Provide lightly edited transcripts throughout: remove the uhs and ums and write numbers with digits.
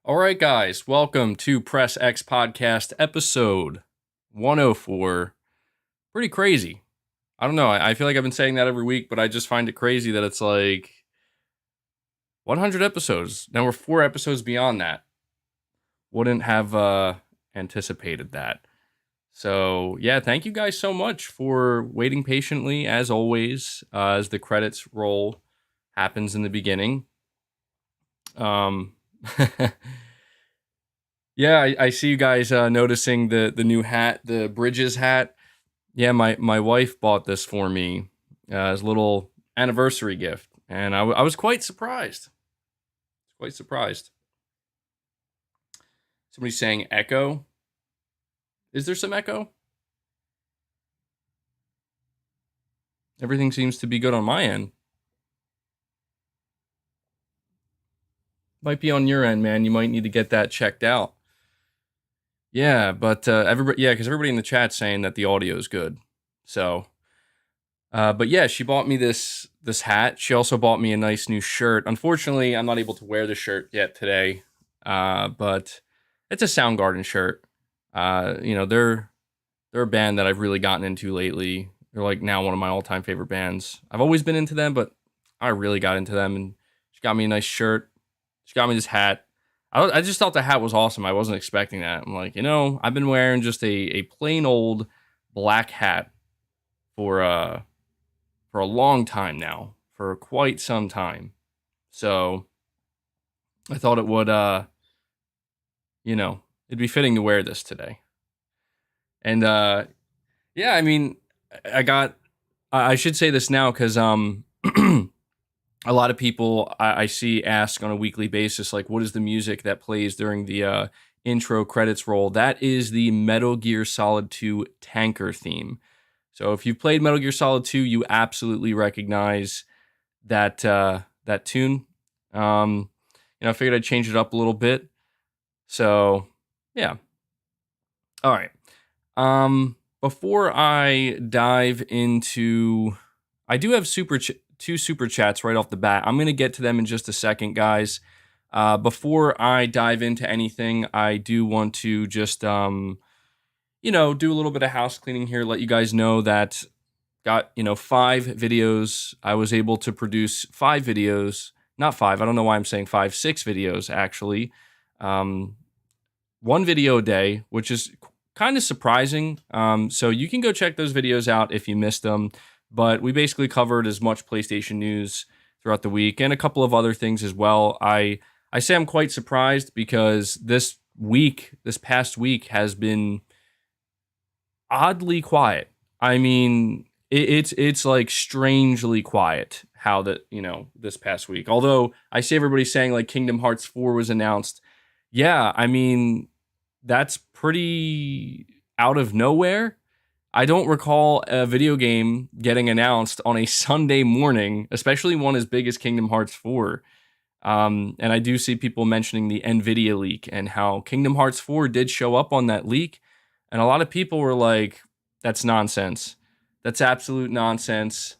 All right, guys, welcome to Press X Podcast episode 104. Pretty crazy. I don't know. I feel like I've been saying that every week, but I just find it crazy that it's like 100 episodes. Now we're 4 episodes beyond that. Wouldn't have anticipated that. So, yeah, thank you guys so much for waiting patiently, as always, as the credits roll happens in the beginning. Yeah, I see you guys noticing the new hat, the Bridges hat. Yeah, my wife bought this for me as a little anniversary gift, and I was quite surprised. Quite surprised. Somebody's saying echo. Is there some echo? Everything seems to be good on my end. Might be on your end, man. You might need to get that checked out. Yeah, but because everybody in the chat's saying that the audio is good. So, but yeah, she bought me this hat. She also bought me a nice new shirt. Unfortunately, I'm not able to wear the shirt yet today, but it's a Soundgarden shirt. They're a band that I've really gotten into lately. They're like now one of my all-time favorite bands. I've always been into them, but I really got into them, and she got me a nice shirt. She got me this hat. I just thought the hat was awesome. I wasn't expecting that. I'm like, I've been wearing just a plain old black hat for a long time now, for quite some time. So I thought it would, it'd be fitting to wear this today. And yeah, I mean, I should say this now because a lot of people I see ask on a weekly basis, like, what is the music that plays during the intro credits roll? That is the Metal Gear Solid 2 tanker theme. So if you've played Metal Gear Solid 2, you absolutely recognize that that tune. I figured I'd change it up a little bit. So, yeah. All right. Before I dive into, I do have two super chats right off the bat. I'm going to get to them in just a second, guys. Before I dive into anything, I do want to just, do a little bit of house cleaning here. Let you guys know that got, 5 videos. I was able to produce 5 videos, not 5. I don't know why I'm saying 5, 6 videos actually. 1 video a day, which is kind of surprising. So you can go check those videos out if you missed them. But we basically covered as much PlayStation news throughout the week and a couple of other things as well. I say I'm quite surprised because this past week has been oddly quiet. I mean, it's like strangely quiet how this past week. Although I see everybody saying like Kingdom Hearts 4 was announced. Yeah, I mean, that's pretty out of nowhere. I don't recall a video game getting announced on a Sunday morning, especially one as big as Kingdom Hearts 4. And I do see people mentioning the NVIDIA leak and how Kingdom Hearts 4 did show up on that leak. And a lot of people were like, that's nonsense. That's absolute nonsense.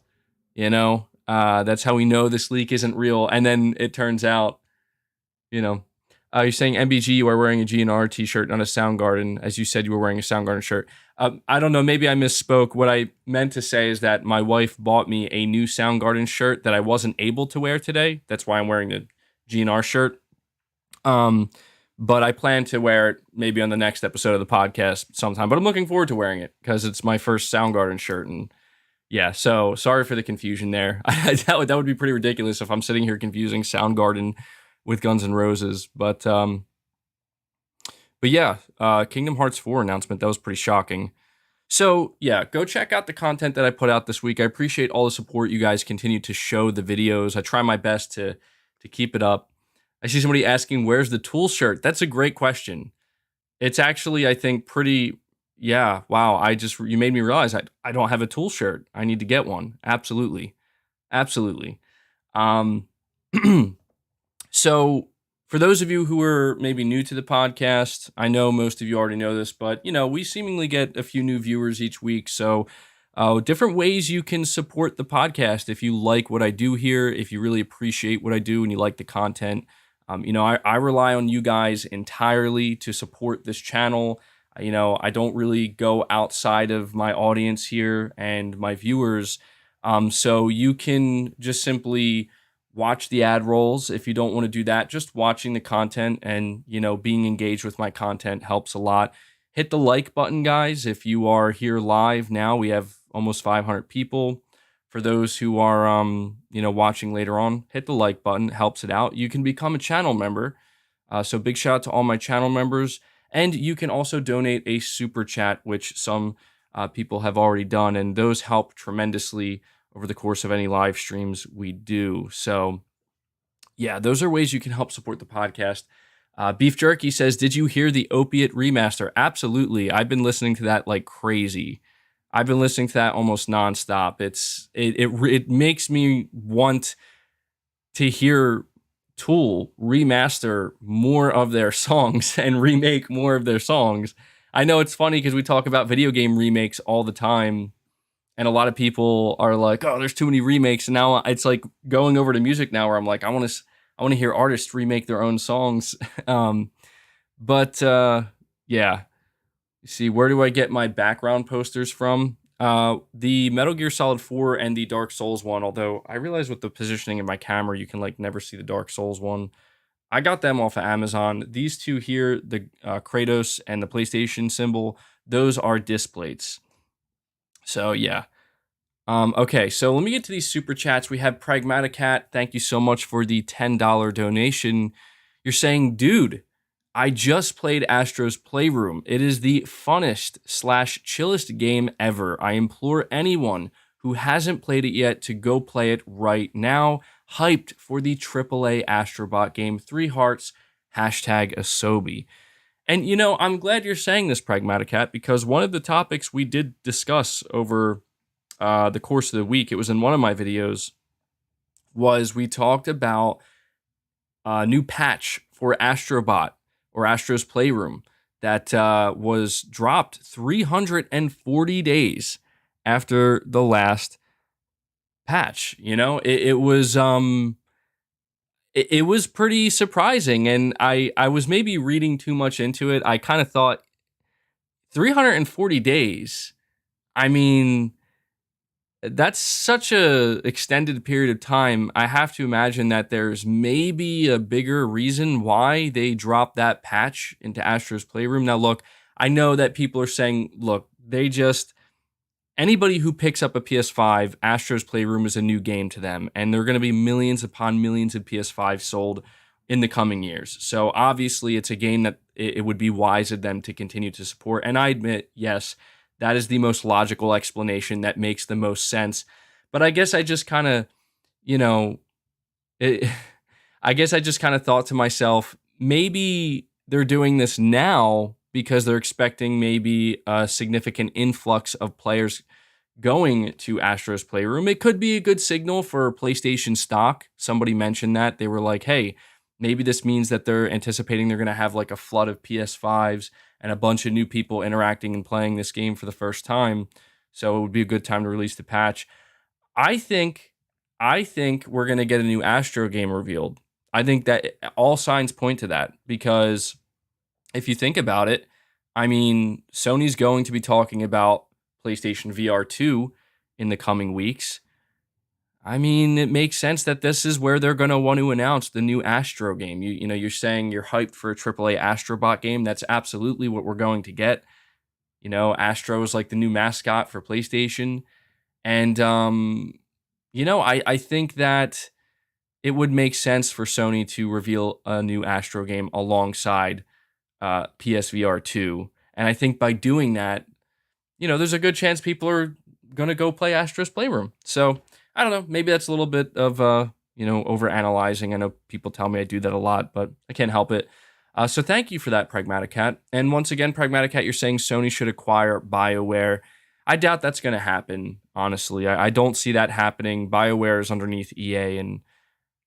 That's how we know this leak isn't real. And then it turns out, you're saying MBG, you are wearing a GNR t-shirt, not a Soundgarden, as you said you were wearing a Soundgarden shirt. I don't know, maybe I misspoke. What I meant to say is that my wife bought me a new Soundgarden shirt that I wasn't able to wear today. That's why I'm wearing the GNR shirt. But I plan to wear it maybe on the next episode of the podcast sometime. But I'm looking forward to wearing it because it's my first Soundgarden shirt. And yeah, so sorry for the confusion there. that would be pretty ridiculous if I'm sitting here confusing Soundgarden with Guns N' Roses. But yeah, Kingdom Hearts 4 announcement, that was pretty shocking. So yeah, go check out the content that I put out this week. I appreciate all the support you guys continue to show the videos. I try my best to keep it up. I see somebody asking, where's the Tool shirt? That's a great question. It's actually, I think, pretty, yeah, wow. You made me realize I don't have a Tool shirt. I need to get one. Absolutely. So for those of you who are maybe new to the podcast, I know most of you already know this, but we seemingly get a few new viewers each week. So different ways you can support the podcast if you like what I do here, if you really appreciate what I do and you like the content. I rely on you guys entirely to support this channel. I don't really go outside of my audience here and my viewers. So you can just simply watch the ad rolls. If you don't want to do that, just watching the content and, being engaged with my content helps a lot. Hit the like button, guys. If you are here live now, we have almost 500 people. For those who are, watching later on, hit the like button. It helps it out. You can become a channel member. So big shout out to all my channel members. And you can also donate a super chat, which some people have already done. And those help tremendously over the course of any live streams we do. So, yeah, those are ways you can help support the podcast. Beef Jerky says, did you hear the Opiate remaster? Absolutely. I've been listening to that like crazy. I've been listening to that almost nonstop. It makes me want to hear Tool remaster more of their songs and remake more of their songs. I know it's funny because we talk about video game remakes all the time, and a lot of people are like, "Oh, there's too many remakes." And now it's like going over to music now, where I'm like, I want to hear artists remake their own songs. But yeah. See, where do I get my background posters from? The Metal Gear Solid 4 and the Dark Souls one, although I realize with the positioning in my camera, you can like never see the Dark Souls one. I got them off of Amazon. These two here, the Kratos and the PlayStation symbol, those are disc plates. So yeah. Okay, so let me get to these super chats. We have Pragmaticat. Thank you so much for the $10 donation. You're saying, dude, I just played Astro's Playroom. It is the funnest / chillest game ever. I implore anyone who hasn't played it yet to go play it right now. Hyped for the AAA Astro Bot game. 3 hearts, #Asobi. And, I'm glad you're saying this, Pragmaticat, because one of the topics we did discuss over the course of the week, it was in one of my videos, was we talked about a new patch for Astro Bot, or Astro's Playroom, that was dropped 340 days after the last patch. It was pretty surprising, and I was maybe reading too much into it. I kind of thought 340 days. I mean, that's such a extended period of time. I have to imagine that there's maybe a bigger reason why they dropped that patch into Astro's Playroom. Now, look, I know that people are saying, look, anybody who picks up a PS5, Astro's Playroom is a new game to them, and there are going to be millions upon millions of PS5 sold in the coming years. So obviously, it's a game that it would be wise of them to continue to support. And I admit, yes, that is the most logical explanation that makes the most sense. But I guess I just kind of, I guess I just kind of thought to myself, maybe they're doing this now because they're expecting maybe a significant influx of players going to Astro's Playroom. It could be a good signal for PlayStation stock. Somebody mentioned that. They were like, hey, maybe this means that they're anticipating they're going to have like a flood of PS5s and a bunch of new people interacting and playing this game for the first time. So it would be a good time to release the patch. I think we're going to get a new Astro game revealed. I think that all signs point to that, because if you think about it, I mean, Sony's going to be talking about PlayStation VR 2 in the coming weeks. I mean, it makes sense that this is where they're going to want to announce the new Astro game. You're saying you're hyped for a AAA Astro Bot game. That's absolutely what we're going to get. Astro is like the new mascot for PlayStation. And, I think that it would make sense for Sony to reveal a new Astro game alongside PSVR 2. And I think by doing that, there's a good chance people are going to go play Astro's Playroom. So, I don't know. Maybe that's a little bit of, over analyzing. I know people tell me I do that a lot, but I can't help it. So thank you for that, Pragmaticat. And once again, Pragmaticat, you're saying Sony should acquire BioWare. I doubt that's going to happen, honestly. I don't see that happening. BioWare is underneath EA, and,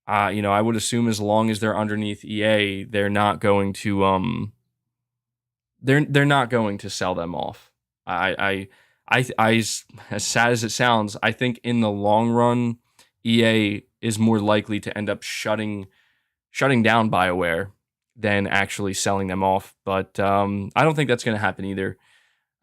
I would assume as long as they're underneath EA, they're not going to, they're not going to sell them off. As sad as it sounds, I think in the long run, EA is more likely to end up shutting shutting down BioWare than actually selling them off. But I don't think that's going to happen either.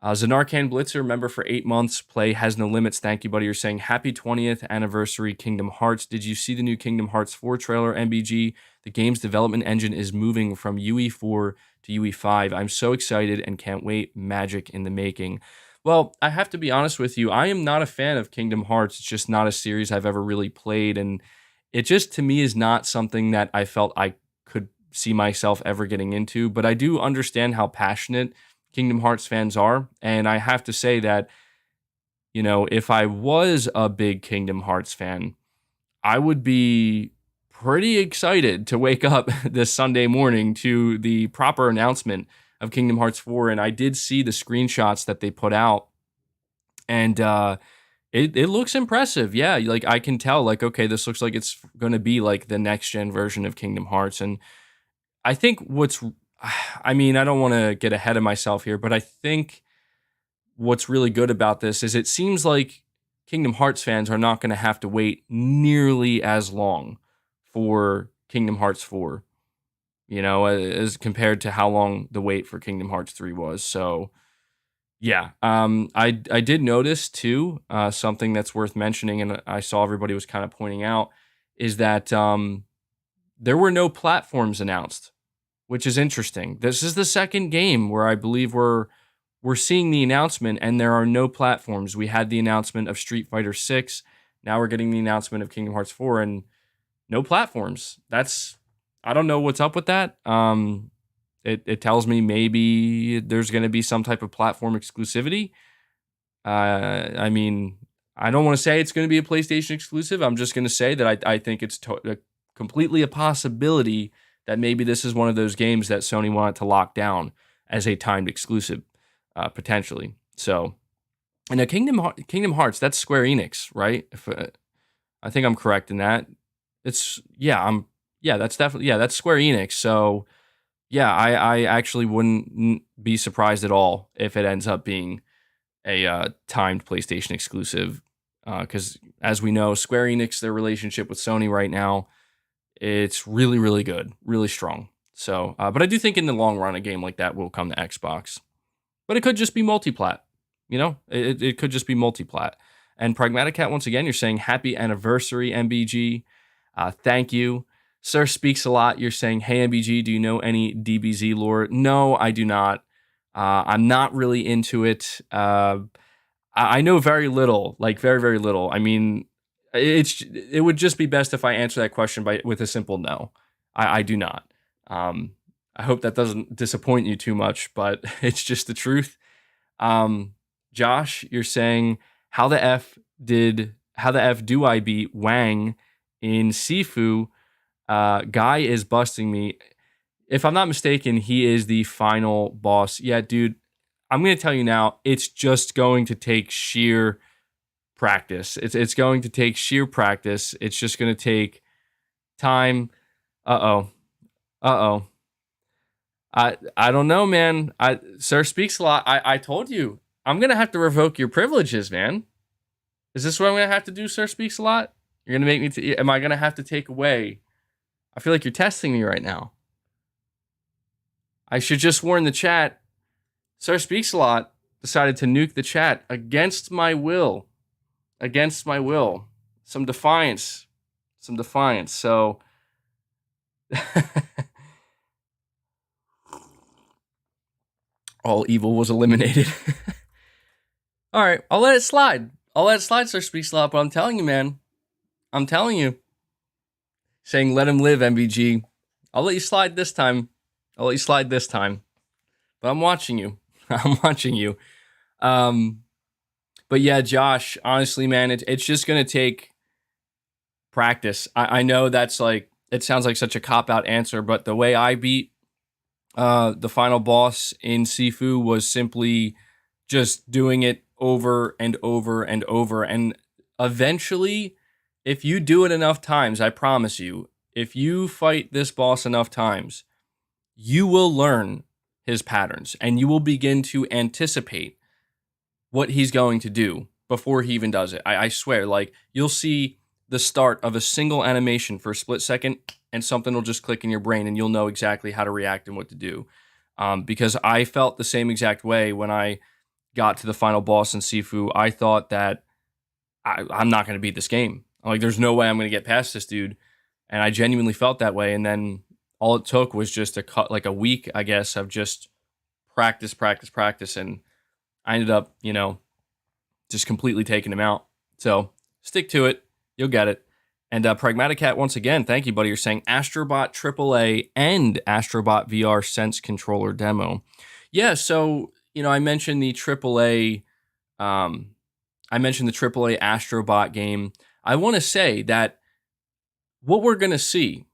Zanarkand Blitzer, member for 8 months. Play has no limits. Thank you, buddy. You're saying happy 20th anniversary, Kingdom Hearts. Did you see the new Kingdom Hearts 4 trailer, MBG? The game's development engine is moving from UE4 to UE5. I'm so excited and can't wait. Magic in the making. Well, I have to be honest with you. I am not a fan of Kingdom Hearts. It's just not a series I've ever really played. And it just, to me, is not something that I felt I could see myself ever getting into. But I do understand how passionate Kingdom Hearts fans are. And I have to say that, you know, if I was a big Kingdom Hearts fan, I would be pretty excited to wake up this Sunday morning to the proper announcement of Kingdom Hearts 4. And I did see the screenshots that they put out. And it looks impressive. Yeah, like I can tell, like, okay, this looks like it's going to be like the next gen version of Kingdom Hearts. And I think I mean, I don't want to get ahead of myself here, but I think what's really good about this is it seems like Kingdom Hearts fans are not going to have to wait nearly as long for Kingdom Hearts 4, you know, as compared to how long the wait for Kingdom Hearts 3 was. So, yeah, I did notice too, something that's worth mentioning, and I saw everybody was kind of pointing out, is that there were no platforms announced, which is interesting. This is the second game where I believe we're seeing the announcement and there are no platforms. We had the announcement of Street Fighter 6. Now we're getting the announcement of Kingdom Hearts 4 and no platforms. I don't know what's up with that. It tells me maybe there's going to be some type of platform exclusivity. I mean, I don't want to say it's going to be a PlayStation exclusive. I'm just going to say that I think it's completely a possibility that maybe this is one of those games that Sony wanted to lock down as a timed exclusive, potentially. So, and now Kingdom Hearts, that's Square Enix, right? If I think I'm correct in that. That's Square Enix. So, yeah, I actually wouldn't be surprised at all if it ends up being a timed PlayStation exclusive, because as we know, Square Enix, their relationship with Sony right now, it's really, really good, really strong. So, but I do think in the long run, a game like that will come to Xbox. But it could just be multiplat, you know? It could just be multiplat. And Pragmatic Cat, once again, you're saying happy anniversary, MBG. Thank you. Sir Speaks a Lot, you're saying, hey, MBG, do you know any DBZ lore? No, I do not. I'm not really into it. I know very little, like very, very little. I mean, it would just be best if I answer that question with a simple no. I do not. I hope that doesn't disappoint you too much, but it's just the truth. Josh, you're saying how the F do I beat Wang in Sifu? Guy is busting me. If I'm not mistaken, he is the final boss. Yeah, dude, I'm gonna tell you now, it's just going to take sheer practice. It's going to take sheer practice. It's just going to take time. Uh-oh. I don't know, man. Sir Speaks a Lot. I told you. I'm going to have to revoke your privileges, man. Is this what I'm going to have to do, Sir Speaks a Lot? You're going to make me am I going to have to take away? I feel like you're testing me right now. I should just warn the chat. Sir Speaks a Lot decided to nuke the chat against my will. Some defiance. So, all evil was eliminated. All right, I'll let it slide. Sir Speaks a Lot, but I'm telling you, man. Saying let him live, MBG. I'll let you slide this time. But I'm watching you. But yeah, Josh, honestly, man, it's just going to take practice. I know that's like, it sounds like such a cop-out answer, but the way I beat the final boss in Sifu was simply just doing it over and over and over. And eventually, if you do it enough times, I promise you, if you fight this boss enough times, you will learn his patterns and you will begin to anticipate what he's going to do before he even does it. I swear, like, you'll see the start of a single animation for a split second, and something will just click in your brain, and you'll know exactly how to react and what to do. Because I felt the same exact way when I got to the final boss in Sifu. I thought that I'm not going to beat this game. Like, there's no way I'm going to get past this dude. And I genuinely felt that way. And then all it took was just like a week, I guess, of just practice. And I ended up, just completely taking him out. So stick to it. You'll get it. And Pragmatic Cat, once again, thank you, buddy. You're saying Astro Bot AAA and Astro Bot VR Sense controller demo. Yeah, so, I mentioned the AAA Astro Bot game. I want to say that what we're going to see,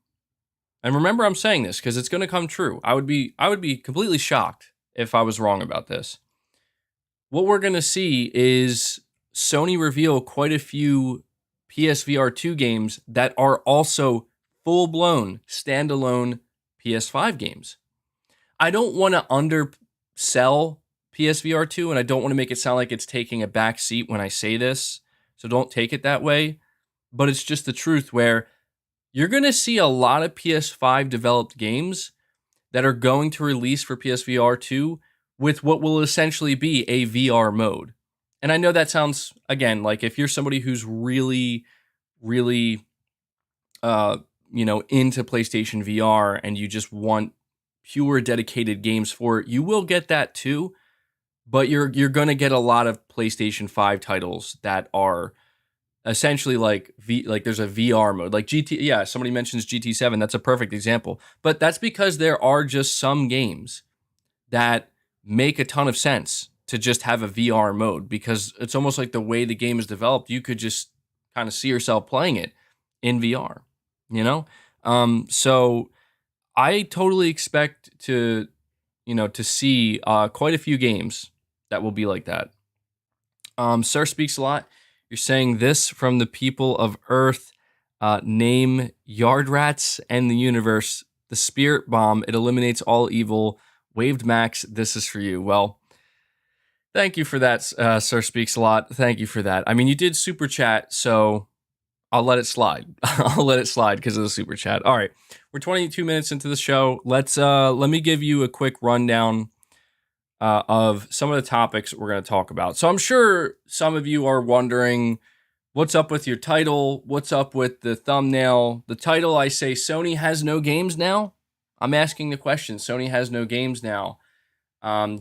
and remember I'm saying this because it's going to come true. I would be completely shocked if I was wrong about this. What we're going to see is Sony reveal quite a few PSVR 2 games that are also full-blown standalone PS5 games. I don't want to undersell PSVR 2, and I don't want to make it sound like it's taking a back seat when I say this, so don't take it that way. But it's just the truth, where you're going to see a lot of PS5 developed games that are going to release for PSVR 2 with what will essentially be a VR mode. And I know that sounds, again, like if you're somebody who's really, really, into PlayStation VR and you just want pure dedicated games for it, you will get that too. But you're going to get a lot of PlayStation 5 titles that are essentially like there's a VR mode. Like somebody mentions GT7, that's a perfect example. But that's because there are just some games that make a ton of sense to just have a VR mode, because it's almost like the way the game is developed, you could just kind of see yourself playing it in VR, So I totally expect to see quite a few games that will be like that. Sir Speaks a Lot, you're saying this from the people of Earth, name Yard Rats and the universe, the spirit bomb, it eliminates all evil, Waved Max, this is for you. Well, thank you for that, Sir Speaks a Lot. Thank you for that. I mean, you did super chat, so I'll let it slide. I'll let it slide because of the super chat. All right, we're 22 minutes into the show. Let me give you a quick rundown of some of the topics we're going to talk about. So I'm sure some of you are wondering, what's up with your title? What's up with the thumbnail? The title, I say Sony has no games now. I'm asking the question. Sony has no games now.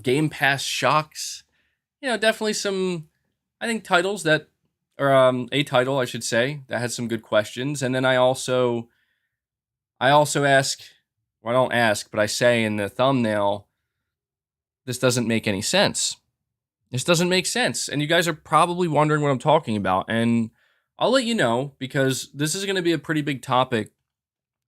Game Pass shocks. Definitely some, I think, titles that, or a title, I should say, that had some good questions. And then I also ask, well, I don't ask, but I say in the thumbnail, this doesn't make any sense. This doesn't make sense. And you guys are probably wondering what I'm talking about. And I'll let you know, because this is going to be a pretty big topic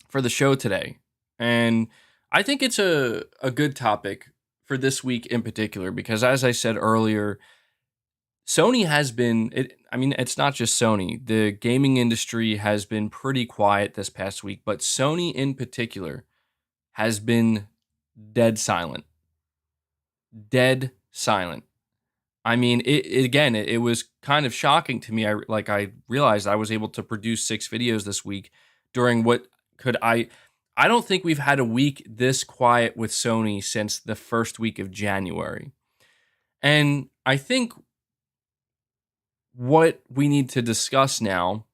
for the show today. And I think it's a good topic for this week in particular, because as I said earlier, Sony has been, it's not just Sony. The gaming industry has been pretty quiet this past week, but Sony in particular has been dead silent. Dead silent. I mean, it was kind of shocking to me. I realized I was able to produce 6 videos this week during I don't think we've had a week this quiet with Sony since the first week of January. And I think what we need to discuss now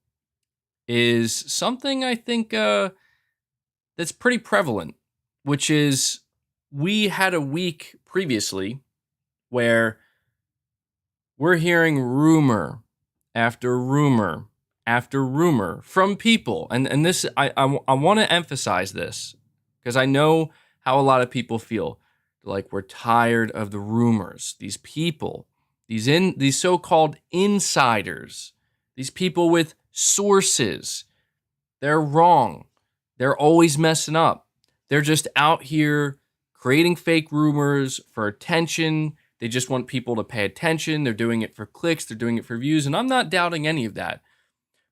is something I think that's pretty prevalent, which is we had a week previously where we're hearing rumor after rumor after rumor from people. And this, I want to emphasize this, because I know how a lot of people feel. Like, we're tired of the rumors. These people, these so-called insiders, these people with sources, they're wrong. They're always messing up. They're just out here creating fake rumors for attention. They just want people to pay attention. They're doing it for clicks. They're doing it for views. And I'm not doubting any of that.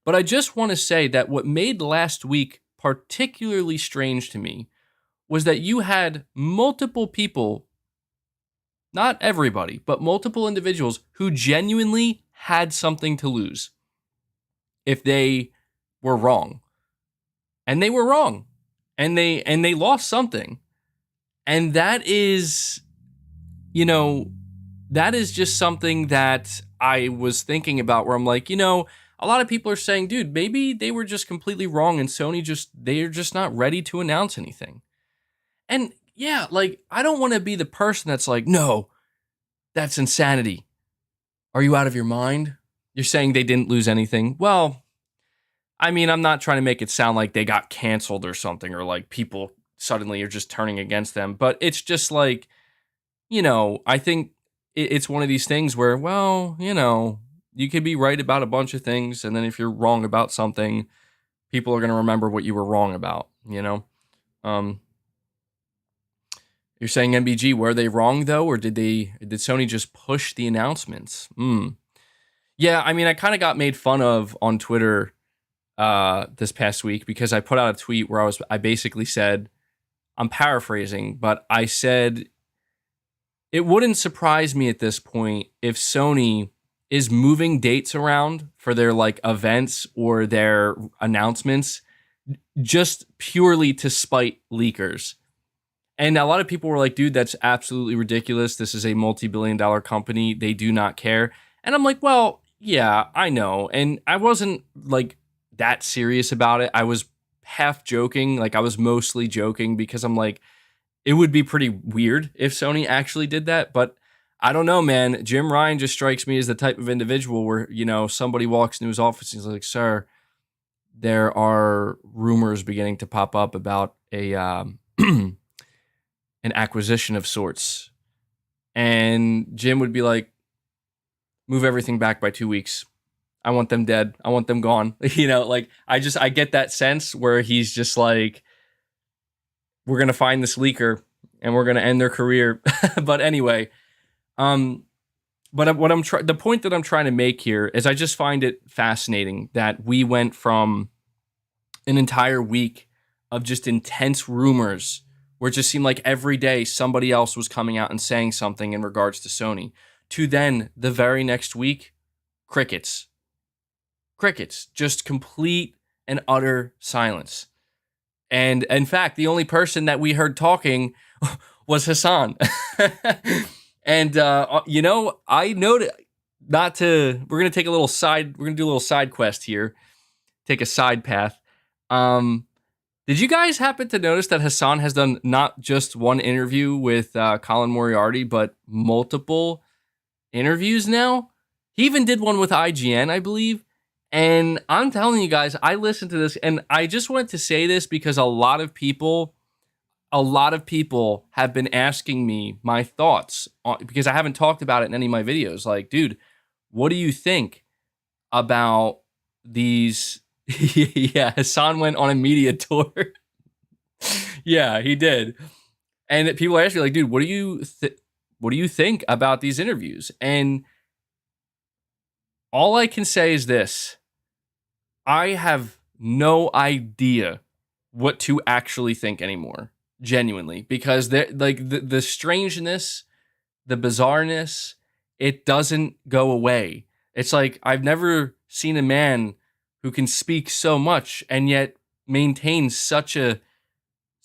But I just want to say that what made last week particularly strange to me was that you had multiple people, not everybody, but multiple individuals who genuinely had something to lose. If they were wrong. And they were wrong. And they lost something. And that is, that is just something that I was thinking about where I'm like, a lot of people are saying, dude, maybe they were just completely wrong and they're just not ready to announce anything. And yeah, like, I don't want to be the person that's like, no, that's insanity. Are you out of your mind? You're saying they didn't lose anything? Well, I mean, I'm not trying to make it sound like they got canceled or something, or like people suddenly are just turning against them, but it's just like, I think it's one of these things where, well, you could be right about a bunch of things, and then if you're wrong about something, people are going to remember what you were wrong about, Um, you're saying MBG, were they wrong though, or did Sony just push the announcements? Yeah, I mean, I kind of got made fun of on Twitter this past week because I put out a tweet where I basically said, I'm paraphrasing, but I said it wouldn't surprise me at this point if Sony is moving dates around for their like events or their announcements just purely to spite leakers. And a lot of people were like, dude, that's absolutely ridiculous. This is a multi-billion-dollar company. They do not care. And I'm like, well, yeah, I know. And I wasn't like that serious about it. I was half joking. Like, I was mostly joking because I'm like, it would be pretty weird if Sony actually did that. But I don't know, man. Jim Ryan just strikes me as the type of individual where, somebody walks into his office and he's like, sir, there are rumors beginning to pop up about an acquisition of sorts. And Jim would be like, move everything back by 2 weeks. I want them dead. I want them gone. Like, I get that sense where he's just like, we're going to find this leaker and we're going to end their career. But anyway, but the point that I'm trying to make here is I just find it fascinating that we went from an entire week of just intense rumors where it just seemed like every day somebody else was coming out and saying something in regards to Sony, to then the very next week, crickets, just complete and utter silence. And in fact, the only person that we heard talking was Hassan. And, I noted we're going to take we're going to do a little side quest here, take a side path. Did you guys happen to notice that Hassan has done not just one interview with Colin Moriarty, but multiple interviews now? He even did one with IGN, I believe. And I'm telling you guys, I listened to this, and I just wanted to say this because a lot of people have been asking me my thoughts because I haven't talked about it in any of my videos. Like, dude, what do you think about these? Yeah, Hassan went on a media tour. Yeah, he did. And people ask me like, dude, what do you think about these interviews? And all I can say is this. I have no idea what to actually think anymore, genuinely, because the strangeness, the bizarreness, it doesn't go away. It's like I've never seen a man who can speak so much and yet maintain such a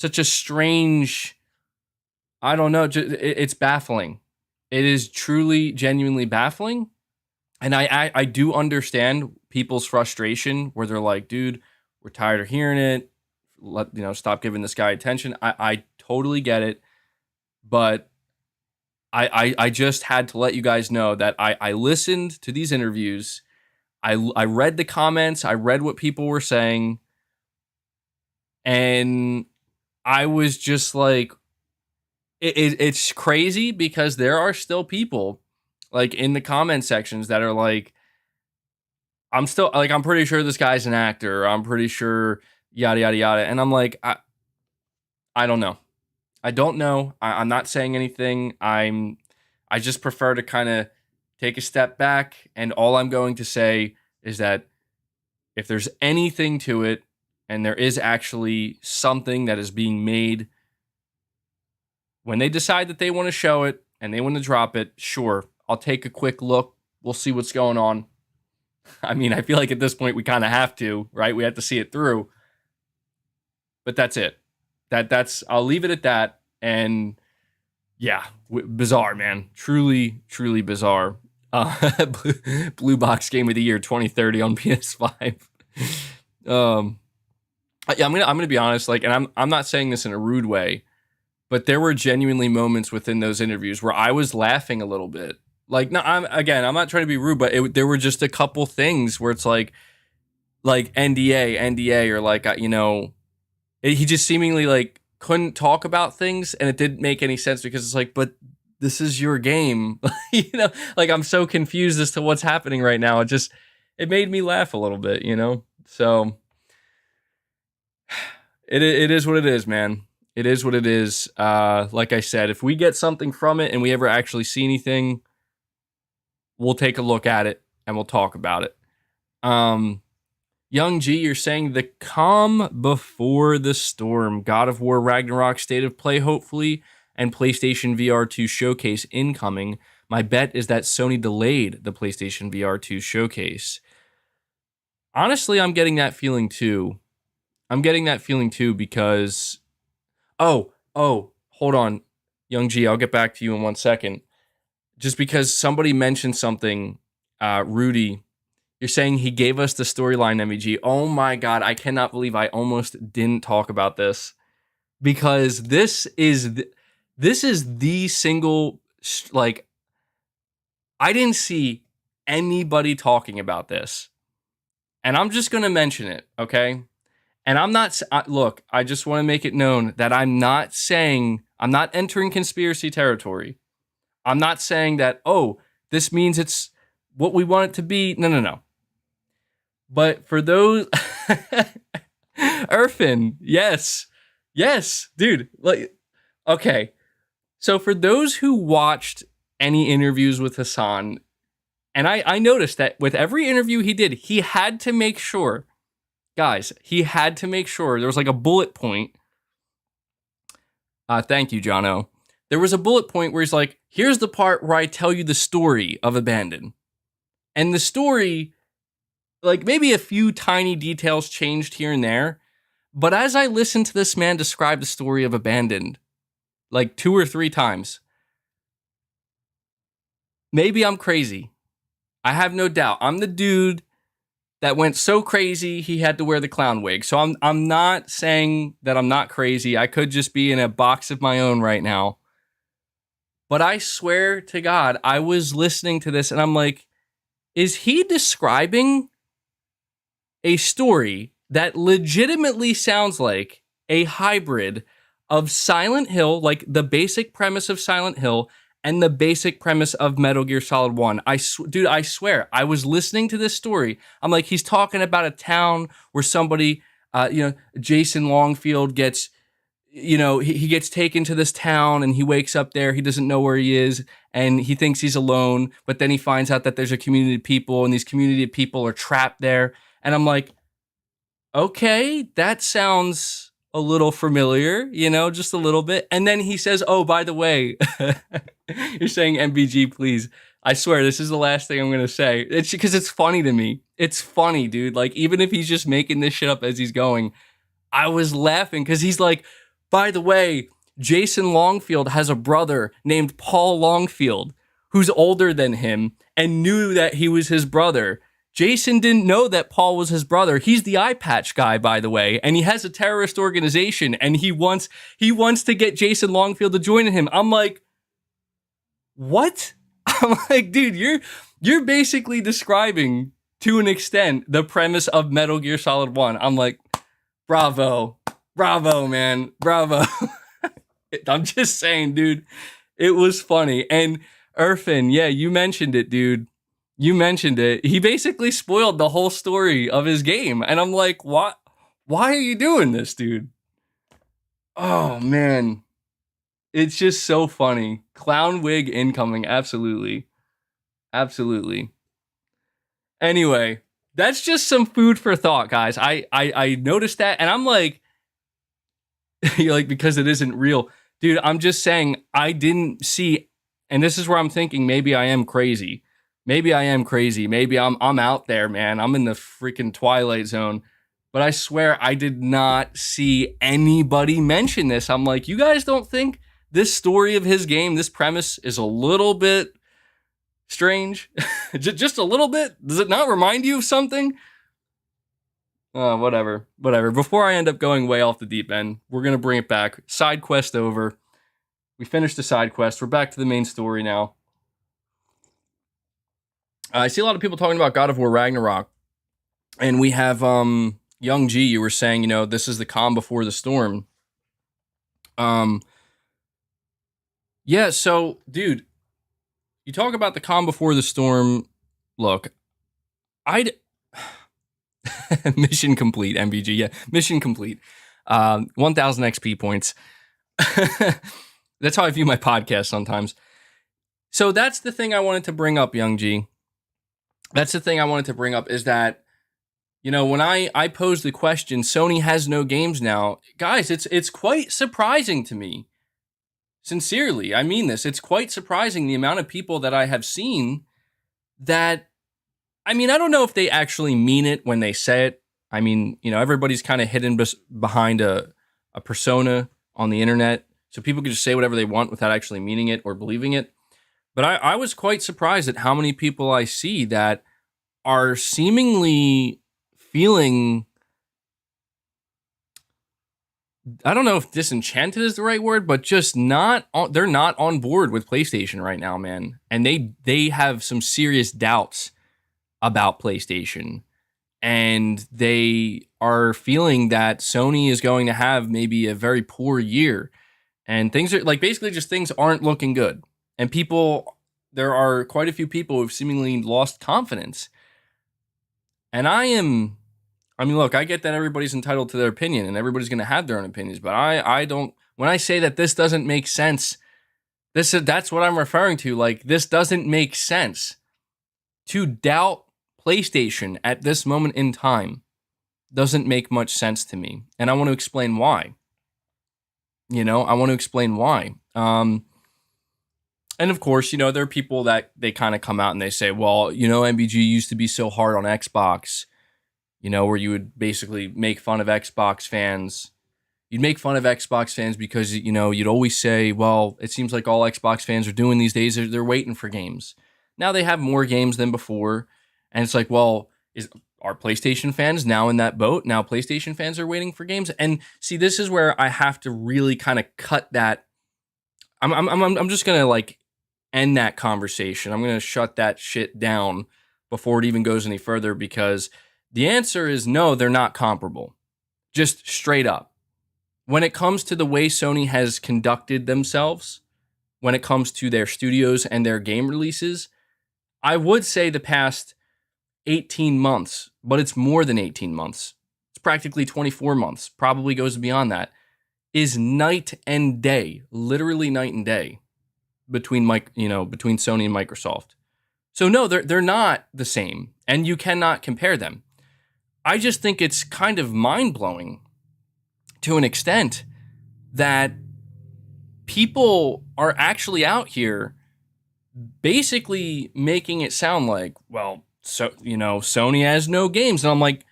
strange, I don't know, it's baffling. It is truly, genuinely baffling. And I do understand people's frustration where they're like, dude, we're tired of hearing it. Stop giving this guy attention. I totally get it. But I just had to let you guys know that I listened to these interviews. I read the comments. I read what people were saying. And I was just like, it's crazy because there are still people like in the comment sections that are like, I'm pretty sure this guy's an actor. I'm pretty sure yada, yada, yada. And I'm like, I don't know. I don't know. I'm not saying anything. I just prefer to kind of take a step back. And all I'm going to say is that if there's anything to it, and there is actually something that is being made, when they decide that they want to show it and they want to drop it, sure, I'll take a quick look. We'll see what's going on. I mean, I feel like at this point we kind of have to, right? We have to see it through. But that's it. That's I'll leave it at that. And yeah, bizarre, man. Truly, truly bizarre. Blue Box Game of the Year 2030 on PS5. um, yeah, I'm gonna be honest. Like, and I'm not saying this in a rude way, but there were genuinely moments within those interviews where I was laughing a little bit. Like, no, I'm not trying to be rude, but there were just a couple things where it's like NDA, or like he just seemingly like couldn't talk about things, and it didn't make any sense because it's like, but this is your game, like I'm so confused as to what's happening right now. It made me laugh a little bit, So it is what it is, man. It is what it is. Like I said, if we get something from it and we ever actually see anything, we'll take a look at it and we'll talk about it. Young G, you're saying the calm before the storm. God of War Ragnarok State of Play, hopefully, and PlayStation VR 2 Showcase incoming. My bet is that Sony delayed the PlayStation VR 2 Showcase. Honestly, I'm getting that feeling too. Because... Oh, hold on. Young G, I'll get back to you in 1 second. Just because somebody mentioned something, Rudy... You're saying he gave us the storyline, MEG. Oh my God, I cannot believe I almost didn't talk about this, because this is the single, like, I didn't see anybody talking about this, and I'm just gonna mention it, okay? And I'm not, look, I just want to make it known that I'm not entering conspiracy territory. I'm not saying that, oh, this means it's what we want it to be. No. But for those, Irfan, yes, dude. Like, okay. So for those who watched any interviews with Hassan, and I noticed that with every interview he did, he had to make sure, guys, there was like a bullet point. Thank you, Jono. There was a bullet point where he's like, here's the part where I tell you the story of Abandon. And the story, like, maybe a few tiny details changed here and there, but as I listened to this man describe the story of Abandoned, like 2 or 3 times, maybe I'm crazy. I have no doubt. I'm the dude that went so crazy he had to wear the clown wig. So I'm not saying that I'm not crazy. I could just be in a box of my own right now. But I swear to God, I was listening to this and I'm like, is he describing a story that legitimately sounds like a hybrid of Silent Hill, like the basic premise of Silent Hill and the basic premise of Metal Gear Solid 1. Dude, I swear, I was listening to this story. I'm like, he's talking about a town where somebody, Jason Longfield gets, he gets taken to this town and he wakes up there. He doesn't know where he is and he thinks he's alone. But then he finds out that there's a community of people and these community of people are trapped there. And I'm like, okay, that sounds a little familiar, just a little bit. And then he says, oh, by the way, you're saying MBG, please. I swear, this is the last thing I'm going to say. It's because it's funny to me. It's funny, dude. Like, even if he's just making this shit up as he's going, I was laughing because he's like, by the way, Jason Longfield has a brother named Paul Longfield who's older than him and knew that he was his brother. Jason didn't know that Paul was his brother. He's the eye patch guy, by the way, and he has a terrorist organization, and he wants to get Jason Longfield to join him. I'm like, what? I'm like, dude, you're basically describing, to an extent, the premise of Metal Gear Solid 1. I'm like, bravo, man, bravo. I'm just saying, dude, it was funny. And Irfan, yeah, you mentioned it, dude. You mentioned it. He basically spoiled the whole story of his game. And I'm like, what? Why are you doing this, dude? Oh, man. It's just so funny. Clown wig incoming. Absolutely. Anyway, that's just some food for thought, guys. I noticed that and I'm like, because it isn't real. Dude, I'm just saying I didn't see, and this is where I'm thinking maybe I am crazy. Maybe I am crazy. Maybe I'm out there, man. I'm in the freaking twilight zone. But I swear I did not see anybody mention this. I'm like, you guys don't think this story of his game, this premise is a little bit strange? Just a little bit? Does it not remind you of something? Whatever. Before I end up going way off the deep end, we're going to bring it back. Side quest over. We finished the side quest. We're back to the main story now. I see a lot of people talking about God of War Ragnarok. And we have Young G, you were saying, this is the calm before the storm. Yeah, so, dude, you talk about the calm before the storm. Look, mission complete, MVG. Yeah, mission complete. 1,000 XP points. That's how I view my podcast sometimes. So that's the thing I wanted to bring up, Young G. That's the thing I wanted to bring up is that, when I posed the question, Sony has no games now. Guys, it's quite surprising to me. Sincerely, I mean this. It's quite surprising the amount of people that I have seen that, I don't know if they actually mean it when they say it. Everybody's kind of hidden behind a persona on the internet. So people can just say whatever they want without actually meaning it or believing it. But I was quite surprised at how many people I see that are seemingly feeling, I don't know if disenchanted is the right word, but just they're not on board with PlayStation right now, man. And they have some serious doubts about PlayStation. And they are feeling that Sony is going to have maybe a very poor year. And things are basically just things aren't looking good. And there are quite a few people who've seemingly lost confidence. And look, I get that everybody's entitled to their opinion and everybody's going to have their own opinions, but I don't, when I say that this doesn't make sense, that's what I'm referring to. This doesn't make sense. To doubt PlayStation at this moment in time doesn't make much sense to me. And I want to explain why. I want to explain why. And of course, there are people that they kind of come out and they say, well, MBG used to be so hard on Xbox, where you would basically make fun of Xbox fans. You'd make fun of Xbox fans because, you'd always say, well, it seems like all Xbox fans are doing these days, they're waiting for games. Now they have more games than before. And it's like, well, are PlayStation fans now in that boat? Now PlayStation fans are waiting for games. And see, this is where I have to really kind of cut that. I'm just going to end that conversation. I'm going to shut that shit down before it even goes any further, because the answer is no, they're not comparable. Just straight up. When it comes to the way Sony has conducted themselves, when it comes to their studios and their game releases, I would say the past 18 months, but it's more than 18 months. It's practically 24 months, probably goes beyond that, is night and day, literally night and day between Sony and Microsoft. So no, they're not the same, and you cannot compare them. I just think it's kind of mind-blowing to an extent that people are actually out here basically making it sound like, well, so Sony has no games. And I'm like,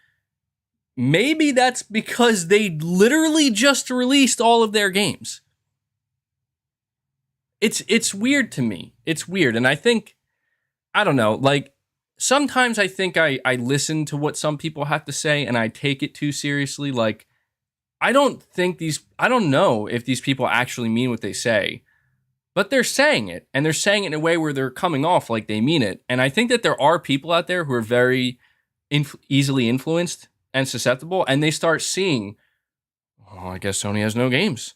maybe that's because they literally just released all of their games. It's weird to me. It's weird. And I think, I don't know, sometimes I think I listen to what some people have to say and I take it too seriously. I don't know if these people actually mean what they say, but they're saying it, and they're saying it in a way where they're coming off like they mean it. And I think that there are people out there who are very easily influenced and susceptible, and they start seeing, oh, I guess Sony has no games.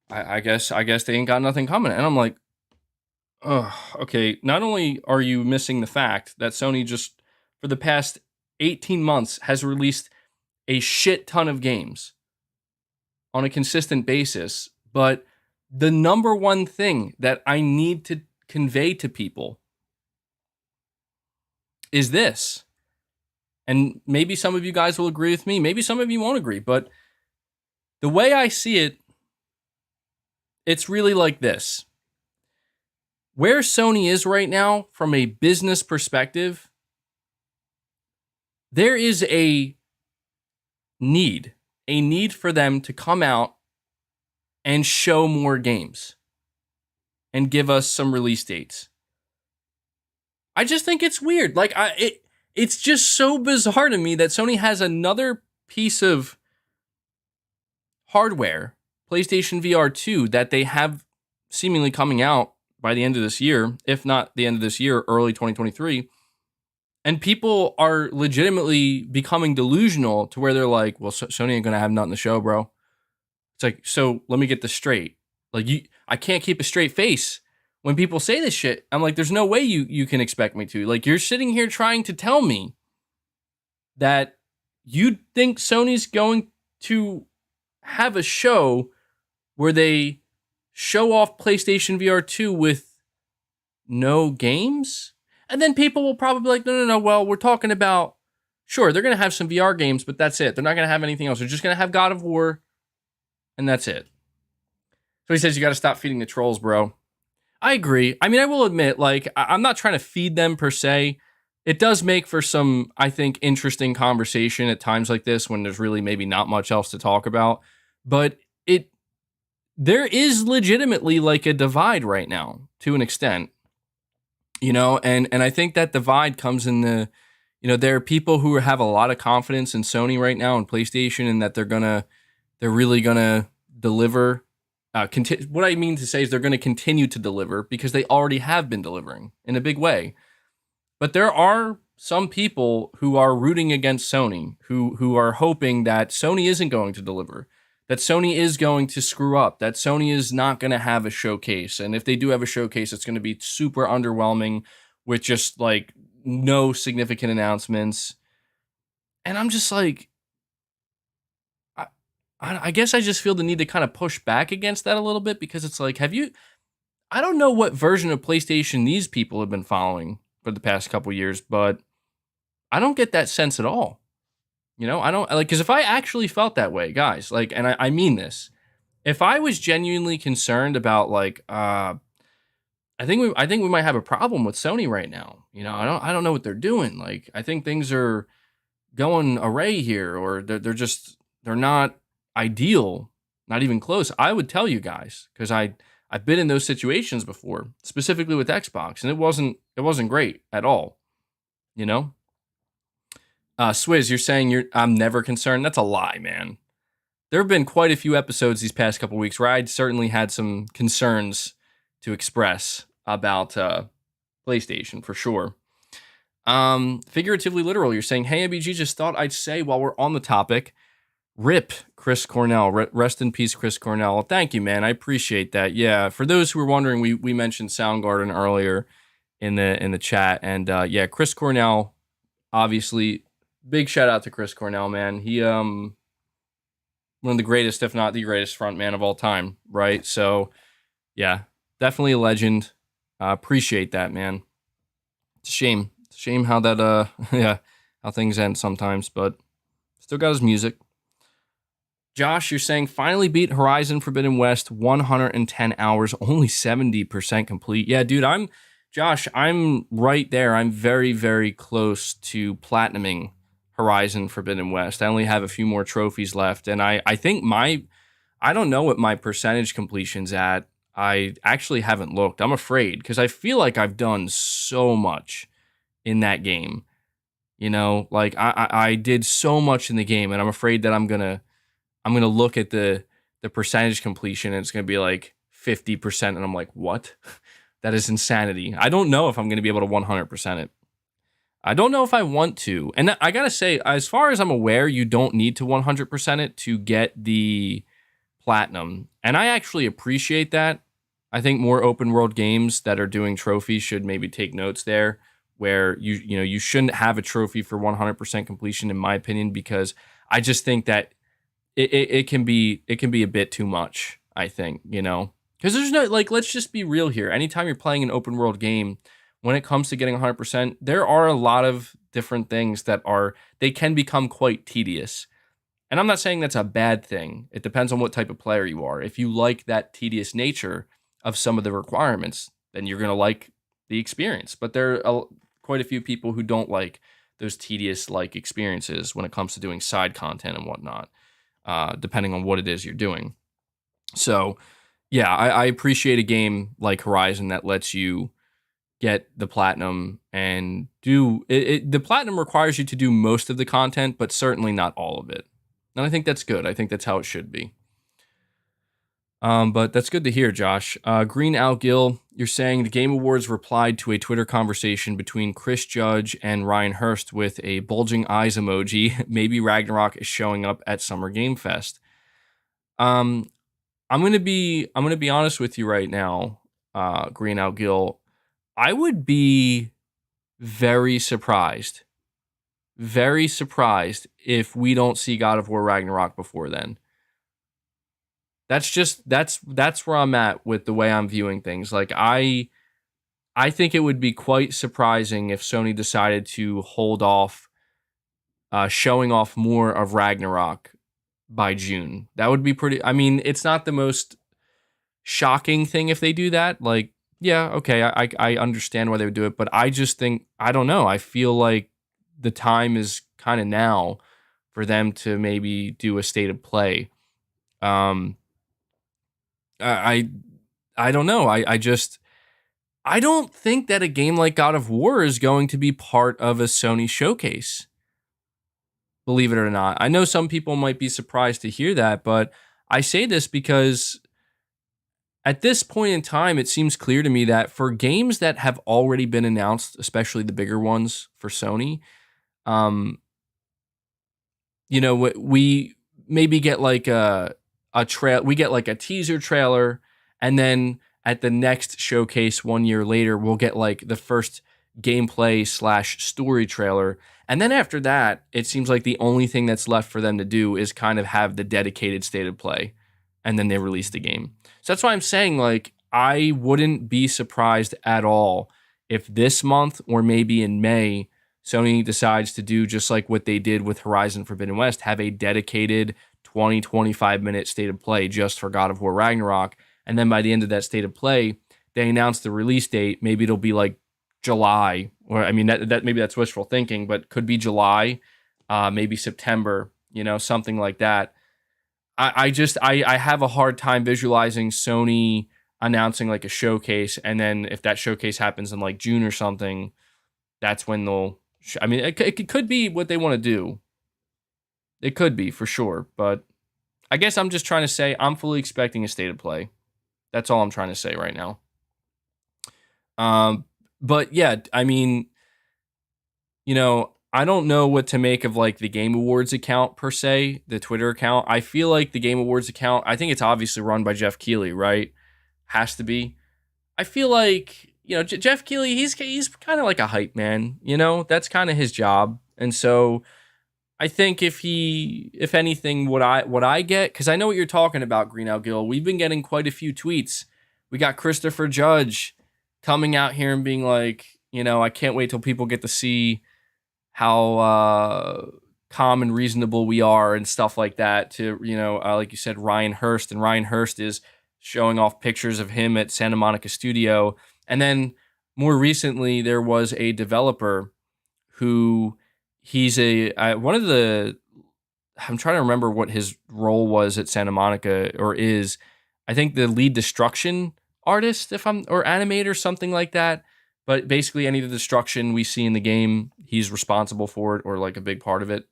I guess they ain't got nothing coming. And I'm like, oh, okay. Not only are you missing the fact that Sony just, for the past 18 months, has released a shit ton of games on a consistent basis, but the number one thing that I need to convey to people is this. And maybe some of you guys will agree with me. Maybe some of you won't agree. But the way I see it, it's really like this. where Sony is right now from a business perspective, there is a need for them to come out and show more games and give us some release dates. I just think it's weird. Like it's just so bizarre to me that Sony has another piece of hardware, PlayStation VR 2, that they have seemingly coming out by the end of this year, if not the end of this year, early 2023. And people are legitimately becoming delusional to where they're like, well, Sony ain't going to have nothing to show, bro. It's like, so let me get this straight. Like, I can't keep a straight face when people say this shit. I'm like, there's no way you can expect me to. Like, you're sitting here trying to tell me that you think Sony's going to have a show where they show off PlayStation VR 2 with no games? And then people will probably be like, no, well, we're talking about, sure, they're going to have some VR games, but that's it. They're not going to have anything else. They're just going to have God of War, and that's it. So he says, you got to stop feeding the trolls, bro. I agree. I mean, I will admit, like, I'm not trying to feed them per se. It does make for some, I think, interesting conversation at times like this when there's really maybe not much else to talk about. But there is legitimately like a divide right now to an extent, and I think that divide comes in the, there are people who have a lot of confidence in Sony right now and PlayStation, and that they're really gonna deliver. What I mean to say is they're going to continue to deliver because they already have been delivering in a big way. But there are some people who are rooting against Sony, who are hoping that Sony isn't going to deliver, that Sony is going to screw up, that Sony is not going to have a showcase. And if they do have a showcase, it's going to be super underwhelming with just like no significant announcements. And I'm just like, I guess I just feel the need to kind of push back against that a little bit, because it's like, I don't know what version of PlayStation these people have been following for the past couple years, but I don't get that sense at all. I don't like, because if I actually felt that way, guys, like, and I mean this, if I was genuinely concerned about like, I think we might have a problem with Sony right now. I don't know what they're doing. Like, I think things are going array here, or they're not ideal, not even close. I would tell you guys, because I've been in those situations before, specifically with Xbox, and it wasn't great at all. Swizz, you're saying I'm never concerned. That's a lie, man. There have been quite a few episodes these past couple weeks where I'd certainly had some concerns to express about PlayStation, for sure. Figuratively literal, you're saying, hey, MBG, just thought I'd say while we're on the topic, RIP Chris Cornell. Rest in peace, Chris Cornell. Thank you, man. I appreciate that. Yeah, for those who were wondering, we mentioned Soundgarden earlier in the chat, and yeah, Chris Cornell, obviously, big shout out to Chris Cornell, man. He one of the greatest, if not the greatest, frontman of all time, right? So yeah, definitely a legend. Appreciate that, man. It's a shame. It's a shame how that yeah, how things end sometimes, but still got his music. Josh, you're saying finally beat Horizon Forbidden West, 110 hours, only 70% complete. Yeah, dude, I'm right there. I'm very, very close to platinuming Horizon Forbidden West. I only have a few more trophies left, and I think I don't know what my percentage completion's at. I actually haven't looked. I'm afraid, because I feel like I've done so much in that game. Like I did so much in the game, and I'm afraid that I'm gonna look at the percentage completion, and it's gonna be like 50%, and I'm like, what? That is insanity. I don't know if I'm gonna be able to 100% it. I don't know if I want to. And I gotta say, as far as I'm aware, you don't need to 100% it to get the platinum. And I actually appreciate that. I think more open world games that are doing trophies should maybe take notes there, where you shouldn't have a trophy for 100% completion, in my opinion, because I just think that it can be a bit too much, I think, because there's no, like, let's just be real here. Anytime you're playing an open world game, when it comes to getting 100%, there are a lot of different things they can become quite tedious. And I'm not saying that's a bad thing. It depends on what type of player you are. If you like that tedious nature of some of the requirements, then you're going to like the experience. But there are quite a few people who don't like those tedious like experiences when it comes to doing side content and whatnot, depending on what it is you're doing. So yeah, I appreciate a game like Horizon that lets you get the platinum and do it. The platinum requires you to do most of the content, but certainly not all of it. And I think that's good. I think that's how it should be. But that's good to hear, Josh. Green Al Gill, you're saying the Game Awards replied to a Twitter conversation between Chris Judge and Ryan Hurst with a bulging eyes emoji. Maybe Ragnarok is showing up at Summer Game Fest. I'm gonna be honest with you right now, Green Al Gill. I would be very surprised if we don't see God of War Ragnarok before then. That's where I'm at with the way I'm viewing things. Like I think it would be quite surprising if Sony decided to hold off showing off more of Ragnarok by June. That would be pretty. I mean, it's not the most shocking thing if they do that. Like, yeah, okay, I understand why they would do it, but I just think, I don't know. I feel like the time is kind of now for them to maybe do a state of play. I don't know. I don't think that a game like God of War is going to be part of a Sony showcase. Believe it or not. I know some people might be surprised to hear that, but I say this because at this point in time, it seems clear to me that for games that have already been announced, especially the bigger ones for Sony, we maybe get like a trail. We get like a teaser trailer, and then at the next showcase 1 year later, we'll get like the first gameplay / story trailer. And then after that, it seems like the only thing that's left for them to do is kind of have the dedicated state of play, and then they release the game. So that's why I'm saying, like, I wouldn't be surprised at all if this month or maybe in May, Sony decides to do just like what they did with Horizon Forbidden West, have a dedicated 20-25 minute state of play just for God of War Ragnarok. And then by the end of that state of play, they announce the release date. Maybe it'll be like July, or I mean, that maybe that's wishful thinking, but could be July, maybe September, something like that. I have a hard time visualizing Sony announcing like a showcase, and then if that showcase happens in like June or something, that's when they'll. I mean, it could be what they want to do. It could be for sure, but I guess I'm just trying to say I'm fully expecting a state of play. That's all I'm trying to say right now. But yeah, I mean, I don't know what to make of like the Game Awards account per se, the Twitter account. I feel like the Game Awards account, I think it's obviously run by Jeff Keighley, right? Has to be. I feel like, Jeff Keighley, he's kind of like a hype man, that's kind of his job. And so I think if anything, what I get, because I know what you're talking about, Green Al Gill, we've been getting quite a few tweets. We got Christopher Judge coming out here and being like, I can't wait till people get to see how calm and reasonable we are and stuff like that. To like you said, Ryan Hurst, and Ryan Hurst is showing off pictures of him at Santa Monica Studio. And then more recently, there was a developer who he's one of the. I'm trying to remember what his role was at Santa Monica, or is. I think the lead destruction artist, or animator, something like that. But basically, any of the destruction we see in the game, he's responsible for it, or like a big part of it.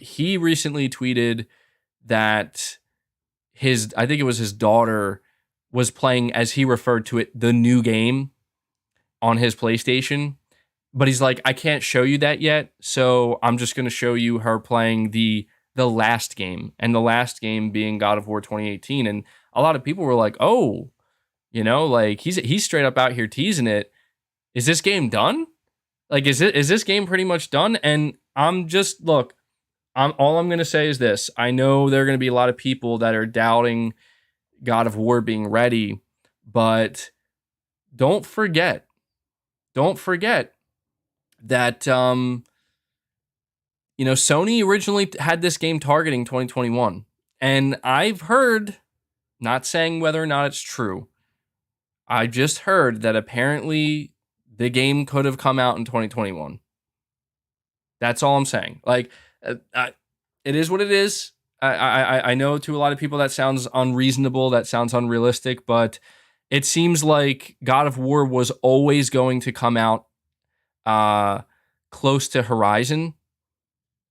He recently tweeted that I think it was his daughter, was playing, as he referred to it, the new game on his PlayStation. But he's like, I can't show you that yet, so I'm just going to show you her playing the last game, and the last game being God of War 2018. And a lot of people were like, oh, like he's straight up out here teasing it. Is this game done? Like, is this game pretty much done? And all I'm going to say is this. I know there are going to be a lot of people that are doubting God of War being ready, but don't forget that, Sony originally had this game targeting 2021. And I've heard, not saying whether or not it's true, I just heard that apparently the game could have come out in 2021. That's all I'm saying. Like, it is what it is. I know to a lot of people that sounds unreasonable, that sounds unrealistic, but it seems like God of War was always going to come out uh, close to Horizon.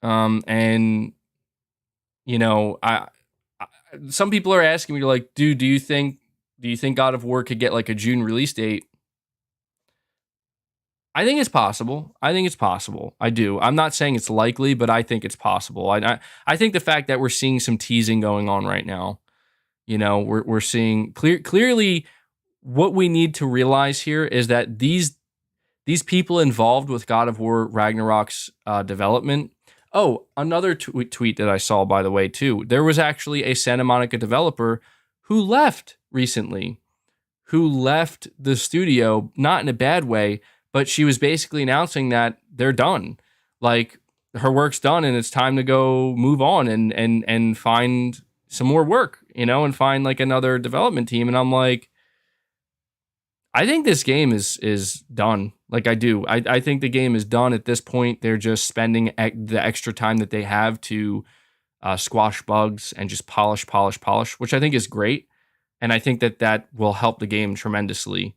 And you know, I some people are asking me like, dude, do you think God of War could get like a June release date? I think it's possible. I think it's possible. I do. I'm not saying it's likely, but I think it's possible. I think the fact that we're seeing some teasing going on right now, we're seeing clearly what we need to realize here is that these people involved with God of War Ragnarok's development. Oh, another tweet that I saw, by the way, too. There was actually a Santa Monica developer who left recently, who left the studio, not in a bad way, but she was basically announcing that they're done. Like, her work's done and it's time to go move on and find some more work, and find like another development team. And I'm like, I think this game is done. Like, I do. I think the game is done at this point. They're just spending the extra time that they have to squash bugs and just polish, which I think is great. And I think that will help the game tremendously.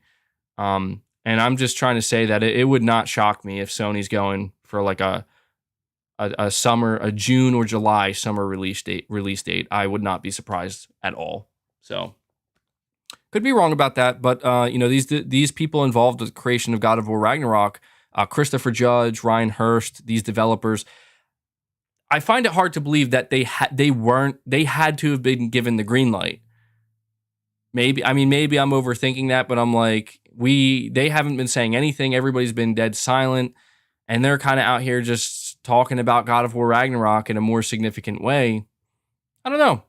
And I'm just trying to say that it would not shock me if Sony's going for like a June or July summer release date. I would not be surprised at all. So could be wrong about that, but these people involved with the creation of God of War Ragnarok, Christopher Judge, Ryan Hurst, these developers, I find it hard to believe that they had to have been given the green light. Maybe I'm overthinking that, but I'm like, they haven't been saying anything. Everybody's been dead silent, and they're kind of out here just talking about God of War Ragnarok in a more significant way. I don't know.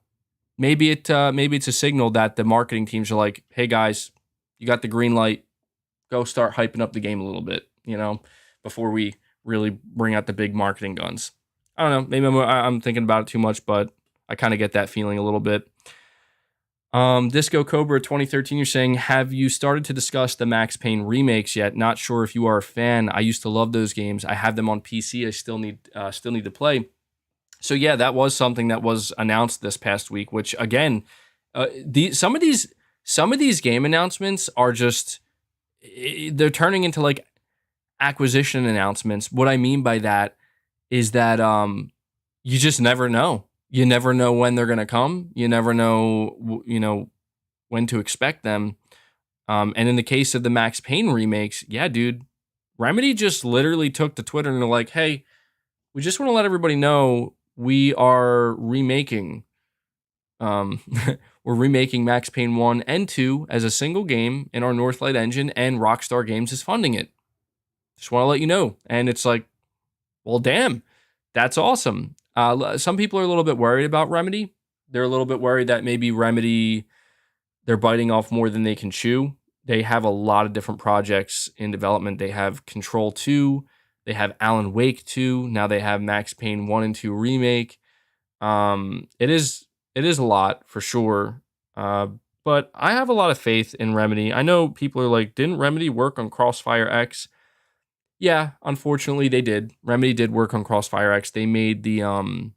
Maybe it's a signal that the marketing teams are like, hey guys, you got the green light. Go start hyping up the game a little bit, before we really bring out the big marketing guns. I don't know. Maybe I'm thinking about it too much, but I kind of get that feeling a little bit. Disco Cobra 2013, you're saying, have you started to discuss the Max Payne remakes yet? Not sure if you are a fan. I used to love those games. I have them on PC. I still need to play. So yeah, that was something that was announced this past week, which again, some of these game announcements are just, they're turning into like acquisition announcements. What I mean by that is that you just never know. You never know when they're going to come. You never know, when to expect them. And in the case of the Max Payne remakes, yeah, dude, Remedy just literally took to Twitter and they're like, hey, we just want to let everybody know we are remaking. We're remaking Max Payne 1 and 2 as a single game in our Northlight engine, and Rockstar Games is funding it. Just want to let you know. And it's like, well, damn, that's awesome. Some people are a little bit worried about Remedy. They're a little bit worried that maybe Remedy, they're biting off more than they can chew. They have a lot of different projects in development. They have Control 2. They have Alan Wake 2. Now they have Max Payne 1 and 2 remake. It is a lot for sure. But I have a lot of faith in Remedy. I know people are like, didn't Remedy work on Crossfire X? Yeah, unfortunately they did. Remedy did work on Crossfire X. They made the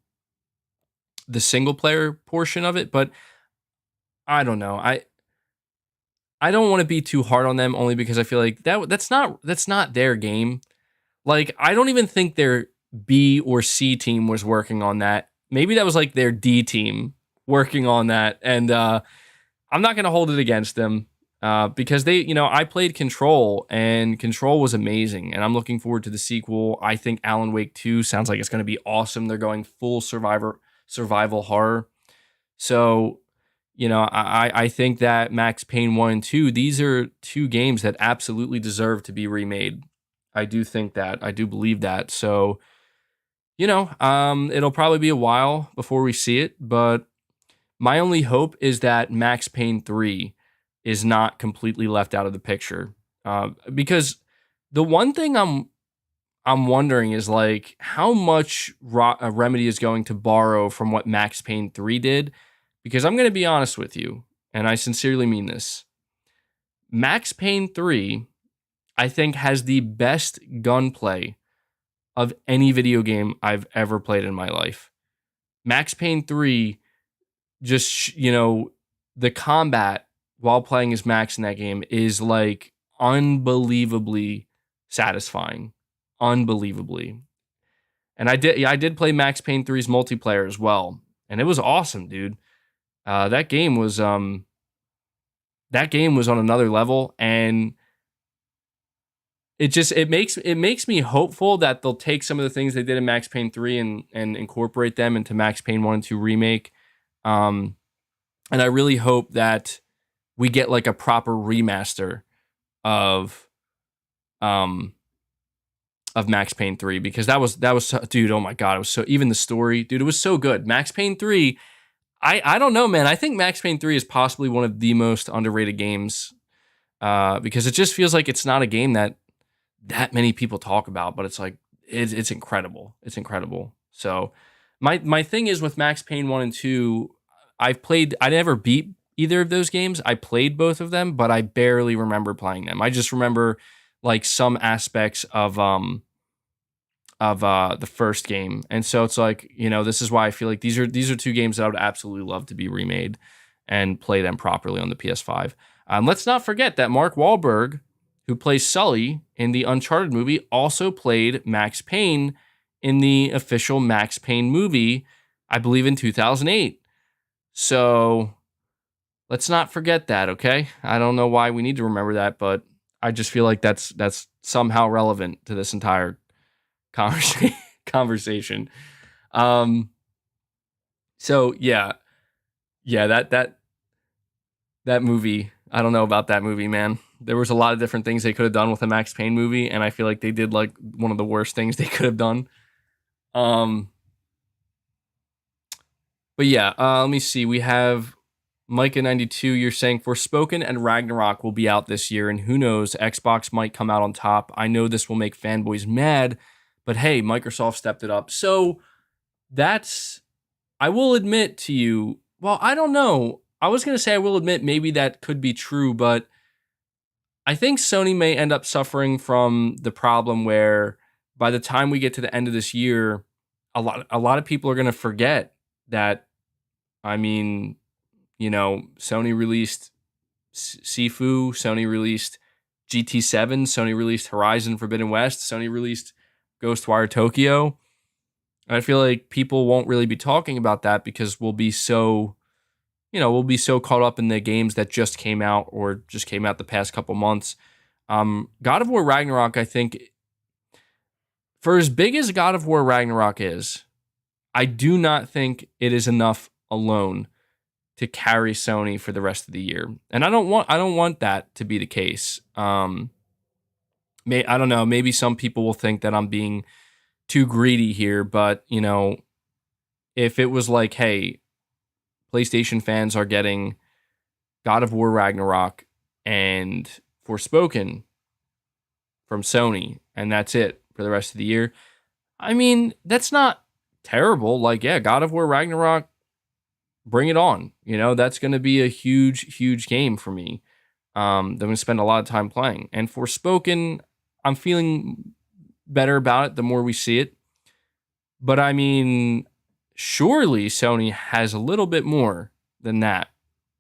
single player portion of it, but I don't know. I don't want to be too hard on them, only because I feel like that's not their game. Like, I don't even think their B or C team was working on that. Maybe that was like their D team working on that, and I'm not going to hold it against them. Because I played Control, and Control was amazing, and I'm looking forward to the sequel. I think Alan Wake 2 sounds like it's going to be awesome. They're going full survival horror. So, I think that Max Payne 1 and 2, these are two games that absolutely deserve to be remade. I do think that. I do believe that. So, it'll probably be a while before we see it, but my only hope is that Max Payne 3 is not completely left out of the picture. Because the one thing I'm wondering is like how much Remedy is going to borrow from what Max Payne 3 did. Because I'm going to be honest with you, and I sincerely mean this. Max Payne 3, I think, has the best gunplay of any video game I've ever played in my life. Max Payne 3, just, the combat while playing as Max in that game is like unbelievably satisfying. Unbelievably. And I did play Max Payne 3's multiplayer as well, and it was awesome, dude. That game was on another level, and it makes me hopeful that they'll take some of the things they did in Max Payne 3 and incorporate them into Max Payne 1 and 2 remake. And I really hope that we get like a proper remaster of Max Payne 3, because that was dude, oh my god, it was so, even the story, dude, it was so good. Max Payne 3, I don't know, man. I think Max Payne 3 is possibly one of the most underrated games, because it just feels like it's not a game that many people talk about, but it's like it's incredible. It's incredible. So my thing is with Max Payne 1 and 2, I never beat either of those games. I played both of them, but I barely remember playing them. I just remember like some aspects of the first game. And so it's like, this is why I feel like these are two games that I would absolutely love to be remade and play them properly on the PS5. Let's not forget that Mark Wahlberg, who plays Sully in the Uncharted movie, also played Max Payne in the official Max Payne movie, I believe in 2008. So let's not forget that, okay? I don't know why we need to remember that, but I just feel like that's somehow relevant to this entire conversation. So yeah, that movie, I don't know about that movie, man. There was a lot of different things they could have done with a Max Payne movie, and I feel like they did like one of the worst things they could have done. But yeah, let me see. We have Micah92. You're saying Forspoken and Ragnarok will be out this year, and who knows, Xbox might come out on top. I know this will make fanboys mad, but hey, Microsoft stepped it up. So I will admit to you, well, I don't know. I was going to say I will admit maybe that could be true, but I think Sony may end up suffering from the problem where by the time we get to the end of this year, a lot of people are going to forget that, I mean, Sony released Sifu, Sony released GT7, Sony released Horizon Forbidden West, Sony released Ghostwire Tokyo. And I feel like people won't really be talking about that because we'll be so caught up in the games that just came out or just came out the past couple months. God of War Ragnarok, I think, for as big as God of War Ragnarok is, I do not think it is enough alone to carry Sony for the rest of the year. And I don't want that to be the case. I don't know, maybe some people will think that I'm being too greedy here, but if it was like, hey, PlayStation fans are getting God of War Ragnarok and Forspoken from Sony, and that's it for the rest of the year, I mean, that's not terrible. Like, yeah, God of War Ragnarok, bring it on. That's going to be a huge, huge game for me. I'm going to spend a lot of time playing. And Forspoken, I'm feeling better about it the more we see it. But I mean, surely Sony has a little bit more than that.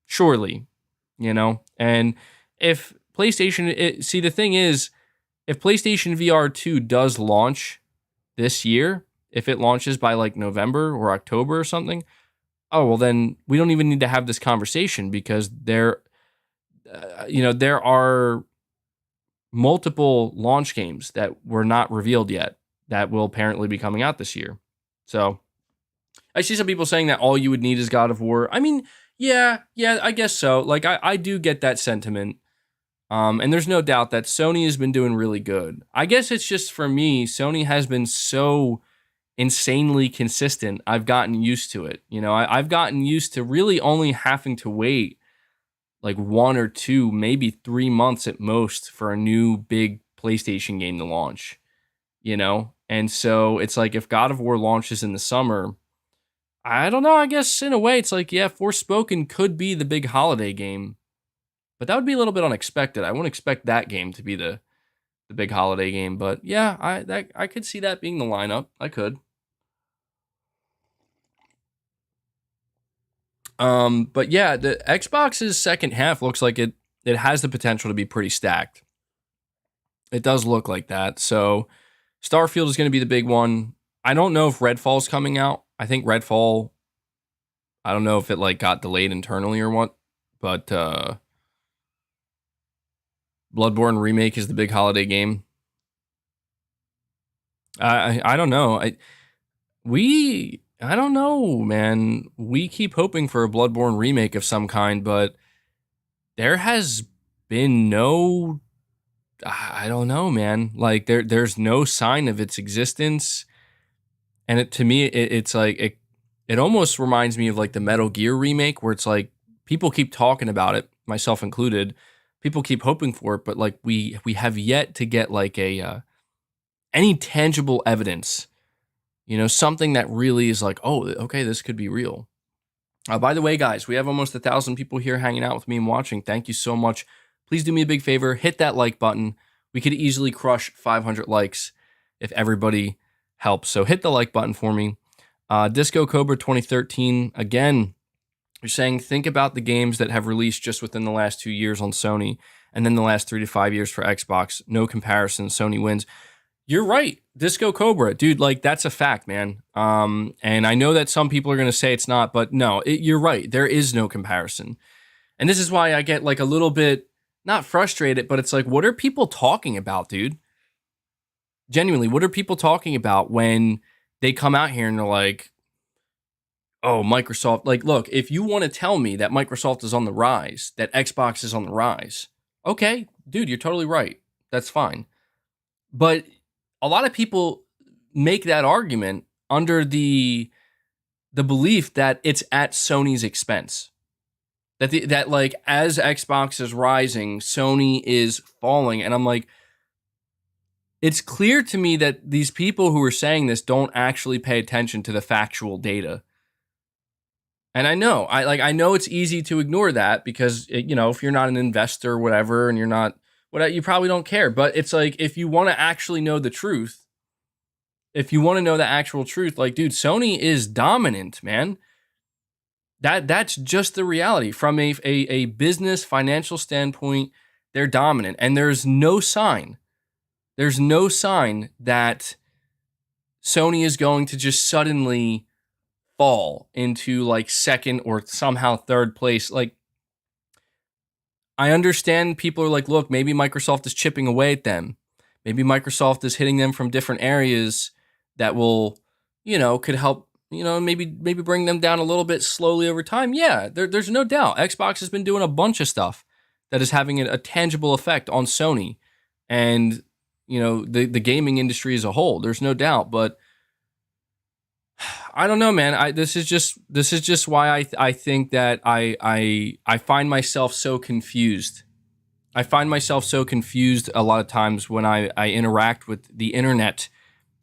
Surely, And if PlayStation, the thing is, if PlayStation VR 2 does launch this year, if it launches by like November or October or something, oh, well, then we don't even need to have this conversation because there are multiple launch games that were not revealed yet that will apparently be coming out this year. So I see some people saying that all you would need is God of War. I mean, yeah, I guess so. Like, I do get that sentiment. And there's no doubt that Sony has been doing really good. I guess it's just, for me, Sony has been so insanely consistent. I've gotten used to it. I've gotten used to really only having to wait like 1 or 2, maybe 3 months at most for a new big PlayStation game to launch, And so it's like, if God of War launches in the summer, I don't know, I guess in a way it's like, yeah, Forspoken could be the big holiday game. But that would be a little bit unexpected. I wouldn't expect that game to be the big holiday game. But yeah, I could see that being the lineup. I could. But yeah, the Xbox's second half looks like it has the potential to be pretty stacked. It does look like that. So Starfield is going to be the big one. I don't know if Redfall's coming out. I think Redfall, I don't know if it like got delayed internally or what, but Bloodborne Remake is the big holiday game. I don't know. I don't know, man. We keep hoping for a Bloodborne remake of some kind, but there has been no, I don't know, man. Like there's no sign of its existence. And to me, it's like it almost reminds me of like the Metal Gear remake, where it's like people keep talking about it, myself included. People keep hoping for it, but like we have yet to get like a any tangible evidence, something that really is like, oh, okay, this could be real. By the way, guys, we have almost 1,000 people here hanging out with me and watching. Thank you so much. Please do me a big favor, hit that like button. We could easily crush 500 likes if everybody helps. So hit the like button for me. Disco Cobra 2013, again, you're saying think about the games that have released just within the last 2 years on Sony, and then the last 3 to 5 years for Xbox. No comparison. Sony wins. You're right. Disco Cobra, dude, like that's a fact, man. And I know that some people are going to say it's not, but no, you're right. There is no comparison. And this is why I get like a little bit, not frustrated, but it's like, what are people talking about, dude? Genuinely, what are people talking about when they come out here and they're like, oh, Microsoft, like, look, if you want to tell me that Microsoft is on the rise, that Xbox is on the rise, okay, dude, you're totally right. That's fine. But a lot of people make that argument under the belief that it's at Sony's expense. That like as Xbox is rising, Sony is falling. And I'm like, it's clear to me that these people who are saying this don't actually pay attention to the factual data. And I know it's easy to ignore that because if you're not an investor or whatever, and you're not you probably don't care. But it's like, if you want to actually know the truth, if you want to know the actual truth, like, dude, Sony is dominant, man. That's just the reality. From a business financial standpoint, they're dominant. And there's no sign that Sony is going to just suddenly fall into like second or somehow third place. Like, I understand people are like, look, maybe Microsoft is chipping away at them. Maybe Microsoft is hitting them from different areas that will, could help, maybe bring them down a little bit slowly over time. Yeah, there's no doubt. Xbox has been doing a bunch of stuff that is having a tangible effect on Sony and, the gaming industry as a whole. There's no doubt. But I don't know, man. This is just why I think that I find myself so confused. I find myself so confused a lot of times when I interact with the internet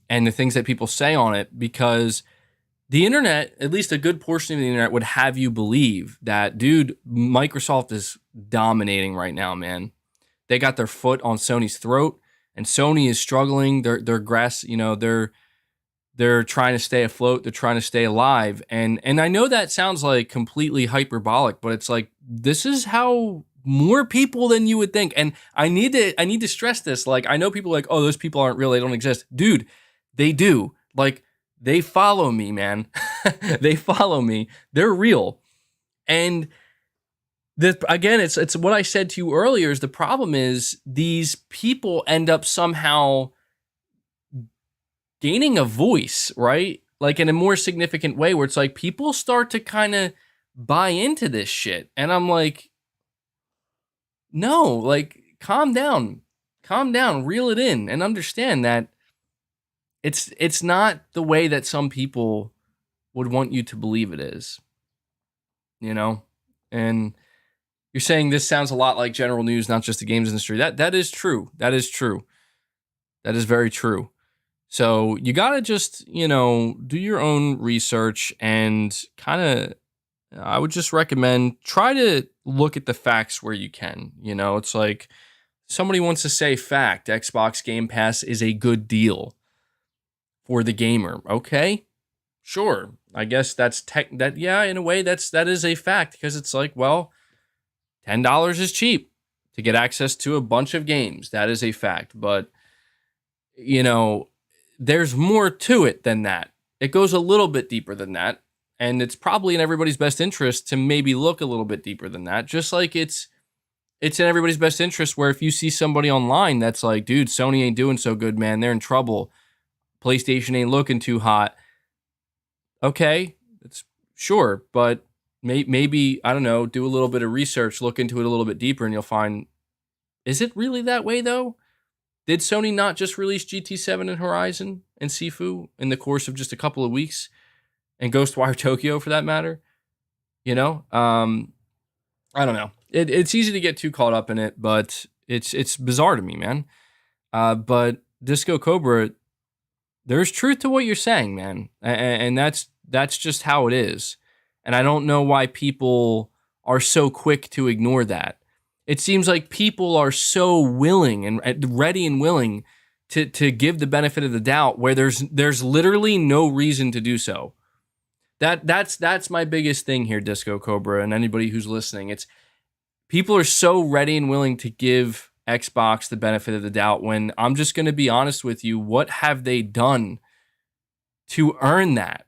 and the things that people say on it, because the internet, at least a good portion of the internet, would have you believe that, dude, Microsoft is dominating right now, man. They got their foot on Sony's throat, and Sony is struggling. They're trying to stay afloat. They're trying to stay alive. And I know that sounds like completely hyperbolic, but it's like, this is how more people than you would think. And I need to stress this. Like, I know people are like, oh, those people aren't real. They don't exist. Dude, they do. Like, they follow me, man. They follow me. They're real. And again, it's what I said to you earlier, is the problem is these people end up somehow gaining a voice, right? Like in a more significant way, where it's like people start to kind of buy into this shit. And I'm like, no, like, calm down, reel it in, and understand that it's not the way that some people would want you to believe it is, And you're saying this sounds a lot like general news, not just the games industry. That is true. That is true. That is very true. So you got to just, do your own research and kind of I would just recommend try to look at the facts where you can. It's like somebody wants to say fact, Xbox Game Pass is a good deal for the gamer. Okay, sure. I guess that's yeah, in a way that is a fact because it's like, well, $10 is cheap to get access to a bunch of games. That is a fact, but you know, there's more to it than that. It goes a little bit deeper than that, and it's probably in everybody's best interest to maybe look a little bit deeper than that. Just like it's in everybody's best interest where if you see somebody online that's like, dude, Sony ain't doing so good, man, they're in trouble. PlayStation ain't looking too hot. Okay, it's sure, but maybe I don't know, do a little bit of research, look into it a little bit deeper, and you'll find, is it really that way though? Did Sony not just release GT7 and Horizon and Sifu in the course of just a couple of weeks, and Ghostwire Tokyo for that matter? I don't know. It's easy to get too caught up in it, but it's bizarre to me, man. But Disco Cobra, there's truth to what you're saying, man, and that's just how it is. And I don't know why people are so quick to ignore that. It seems like people are so willing and ready and willing to give the benefit of the doubt where there's literally no reason to do so. That's my biggest thing here, Disco Cobra, and anybody who's listening. It's people are so ready and willing to give Xbox the benefit of the doubt when I'm just going to be honest with you, what have they done to earn that?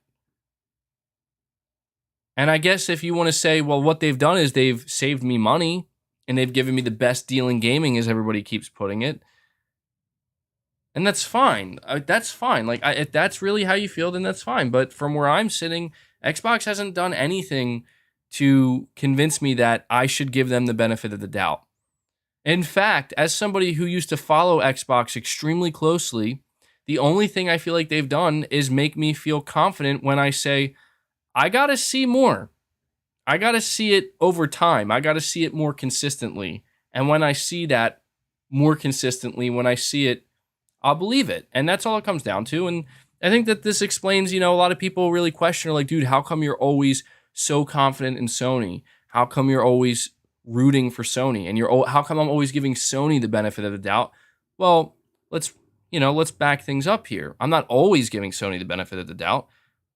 And I guess if you want to say, well, what they've done is they've saved me money and they've given me the best deal in gaming, as everybody keeps putting it. And that's fine. That's fine. Like, if that's really how you feel, then that's fine. But from where I'm sitting, Xbox hasn't done anything to convince me that I should give them the benefit of the doubt. In fact, as somebody who used to follow Xbox extremely closely, the only thing I feel like they've done is make me feel confident when I say, I got to see more. I got to see it over time. I got to see it more consistently. And when I see that more consistently, when I see it, I'll believe it. And that's all it comes down to. And I think that this explains, a lot of people really question, like, dude, how come you're always so confident in Sony? How come you're always rooting for Sony? And how come I'm always giving Sony the benefit of the doubt? Well, let's back things up here. I'm not always giving Sony the benefit of the doubt.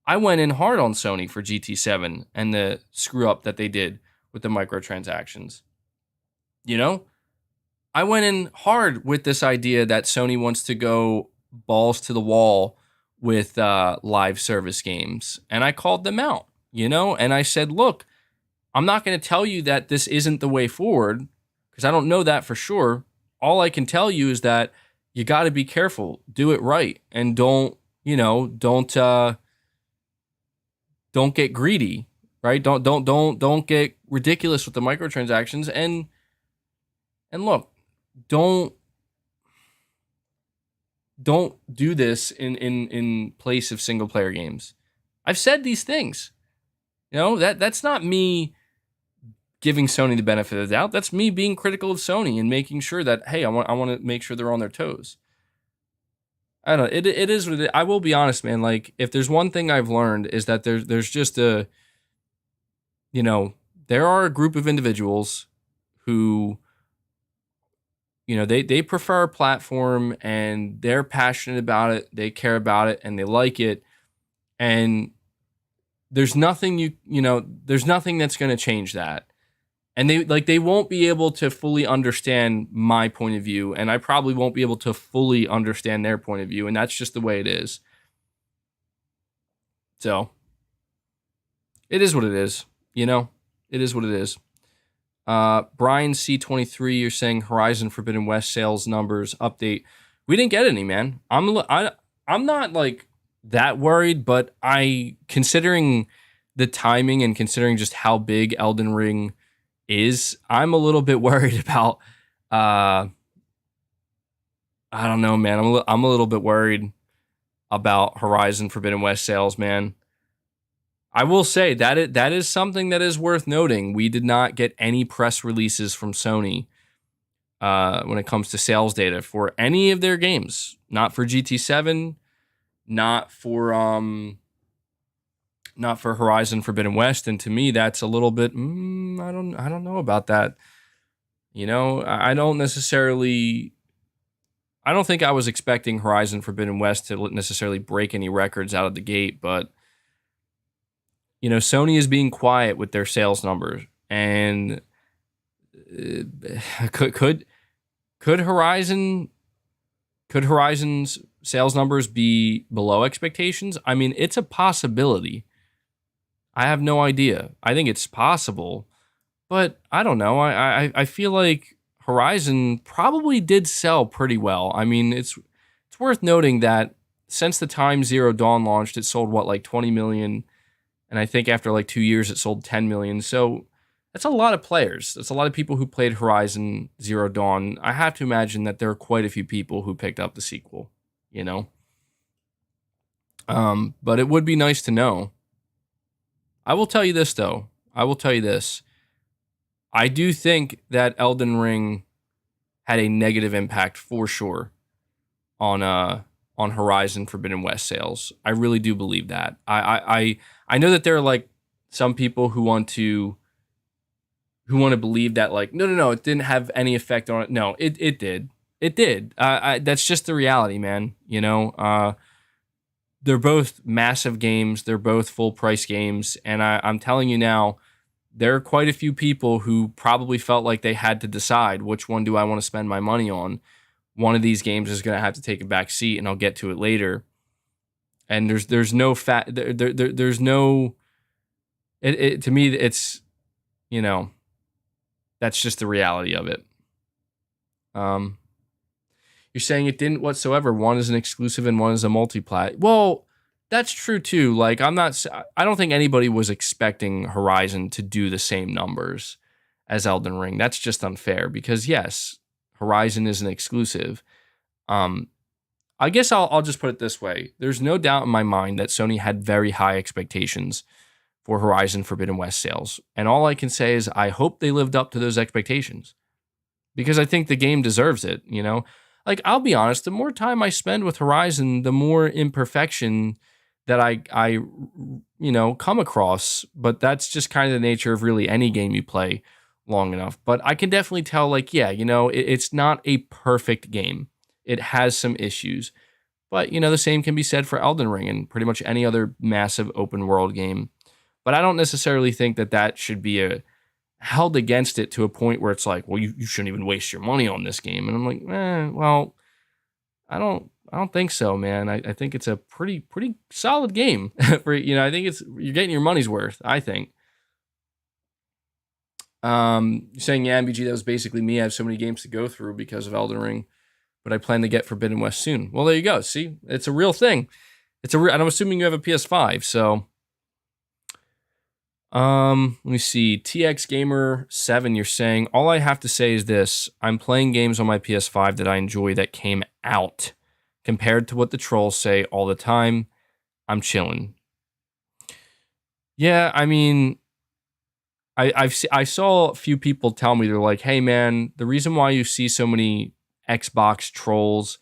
I went in hard on Sony for GT7 and the screw up that they did with the microtransactions. I went in hard with this idea that Sony wants to go balls to the wall with live service games. And I called them out, and I said, look, I'm not going to tell you that this isn't the way forward because I don't know that for sure. All I can tell you is that you got to be careful, do it right, and don't get greedy, right? Don't get ridiculous with the microtransactions, and look, don't do this in place of single player games. I've said these things. That's not me giving Sony the benefit of the doubt. That's me being critical of Sony and making sure that, hey, I want to make sure they're on their toes. I don't know. It is what it is. I will be honest, man. Like, if there's one thing I've learned is that there's just there are a group of individuals who, they prefer a platform and they're passionate about it. They care about it and they like it. And there's nothing there's nothing that's going to change that. And they won't be able to fully understand my point of view, and I probably won't be able to fully understand their point of view, and that's just the way it is. So, it is what it is, It is what it is. Brian C23, you're saying Horizon Forbidden West sales numbers update. We didn't get any, man. I'm not like that worried, but considering the timing and considering just how big Elden Ring is, I'm a little bit worried about I don't know, man. I'm a little bit worried about Horizon Forbidden West sales, man. I will say that is something that is worth noting. We did not get any press releases from Sony when it comes to sales data for any of their games. Not for GT7, not for not for Horizon Forbidden West, and to me, that's a little bit. I don't know about that. You know, I don't necessarily. I don't think I was expecting Horizon Forbidden West to necessarily break any records out of the gate, but you know, Sony is being quiet with their sales numbers, and could could Horizon could Horizon's sales numbers be below expectations? I mean, it's a possibility. I have no idea. I think it's possible, but I don't know. I feel like Horizon probably did sell pretty well. I mean, it's worth noting that since the time Zero Dawn launched, it sold what, like 20 million, and I think after like 2 years it sold 10 million. So that's a lot of players. That's a lot of people who played Horizon Zero Dawn. I have to imagine that there are quite a few people who picked up the sequel, you know. But it would be nice to know. I will tell you this though. I will tell you this. I do think that Elden Ring had a negative impact for sure on Horizon Forbidden West sales. I really do believe that. I know that there are like some people who want to believe that like no, it didn't have any effect on it. No, it did. It did. That's just the reality, man. You know, they're both massive games. They're both full price games, and I'm telling you now, there are quite a few people who probably felt like they had to decide which one do I want to spend my money on. One of these games is going to have to take a back seat, and I'll get to it later. And there's no there's no to me it's, you know, that's just the reality of it. You're saying it didn't whatsoever. One is an exclusive and one is a multiplat. Well, that's true too. Like I don't think anybody was expecting Horizon to do the same numbers as Elden Ring. That's just unfair because yes, Horizon is an exclusive. I guess I'll just put it this way. There's no doubt in my mind that Sony had very high expectations for Horizon Forbidden West sales. And all I can say is I hope they lived up to those expectations because I think the game deserves it, you know? Like, I'll be honest, the more time I spend with Horizon, the more imperfection that I you know, come across. But that's just kind of the nature of really any game you play long enough. But I can definitely tell, like, yeah, you know, it's not a perfect game. It has some issues. But, you know, the same can be said for Elden Ring and pretty much any other massive open world game. But I don't necessarily think that should be held against it to a point where it's like, well, you shouldn't even waste your money on this game. And I'm like, well, I don't think so, man. I think it's a pretty solid game. For, you know, I think you're getting your money's worth, I think. You're saying, yeah, MBG, that was basically me. I have so many games to go through because of Elden Ring, but I plan to get Forbidden West soon. Well, there you go. See, it's a real thing. And I'm assuming you have a PS5, so. Let me see. TX Gamer 7, you're saying, all I have to say is this. I'm playing games on my PS5 that I enjoy that came out. Compared to what the trolls say all the time, I'm chilling. Yeah, I mean, I saw a few people tell me, they're like, hey man, the reason why you see so many Xbox trolls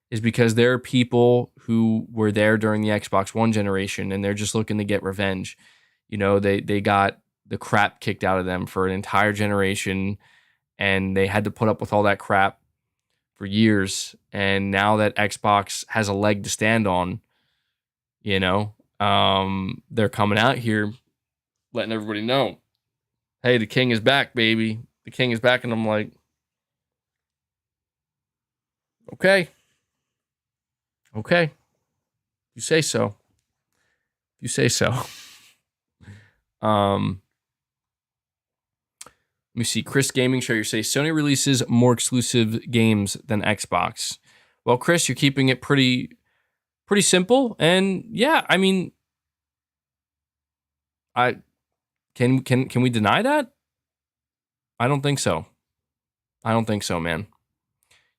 is because there are people who were there during the Xbox One generation and they're just looking to get revenge. You know, they got the crap kicked out of them for an entire generation and they had to put up with all that crap for years. And now that Xbox has a leg to stand on, you know, they're coming out here letting everybody know, hey, the king is back, baby. The king is back. And I'm like, okay. You say so. Let me see. Chris Gaming Show, you say Sony releases more exclusive games than Xbox. Well, Chris, you're keeping it pretty simple, and yeah, I mean, can we deny that? I don't think so. Man.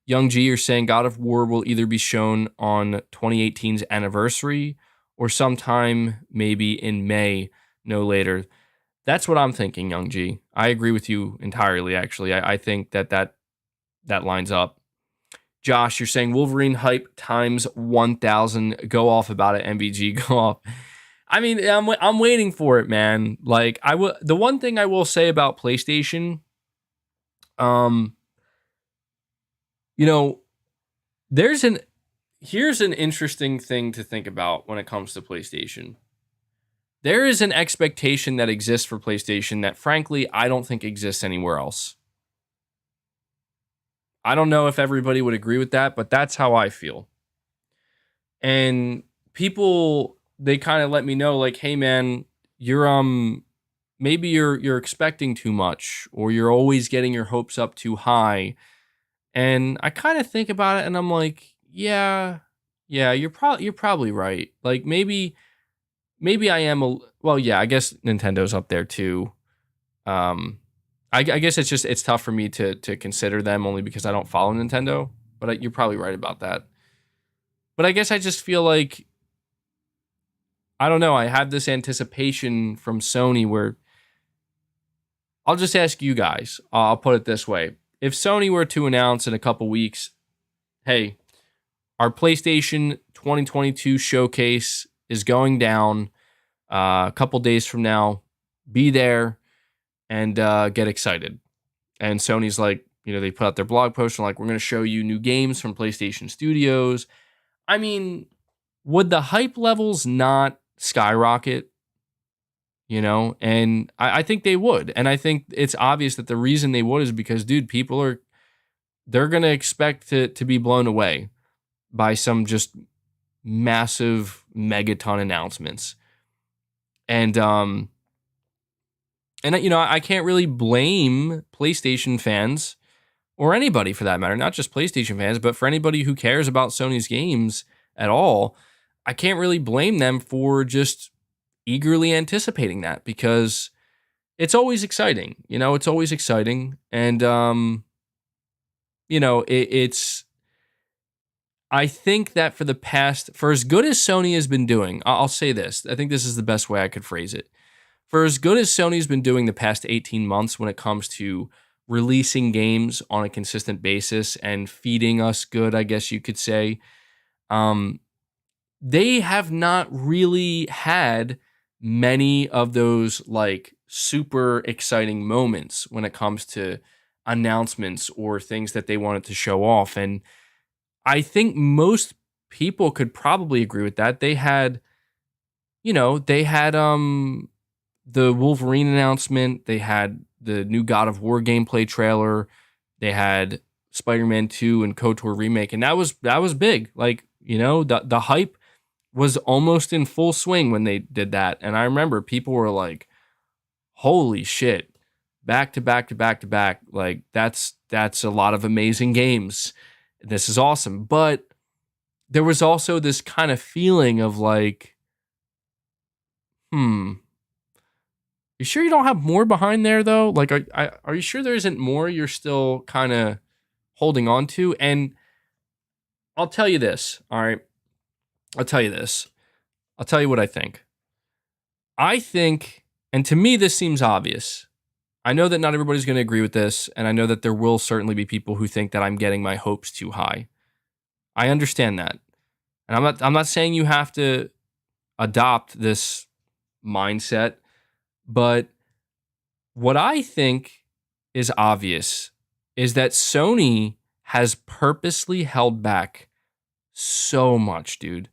Young G, you're saying God of War will either be shown on 2018's anniversary or sometime maybe in May, no later. That's what I'm thinking, Young G. I agree with you entirely, actually. I think that lines up. Josh, you're saying Wolverine hype times 1,000. Go off about it, MBG. Go off. I mean, I'm waiting for it, man. Like the one thing I will say about PlayStation, um, you know, there's an here's an interesting thing to think about when it comes to PlayStation. There is an expectation that exists for PlayStation that, frankly, I don't think exists anywhere else. I don't know if everybody would agree with that, but that's how I feel. And people, they kind of let me know, like, hey, man, you're maybe you're expecting too much, or you're always getting your hopes up too high. And I kind of think about it, and I'm like, yeah, you're probably right. Like maybe I am well, yeah, I guess Nintendo's up there too. I guess it's tough for me to consider them only because I don't follow Nintendo. But you're probably right about that. But I guess I just feel like I don't know. I have this anticipation from Sony where I'll just ask you guys. I'll put it this way: if Sony were to announce in a couple weeks, hey, our PlayStation 2022 showcase is going down a couple days from now. Be there and get excited. And Sony's like, they put out their blog post and like, we're going to show you new games from PlayStation Studios. I mean, would the hype levels not skyrocket? And I think they would. And I think it's obvious that the reason they would is because, dude, they're going to expect to be blown away by some just massive megaton announcements. And I can't really blame PlayStation fans or anybody for that matter, not just PlayStation fans, but for anybody who cares about Sony's games at all. I can't really blame them for just eagerly anticipating that because it's always exciting. It's always exciting. And, it's, I think that for as good as Sony has been doing, I'll say this, I think this is the best way I could phrase it. For as good as Sony's been doing the past 18 months when it comes to releasing games on a consistent basis and feeding us good, I guess you could say, they have not really had many of those like super exciting moments when it comes to announcements or things that they wanted to show off. And I think most people could probably agree with that. They had the Wolverine announcement, they had the new God of War gameplay trailer, they had Spider-Man 2 and KOTOR remake, and that was big. Like, the hype was almost in full swing when they did that. And I remember people were like, holy shit, back to back to back to back. Like that's a lot of amazing games. This is awesome. But there was also this kind of feeling of like, you sure you don't have more behind there though? Like, are you sure there isn't more you're still kind of holding on to? And I'll tell you this, all right? I'll tell you what I think. I think, and to me this seems obvious. I know that not everybody's going to agree with this, and I know that there will certainly be people who think that I'm getting my hopes too high. I understand that. And I'm not saying you have to adopt this mindset, but what I think is obvious is that Sony has purposely held back so much, dude.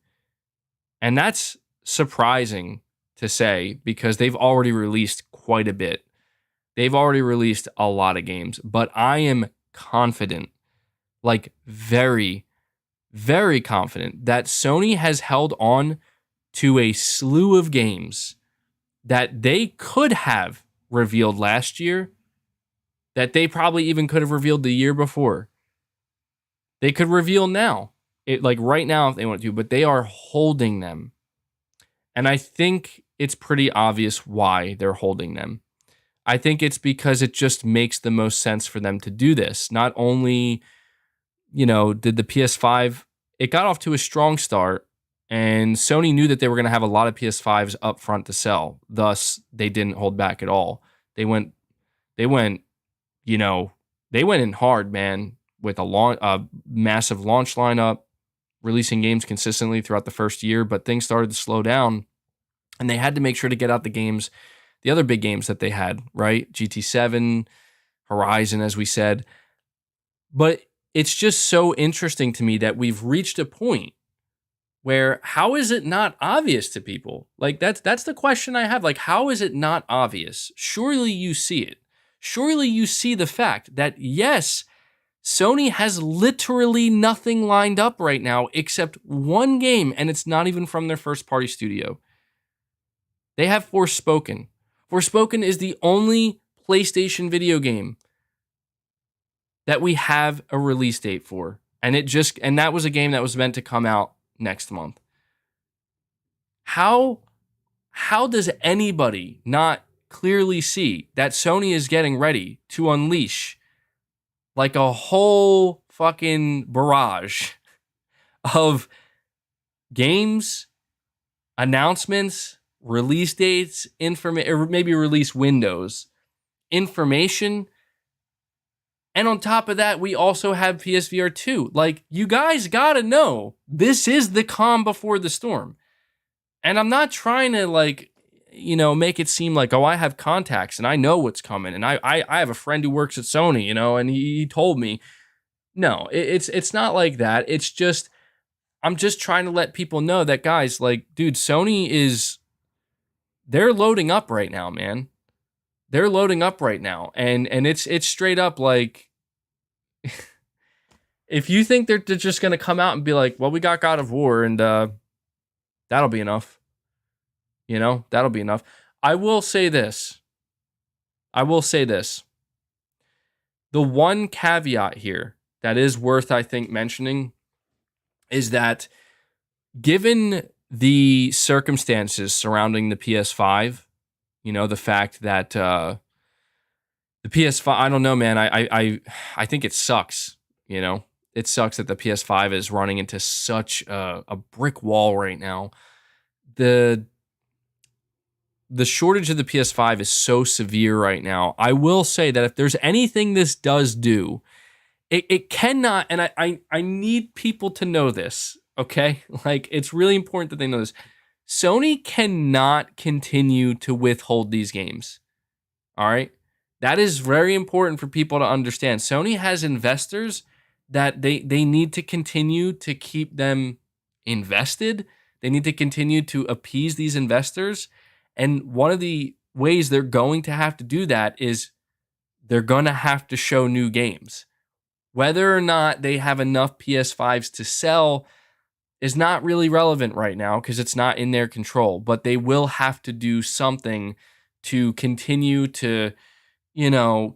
And that's surprising to say because they've already released quite a bit. They've already released a lot of games, but I am confident, like very, very confident that Sony has held on to a slew of games that they could have revealed last year, that they probably even could have revealed the year before. They could reveal now, like right now if they want to, but they are holding them. And I think it's pretty obvious why they're holding them. I think it's because it just makes the most sense for them to do this. Not only, did the PS5, it got off to a strong start, and Sony knew that they were going to have a lot of PS5s up front to sell. Thus, they didn't hold back at all. They went in hard, man, with a massive launch lineup, releasing games consistently throughout the first year, but things started to slow down. And they had to make sure to get out the games, the other big games that they had, right? GT7, Horizon, as we said. But it's just so interesting to me that we've reached a point where how is it not obvious to people? Like that's the question I have. Like, how is it not obvious? Surely you see it. Surely you see the fact that yes, Sony has literally nothing lined up right now except one game, and it's not even from their first party studio. They have Forspoken. Forspoken is the only PlayStation video game that we have a release date for. And that was a game that was meant to come out next month. How does anybody not clearly see that Sony is getting ready to unleash like a whole fucking barrage of games, announcements, release dates, or maybe release windows, information? And on top of that, we also have PSVR 2. Like, you guys gotta know, this is the calm before the storm. And I'm not trying to, like, make it seem like, oh, I have contacts and I know what's coming. And I have a friend who works at Sony, and he told me. No, it's not like that. It's just, I'm just trying to let people know that, guys, like, dude, Sony they're loading up right now, man. They're loading up right now. And it's straight up like, if you think they're just going to come out and be like, well, we got God of War and that'll be enough. That'll be enough. I will say this. The one caveat here that is worth, I think, mentioning is that given the circumstances surrounding the PS5, the fact that the PS5, I don't know, man. I think it sucks. It sucks that the PS5 is running into such a brick wall right now. The shortage of the PS5 is so severe right now. I will say that if there's anything this does do, it cannot, and I need people to know this, okay? Like, it's really important that they know this. Sony cannot continue to withhold these games. All right? That is very important for people to understand. Sony has investors that they need to continue to keep them invested. They need to continue to appease these investors. And one of the ways they're going to have to do that is they're going to have to show new games. Whether or not they have enough PS5s to sell is not really relevant right now because it's not in their control. But they will have to do something to continue to,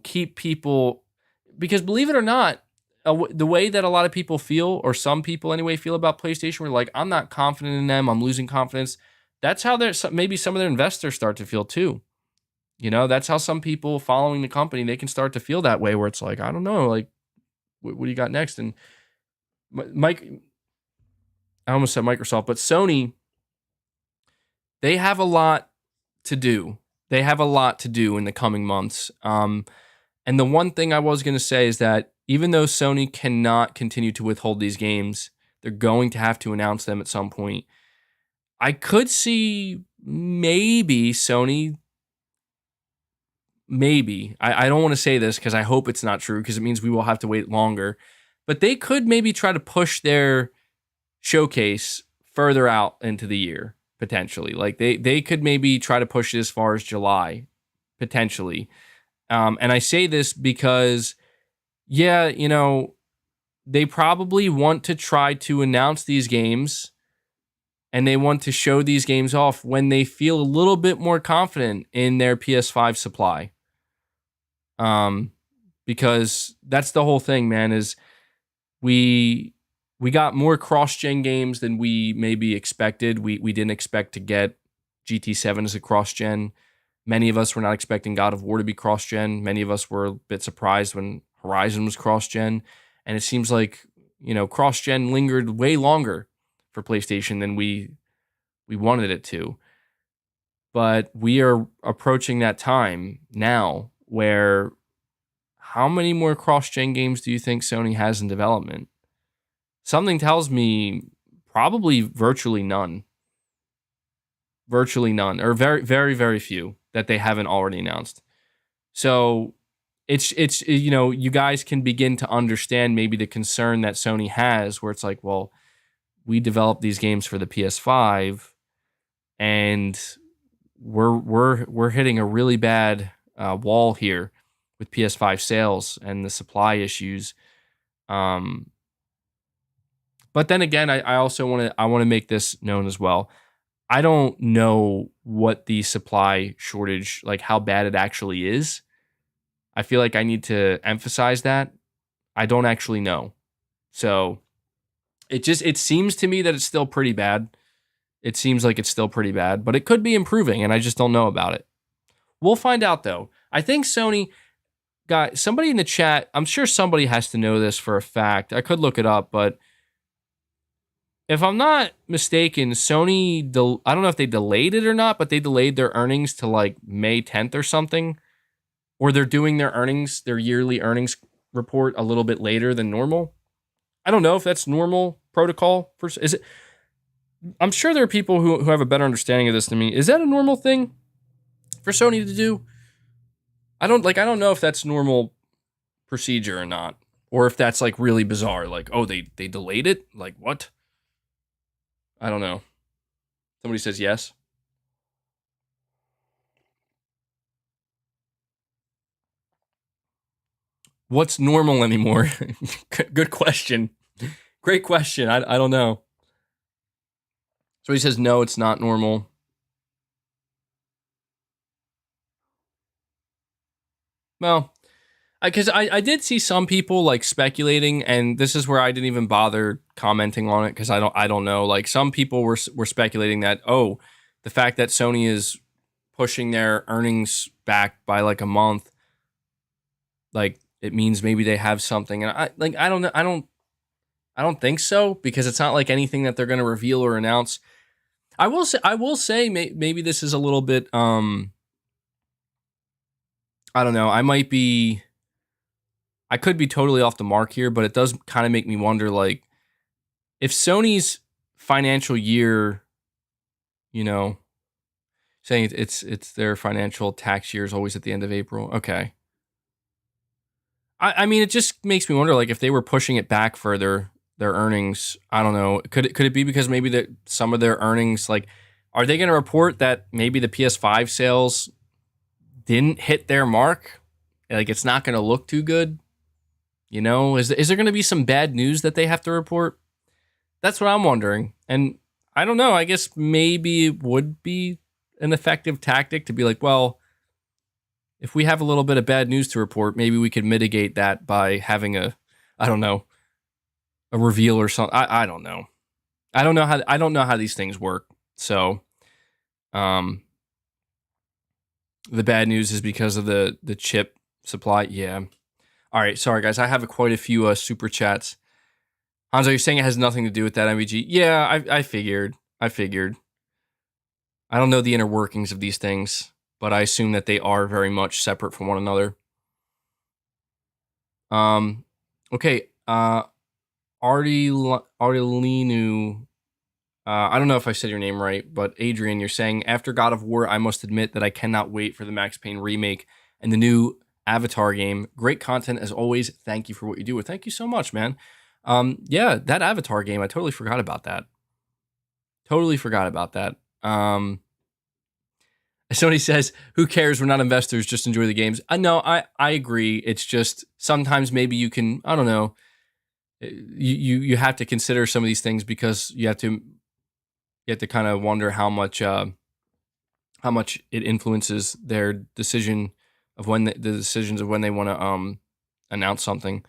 keep people, because believe it or not, the way that a lot of people feel, or some people anyway feel about PlayStation, we're like, I'm not confident in them, I'm losing confidence. That's how maybe some of their investors start to feel too. That's how some people following the company, they can start to feel that way, where it's like, I don't know, like, what do you got next? And I almost said Microsoft, but Sony, they have a lot to do. They have a lot to do in the coming months. And the one thing I was going to say is that even though Sony cannot continue to withhold these games, they're going to have to announce them at some point. I could see maybe Sony, I don't want to say this because I hope it's not true, because it means we will have to wait longer, but they could maybe try to push their showcase further out into the year, potentially. Like they could maybe try to push it as far as July, potentially. And I say this because, they probably want to try to announce these games and they want to show these games off when they feel a little bit more confident in their PS5 supply. Because that's the whole thing, man, is we got more cross-gen games than we maybe expected. We didn't expect to get GT7 as a cross-gen. Many of us were not expecting God of War to be cross-gen. Many of us were a bit surprised when Horizon was cross-gen. And it seems like, cross-gen lingered way longer for PlayStation than we wanted it to. But we are approaching that time now where how many more cross-gen games do you think Sony has in development? Something tells me probably virtually none. virtually none, or very, very, very few that they haven't already announced. So it's you guys can begin to understand maybe the concern that Sony has, where it's like, well, we developed these games for the PS5, and we're hitting a really bad wall here with PS5 sales and the supply issues. But then again, I also want to make this known as well. I don't know what the supply shortage, like how bad it actually is. I feel like I need to emphasize that. I don't actually know. So it seems to me that it's still pretty bad. It seems like it's still pretty bad, but it could be improving, and I just don't know about it. We'll find out, though. I think Sony got somebody in the chat. I'm sure somebody has to know this for a fact. I could look it up, but if I'm not mistaken, Sony, I don't know if they delayed it or not, but they delayed their earnings to like May 10th or something. Or they're doing their yearly earnings report a little bit later than normal. I don't know if that's normal protocol. Is it? I'm sure there are people who have a better understanding of this than me. Is that a normal thing for Sony to do? I don't know if that's normal procedure or not. Or if that's like really bizarre. Like, oh, they delayed it? Like, what? I don't know. Somebody says yes. What's normal anymore? Good question. Great question. I don't know. So he says, no, it's not normal. Well, because I did see some people like speculating, and this is where I didn't even bother commenting on it because I don't know. Like some people were speculating that, oh, the fact that Sony is pushing their earnings back by like a month, like it means maybe they have something. And I don't think so, because it's not like anything that they're going to reveal or announce. I will say maybe this is a little bit I don't know. I could be totally off the mark here, but it does kind of make me wonder, like, if Sony's financial year, saying it's their financial tax year is always at the end of April. Okay. I mean, it just makes me wonder, like, if they were pushing it back further, their earnings, I don't know. Could it be because maybe that some of their earnings, like, are they going to report that maybe the PS5 sales didn't hit their mark? Like, it's not going to look too good? Is there going to be some bad news that they have to report? That's what I'm wondering. And I don't know. I guess maybe it would be an effective tactic to be like, well, if we have a little bit of bad news to report, maybe we could mitigate that by having a reveal or something. I don't know. I don't know how these things work. So, the bad news is because of the chip supply. Yeah. All right, sorry guys. I have quite a few super chats. Hanzo, you're saying it has nothing to do with that MVG? Yeah, I figured. I don't know the inner workings of these things, but I assume that they are very much separate from one another. Okay. Artilinu. I don't know if I said your name right, but Adrian, you're saying, after God of War, I must admit that I cannot wait for the Max Payne remake and the new Avatar game. Great content as always. Thank you for what you do. Well, thank you so much, man. Yeah, that Avatar game, I totally forgot about that. Somebody says, who cares? We're not investors, just enjoy the games. No, I agree. It's just sometimes maybe you can, I don't know, you have to consider some of these things because you have to kind of wonder how much it influences their decision of when the decisions of when they want to announce something.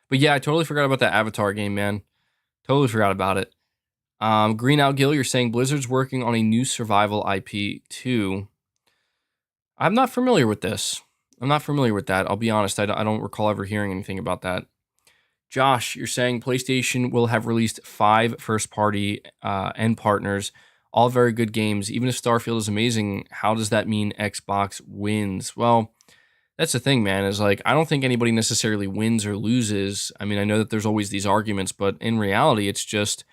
But yeah, I totally forgot about that Avatar game, man. Totally forgot about it. Green Out Gill, you're saying Blizzard's working on a new survival IP too. I'm not familiar with this. I'm not familiar with that. I'll be honest. I don't recall ever hearing anything about that. Josh, you're saying PlayStation will have released 5 first-party and partners, all very good games. Even if Starfield is amazing, how does that mean Xbox wins? Well, that's the thing, man, is like, I don't think anybody necessarily wins or loses. I mean, I know that there's always these arguments, but in reality, it's just,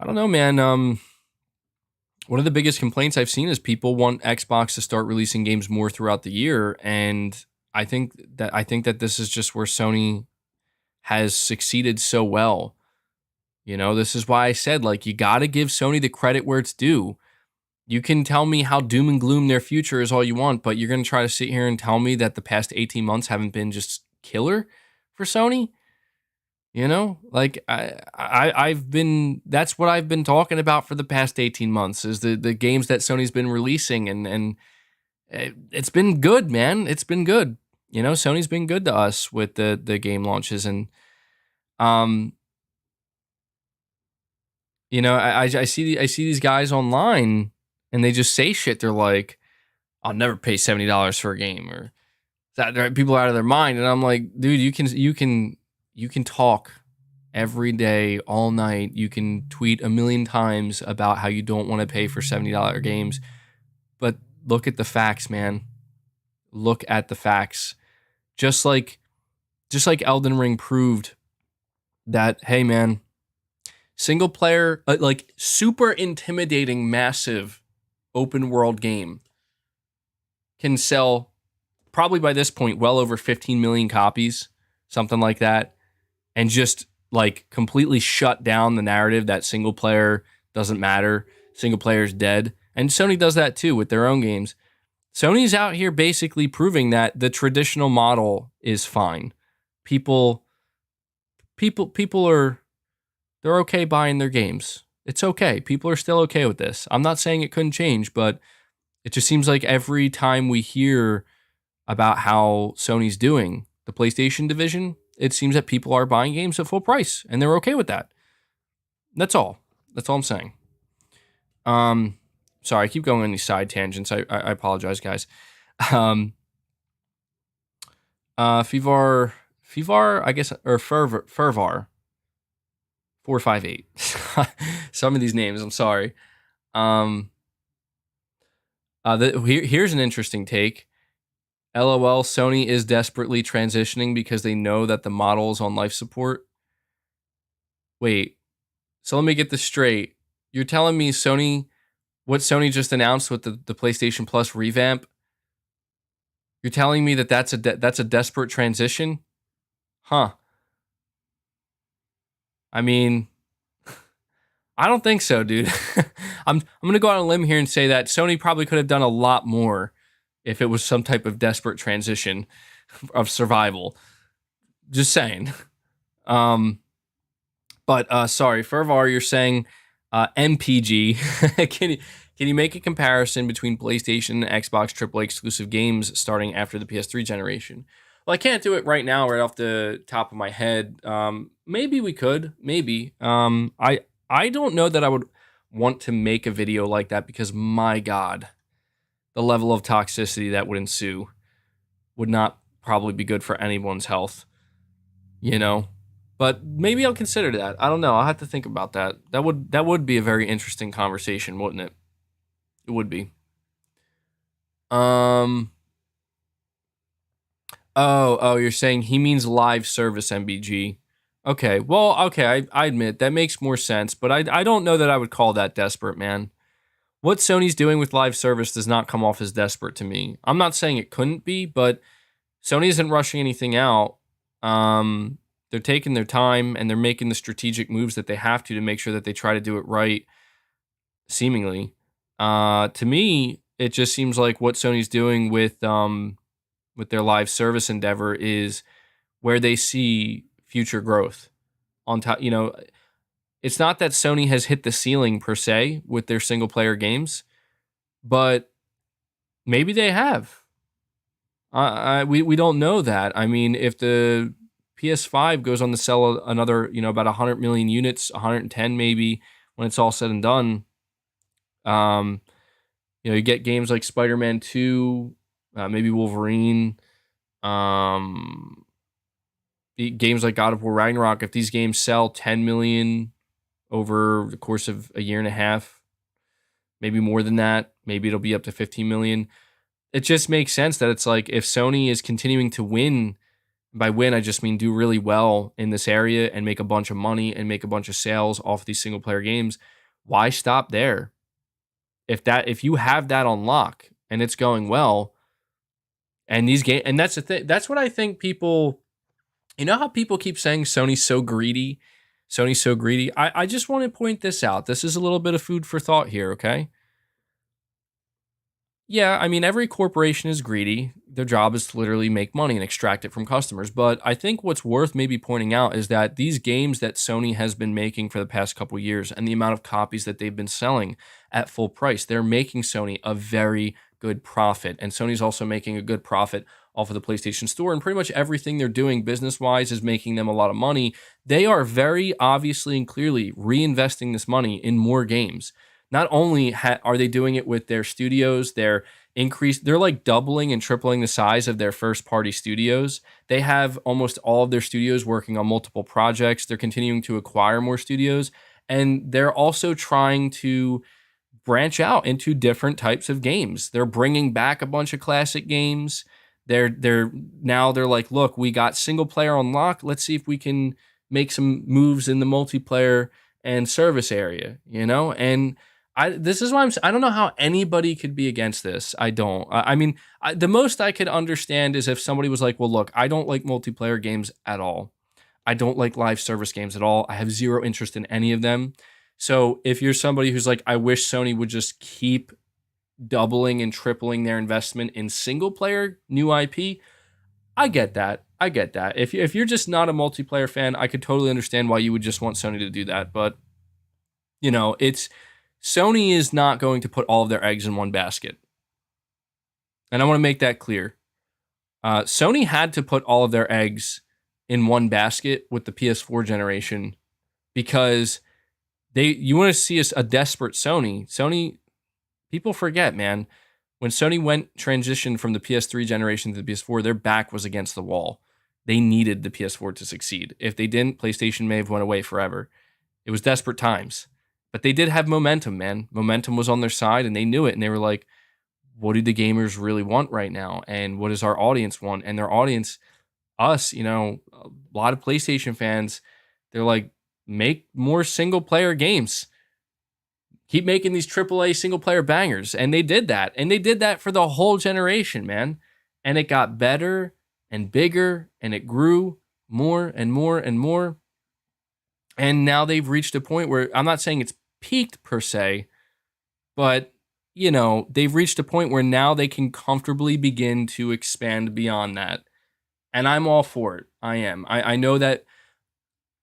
I don't know, man. one of the biggest complaints I've seen is people want Xbox to start releasing games more throughout the year, and I think that this is just where Sony has succeeded so well. This is why I said, like, you got to give Sony the credit where it's due. You can tell me how doom and gloom their future is all you want, but you're going to try to sit here and tell me that the past 18 months haven't been just killer for Sony? Like I've been, that's what I've been talking about for the past 18 months is the games that Sony's been releasing, and it's been good, man. It's been good. Sony's been good to us with the game launches, and um I see these guys online and they just say shit. They're like, I'll never pay $70 for a game, or that people are out of their mind. And I'm like, dude, you can talk every day, all night. You can tweet a million times about how you don't want to pay for $70 games. But look at the facts, man. Look at the facts. Just like Elden Ring proved that, hey, man, single player, like super intimidating, massive open world game can sell probably by this point well over 15 million copies, something like that, and just like completely shut down the narrative that single player doesn't matter, single player is dead. And Sony does that too with their own games. Sony's out here basically proving that the traditional model is fine. People are, they're okay buying their games. It's okay. People are still okay with this. I'm not saying it couldn't change, but it just seems like every time we hear about how Sony's doing the PlayStation division, it seems that people are buying games at full price and they're okay with that. That's all. That's all I'm saying. Sorry, I keep going on these side tangents. I apologize, guys. Fevar, I guess, or Fervar 458. Some of these names, I'm sorry. Here's an interesting take. LOL, Sony is desperately transitioning because they know that the model is on life support. Wait, so let me get this straight. You're telling me what Sony just announced with the PlayStation Plus revamp, you're telling me that that's a desperate transition? Huh. I mean, I don't think so, dude. I'm going to go out on a limb here and say that Sony probably could have done a lot more if it was some type of desperate transition of survival. Just saying. But sorry, Fervar, you're saying MPG. Can you make a comparison between PlayStation and Xbox AAA exclusive games starting after the PS3 generation? Well, I can't do it right now, right off the top of my head. Maybe we could. Maybe. I don't know that I would want to make a video like that because, my God, the level of toxicity that would ensue would not probably be good for anyone's health, But maybe I'll consider that. I don't know. I'll have to think about that. That would be a very interesting conversation, wouldn't it? It would be. Oh, you're saying he means live service MBG. Okay, well, okay, I admit that makes more sense, but I don't know that I would call that desperate, man. What Sony's doing with live service does not come off as desperate to me. I'm not saying it couldn't be, but Sony isn't rushing anything out. They're taking their time and they're making the strategic moves that they have to make sure that they try to do it right, seemingly. To me, it just seems like what Sony's doing with their live service endeavor is where they see future growth on top. It's not that Sony has hit the ceiling per se with their single player games, but maybe they have. We don't know that. I mean, if the PS5 goes on to sell another, about 100 million units, 110 maybe when it's all said and done, you get games like Spider-Man 2, maybe Wolverine, games like God of War Ragnarok. If these games sell 10 million over the course of a year and a half, maybe more than that, maybe it'll be up to 15 million. It just makes sense that it's like if Sony is continuing to win, by win, I just mean do really well in this area and make a bunch of money and make a bunch of sales off these single player games, why stop there? if you have that on lock and it's going well, and these game and that's the thing. That's what I think people. You know how people keep saying Sony's so greedy? Sony's so greedy. I just want to point this out. This is a little bit of food for thought here, okay? Yeah, I mean, every corporation is greedy. Their job is to literally make money and extract it from customers. But I think what's worth maybe pointing out is that these games that Sony has been making for the past couple years and the amount of copies that they've been selling at full price, they're making Sony a very good profit. And Sony's also making a good profit off of the PlayStation Store. And pretty much everything they're doing business-wise is making them a lot of money. They are very obviously and clearly reinvesting this money in more games. Not only are they doing it with their studios, they're like doubling and tripling the size of their first party studios. They have almost all of their studios working on multiple projects. They're continuing to acquire more studios, and they're also trying to branch out into different types of games. They're bringing back a bunch of classic games. They're like, look, we got single player on lock. Let's see if we can make some moves in the multiplayer and service area, and this is why I don't know how anybody could be against this. I don't. I mean, the most I could understand is if somebody was like, well, look, I don't like multiplayer games at all. I don't like live service games at all. I have zero interest in any of them. So if you're somebody who's like, I wish Sony would just keep doubling and tripling their investment in single player new IP, I get that. If you're just not a multiplayer fan, I could totally understand why you would just want Sony to do that. But, Sony is not going to put all of their eggs in one basket. And I want to make that clear. Sony had to put all of their eggs in one basket with the PS4 generation because you want to see a desperate Sony. Sony, people forget, man. When Sony transitioned from the PS3 generation to the PS4, their back was against the wall. They needed the PS4 to succeed. If they didn't, PlayStation may have went away forever. It was desperate times. But they did have momentum, man. Momentum was on their side, and they knew it. And they were like, what do the gamers really want right now? And what does our audience want? And their audience, us, a lot of PlayStation fans, they're like, make more single-player games. Keep making these AAA single-player bangers. And they did that. And they did that for the whole generation, man. And it got better and bigger, and it grew more and more and more. And now they've reached a point where, I'm not saying it's peaked per se, but, they've reached a point where now they can comfortably begin to expand beyond that. And I'm all for it. I am. I know that.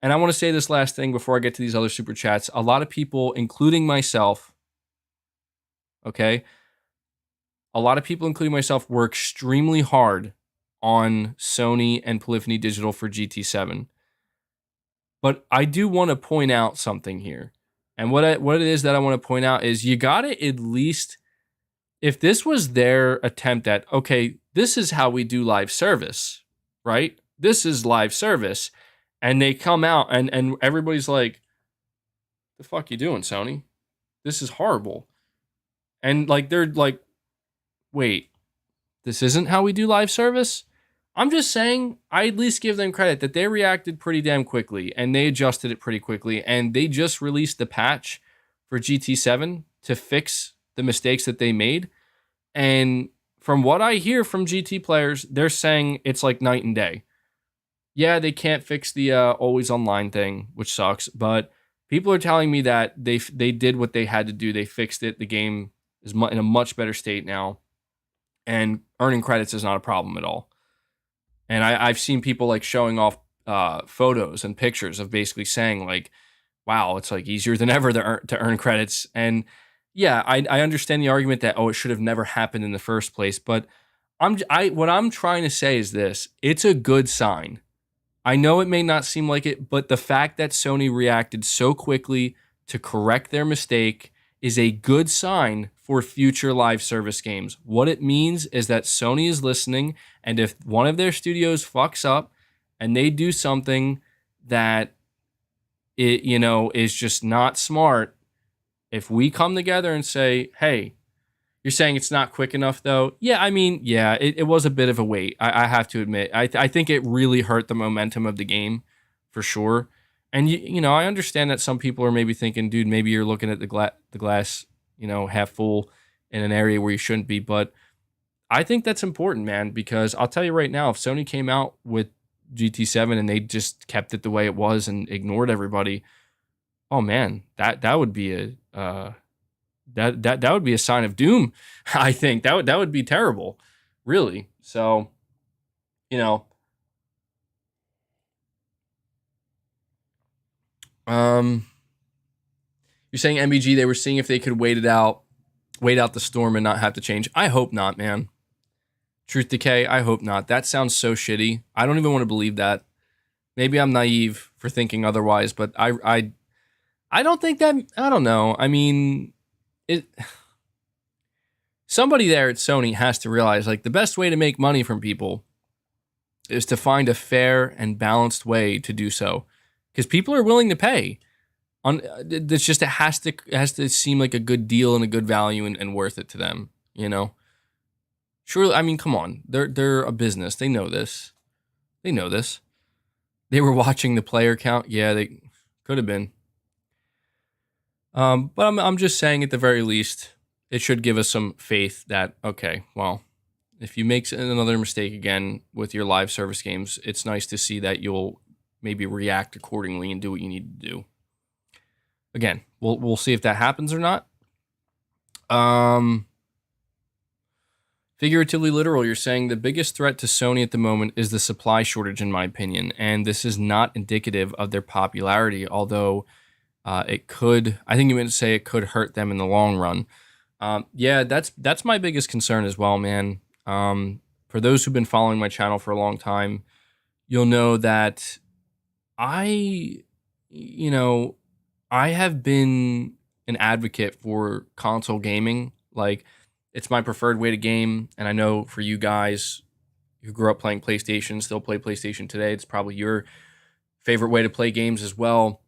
And I want to say this last thing before I get to these other super chats. A lot of people, including myself, okay? A lot of people, including myself, were extremely hard on Sony and Polyphony Digital for GT7. But I do want to point out something here. And what it is that I want to point out is you got to at least, if this was their attempt at, okay, this is how we do live service, right? This is live service. And they come out and everybody's like, the fuck you doing, Sony? This is horrible. And they're like, wait, this isn't how we do live service? I'm just saying, I at least give them credit that they reacted pretty damn quickly and they adjusted it pretty quickly. And they just released the patch for GT7 to fix the mistakes that they made. And from what I hear from GT players, they're saying it's like night and day. Yeah, they can't fix the always online thing, which sucks. But people are telling me that they did what they had to do. They fixed it. The game is in a much better state now. And earning credits is not a problem at all. And I've seen people showing off photos and pictures of basically saying wow, it's easier than ever to earn credits. And yeah, I understand the argument that, it should have never happened in the first place. But what I'm trying to say is this: it's a good sign. I know it may not seem like it, but the fact that Sony reacted so quickly to correct their mistake is a good sign for future live service games. What it means is that Sony is listening, and if one of their studios fucks up and they do something that is just not smart, if we come together and say, hey, you're saying it's not quick enough though? Yeah, I mean, yeah, it was a bit of a wait. I have to admit. I think it really hurt the momentum of the game for sure. And I understand that some people are maybe thinking, dude, maybe you're looking at the glass half full in an area where you shouldn't be. But I think that's important, man, because I'll tell you right now, if Sony came out with GT7 and they just kept it the way it was and ignored everybody, oh man, that would be that would be a sign of doom. I think that would be terrible, really. So, you know, you're saying MBG, they were seeing if they could wait out the storm and not have to change. I hope not, man. Truth Decay, I hope not. That sounds so shitty. I don't even want to believe that. Maybe I'm naive for thinking otherwise, but I don't think that. I don't know. I mean, somebody there at Sony has to realize, like, the best way to make money from people is to find a fair and balanced way to do so, because people are willing to pay. It's just it has to seem like a good deal and a good value and worth it to them. Surely, I mean, come on, they're a business. They know this. They were watching the player count. Yeah, they could have been. But I'm just saying, at the very least, it should give us some faith that, okay, well, if you make another mistake again with your live service games, it's nice to see that you'll maybe react accordingly and do what you need to do. Again, we'll see if that happens or not. Figuratively literal, you're saying the biggest threat to Sony at the moment is the supply shortage, in my opinion, and this is not indicative of their popularity, although it could, I think you meant to say it could hurt them in the long run. Yeah, that's my biggest concern as well, man. For those who've been following my channel for a long time, you'll know that I have been an advocate for console gaming. Like, it's my preferred way to game, and I know for you guys who grew up playing PlayStation, still play PlayStation today, it's probably your favorite way to play games as well.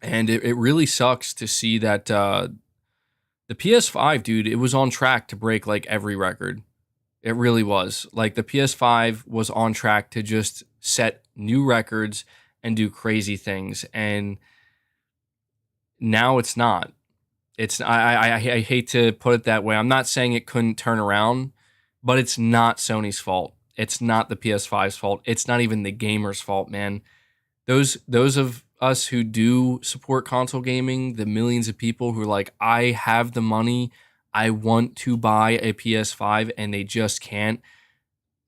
And it really sucks to see that the PS5, dude, it was on track to break like every record. It really was. Like, the PS5 was on track to just set new records and do crazy things, and now it's not. I hate to put it that way. I'm not saying it couldn't turn around, but it's not Sony's fault. It's not the PS5's fault. It's not even the gamers' fault, man. Those of us who do support console gaming, the millions of people who are like, I have the money, I want to buy a PS5, and they just can't.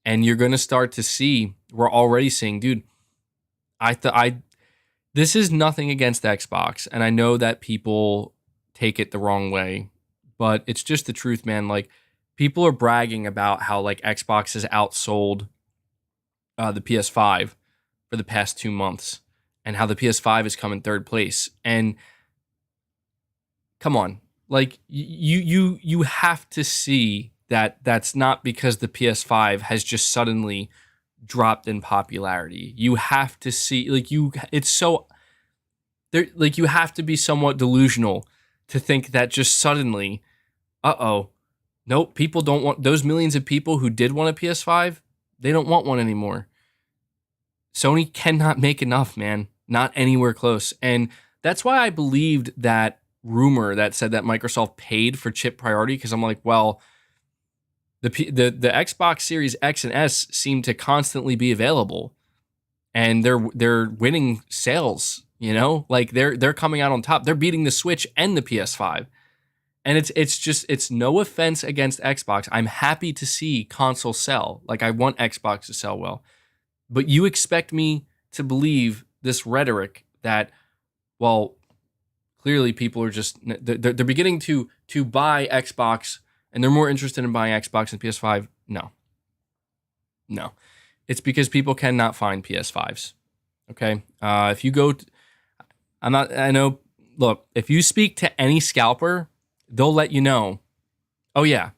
And you're going to start to see, we're already seeing, dude, this is nothing against Xbox, and I know that people take it the wrong way, but it's just the truth, man. Like, people are bragging about how like Xbox has outsold the PS5 for the past 2 months, and how the PS5 has come in third place. And come on, like, you have to see that that's not because the PS5 has just suddenly dropped in popularity. You have to see, like, it's so there, like, you have to be somewhat delusional to think that just suddenly, nope, people don't want, those millions of people who did want a PS5, they don't want one anymore. Sony cannot make enough, man. Not anywhere close. And that's why I believed that rumor that said that Microsoft paid for chip priority, because I'm like, well, the Xbox Series X and S seem to constantly be available, and they're winning sales. Like, they're coming out on top. They're beating the Switch and the PS5. And it's no offense against Xbox. I'm happy to see consoles sell. Like, I want Xbox to sell well. But you expect me to believe this rhetoric that, well, clearly people are just, they're beginning to buy Xbox, and they're more interested in buying Xbox than PS5. No. It's because people cannot find PS5s. Okay? If you go, look, if you speak to any scalper, they'll let you know, oh yeah,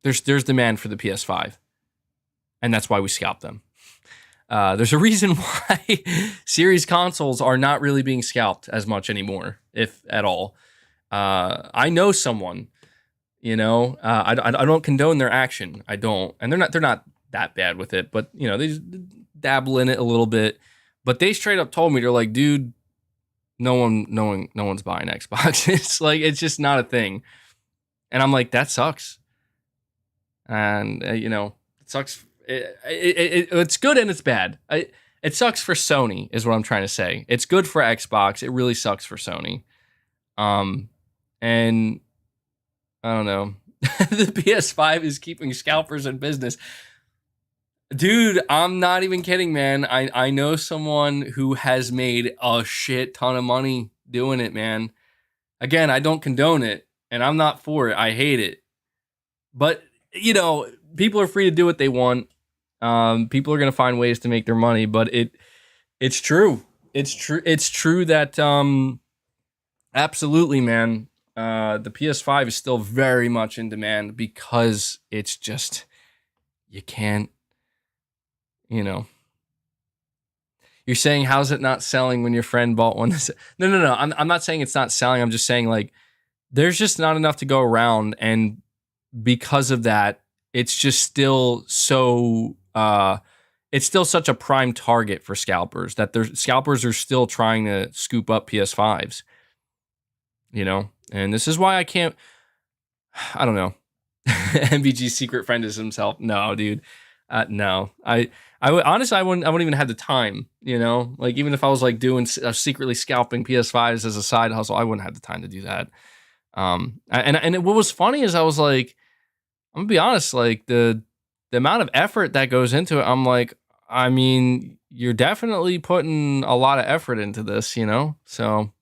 there's demand for the PS5. And that's why we scalp them. There's a reason why series consoles are not really being scalped as much anymore, if at all. I know someone, I don't condone their action. I don't. And they're not that bad with it, but they just dabble in it a little bit. But they straight up told me, they're like, dude, no one's buying Xbox. It's like it's just not a thing. And I'm like, that sucks. And it sucks. It's good and it's bad. It sucks for Sony, is what I'm trying to say. It's good for Xbox. It really sucks for Sony. And I don't know. The PS5 is keeping scalpers in business. Dude, I'm not even kidding, man. I know someone who has made a shit ton of money doing it, man. Again, I don't condone it, and I'm not for it. I hate it. But, people are free to do what they want. People are going to find ways to make their money, but it's true. It's true. It's true that absolutely, man. The PS5 is still very much in demand because it's just you can't. You're saying how's it not selling when your friend bought one? No. I'm not saying it's not selling. I'm just saying like there's just not enough to go around, and because of that, it's just still so. It's still such a prime target for scalpers that scalpers are still trying to scoop up PS5s. And this is why I can't. I don't know. MVG's secret friend is himself. No, dude. No, I would honestly, I wouldn't even have the time, like even if I was like doing secretly scalping PS5s as a side hustle, I wouldn't have the time to do that. What was funny is I was like, I'm gonna be honest, like the amount of effort that goes into it, I'm like, I mean, you're definitely putting a lot of effort into this, so.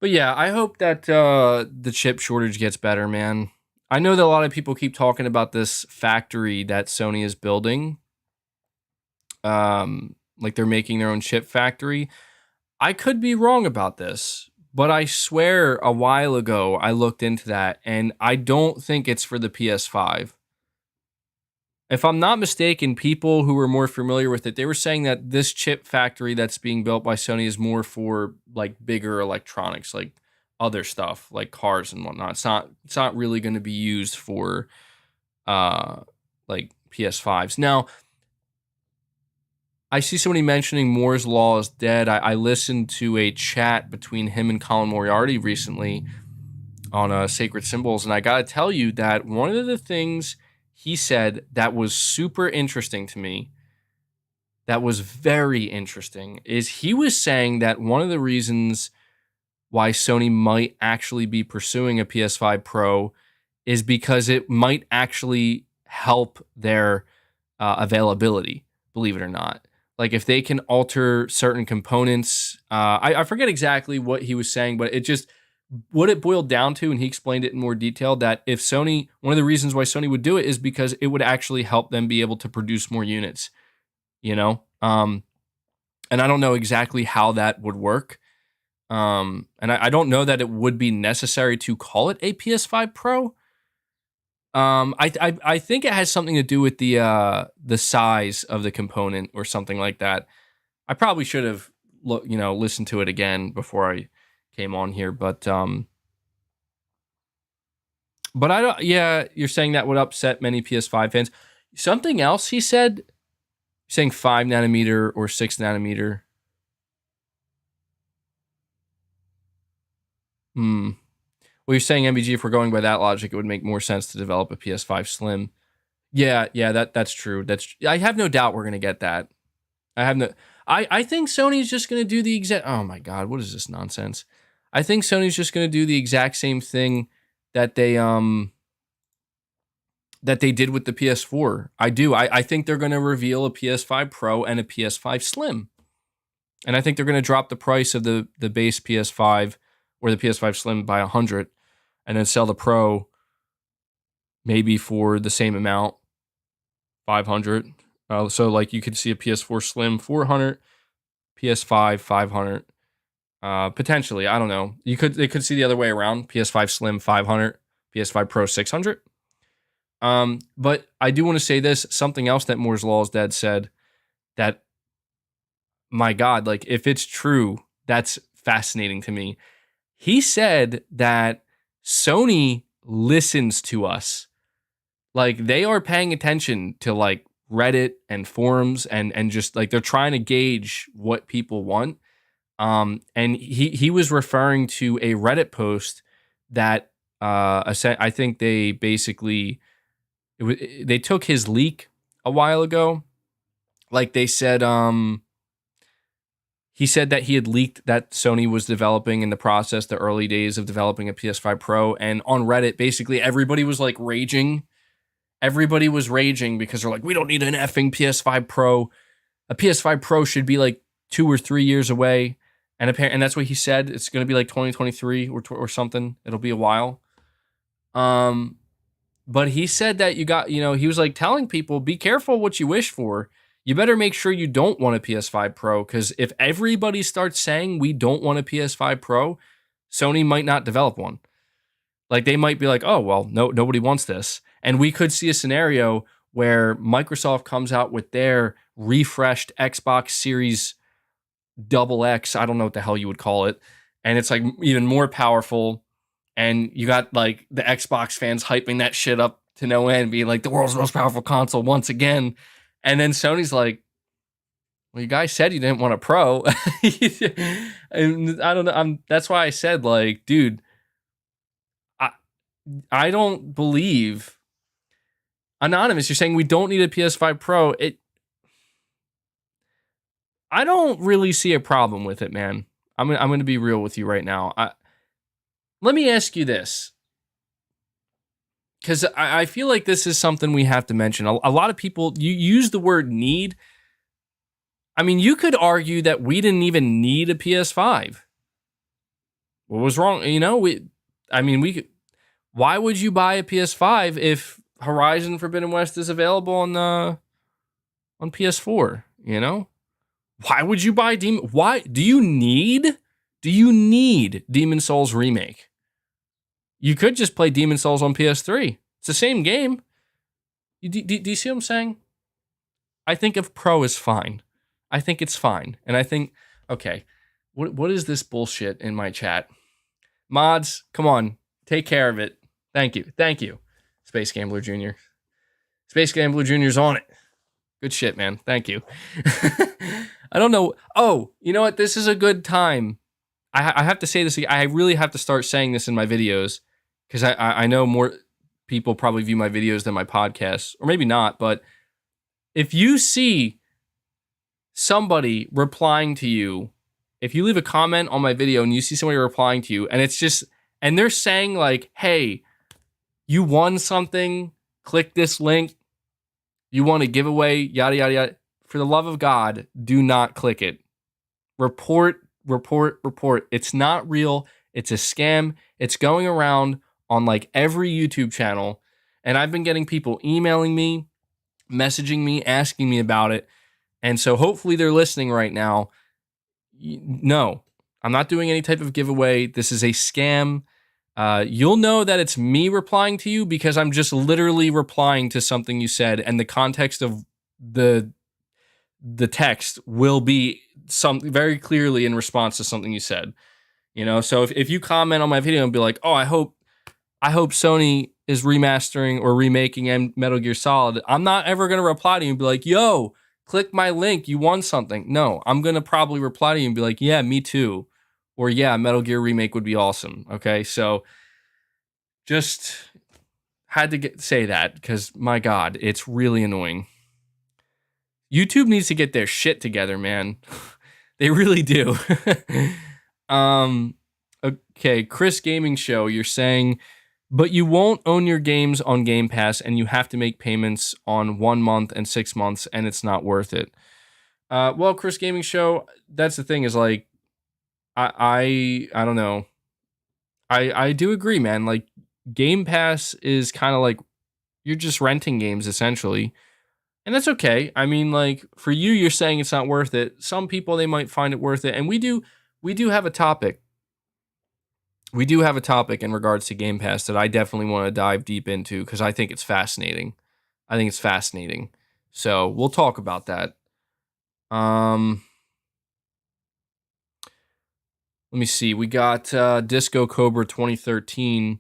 But yeah, I hope that the chip shortage gets better, man. I know that a lot of people keep talking about this factory that Sony is building. Like they're making their own chip factory. I could be wrong about this, but I swear a while ago I looked into that and I don't think it's for the PS5. If I'm not mistaken, people who were more familiar with it, they were saying that this chip factory that's being built by Sony is more for like bigger electronics, like other stuff, like cars and whatnot. It's not really going to be used for like PS5s. Now, I see somebody mentioning Moore's Law is dead. I listened to a chat between him and Colin Moriarty recently on Sacred Symbols, and I got to tell you that one of the things he said that was super interesting to me, that was very interesting, is he was saying that one of the reasons why Sony might actually be pursuing a PS5 Pro is because it might actually help their availability, believe it or not. Like if they can alter certain components, I forget exactly what he was saying, but what it boiled down to, and he explained it in more detail, that if Sony, one of the reasons why Sony would do it is because it would actually help them be able to produce more units, and I don't know exactly how that would work. And I don't know that it would be necessary to call it a PS5 Pro. I think it has something to do with the size of the component or something like that. I probably should have listened to it again before I came on here, but I don't. Yeah, you're saying that would upset many PS5 fans. Something else he said, saying 5 nanometer or 6 nanometer. Well, you're saying MBG, if we're going by that logic, it would make more sense to develop a PS5 Slim. Yeah, that's true. I have no doubt we're gonna get that. I think Sony's just gonna do the exact. Oh my god, what is this nonsense? I think Sony's just gonna do the exact same thing that they did with the PS4. I do. I think they're gonna reveal a PS5 Pro and a PS5 Slim, and I think they're gonna drop the price of the base PS5 or the PS5 Slim by $100, and then sell the Pro maybe for the same amount, $500. So like you could see a PS4 Slim $400, PS5 $500. Potentially, I don't know. They could see the other way around. PS5 Slim $500, PS5 Pro $600. But I do want to say this. Something else that Moore's Law's dad said that, my God, like if it's true, that's fascinating to me. He said that Sony listens to us. Like they are paying attention to like Reddit and forums and just like they're trying to gauge what people want. And he was referring to a Reddit post that I think they basically they took his leak a while ago. Like they said, he said that he had leaked that Sony was developing in the process, the early days of developing a PS5 Pro. And on Reddit, basically everybody was like raging. Everybody was raging because they're like, we don't need an effing PS5 Pro. A PS5 Pro should be like 2 or 3 years away. And that's what he said. It's going to be like 2023 or something. It'll be a while. But he said that he was like telling people, be careful what you wish for. You better make sure you don't want a PS5 Pro, because if everybody starts saying we don't want a PS5 Pro, Sony might not develop one. Like they might be like, oh, well, no, nobody wants this. And we could see a scenario where Microsoft comes out with their refreshed Xbox Series XX, I don't know what the hell you would call it, and it's like even more powerful. And you got like the Xbox fans hyping that shit up to no end, being like the world's most powerful console once again. And then Sony's like, well, you guys said you didn't want a Pro. And I don't know. That's why I said, like, dude, I don't believe Anonymous. You're saying we don't need a PS5 Pro. I don't really see a problem with it, man. I'm going to be real with you right now. Let me ask you this, because I feel like this is something we have to mention. A lot of people, you use the word need. I mean, you could argue that we didn't even need a PS5. What was wrong? We could. Why would you buy a PS5 if Horizon Forbidden West is available on PS4? Why would you buy Demon? Why do you need Demon Souls Remake? You could just play Demon Souls on PS3. It's the same game. Do you see what I'm saying? I think if Pro is fine. I think it's fine. And I think, okay, what is this bullshit in my chat? Mods, come on, take care of it. Thank you. Space Gambler Jr. Space Gambler Jr.'s on it. Good shit, man. Thank you. I don't know. Oh, you know what? This is a good time. I have to say this. I really have to start saying this in my videos, because I know more people probably view my videos than my podcasts, or maybe not. But if you see somebody replying to you, if you leave a comment on my video and you see somebody replying to you, and they're saying like, hey, you won something, click this link, you want a giveaway, yada, yada, yada. For the love of God, do not click it. Report. It's not real. It's a scam. It's going around on like every YouTube channel. And I've been getting people emailing me, messaging me, asking me about it. And so hopefully they're listening right now. No, I'm not doing any type of giveaway. This is a scam. You'll know that it's me replying to you because I'm just literally replying to something you said, and the context of the text will be something very clearly in response to something you said. So if you comment on my video and be like, oh, I hope Sony is remastering or remaking Metal Gear Solid, I'm not ever going to reply to you and be like, yo, click my link, you won something. No, I'm going to probably reply to you and be like, yeah, me too. Or yeah, Metal Gear Remake would be awesome. Okay, so just had to say that, because my God, it's really annoying. YouTube needs to get their shit together, man. They really do. Okay, Chris Gaming Show, you're saying, but you won't own your games on Game Pass, and you have to make payments on 1 month and 6 months, and it's not worth it. Well, Chris Gaming Show, that's the thing, is like, I don't know. I do agree, man. Like, Game Pass is kind of like you're just renting games essentially. And that's okay. I mean, like, for you, you're saying it's not worth it. Some people, they might find it worth it. And we do have a topic. We do have a topic in regards to Game Pass that I definitely want to dive deep into, because I think it's fascinating. So we'll talk about that. Let me see. We got Disco Cobra 2013.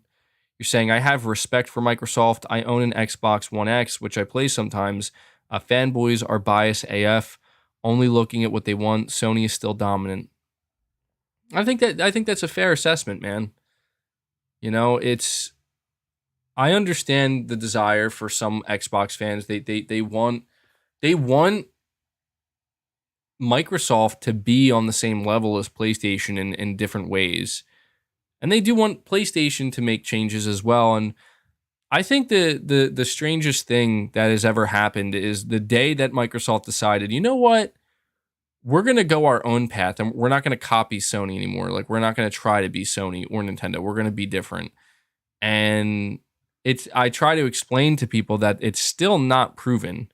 You're saying, I have respect for Microsoft. I own an Xbox One X, which I play sometimes. Fanboys are biased AF, only looking at what they want. Sony is still dominant. I think that's a fair assessment, man. You know, it's I understand the desire for some Xbox fans. They want Microsoft to be on the same level as PlayStation in different ways. And they do want PlayStation to make changes as well. And I think the strangest thing that has ever happened is the day that Microsoft decided, you know what? We're going to go our own path and we're not going to copy Sony anymore. Like, we're not going to try to be Sony or Nintendo. We're going to be different. And I try to explain to people that it's still not proven.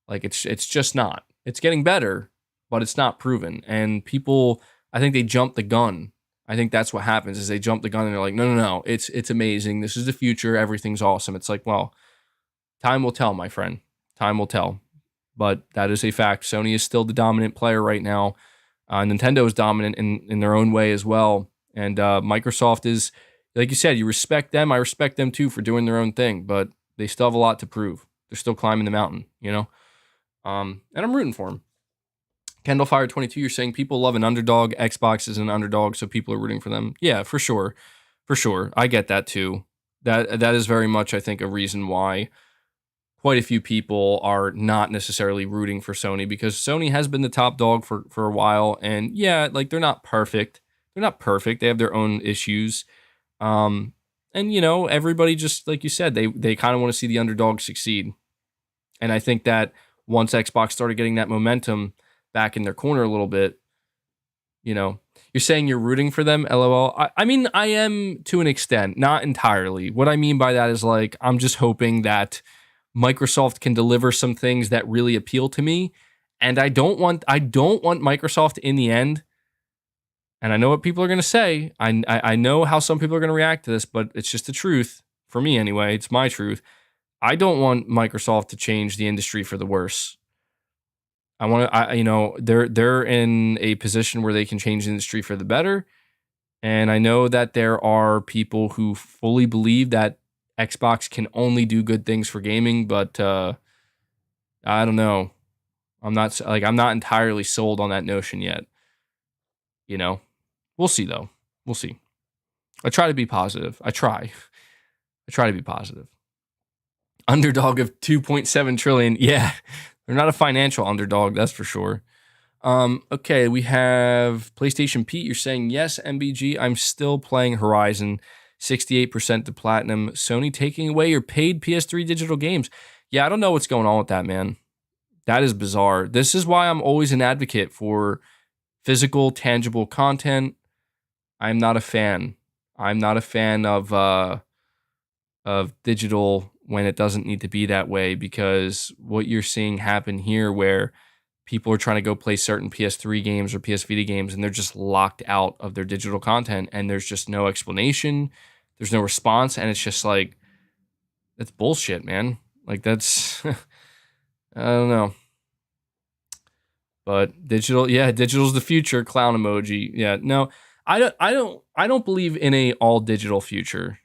Like, it's just not. It's getting better, but it's not proven. And people, I think they jump the gun. I think that's what happens is they jump the gun and they're like, no, it's amazing. This is the future. Everything's awesome. It's like, well, time will tell, my friend. Time will tell. But that is a fact. Sony is still the dominant player right now. Nintendo is dominant in their own way as well. And Microsoft is, like you said, you respect them. I respect them too for doing their own thing, but they still have a lot to prove. They're still climbing the mountain, you know? And I'm rooting for them. Kendall Fire 22, you're saying people love an underdog. Xbox is an underdog, so people are rooting for them. Yeah, for sure. For sure. I get that too. That is very much, I think, a reason why quite a few people are not necessarily rooting for Sony, because Sony has been the top dog for a while. And yeah, like, they're not perfect. They're not perfect. They have their own issues. And you know, everybody, just like you said, they kind of want to see the underdog succeed. And I think that once Xbox started getting that momentum back in their corner a little bit, you know, you're saying you're rooting for them, LOL. I mean, I am to an extent, not entirely. What I mean by that is, like, I'm just hoping that Microsoft can deliver some things that really appeal to me. And I don't want Microsoft in the end. And I know what people are going to say. I know how some people are going to react to this, but it's just the truth. For me anyway, it's my truth. I don't want Microsoft to change the industry for the worse. I want to, you know, they're in a position where they can change the industry for the better. And I know that there are people who fully believe that Xbox can only do good things for gaming, but I don't know. I'm not entirely sold on that notion yet. You know, we'll see though. We'll see. I try to be positive. I try to be positive. Underdog of 2.7 trillion. Yeah, they're not a financial underdog, that's for sure. Okay, we have PlayStation Pete. You're saying, yes, MBG, I'm still playing Horizon, 68% to platinum. Sony taking away your paid PS3 digital games. Yeah, I don't know what's going on with that, man. That is bizarre. This is why I'm always an advocate for physical, tangible content. I'm not a fan. I'm not a fan of digital when it doesn't need to be that way, because what you're seeing happen here, where people are trying to go play certain PS3 games or PS Vita games and they're just locked out of their digital content and there's just no explanation, there's no response, and it's just like, that's bullshit, man. Like, that's I don't know. But digital's the future. Clown emoji. Yeah, no, I don't believe in a all digital future.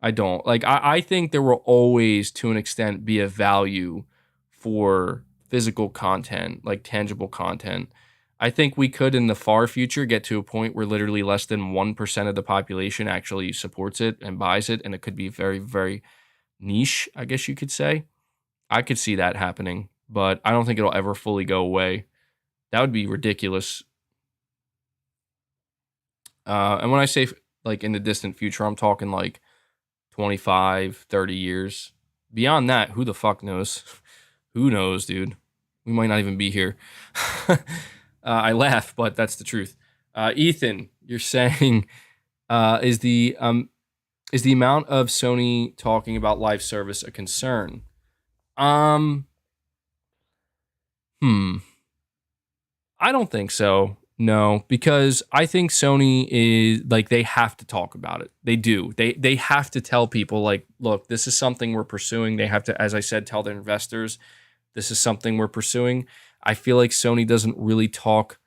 I don't. Like, I think there will always, to an extent, be a value for physical content, like tangible content. I think we could, in the far future, get to a point where literally less than 1% of the population actually supports it and buys it, and it could be very, very niche, I guess you could say. I could see that happening, but I don't think it'll ever fully go away. That would be ridiculous. And when I say, like, in the distant future, I'm talking like 25, 30 years. Beyond that, who the fuck knows? Who knows, dude? We might not even be here. I laugh, but that's the truth. Ethan, you're saying, is the amount of Sony talking about live service a concern? I don't think so. No, because I think Sony is, like, they have to talk about it. They do. They have to tell people, like, look, this is something we're pursuing. They have to, as I said, tell their investors, this is something we're pursuing. I feel like Sony doesn't really talk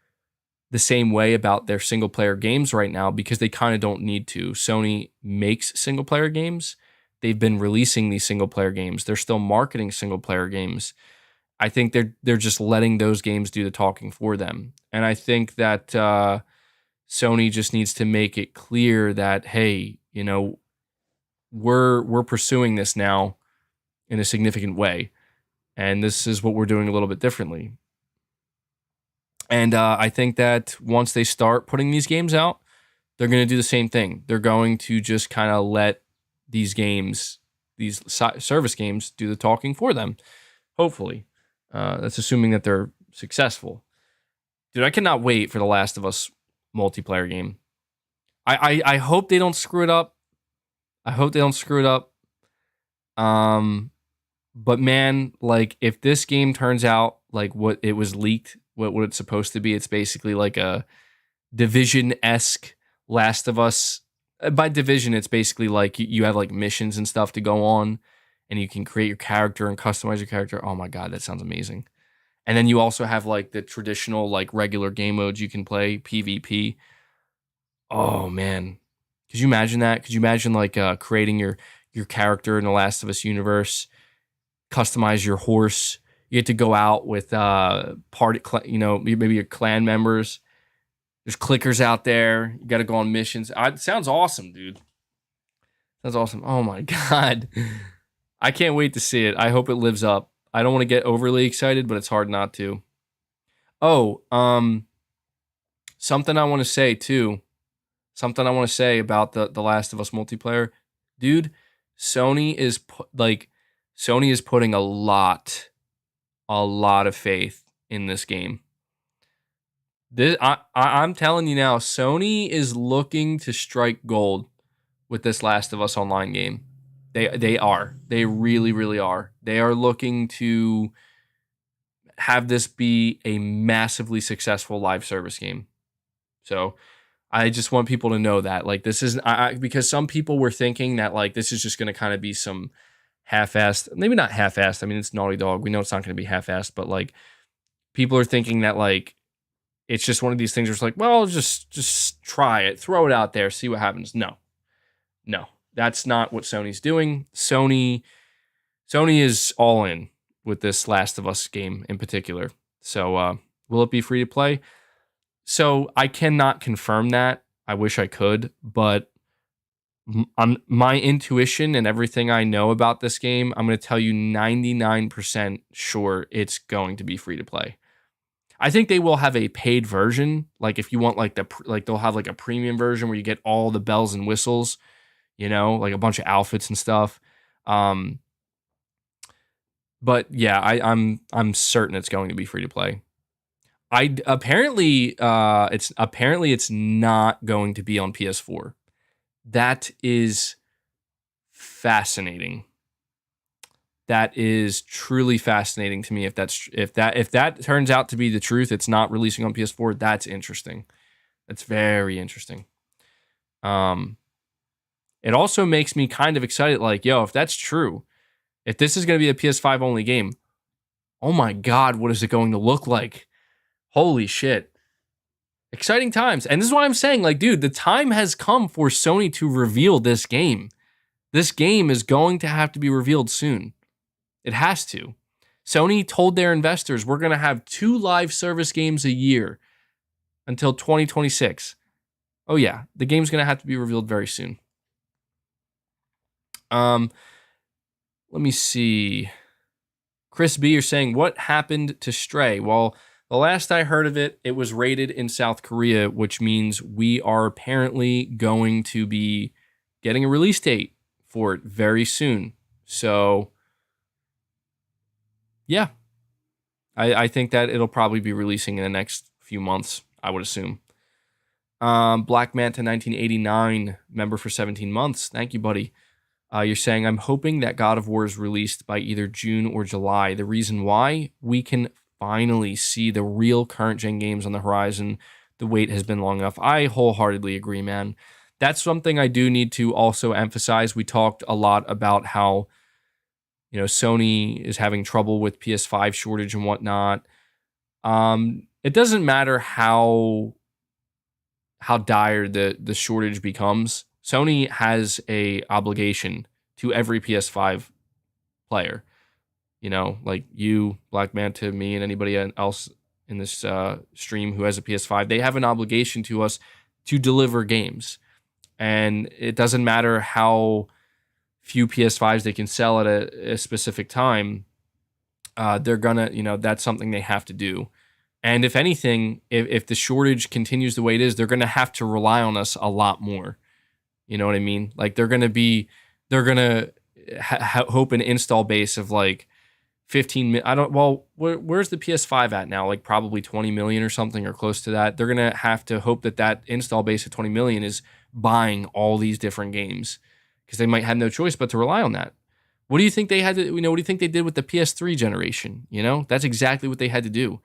the same way about their single player games right now because they kind of don't need to. Sony makes single player games. They've been releasing these single player games. They're still marketing single player games. I think they're just letting those games do the talking for them. And I think that Sony just needs to make it clear that, hey, we're pursuing this now in a significant way, and this is what we're doing a little bit differently. And I think that once they start putting these games out, they're going to do the same thing. They're going to just kind of let these games, these service games, do the talking for them. Hopefully, that's assuming that they're successful. Dude, I cannot wait for the Last of Us multiplayer game. I hope they don't screw it up. I hope they don't screw it up. But man, like if this game turns out like what it was leaked, what it's supposed to be, it's basically like a Division-esque Last of Us. By Division, it's basically like you have like missions and stuff to go on, and you can create your character and customize your character. Oh my god, that sounds amazing. And then you also have like the traditional like regular game modes you can play, PvP. Oh man. Could you imagine that? Could you imagine like creating your character in the Last of Us universe, customize your horse. You get to go out with maybe your clan members. There's clickers out there. You got to go on missions. It sounds awesome, dude. Sounds awesome. Oh my god. I can't wait to see it. I hope it lives up. I don't want to get overly excited, but it's hard not to. Oh, something I want to say too. Something I want to say about the Last of Us multiplayer. Dude, Sony is putting a lot of faith in this game. I'm telling you now, Sony is looking to strike gold with this Last of Us Online game. They are. They really, really are. They are looking to have this be a massively successful live service game. So I just want people to know that. Like this is because some people were thinking that like this is just going to kind of be some half-assed, maybe not half-assed. I mean, it's Naughty Dog. We know it's not going to be half-assed, but like people are thinking that like it's just one of these things where it's like, well, just try it, throw it out there, see what happens. No, that's not what Sony's doing. Sony is all in with this Last of Us game in particular. So will it be free to play? So I cannot confirm that. I wish I could, but my intuition and everything I know about this game, I'm going to tell you 99% sure it's going to be free to play. I think they will have a paid version. Like if you want like they'll have like a premium version where you get all the bells and whistles, like a bunch of outfits and stuff. But yeah, I'm certain it's going to be free to play. Apparently it's not going to be on PS4. That is fascinating. That is truly fascinating to me. If that turns out to be the truth, it's not releasing on PS4. That's interesting. That's very interesting. It also makes me kind of excited. Like, yo, if that's true, if this is going to be a PS5 only game, oh my god, what is it going to look like? Holy shit. Exciting times. And this is what I'm saying. Like, dude, the time has come for Sony to reveal this game. This game is going to have to be revealed soon. It has to. Sony told their investors, we're going to have 2 live service games a year until 2026. Oh yeah, the game's going to have to be revealed very soon. Let me see. Chris B, you're saying, what happened to Stray? Well, the last I heard of it, it was rated in South Korea, which means we are apparently going to be getting a release date for it very soon. So yeah, I think that it'll probably be releasing in the next few months, I would assume. Black Manta 1989, member for 17 months. Thank you, buddy. You're saying, I'm hoping that God of War is released by either June or July. The reason why? We can finally see the real current-gen games on the horizon. The wait has been long enough. I wholeheartedly agree, man. That's something I do need to also emphasize. We talked a lot about how Sony is having trouble with PS5 shortage and whatnot. It doesn't matter how dire the shortage becomes. Sony has a obligation to every PS5 player. Like you, Black Manta, me, and anybody else in this stream who has a PS5. They have an obligation to us to deliver games. And it doesn't matter how few PS5s they can sell at a specific time. They're gonna, that's something they have to do. And if anything, if the shortage continues the way it is, they're gonna have to rely on us a lot more. You know what I mean? Like they're gonna hope an install base of like 15. Where's the PS5 at now? Like probably 20 million or something or close to that. They're gonna have to hope that install base of 20 million is buying all these different games because they might have no choice but to rely on that. What do you think they had to? What do you think they did with the PS3 generation? That's exactly what they had to do.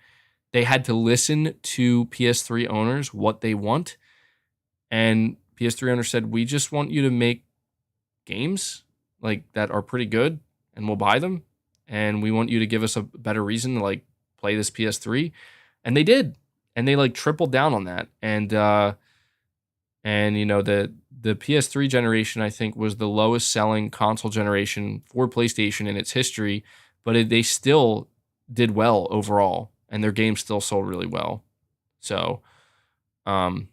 They had to listen to PS3 owners what they want, and PS3 owners said, "We just want you to make games like that are pretty good, and we'll buy them, and we want you to give us a better reason to like play this PS3," and they did, and they like tripled down on that, and the PS3 generation, I think, was the lowest selling console generation for PlayStation in its history, but they still did well overall, and their games still sold really well. So, I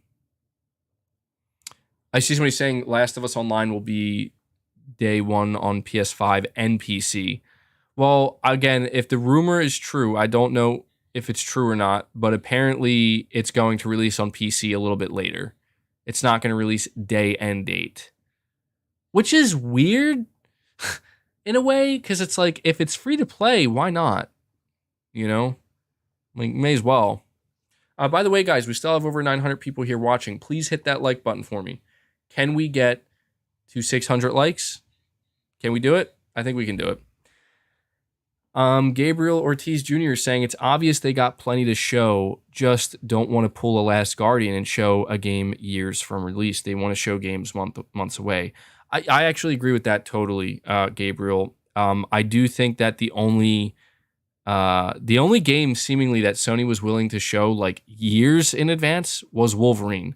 see somebody saying Last of Us Online will be day one on PS5 and PC. Well, again, if the rumor is true, I don't know if it's true or not, but apparently it's going to release on PC a little bit later. It's not going to release day and date, which is weird in a way, because it's like, if it's free to play, why not? Like, may as well. By the way, guys, we still have over 900 people here watching. Please hit that like button for me. Can we get to 600 likes? Can we do it? I think we can do it. Gabriel Ortiz Jr. is saying it's obvious they got plenty to show, just don't want to pull a Last Guardian and show a game years from release. They want to show games months away. I actually agree with that totally, Gabriel. I do think that the only game seemingly that Sony was willing to show like years in advance was Wolverine.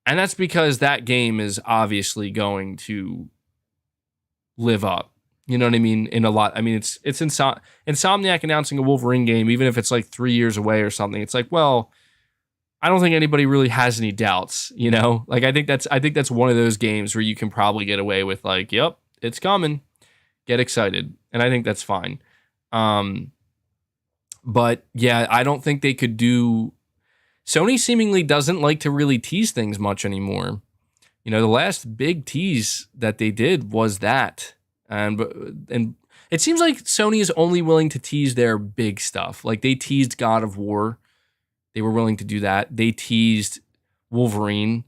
And that's because that game is obviously going to live up. You know what I mean? In a lot. I mean, it's Insomniac announcing a Wolverine game, even if it's like 3 years away or something. It's like, well, I don't think anybody really has any doubts, Like I think that's one of those games where you can probably get away with like, yep, it's coming. Get excited. And I think that's fine. But yeah, I don't think they could do. Sony seemingly doesn't like to really tease things much anymore. The last big tease that they did was that. And it seems like Sony is only willing to tease their big stuff. Like they teased God of War. They were willing to do that. They teased Wolverine,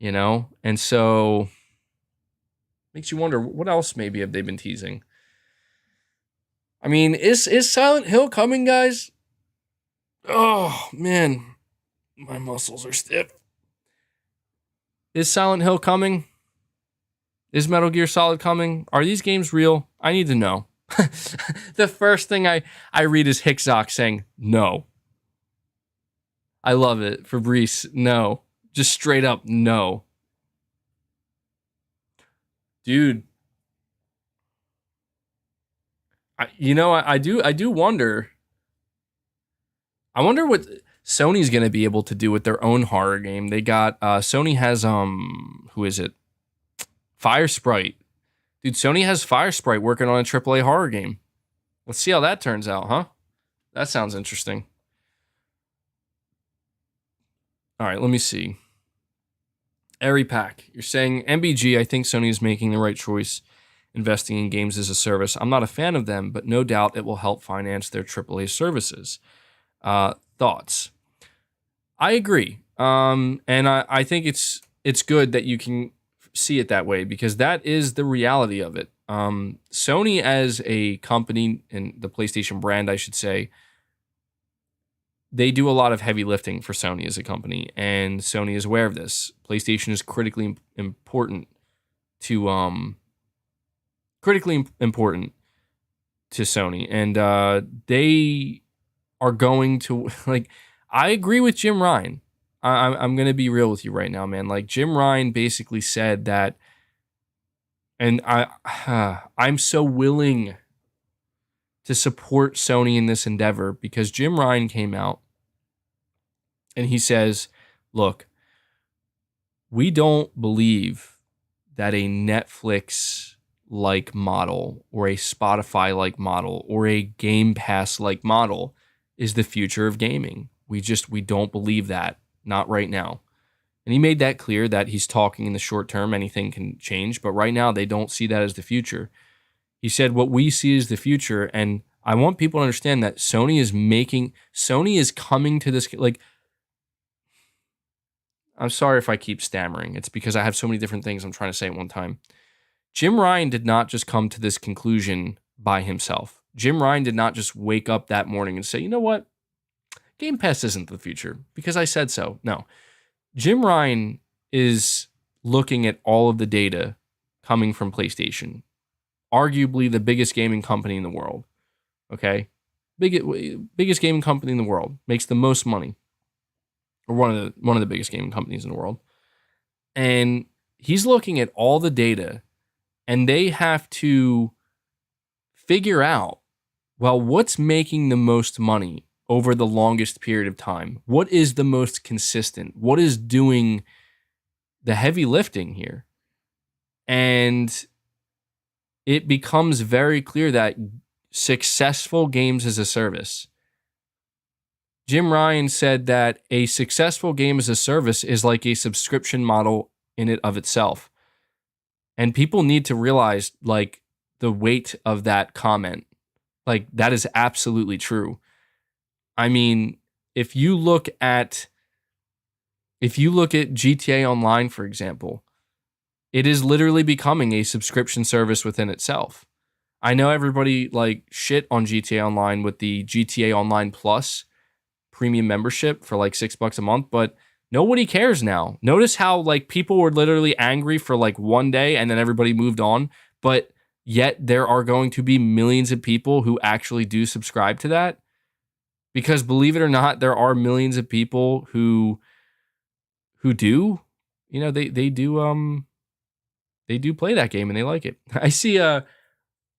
and so makes you wonder what else maybe have they been teasing. I mean, is Silent Hill coming, guys? Oh man, my muscles are stiff. Is Silent Hill coming? Is Metal Gear Solid coming? Are these games real? I need to know. The first thing I read is Hicksock saying no. I love it. Fabrice, no. Just straight up no. Dude. I do wonder. I wonder what Sony's going to be able to do with their own horror game. They got Sony has who is it? Fire Sprite. Dude, Sony has Fire Sprite working on a AAA horror game. Let's see how that turns out, huh? That sounds interesting. All right, let me see. Airy Pack, you're saying MBG, I think Sony is making the right choice investing in games as a service. I'm not a fan of them, but no doubt it will help finance their AAA services. Thoughts? I agree. And I think it's good that you can see it that way, because that is the reality of it. Sony as a company, and the PlayStation brand, I should say, they do a lot of heavy lifting for Sony as a company, and Sony is aware of this. PlayStation is critically important to Sony, and they are going to like. I agree with Jim Ryan. I'm going to be real with you right now, man. Like Jim Ryan basically said that, and I'm so willing to support Sony in this endeavor, because Jim Ryan came out and he says, look, we don't believe that a Netflix like model or a Spotify like model or a Game Pass like model is the future of gaming. We don't believe that. Not right now. And he made that clear that he's talking in the short term, anything can change, but right now they don't see that as the future. He said what we see is the future, and I want people to understand that Sony is coming to this, like, I'm sorry if I keep stammering. It's because I have so many different things I'm trying to say at one time. Jim Ryan did not just come to this conclusion by himself. Jim Ryan did not just wake up that morning and say, you know what? Game Pass isn't the future because I said so. No. Jim Ryan is looking at all of the data coming from PlayStation, arguably the biggest gaming company in the world. Okay? Biggest gaming company in the world, makes the most money. Or one of the biggest gaming companies in the world. And he's looking at all the data, and they have to figure out, well, what's making the most money over the longest period of time? What is the most consistent? What is doing the heavy lifting here? And it becomes very clear that successful games as a service. Jim Ryan said that a successful game as a service is like a subscription model in it of itself. And people need to realize, like, the weight of that comment. Like, that is absolutely true. I mean, if you look at GTA Online, for example, it is literally becoming a subscription service within itself. I know everybody like shit on GTA Online with the GTA Online Plus premium membership for like $6 a month, but nobody cares now. Notice how like people were literally angry for like one day and then everybody moved on, but yet there are going to be millions of people who actually do subscribe to that. Because believe it or not, there are millions of people who do, you know, they do play that game and they like it. I see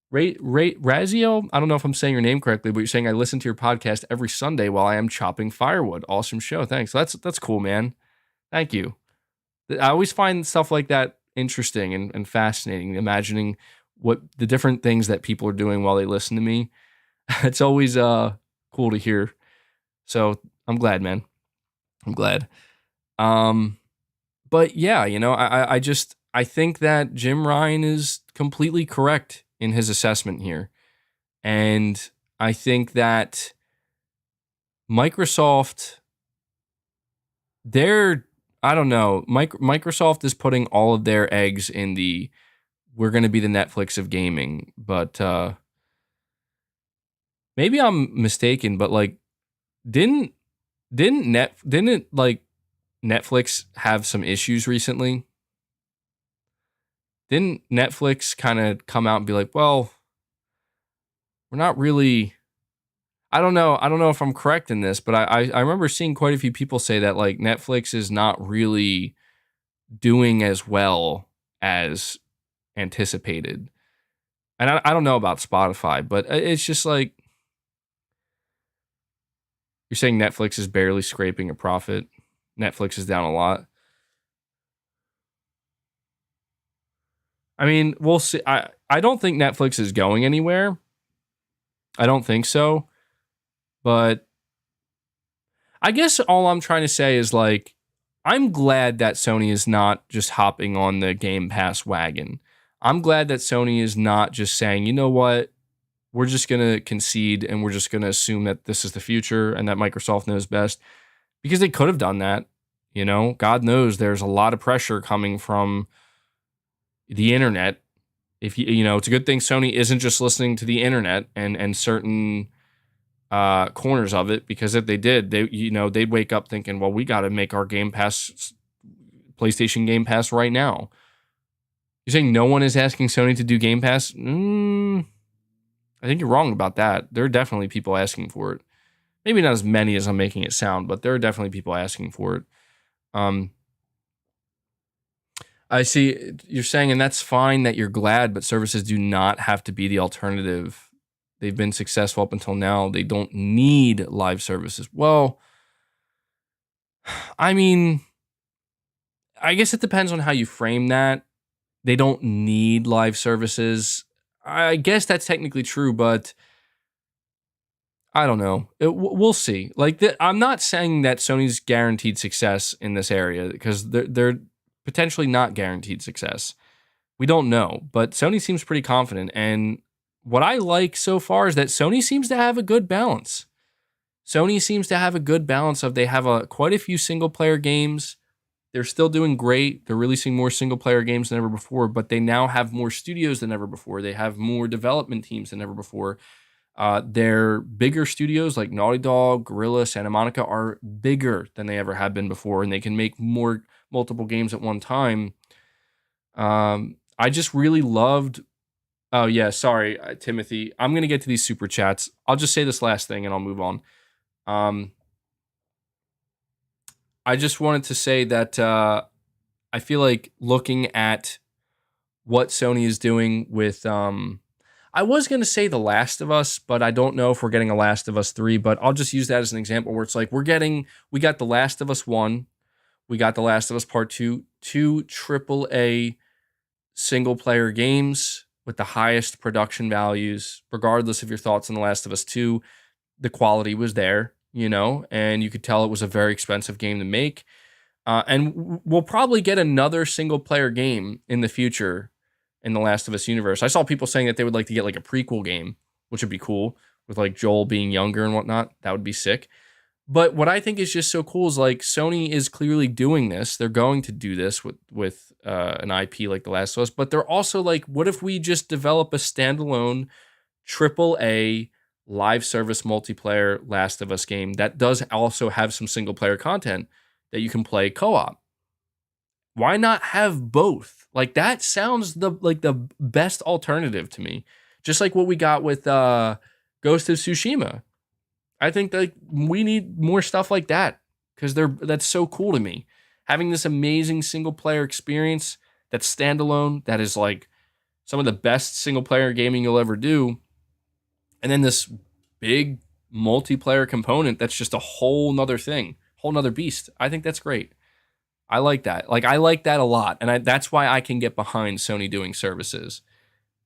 Razio, I don't know if I'm saying your name correctly, but you're saying I listen to your podcast every Sunday while I am chopping firewood. Awesome show. Thanks. That's cool, man. Thank you. I always find stuff like that interesting and fascinating, imagining what the different things that people are doing while they listen to me. It's always cool to hear. So I'm glad, man. I'm glad. But yeah, you know, I think that Jim Ryan is completely correct in his assessment here. And I think that Microsoft, I don't know, Microsoft is putting all of their eggs in we're going to be the Netflix of gaming. But maybe I'm mistaken, but like, didn't like Netflix have some issues recently? Didn't Netflix kind of come out and be like, well, we're not really, I don't know if I'm correct in this, but I remember seeing quite a few people say that like Netflix is not really doing as well as anticipated. And I don't know about Spotify, but it's just like, you're saying Netflix is barely scraping a profit. Netflix is down a lot. I mean, we'll see. I don't think Netflix is going anywhere. I don't think so. But I guess all I'm trying to say is like, I'm glad that Sony is not just hopping on the Game Pass wagon. I'm glad that Sony is not just saying, you know what, we're just going to concede and we're just going to assume that this is the future and that Microsoft knows best. Because they could have done that. You know, God knows there's a lot of pressure coming from the internet. If you know, it's a good thing Sony isn't just listening to the internet and certain corners of it, because if they did, they'd wake up thinking, well, we got to make our Game Pass, PlayStation Game Pass right now. You're saying no one is asking Sony to do Game Pass? I think you're wrong about that. There are definitely people asking for it. Maybe not as many as I'm making it sound, but there are definitely people asking for it. I see you're saying, and that's fine that you're glad, but services do not have to be the alternative. They've been successful up until now. They don't need live services. Well, I mean, I guess it depends on how you frame that. They don't need live services. I guess that's technically true, but I don't know. We'll see. Like, I'm not saying that Sony's guaranteed success in this area because they're potentially not guaranteed success. We don't know, but Sony seems pretty confident. And what I like so far is that Sony seems to have a good balance. Sony seems to have a good balance of they have quite a few single player games. They're still doing great. They're releasing more single player games than ever before, but they now have more studios than ever before. They have more development teams than ever before. Their bigger studios like Naughty Dog, Guerrilla, Santa Monica are bigger than they ever have been before, and they can make multiple games at one time. I just really loved. Oh yeah, sorry, Timothy. I'm gonna get to these super chats. I'll just say this last thing and I'll move on. I just wanted to say that I feel like looking at what Sony is doing with I was going to say The Last of Us, but I don't know if we're getting a Last of Us 3, but I'll just use that as an example where it's like we got The Last of Us 1, we got The Last of Us Part 2, two AAA single player games with the highest production values, regardless of your thoughts on The Last of Us 2. The quality was there, and you could tell it was a very expensive game to make. And we'll probably get another single player game in the future in the Last of Us universe. I saw people saying that they would like to get like a prequel game, which would be cool, with like Joel being younger and whatnot. That would be sick. But what I think is just so cool is like Sony is clearly doing this. They're going to do this with an IP like The Last of Us. But they're also like, what if we just develop a standalone AAA live service multiplayer Last of Us game that does also have some single player content that you can play co-op? Why not have both? Like that sounds the best alternative to me. Just like what we got with Ghost of Tsushima. I think that we need more stuff like that because that's so cool to me. Having this amazing single player experience that's standalone, that is like some of the best single player gaming you'll ever do, and then this big multiplayer component that's just a whole nother thing, whole nother beast. I think that's great. I like that. Like I like that a lot, and that's why I can get behind Sony doing services.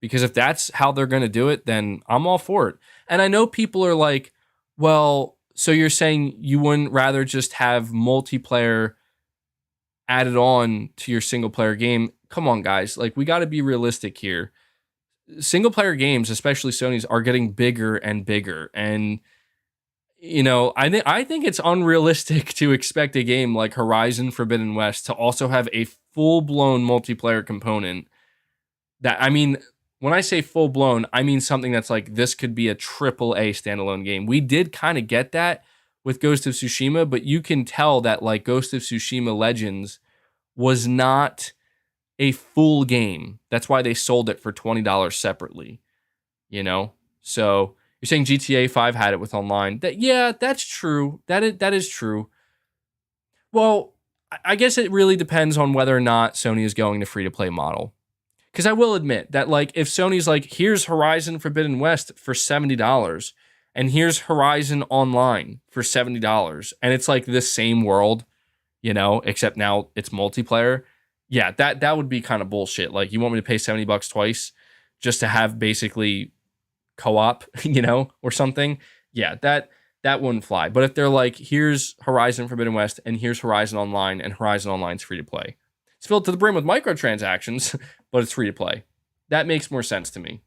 Because if that's how they're going to do it, then I'm all for it. And I know people are like, well, so you're saying you wouldn't rather just have multiplayer added on to your single player game? Come on, guys. Like, we got to be realistic here. Single player games, especially Sony's, are getting bigger and bigger. And, I think it's unrealistic to expect a game like Horizon Forbidden West to also have a full-blown multiplayer component. When I say full blown, I mean something that's like this could be a triple A standalone game. We did kind of get that with Ghost of Tsushima, but you can tell that like Ghost of Tsushima Legends was not a full game. That's why they sold it for $20 separately. So you're saying GTA 5 had it with online. That's true. That is true. Well, I guess it really depends on whether or not Sony is going to free-to-play model. Because I will admit that, like, if Sony's like, here's Horizon Forbidden West for $70, and here's Horizon Online for $70, and it's like this same world, except now it's multiplayer. Yeah, that would be kind of bullshit. Like, you want me to pay $70 twice just to have basically co-op, or something? Yeah, that wouldn't fly. But if they're like, here's Horizon Forbidden West, and here's Horizon Online, and Horizon Online's free to play. It's filled to the brim with microtransactions, but it's free to play. That makes more sense to me.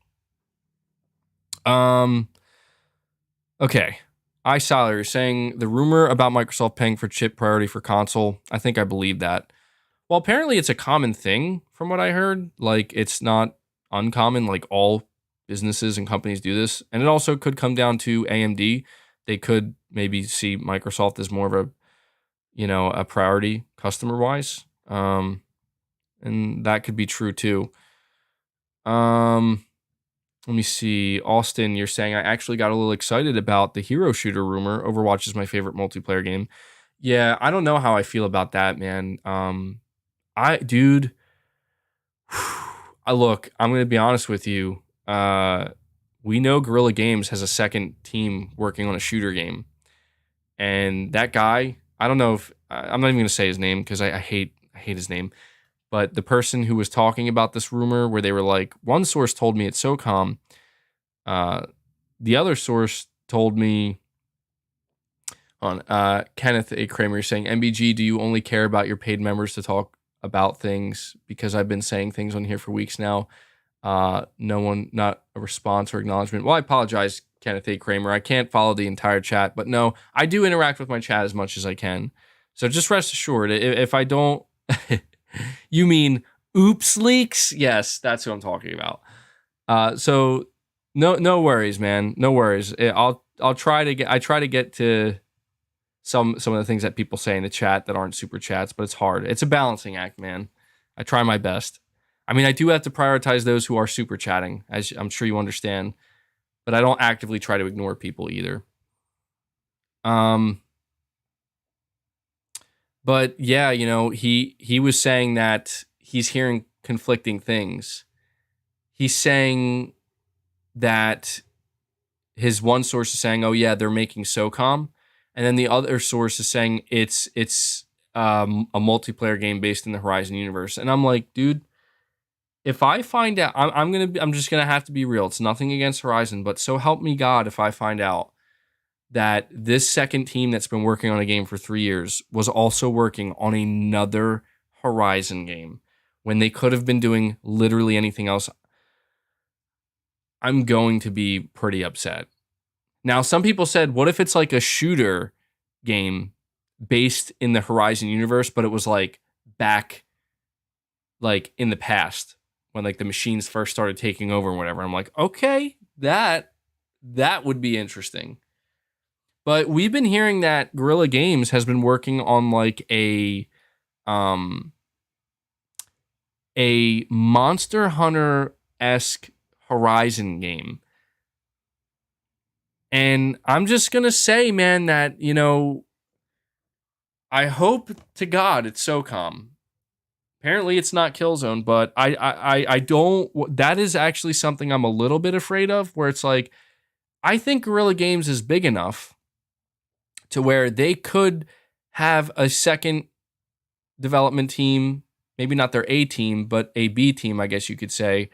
Okay. iSolid, you're saying the rumor about Microsoft paying for chip priority for console. I think I believe that. Well, apparently it's a common thing from what I heard. Like, it's not uncommon. Like, all businesses and companies do this. And it also could come down to AMD. They could maybe see Microsoft as more of a priority customer-wise. And that could be true too. Let me see. Austin, you're saying I actually got a little excited about the hero shooter rumor. Overwatch is my favorite multiplayer game. Yeah, I don't know how I feel about that, man. Dude, look, I'm going to be honest with you. We know Guerrilla Games has a second team working on a shooter game. And that guy, I don't know if, I'm not even going to say his name because I hate I hate his name, but the person who was talking about this rumor, where they were like, one source told me it's SOCOM, the other source told me on Kenneth A. Kramer saying, MBG, do you only care about your paid members to talk about things? Because I've been saying things on here for weeks now. No one, not a response or acknowledgement. Well, I apologize, Kenneth A. Kramer. I can't follow the entire chat, but no, I do interact with my chat as much as I can. So just rest assured, if I don't, you mean oops leaks? Yes, that's who I'm talking about. So no worries, man. No worries. I'll try to get to some of the things that people say in the chat that aren't super chats, but it's hard. It's a balancing act, man. I try my best. I mean, I do have to prioritize those who are super chatting, as I'm sure you understand, but I don't actively try to ignore people either. But yeah, you know, he was saying that he's hearing conflicting things. He's saying that his one source is saying, "Oh yeah, they're making SOCOM," and then the other source is saying it's a multiplayer game based in the Horizon universe. And I'm like, dude, if I find out, I'm just gonna have to be real. It's nothing against Horizon, but so help me God, if I find out that this second team that's been working on a game for 3 years was also working on another Horizon game when they could have been doing literally anything else, I'm going to be pretty upset. Now, some people said, what if it's like a shooter game based in the Horizon universe, but it was like back like in the past when like the machines first started taking over and whatever. I'm like, okay, that would be interesting. But we've been hearing that Guerrilla Games has been working on like a Monster Hunter-esque Horizon game. And I'm just going to say, man, that, you know, I hope to God it's SOCOM. Apparently it's not Killzone, but I don't, that is actually something I'm a little bit afraid of, where it's like, I think Guerrilla Games is big enough to where they could have a second development team, maybe not their A team, but a B team, I guess you could say,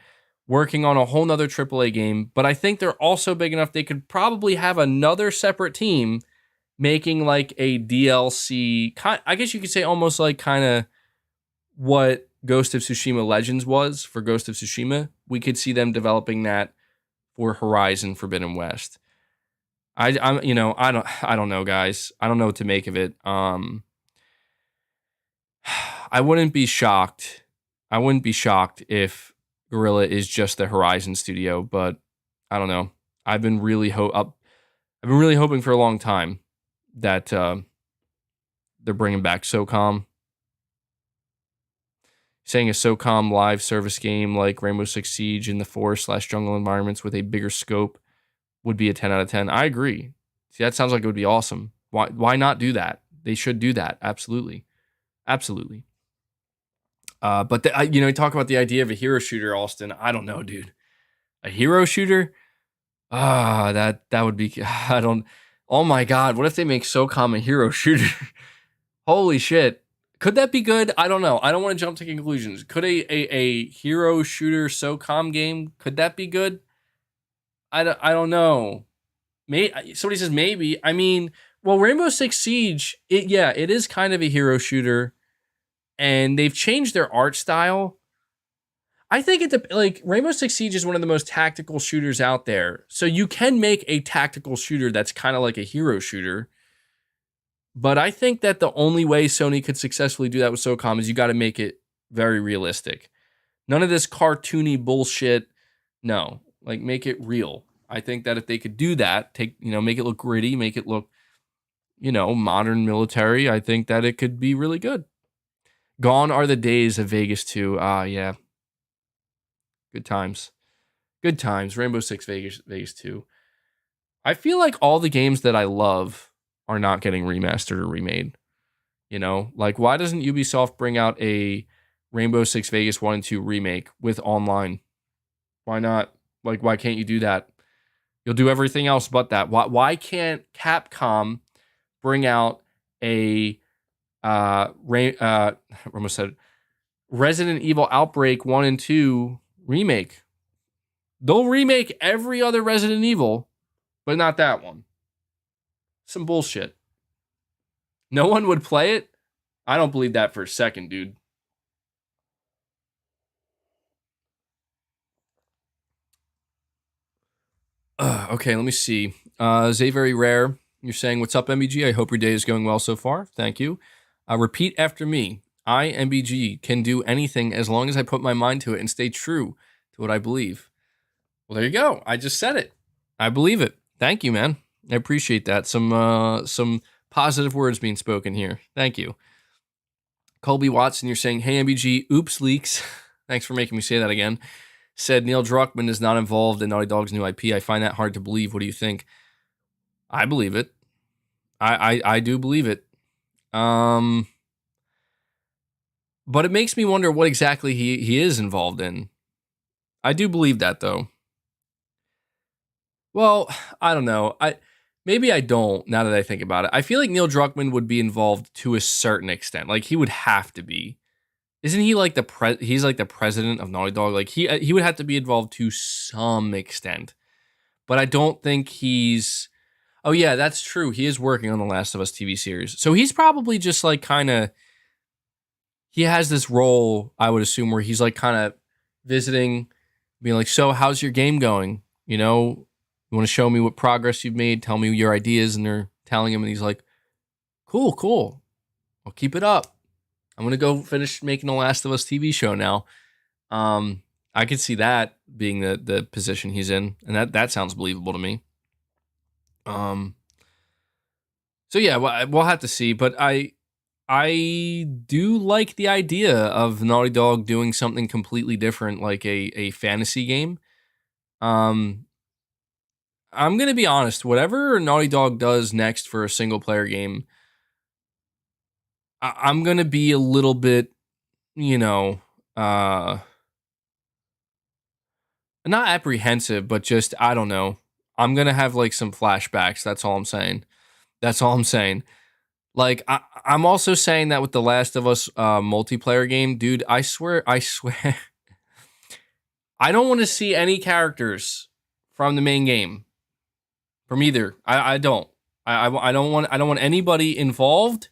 working on a whole nother AAA game. But I think they're also big enough they could probably have another separate team making like a DLC, I guess you could say almost like kind of what Ghost of Tsushima Legends was for Ghost of Tsushima. We could see them developing that for Horizon Forbidden West. I'm you know, I don't know, guys. I don't know what to make of it. I wouldn't be shocked. I wouldn't be shocked if Guerrilla is just the Horizon studio, but I don't know. I've been really hoping for a long time that they're bringing back SOCOM. Saying a SOCOM live service game like Rainbow Six Siege in the forest/jungle environments with a bigger scope would be a 10 out of 10. I agree. See, that sounds like it would be awesome. Why not do that? They should do that. Absolutely. Absolutely. But you talk about the idea of a hero shooter, Austin. I don't know, dude. A hero shooter? That would be, oh my God. What if they make SOCOM a hero shooter? Holy shit. Could that be good? I don't know. I don't want to jump to conclusions. Could a hero shooter SOCOM game, could that be good? I don't know. Somebody says maybe. I mean, well, Rainbow Six Siege, it is kind of a hero shooter, and they've changed their art style. I think Rainbow Six Siege is one of the most tactical shooters out there. So you can make a tactical shooter that's kind of like a hero shooter. But I think that the only way Sony could successfully do that with SOCOM is you got to make it very realistic. None of this cartoony bullshit. No, like make it real. I think that if they could do that, make it look gritty, make it look, modern military, I think that it could be really good. Gone are the days of Vegas 2. Yeah. Good times. Good times. Rainbow Six Vegas 2. I feel like all the games that I love are not getting remastered or remade. Like why doesn't Ubisoft bring out a Rainbow Six Vegas 1 and 2 remake with online? Why not? Like why can't you do that? You'll do everything else but that. Why can't Capcom bring out a Almost said Resident Evil Outbreak 1 and 2 remake. They'll remake every other Resident Evil, but not that one. Some bullshit. No one would play it? I don't believe that for a second, dude. Okay, let me see. Zay Very Rare, you're saying, what's up, MBG? I hope your day is going well so far. Thank you. Repeat after me. I, MBG, can do anything as long as I put my mind to it and stay true to what I believe. Well, there you go. I just said it. I believe it. Thank you, man. I appreciate that. Some positive words being spoken here. Thank you. Colby Watson, you're saying, hey, MBG, oops, leaks. Thanks for making me say that again. Said Neil Druckmann is not involved in Naughty Dog's new IP. I find that hard to believe. What do you think? I believe it. I do believe it. But it makes me wonder what exactly he is involved in. I do believe that, though. Well, I don't know. Maybe I don't, now that I think about it. I feel like Neil Druckmann would be involved to a certain extent. Like, he would have to be. Isn't he like he's like the president of Naughty Dog? Like, he would have to be involved to some extent. But I don't think he's... Oh, yeah, that's true. He is working on the Last of Us TV series. So he's probably just like kind of... He has this role, I would assume, where he's like kind of visiting, being like, so how's your game going? You know, you want to show me what progress you've made? Tell me your ideas. And they're telling him, and he's like, cool. I'll keep it up. I'm going to go finish making the Last of Us TV show now. I could see that being the position he's in. And that sounds believable to me. So yeah, we'll have to see. But I do like the idea of Naughty Dog doing something completely different, like a fantasy game. I'm going to be honest. Whatever Naughty Dog does next for a single-player game, I'm going to be a little bit, not apprehensive, but just, I don't know. I'm going to have like some flashbacks. That's all I'm saying. Like, I'm also saying that with the Last of Us multiplayer game, dude, I swear, I don't want to see any characters from the main game. From either. I don't. I don't want anybody involved.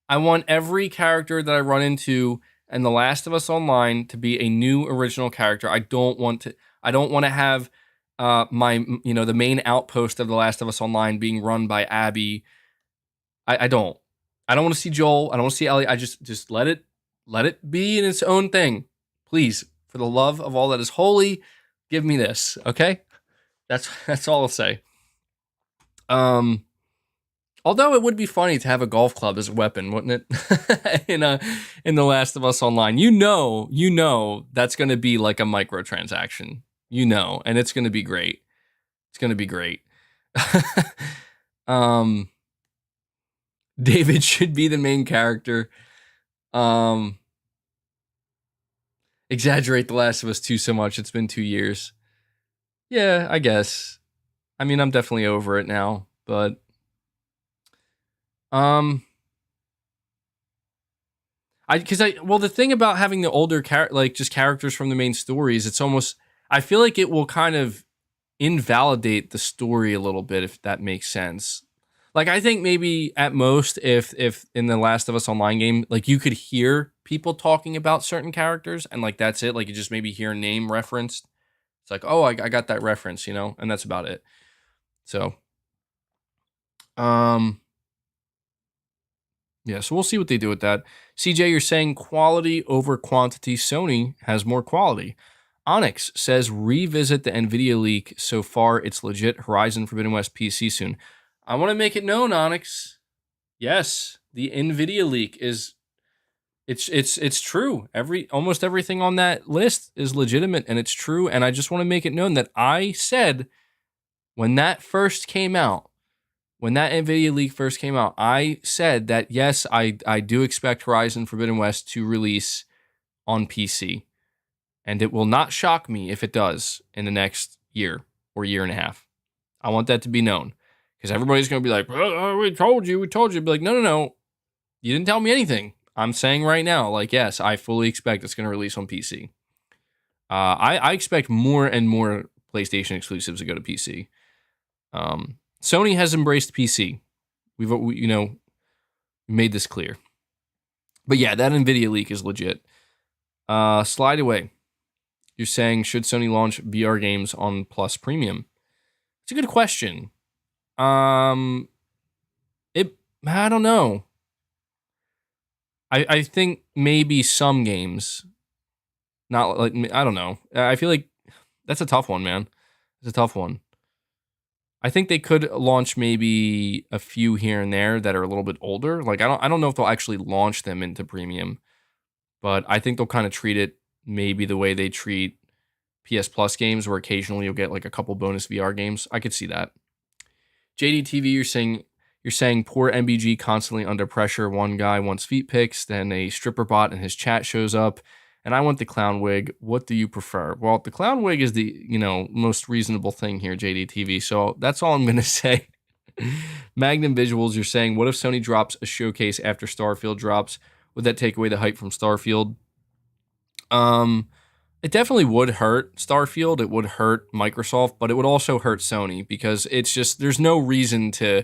I want every character that I run into in The Last of Us Online to be a new original character. I don't want to have the main outpost of The Last of Us Online being run by Abby. I don't want to see Joel. I don't want to see Ellie. I just let it be in its own thing. Please, for the love of all that is holy, give me this, okay? That's all I'll say. Although it would be funny to have a golf club as a weapon, wouldn't it? in The Last of Us Online. You know that's going to be like a microtransaction. And it's going to be great. David should be the main character. Exaggerate The Last of Us 2 so much. It's been 2 years. Yeah, I guess. I mean, I'm definitely over it now, but the thing about having the older just characters from the main stories, it's almost, I feel like it will kind of invalidate the story a little bit, if that makes sense. Like, I think maybe at most, if in the Last of Us Online game, like, you could hear people talking about certain characters, and like that's it. Like, you just maybe hear a name referenced. It's like, oh, I got that reference, and that's about it. So, yeah, so we'll see what they do with that. CJ, you're saying quality over quantity. Sony has more quality. Onyx says revisit the NVIDIA leak. So far, it's legit. Horizon Forbidden West PC soon. I want to make it known, Onyx. Yes, the NVIDIA leak is it's true. Almost everything on that list is legitimate, and it's true. And I just want to make it known that I said when that first came out, when that NVIDIA leak first came out, I said that, yes, I do expect Horizon Forbidden West to release on PC. And it will not shock me if it does in the next year or year and a half. I want that to be known. Because everybody's going to be like, we told you. Be like, no. You didn't tell me anything. I'm saying right now, like, yes, I fully expect it's going to release on PC. I expect more and more PlayStation exclusives to go to PC. Sony has embraced PC. We made this clear. But yeah, that Nvidia leak is legit. Slide away. You're saying, should Sony launch VR games on Plus Premium? It's a good question. I don't know. I think maybe some games, not like, I don't know. I feel like that's a tough one, man. It's a tough one. I think they could launch maybe a few here and there that are a little bit older. Like I don't know if they'll actually launch them into premium, but I think they'll kind of treat it maybe the way they treat PS Plus games, where occasionally you'll get like a couple bonus VR games. I could see that. JDTV, you're saying poor MBG constantly under pressure. One guy wants feet pics, then a stripper bot in his chat shows up, and I want the clown wig. What do you prefer? Well, the clown wig is the most reasonable thing here, JDTV. So that's all I'm gonna say. Magnum Visuals, you're saying, what if Sony drops a showcase after Starfield drops? Would that take away the hype from Starfield? It definitely would hurt Starfield. It would hurt Microsoft, but it would also hurt Sony, because it's just, there's no reason to,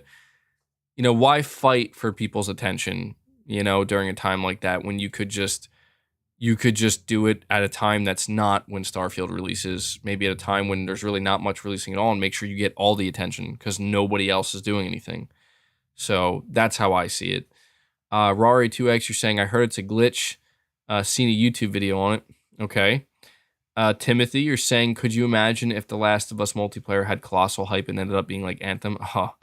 why fight for people's attention, during a time like that, when you could just do it at a time that's not when Starfield releases, maybe at a time when there's really not much releasing at all, and make sure you get all the attention because nobody else is doing anything. So that's how I see it. Rari2X, you're saying, I heard it's a glitch. Seen a YouTube video on it. Okay. Timothy, you're saying, could you imagine if The Last of Us multiplayer had colossal hype and ended up being like Anthem? Oh,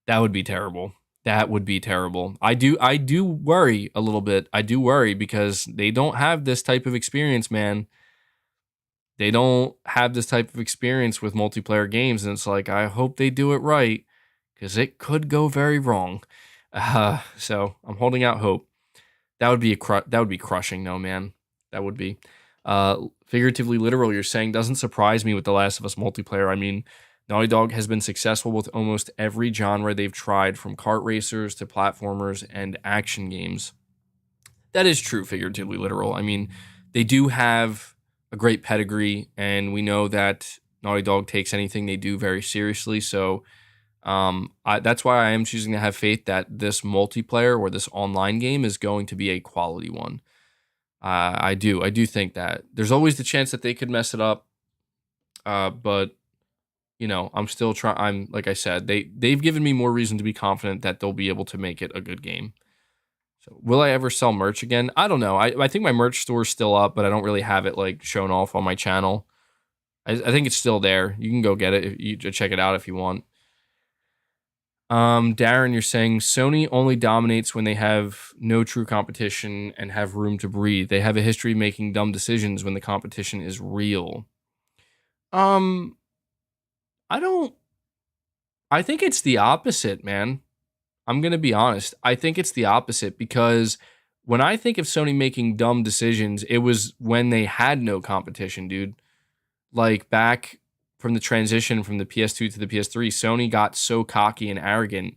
that would be terrible. That would be terrible. I do worry a little bit. I do worry because they don't have this type of experience, man. They don't have this type of experience with multiplayer games, and it's like, I hope they do it right, because it could go very wrong. So I'm holding out hope. That would be crushing, though, man. That would be. Figuratively literal, you're saying, doesn't surprise me with The Last of Us multiplayer. I mean, Naughty Dog has been successful with almost every genre they've tried, from kart racers to platformers and action games. That is true, figuratively literal. I mean, they do have a great pedigree, and we know that Naughty Dog takes anything they do very seriously. So that's why I am choosing to have faith that this multiplayer or this online game is going to be a quality one. I do think that there's always the chance that they could mess it up. But I'm still trying. Like I said, they've given me more reason to be confident that they'll be able to make it a good game. So will I ever sell merch again? I don't know. I think my merch store is still up, but I don't really have it like shown off on my channel. I think it's still there. You can go get it. You check it out if you want. Darren, you're saying Sony only dominates when they have no true competition and have room to breathe. They have a history of making dumb decisions when the competition is real. I think it's the opposite, man. I'm going to be honest. I think it's the opposite, because when I think of Sony making dumb decisions, it was when they had no competition, dude. Like back from the transition from the PS2 to the PS3, Sony got so cocky and arrogant,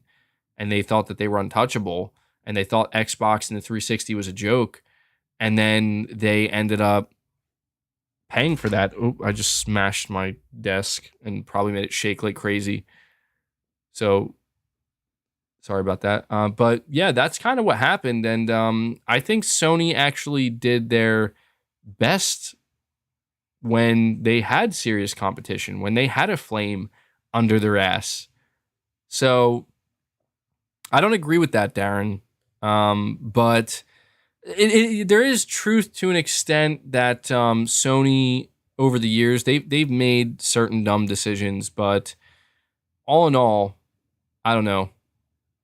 and they thought that they were untouchable, and they thought Xbox and the 360 was a joke, and then they ended up paying for that. Oh, I just smashed my desk and probably made it shake like crazy. So sorry about that. But yeah, that's kind of what happened. And I think Sony actually did their best when they had serious competition, when they had a flame under their ass. So I don't agree with that, Darren. But there is truth to an extent that Sony, over the years, they've made certain dumb decisions. But all in all, I don't know.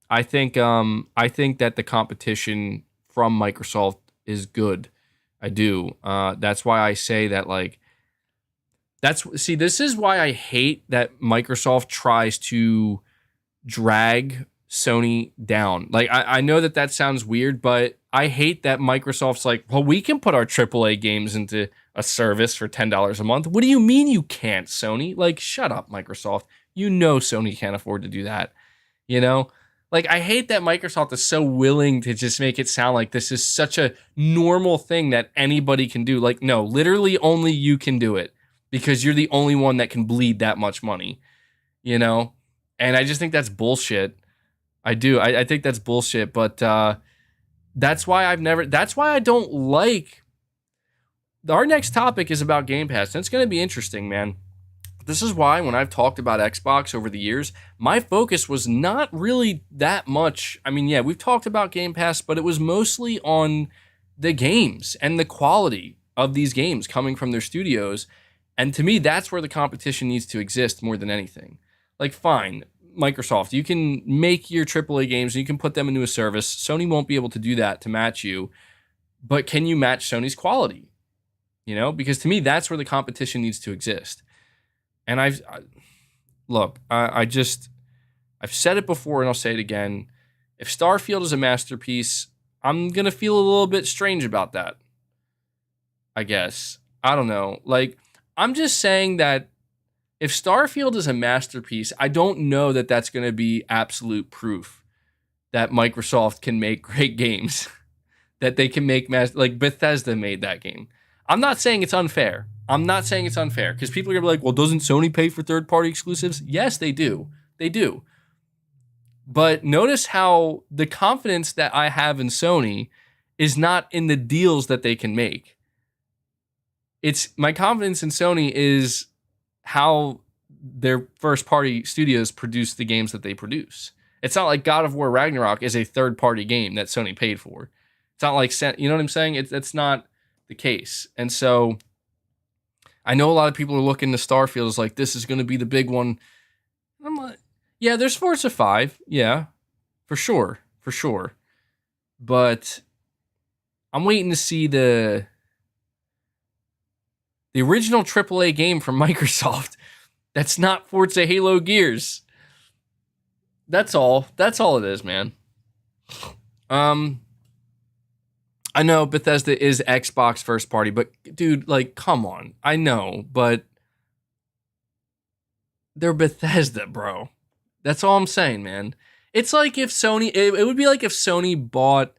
I think that the competition from Microsoft is good. I do. That's why I say that, like, this is why I hate that Microsoft tries to drag Sony down. Like, I know that sounds weird, but I hate that Microsoft's like, well, we can put our AAA games into a service for $10 a month. What do you mean you can't, Sony? Like, shut up, Microsoft. Sony can't afford to do that, Like, I hate that Microsoft is so willing to just make it sound like this is such a normal thing that anybody can do. Like, no, literally only you can do it because you're the only one that can bleed that much money, you know? And I just think that's bullshit. I do. I think that's bullshit. But that's why I don't like. Our next topic is about Game Pass. And it's going to be interesting, man. This is why when I've talked about Xbox over the years, my focus was not really that much. I mean, yeah, we've talked about Game Pass, but it was mostly on the games and the quality of these games coming from their studios. And to me, that's where the competition needs to exist more than anything. Like, fine, Microsoft, you can make your AAA games and you can put them into a service. Sony won't be able to do that to match you. But can you match Sony's quality? You know, because to me, that's where the competition needs to exist. And I've said it before and I'll say it again. If Starfield is a masterpiece, I'm going to feel a little bit strange about that. I guess. I don't know. Like, I'm just saying that if Starfield is a masterpiece, I don't know that that's going to be absolute proof that Microsoft can make great games, that they can make like Bethesda made that game. I'm not saying it's unfair. Because people are going to be like, well, doesn't Sony pay for third-party exclusives? Yes, they do. They do. But notice how the confidence that I have in Sony is not in the deals that they can make. It's my confidence in Sony is how their first-party studios produce the games that they produce. It's not like God of War Ragnarok is a third-party game that Sony paid for. It's not like, you know what I'm saying? It's not the case. And so I know a lot of people are looking to Starfield as like, this is going to be the big one. I'm like, yeah, there's Forza 5. Yeah, for sure. But I'm waiting to see the original AAA game from Microsoft. That's not Forza Halo Gears. That's all it is, man. I know Bethesda is Xbox first party, but dude, like, come on. I know, but they're Bethesda, bro. That's all I'm saying, man. It's like if Sony, it would be like if Sony bought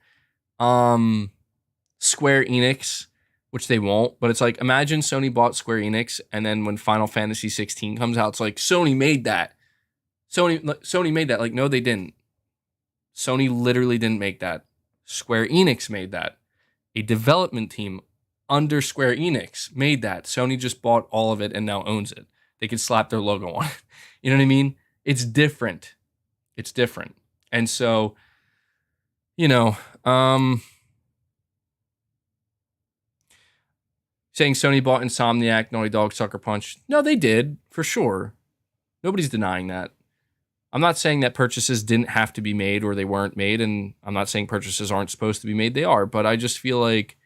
Square Enix, which they won't, but it's like, imagine Sony bought Square Enix, and then when Final Fantasy 16 comes out, it's like, Sony made that. Sony made that. Like, no, they didn't. Sony literally didn't make that. Square Enix made that. A development team under Square Enix made that. Sony just bought all of it and now owns it. They can slap their logo on it. You know what I mean? It's different. And so, you know, saying Sony bought Insomniac, Naughty Dog, Sucker Punch. No, they did, for sure. Nobody's denying that. I'm not saying that purchases didn't have to be made or they weren't made, and I'm not saying purchases aren't supposed to be made. They are, but I just feel like,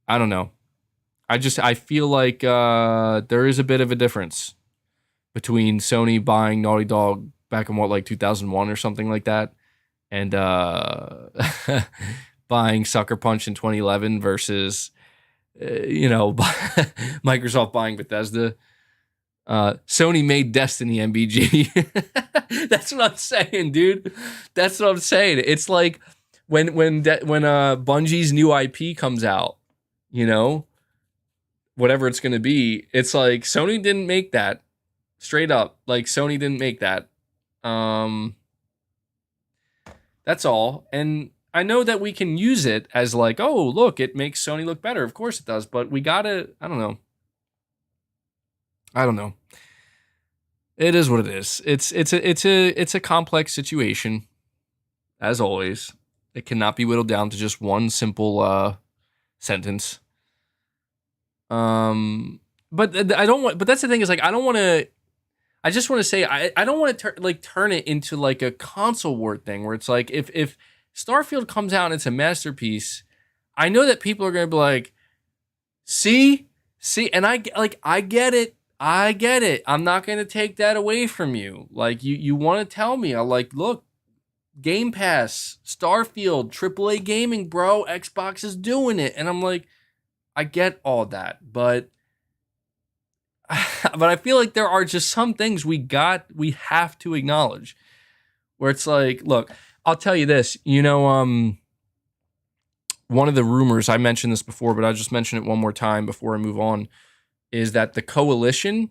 I don't know. I feel like there is a bit of a difference between Sony buying Naughty Dog back in like 2001 or something like that, and buying Sucker Punch in 2011 versus, Microsoft buying Bethesda. Sony made Destiny, MBG. That's what I'm saying, dude. That's what I'm saying. It's like when Bungie's new IP comes out, whatever it's going to be, it's like Sony didn't make that. Straight up, like Sony didn't make that. That's all. And I know that we can use it as like, oh, look, it makes Sony look better. Of course it does, but we gotta, I don't know. It is what it is. It's a complex situation, as always. It cannot be whittled down to just one simple sentence. But I don't want. But that's the thing is like I don't want to. I just want to say I don't want to turn it into like a console war thing where it's like if Starfield comes out and it's a masterpiece, I know that people are gonna be like, see, and I get it. I'm not going to take that away from you. Like, you want to tell me. I'm like, look, Game Pass, Starfield, AAA gaming, bro. Xbox is doing it. And I'm like, I get all that. But I feel like there are just some things we have to acknowledge. Where it's like, look, I'll tell you this. One of the rumors, I mentioned this before, but I'll just mention it one more time before I move on, is that the Coalition,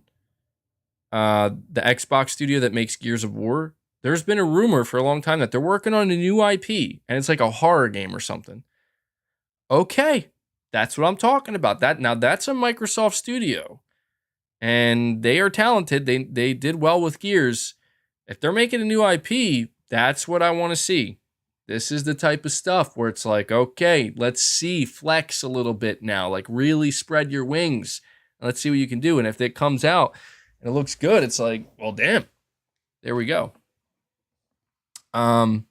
the Xbox studio that makes Gears of War, there's been a rumor for a long time that they're working on a new IP, and it's like a horror game or something. Okay, that's what I'm talking about. That's a Microsoft studio, and they are talented. They did well with Gears. If they're making a new IP, that's what I want to see. This is the type of stuff where it's like, okay, let's see, flex a little bit now, like really spread your wings. Let's see what you can do. And if it comes out and it looks good, it's like, well, damn, there we go. Let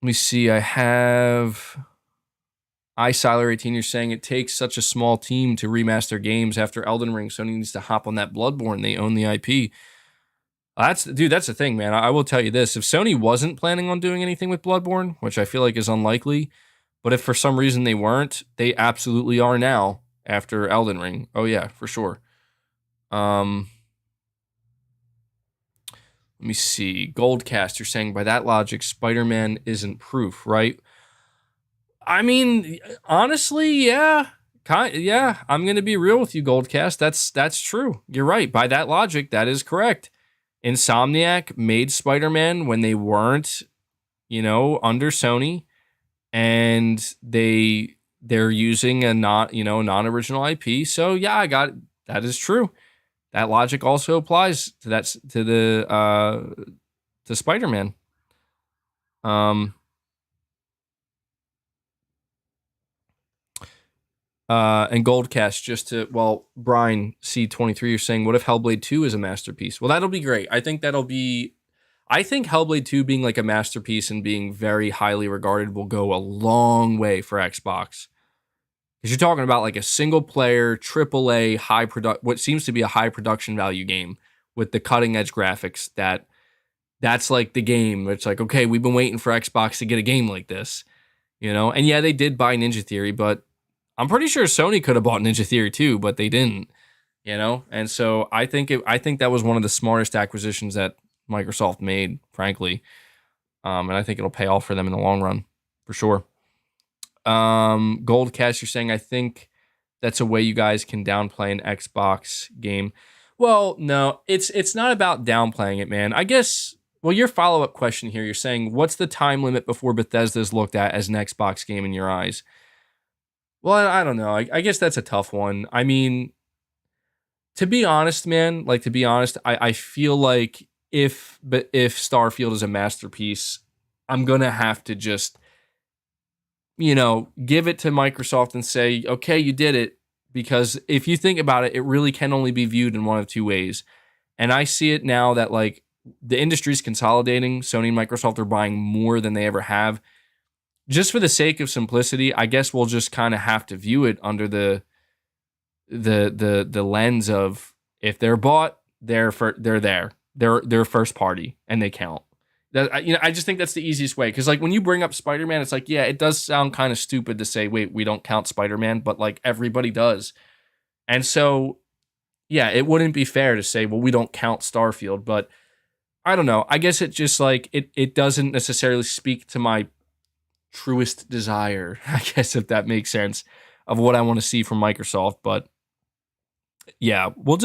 me see. I have iSiler18. You're saying it takes such a small team to remaster games after Elden Ring. Sony needs to hop on that Bloodborne. They own the IP. That's the thing, man. I will tell you this. If Sony wasn't planning on doing anything with Bloodborne, which I feel like is unlikely, but if for some reason they weren't, they absolutely are now after Elden Ring. Oh, yeah, for sure. Let me see. Goldcast, you're saying by that logic, Spider-Man isn't proof, right? I mean, honestly, yeah. Yeah, I'm going to be real with you, Goldcast. That's true. You're right. By that logic, that is correct. Insomniac made Spider-Man when they weren't, under Sony, and they're using a non-original IP. So yeah, that is true. That logic also applies to Spider-Man. And Goldcast, Brian C23, you're saying, what if Hellblade 2 is a masterpiece? Well, that'll be great. I think Hellblade 2 being like a masterpiece and being very highly regarded will go a long way for Xbox. Because you're talking about like a single player, AAA, what seems to be a high production value game with the cutting edge graphics that's like the game. It's like, okay, we've been waiting for Xbox to get a game like this, And yeah, they did buy Ninja Theory, but I'm pretty sure Sony could have bought Ninja Theory too, but they didn't, And so I think that was one of the smartest acquisitions that Microsoft made, frankly. And I think it'll pay off for them in the long run, for sure. Goldcast, you're saying, I think that's a way you guys can downplay an Xbox game. Well, no, it's not about downplaying it, man. I guess, your follow-up question here, you're saying, what's the time limit before Bethesda's looked at as an Xbox game in your eyes? Well, I don't know. I guess that's a tough one. I mean, to be honest, man, I feel like if Starfield is a masterpiece, I'm going to have to just, give it to Microsoft and say, okay, you did it. Because if you think about it, it really can only be viewed in one of two ways. And I see it now that like the industry's consolidating. Sony and Microsoft are buying more than they ever have. Just for the sake of simplicity, I guess we'll just kind of have to view it under the lens of if they're bought, they're there. They're first party and they count. I just think that's the easiest way, because like when you bring up Spider-Man, it's like, yeah, it does sound kind of stupid to say, wait, we don't count Spider-Man, but like everybody does. And so, yeah, it wouldn't be fair to say, well, we don't count Starfield, but I don't know. I guess it just like it doesn't necessarily speak to my truest desire, I guess, if that makes sense, of what I want to see from Microsoft. But yeah, we'll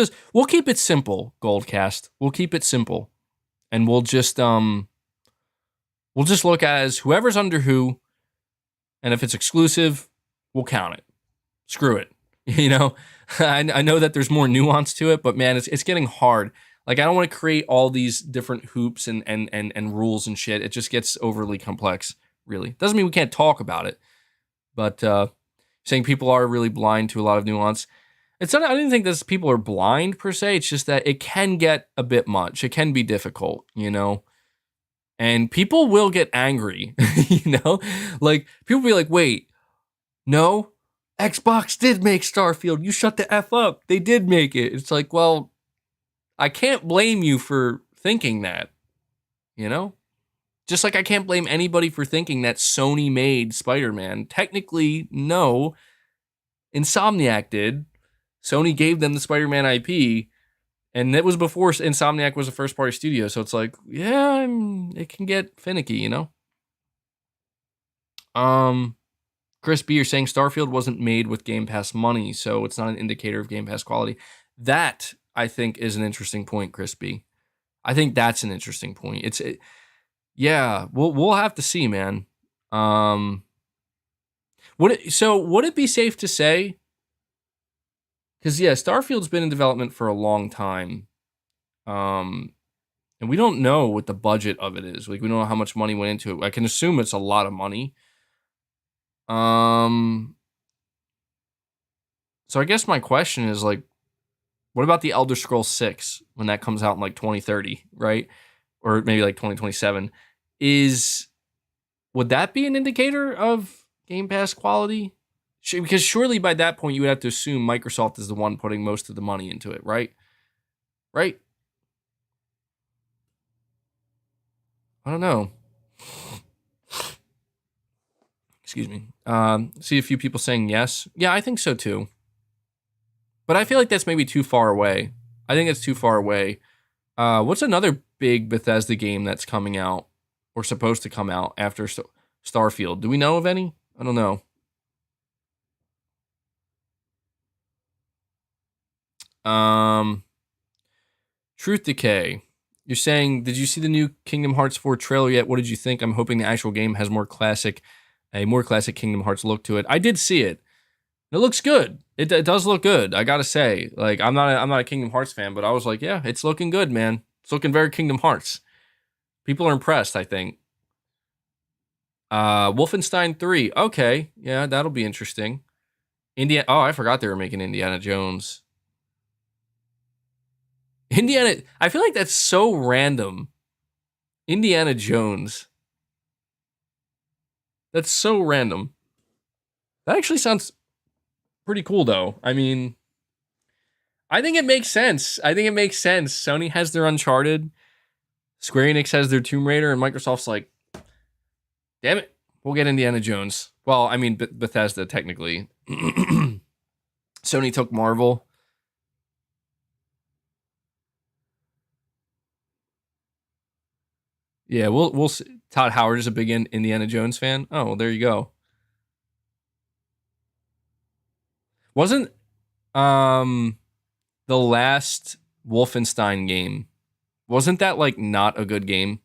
keep it simple, Goldcast. We'll keep it simple. And we'll just look at it as whoever's under who, and if it's exclusive, we'll count it. Screw it. I know that there's more nuance to it, but man, it's getting hard. Like, I don't want to create all these different hoops and rules and shit. It just gets overly complex. Really doesn't mean we can't talk about it, but saying people are really blind to a lot of nuance. It's not, I didn't think that people are blind per se. It's just that it can get a bit much. It can be difficult, and people will get angry, like people be like, wait, no, Xbox did make Starfield. You shut the F up. They did make it. It's like, well, I can't blame you for thinking that, Just like I can't blame anybody for thinking that Sony made Spider-Man. Technically, no. Insomniac did. Sony gave them the Spider-Man IP, And it was before Insomniac was a first-party studio, so it's like, yeah, it can get finicky, you know? Chris B, you're saying Starfield wasn't made with Game Pass money, so it's not an indicator of Game Pass quality. That, I think, is an interesting point, Chris B. I think that's an interesting point. Yeah, we'll have to see, man. Would it be safe to say? Because yeah, Starfield's been in development for a long time, and we don't know what the budget of it is. Like, we don't know how much money went into it. I can assume it's a lot of money. So I guess my question is, like, what about the Elder Scrolls 6 when that comes out in like 2030, right? Or maybe like 2027? Would that be an indicator of Game Pass quality? Because surely by that point you would have to assume Microsoft is the one putting most of the money into it, right? Right? I don't know. Excuse me. See a few people saying yes. Yeah, I think so too. But I feel like that's maybe too far away. I think it's too far away. What's another big Bethesda game that's coming out or supposed to come out after Starfield? Do we know of any? I don't know. Truth Decay. You're saying, did you see the new Kingdom Hearts 4 trailer yet? What did you think? I'm hoping the actual game has a more classic Kingdom Hearts look to it. I did see it. It looks good. It does look good. I gotta say, like, I'm not a Kingdom Hearts fan, but I was like, yeah, it's looking good, man. It's looking very Kingdom Hearts. People are impressed, I think. Wolfenstein 3. Okay, yeah, that'll be interesting. Oh, I forgot they were making Indiana Jones. I feel like that's so random. Indiana Jones. That's so random. That actually sounds pretty cool, though. I mean, I think it makes sense. Sony has their Uncharted, Square Enix has their Tomb Raider, and Microsoft's like, damn it, we'll get Indiana Jones. Well, I mean, Bethesda, technically. Sony took Marvel. Yeah, we'll see. Todd Howard is a big Indiana Jones fan. Oh, well, there you go. Wasn't the last Wolfenstein game, wasn't that like not a good game?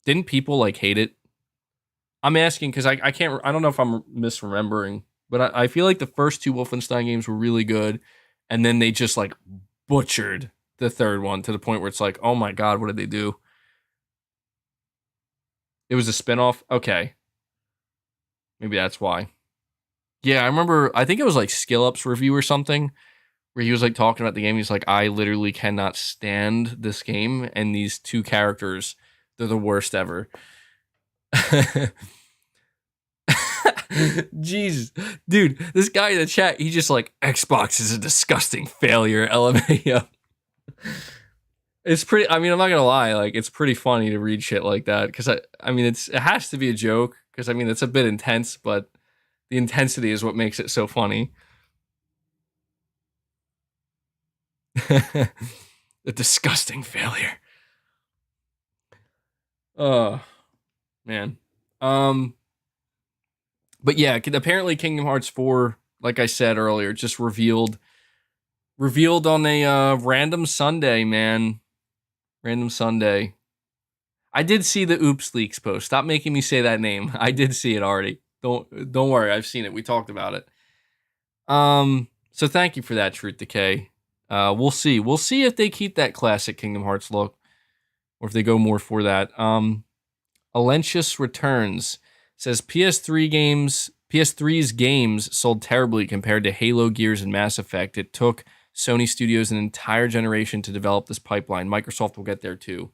Didn't people like hate it? I'm asking because I don't know if I'm misremembering, but I feel like the first two Wolfenstein games were really good, and then they just like butchered the third one to the point where it's like, oh my god, what did they do? It was a spinoff? Okay. Maybe that's why. Yeah, I remember, I think it was like Skill Up's review or something, where he was like talking about the game. He's like, I literally cannot stand this game, and these two characters, they're the worst ever. Jeez. Dude, this guy in the chat, he just like, Xbox is a disgusting failure, LMAO. It's pretty, I mean, I'm not gonna lie, like, it's pretty funny to read shit like that, because I mean, it has to be a joke, because I mean, it's a bit intense, but the intensity is what makes it so funny. A disgusting failure. Oh, man. But yeah, apparently Kingdom Hearts 4, like I said earlier, just revealed on a random Sunday, man. Random Sunday. I did see the Oops Leaks post. Stop making me say that name. I did see it already. Don't worry, I've seen it. We talked about it. So thank you for that, Truth Decay. We'll see. We'll see if they keep that classic Kingdom Hearts look, or if they go more for that. Alentius Returns says PS3's games sold terribly compared to Halo, Gears, and Mass Effect. It took Sony Studios an entire generation to develop this pipeline. Microsoft will get there too.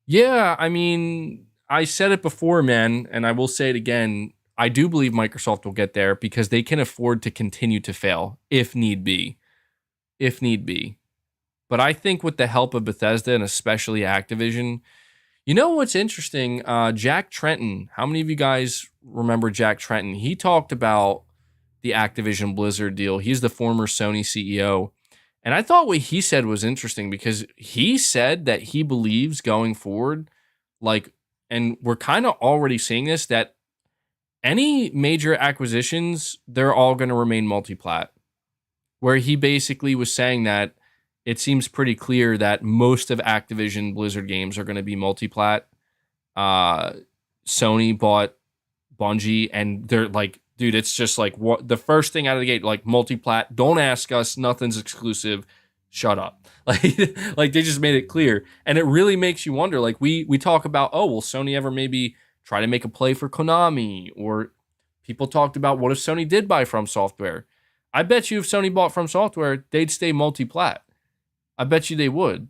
Yeah, I mean, I said it before, man, and I will say it again. I do believe Microsoft will get there because they can afford to continue to fail if need be. If need be. But I think with the help of Bethesda and especially Activision, you know what's interesting? Jack Tretton. How many of you guys remember Jack Tretton? He talked about the Activision Blizzard deal. He's the former Sony CEO. And I thought what he said was interesting because he said that he believes going forward, like, and we're kind of already seeing this, that any major acquisitions, they're all going to remain multi-plat. Where he basically was saying that it seems pretty clear that most of Activision Blizzard games are going to be multi-plat. Sony bought Bungie, and they're like, dude, it's just like what the first thing out of the gate, like multi-plat. Don't ask us, nothing's exclusive. Shut up. Like they just made it clear, and it really makes you wonder. Like we talk about, oh, will Sony ever maybe try to make a play for Konami? Or people talked about what if Sony did buy From Software? I bet you if Sony bought From Software, they'd stay multi-plat. I bet you they would.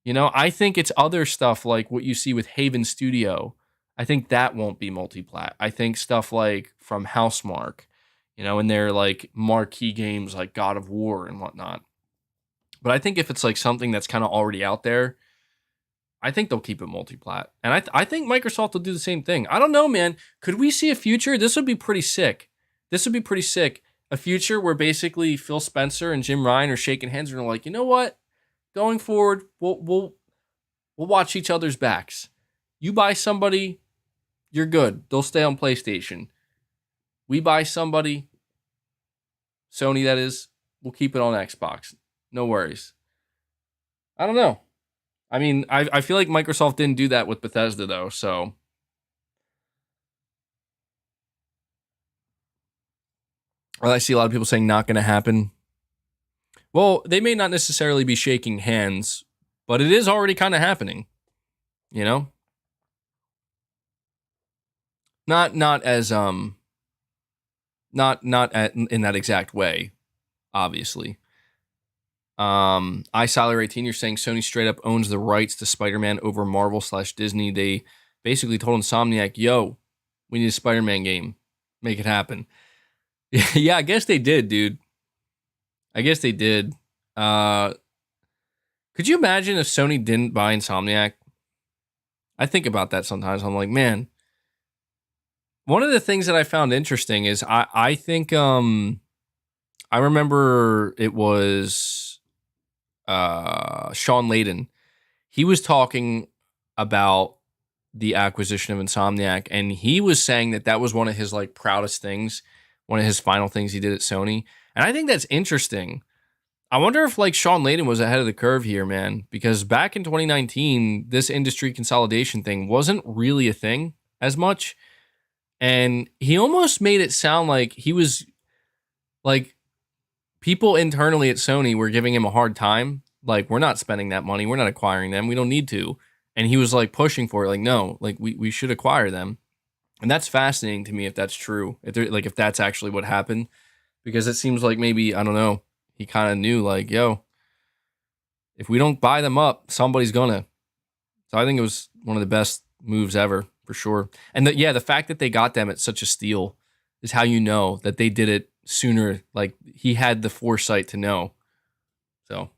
You know, I think it's other stuff like what you see with Haven Studio. I think that won't be multi-plat. I think stuff like from Housemark, you know, and their like marquee games like God of War and whatnot. But I think if it's like something that's kind of already out there, I think they'll keep it multi-plat. And I think Microsoft will do the same thing. I don't know, man. Could we see a future? This would be pretty sick. This would be pretty sick. A future where basically Phil Spencer and Jim Ryan are shaking hands and are like, you know what? Going forward, we'll watch each other's backs. You buy somebody, you're good. They'll stay on PlayStation. We buy somebody, Sony that is, we'll keep it on Xbox. No worries. I don't know. I mean, I feel like Microsoft didn't do that with Bethesda though, so. Well, I see a lot of people saying not going to happen. Well, they may not necessarily be shaking hands, but it is already kind of happening. You know? Not as not in that exact way, obviously. iSalar18, you're saying Sony straight up owns the rights to Spider-Man over Marvel/Disney. They basically told Insomniac, yo, we need a Spider-Man game. Make it happen. Yeah, I guess they did, dude. I guess they did. Could you imagine if Sony didn't buy Insomniac? I think about that sometimes. I'm like, man. One of the things that I found interesting is I think I remember it was Sean Layden. He was talking about the acquisition of Insomniac, and he was saying that that was one of his like proudest things, one of his final things he did at Sony. And I think that's interesting. I wonder if like Sean Layden was ahead of the curve here, man, because back in 2019, this industry consolidation thing wasn't really a thing as much. And he almost made it sound like he was like people internally at Sony were giving him a hard time. Like, we're not spending that money. We're not acquiring them. We don't need to. And he was like pushing for it. Like, no, like we should acquire them. And that's fascinating to me if that's true. If that's actually what happened, because it seems like maybe, I don't know, he kind of knew like, yo, if we don't buy them up, somebody's gonna. So I think it was one of the best moves ever for sure. And the fact that they got them at such a steal is how you know that they did it sooner. Like he had the foresight to know. So,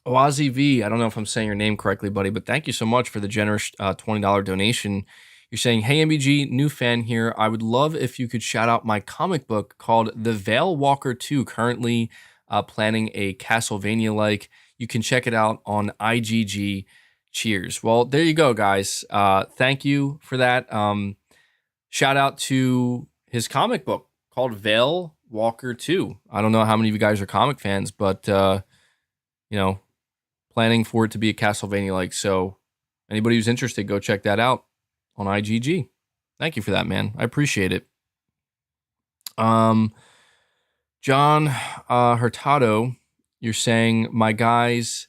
Oazi V, I don't know if I'm saying your name correctly, buddy, but thank you so much for the generous $20 donation. You're saying, hey, MBG, new fan here. I would love if you could shout out my comic book called The Veil Walker 2, currently planning a Castlevania-like. You can check it out on IGG. Cheers. Well, there you go, guys. Thank you for that. Shout out to his comic book called Veil Walker 2. I don't know how many of you guys are comic fans, but, planning for it to be a Castlevania-like. So anybody who's interested, go check that out on IGG. Thank you for that, man. I appreciate it. John Hurtado, you're saying, my guys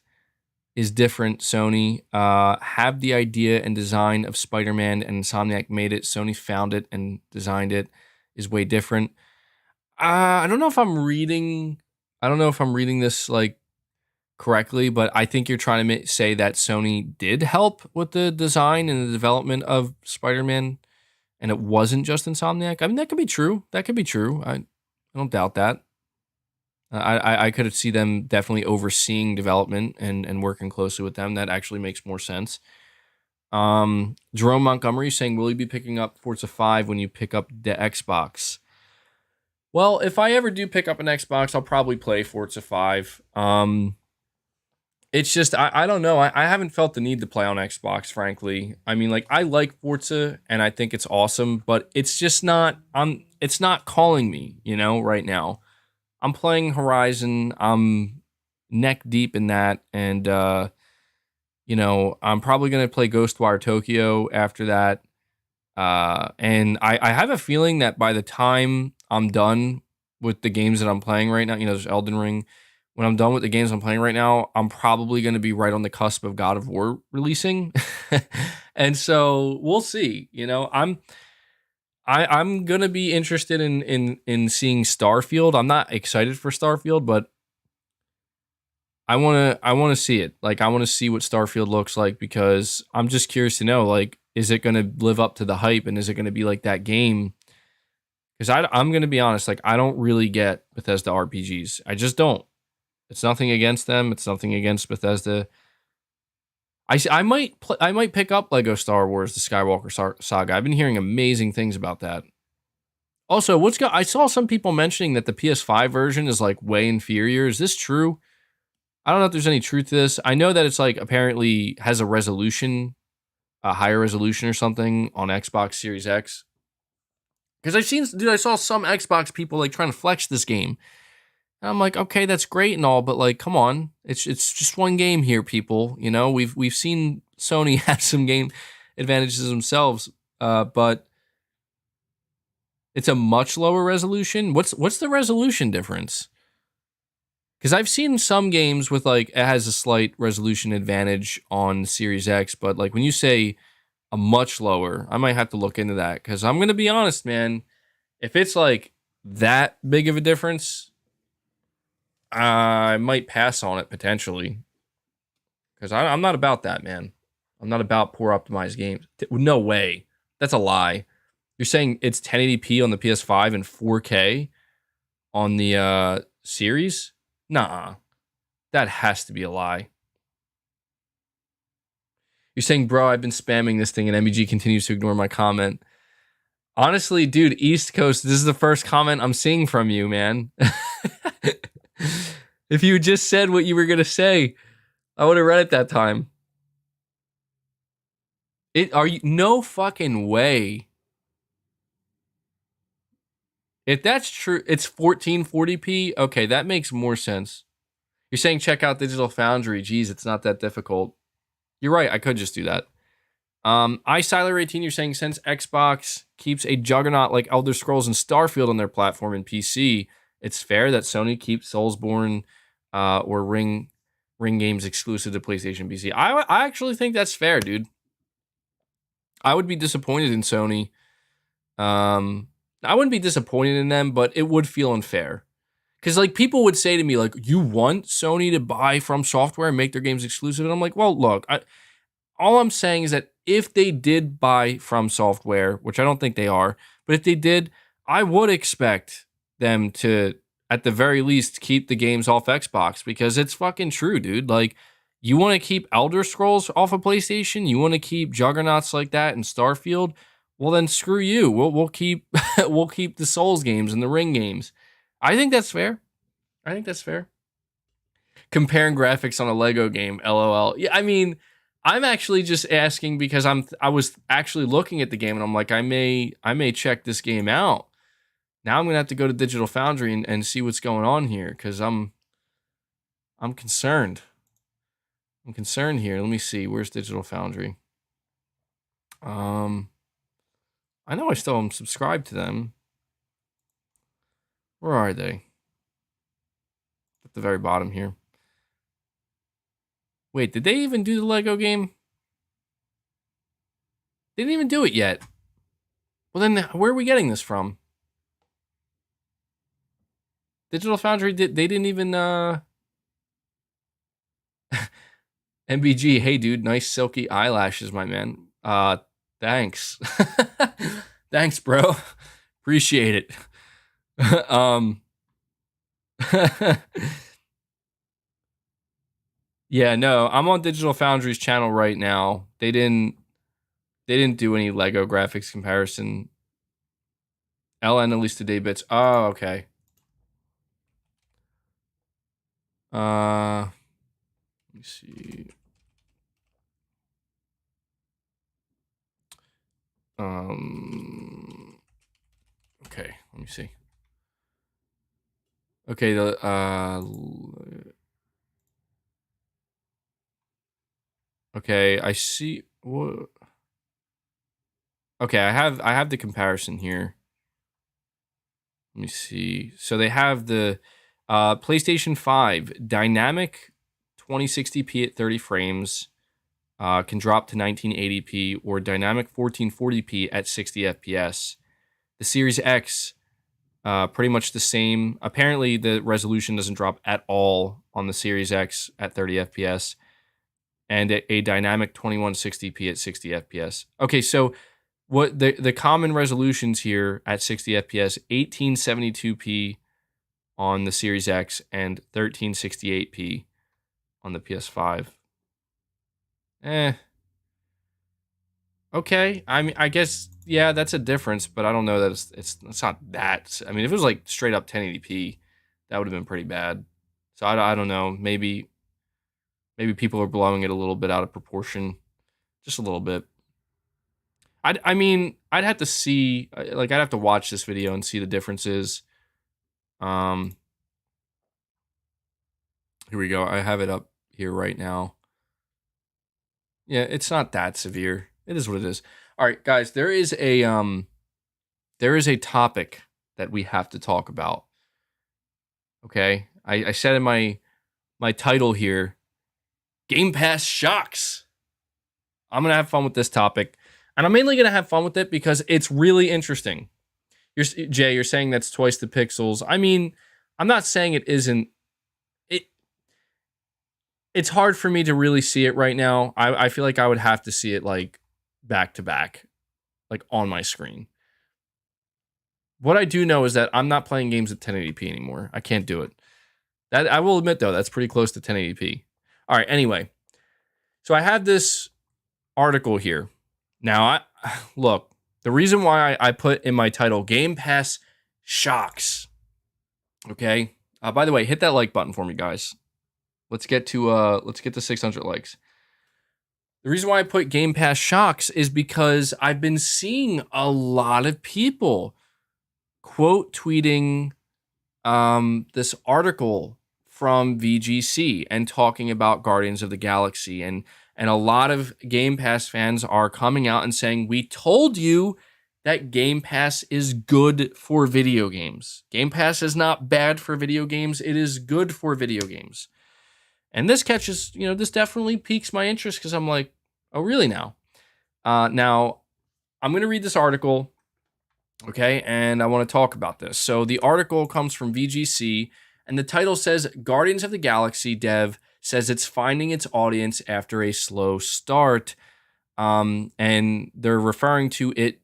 is different, Sony. Have the idea and design of Spider-Man, and Insomniac made it. Sony found it and designed it. Is way different. I don't know if I'm reading this like correctly, but I think you're trying to say that Sony did help with the design and the development of Spider-Man, and it wasn't just Insomniac. I mean, that could be true. I don't doubt that. I could see them definitely overseeing development and working closely with them. That actually makes more sense. Jerome Montgomery saying, will you be picking up Forza 5 when you pick up the Xbox? Well, if I ever do pick up an Xbox, I'll probably play Forza 5. It's just I don't know. I haven't felt the need to play on Xbox, frankly. I mean, like I like Forza and I think it's awesome, but it's just not it's not calling me, right now. I'm playing Horizon. I'm neck deep in that, and I'm probably gonna play Ghostwire Tokyo after that. And I have a feeling that by the time I'm done with the games that I'm playing right now, there's Elden Ring. When I'm done with the games I'm playing right now, I'm probably going to be right on the cusp of God of War releasing, and so we'll see. I'm gonna be interested in seeing Starfield. I'm not excited for Starfield, but I wanna see it. Like I want to see what Starfield looks like because I'm just curious to know like is it gonna live up to the hype and is it gonna be like that game? Because I'm gonna be honest, like I don't really get Bethesda RPGs. I just don't. It's nothing against them. It's nothing against Bethesda. I might pick up Lego Star Wars: The Skywalker Saga. I've been hearing amazing things about that. Also, I saw some people mentioning that the PS5 version is like way inferior. Is this true? I don't know if there's any truth to this. I know that it's like apparently has a higher resolution or something on Xbox Series X. Because I saw some Xbox people like trying to flex this game. And I'm like, okay, that's great and all, but like, come on, it's just one game here, people. We've seen Sony have some game advantages themselves, but it's a much lower resolution. What's the resolution difference? Because I've seen some games with like it has a slight resolution advantage on Series X, but like when you say a much lower, I might have to look into that. Because I'm gonna be honest, man, if it's like that big of a difference, I might pass on it potentially. Because I'm not about that, man. I'm not about poor optimized games. No way. That's a lie. You're saying it's 1080p on the PS5 and 4K on the series? Nah, that has to be a lie. You're saying, bro, I've been spamming this thing and MEG continues to ignore my comment. Honestly, dude, East Coast, this is the first comment I'm seeing from you, man. If you just said what you were going to say, I would have read it that time. No fucking way. If that's true, it's 1440p. Okay, that makes more sense. You're saying check out Digital Foundry. Geez, it's not that difficult. You're right. I could just do that. iSiler18, you're saying since Xbox keeps a juggernaut like Elder Scrolls and Starfield on their platform and PC, it's fair that Sony keeps Soulsborne or Ring games exclusive to PlayStation PC. I actually think that's fair, dude. I would be disappointed in Sony. I wouldn't be disappointed in them, but it would feel unfair. Because like people would say to me, like, you want Sony to buy From Software and make their games exclusive? And I'm like, well, look, all I'm saying is that if they did buy From Software, which I don't think they are, but if they did, I would expect them to, at the very least, keep the games off Xbox because it's fucking true, dude. Like, you want to keep Elder Scrolls off of PlayStation? You want to keep juggernauts like that and Starfield? Well, then screw you. We'll keep we'll keep the Souls games and the Ring games. I think that's fair. I think that's fair. Comparing graphics on a Lego game, LOL. Yeah, I mean, I'm actually just asking because I was actually looking at the game and I'm like, I may check this game out. Now I'm gonna have to go to Digital Foundry and see what's going on here because I'm concerned. I'm concerned here. Let me see. Where's Digital Foundry? I know I still am subscribed to them. Where are they? At the very bottom here. Wait, did they even do the Lego game? They didn't even do it yet. Well, then where are we getting this from? Digital Foundry they didn't even MBG, hey dude, nice silky eyelashes, my man. Thanks. Thanks, bro. Appreciate it. Yeah, no, I'm on Digital Foundry's channel right now. They didn't do any Lego graphics comparison. LN at least today bits. Oh, okay. Let me see. Okay, let me see. Okay, okay, I see. What? Okay, I have the comparison here. Let me see. So they have the PlayStation 5 dynamic 2060p at 30 frames, can drop to 1980p, or dynamic 1440p at 60 FPS. The Series X, pretty much the same. Apparently, the resolution doesn't drop at all on the Series X at 30 FPS, and a dynamic 2160p at 60 FPS. Okay, so what the common resolutions here at 60 FPS: 1872p on the Series X and 1368p on the PS5. Okay. I mean, I guess, yeah, that's a difference, but I don't know that it's not that. I mean, if it was like straight up 1080p, that would have been pretty bad. So I don't know. Maybe people are blowing it a little bit out of proportion, just a little bit. I mean, I'd have to see, like, I'd have to watch this video and see the differences. Um, Here we go. I have it up here right now. Yeah, it's not that severe. It is what it is. All right, guys, there is a topic that we have to talk about. Okay? I said in my title here, Game Pass shocks. I'm going to have fun with this topic. And I'm mainly going to have fun with it because it's really interesting. Jay, you're saying that's twice the pixels. I mean, I'm not saying it isn't. It's hard for me to really see it right now. I feel like I would have to see it like back to back, like on my screen. What I do know is that I'm not playing games at 1080p anymore. I can't do it. That I will admit though, that's pretty close to 1080p. All right, anyway. So I have this article here. Now, look, the reason why I put in my title Game Pass shocks. Okay? By the way, hit that like button for me, guys. Let's get to 600 likes. The reason why I put Game Pass shocks is because I've been seeing a lot of people quote tweeting this article from VGC and talking about Guardians of the Galaxy, and a lot of Game Pass fans are coming out and saying, "We told you that Game Pass is good for video games. Game Pass is not bad for video games. It is good for video games." And this catches, this definitely piques my interest because I'm like, oh, really now? Now, I'm going to read this article, okay, and I want to talk about this. So the article comes from VGC, and the title says, Guardians of the Galaxy dev says it's finding its audience after a slow start, and they're referring to it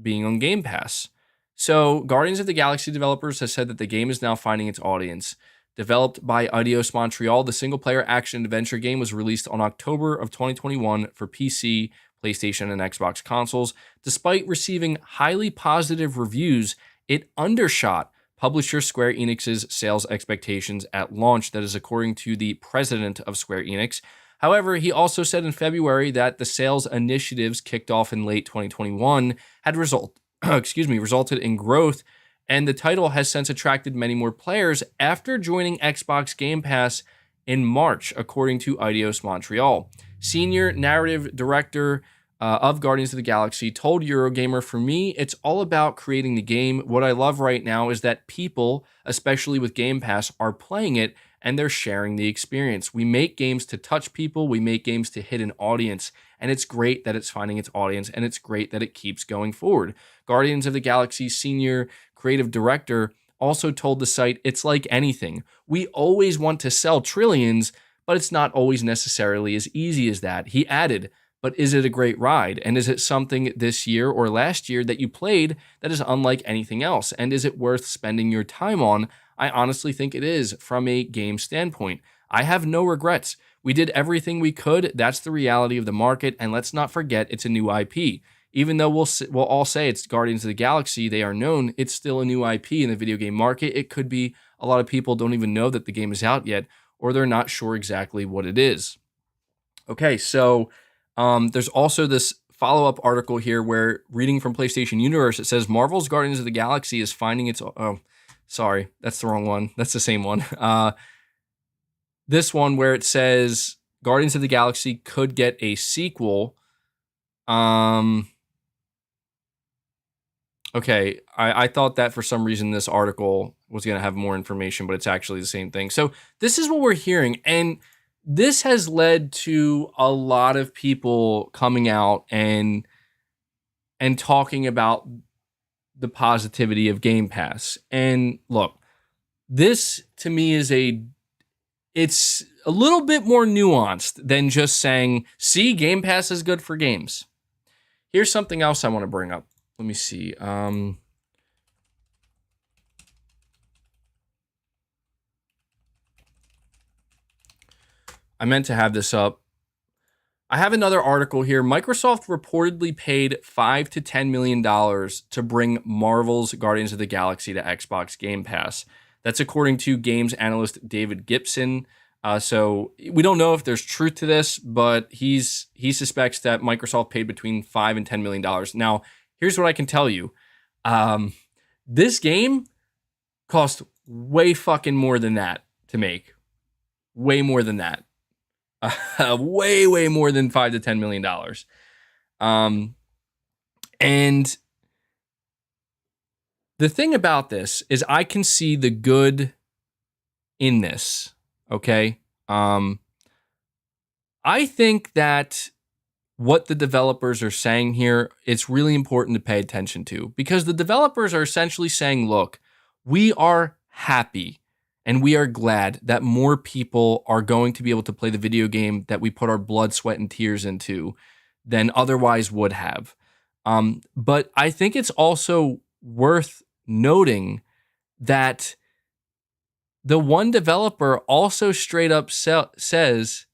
being on Game Pass. So Guardians of the Galaxy developers have said that the game is now finding its audience. Developed by Eidos Montreal, the single-player action-adventure game was released on October of 2021 for PC, PlayStation, and Xbox consoles. Despite receiving highly positive reviews, it undershot publisher Square Enix's sales expectations at launch. That is according to the president of Square Enix. However, he also said in February that the sales initiatives kicked off in late 2021 had resulted in growth, and the title has since attracted many more players after joining Xbox Game Pass in March, according to Eidos Montreal. Senior narrative director of Guardians of the Galaxy told Eurogamer, "For me, it's all about creating the game. What I love right now is that people, especially with Game Pass, are playing it and they're sharing the experience. We make games to touch people. We make games to hit an audience. And it's great that it's finding its audience, and it's great that it keeps going forward." Guardians of the Galaxy senior creative director also told the site, "It's like anything. We always want to sell trillions, but it's not always necessarily as easy as that." He added, "But is it a great ride? And is it something this year or last year that you played that is unlike anything else? And is it worth spending your time on? I honestly think it is from a game standpoint. I have no regrets. We did everything we could. That's the reality of the market. And let's not forget, it's a new IP. Even though we'll all say it's Guardians of the Galaxy, they are known, it's still a new IP in the video game market. It could be a lot of people don't even know that the game is out yet, or they're not sure exactly what it is. Okay, so there's also this follow-up article here where, reading from PlayStation Universe, it says Marvel's Guardians of the Galaxy is finding its... Oh, sorry, that's the wrong one. That's the same one. This one where it says Guardians of the Galaxy could get a sequel. Okay, I thought that for some reason this article was going to have more information, but it's actually the same thing. So this is what we're hearing, and this has led to a lot of people coming out and talking about the positivity of Game Pass. And look, this to me is it's a little bit more nuanced than just saying, see, Game Pass is good for games. Here's something else I want to bring up. Let me see. I meant to have this up. I have another article here. Microsoft reportedly paid $5 to $10 million to bring Marvel's Guardians of the Galaxy to Xbox Game Pass. That's according to games analyst David Gibson. So we don't know if there's truth to this, but he suspects that Microsoft paid between $5 and $10 million. Now, here's what I can tell you. This game cost way fucking more than that to make. Way more than that. Way more than $5 to $10 million. And the thing about this is I can see the good in this, okay? I think that what the developers are saying here, it's really important to pay attention to, because the developers are essentially saying, look, we are happy and we are glad that more people are going to be able to play the video game that we put our blood, sweat, and tears into than otherwise would have. But I think it's also worth noting that the one developer also straight up says,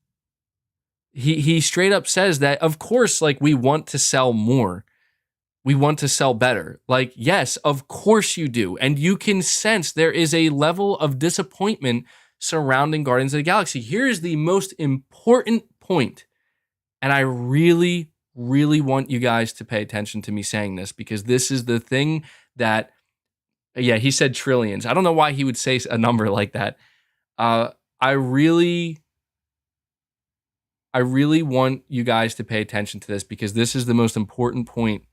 he straight up says that, of course, like, we want to sell more. We want to sell better. Like, yes, of course you do. And you can sense there is a level of disappointment surrounding Guardians of the Galaxy. Here is the most important point. And I really, really want you guys to pay attention to me saying this, because this is the thing that, yeah, he said trillions. I don't know why he would say a number like that. I really want you guys to pay attention to this, because this is the most important point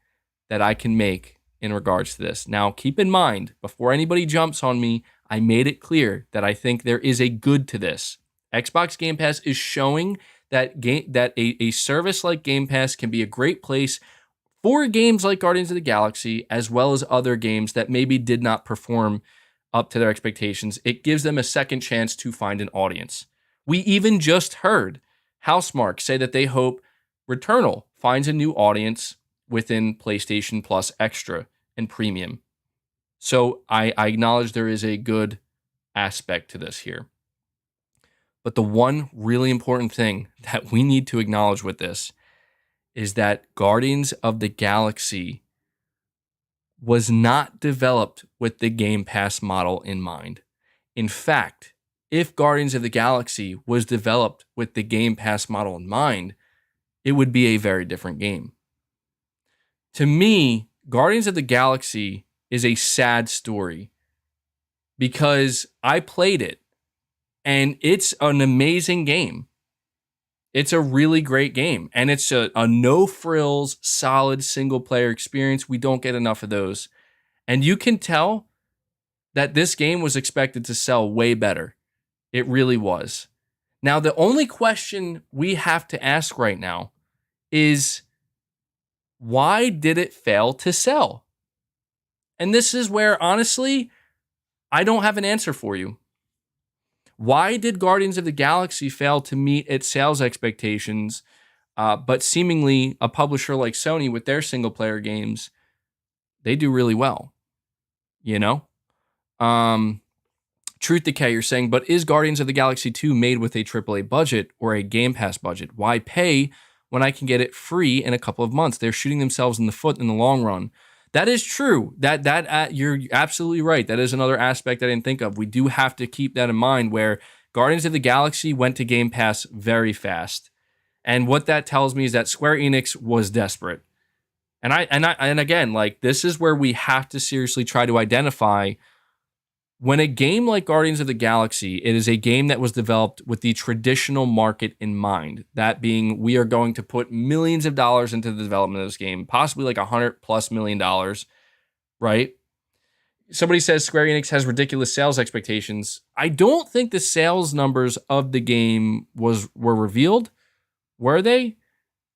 that I can make in regards to this. Now, keep in mind, before anybody jumps on me, I made it clear that I think there is a good to this. Xbox Game Pass is showing that a service like Game Pass can be a great place for games like Guardians of the Galaxy, as well as other games that maybe did not perform up to their expectations. It gives them a second chance to find an audience. We even just heard Housemarque say that they hope Returnal finds a new audience within PlayStation Plus Extra and Premium. So I acknowledge there is a good aspect to this here. But the one really important thing that we need to acknowledge with this is that Guardians of the Galaxy was not developed with the Game Pass model in mind. In fact, if Guardians of the Galaxy was developed with the Game Pass model in mind, it would be a very different game. To me, Guardians of the Galaxy is a sad story, because I played it and it's an amazing game. It's a really great game, and it's a no frills, solid single player experience. We don't get enough of those. And you can tell that this game was expected to sell way better. It really was. Now, the only question we have to ask right now is, why did it fail to sell? And this is where, honestly, I don't have an answer for you. Why did Guardians of the Galaxy fail to meet its sales expectations, but seemingly a publisher like Sony with their single-player games, they do really well, you know? Truth Decay, you're saying, but is Guardians of the Galaxy 2 made with a AAA budget or a Game Pass budget? Why pay when I can get it free in a couple of months? They're shooting themselves in the foot in the long run. That is true. You're absolutely right. That is another aspect I didn't think of. We do have to keep that in mind, where Guardians of the Galaxy went to Game Pass very fast. And what that tells me is that Square Enix was desperate. And again, like, this is where we have to seriously try to identify when a game like Guardians of the Galaxy, it is a game that was developed with the traditional market in mind. That being, we are going to put millions of dollars into the development of this game, possibly like $100+ million, right? Somebody says Square Enix has ridiculous sales expectations. I don't think the sales numbers of the game were revealed. Were they?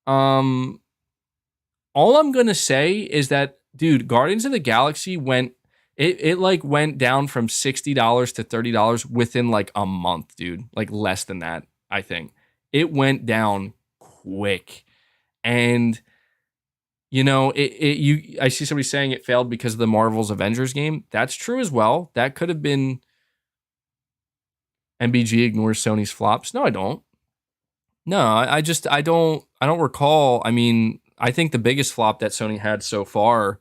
All I'm gonna say is that, dude, Guardians of the Galaxy went down from $60 to $30 within like a month, dude. Like less than that, I think. It went down quick. And I see somebody saying it failed because of the Marvel's Avengers game. That's true as well. That could have been MBG ignores Sony's flops. No, I don't. No, I don't recall. I mean, I think the biggest flop that Sony had so far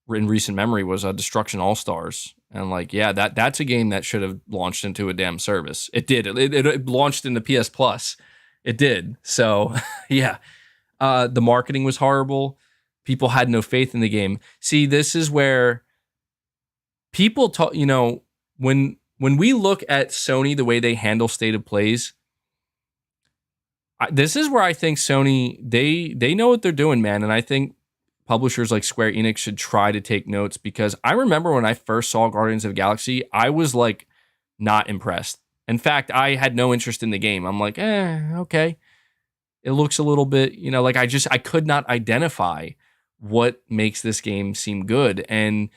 in recent memory was Destruction All Stars, and like, yeah, that's a game that should have launched into a damn service. It did. It launched into PS Plus. It did. So yeah, the marketing was horrible. People had no faith in the game. See, this is where people talk. When we look at Sony, the way they handle state of plays, this is where I think Sony, they know what they're doing, man. And I think publishers like Square Enix should try to take notes, because I remember when I first saw Guardians of the Galaxy, I was like not impressed. In fact, I had no interest in the game. I'm like, okay. It looks a little bit, like I could not identify what makes this game seem good. And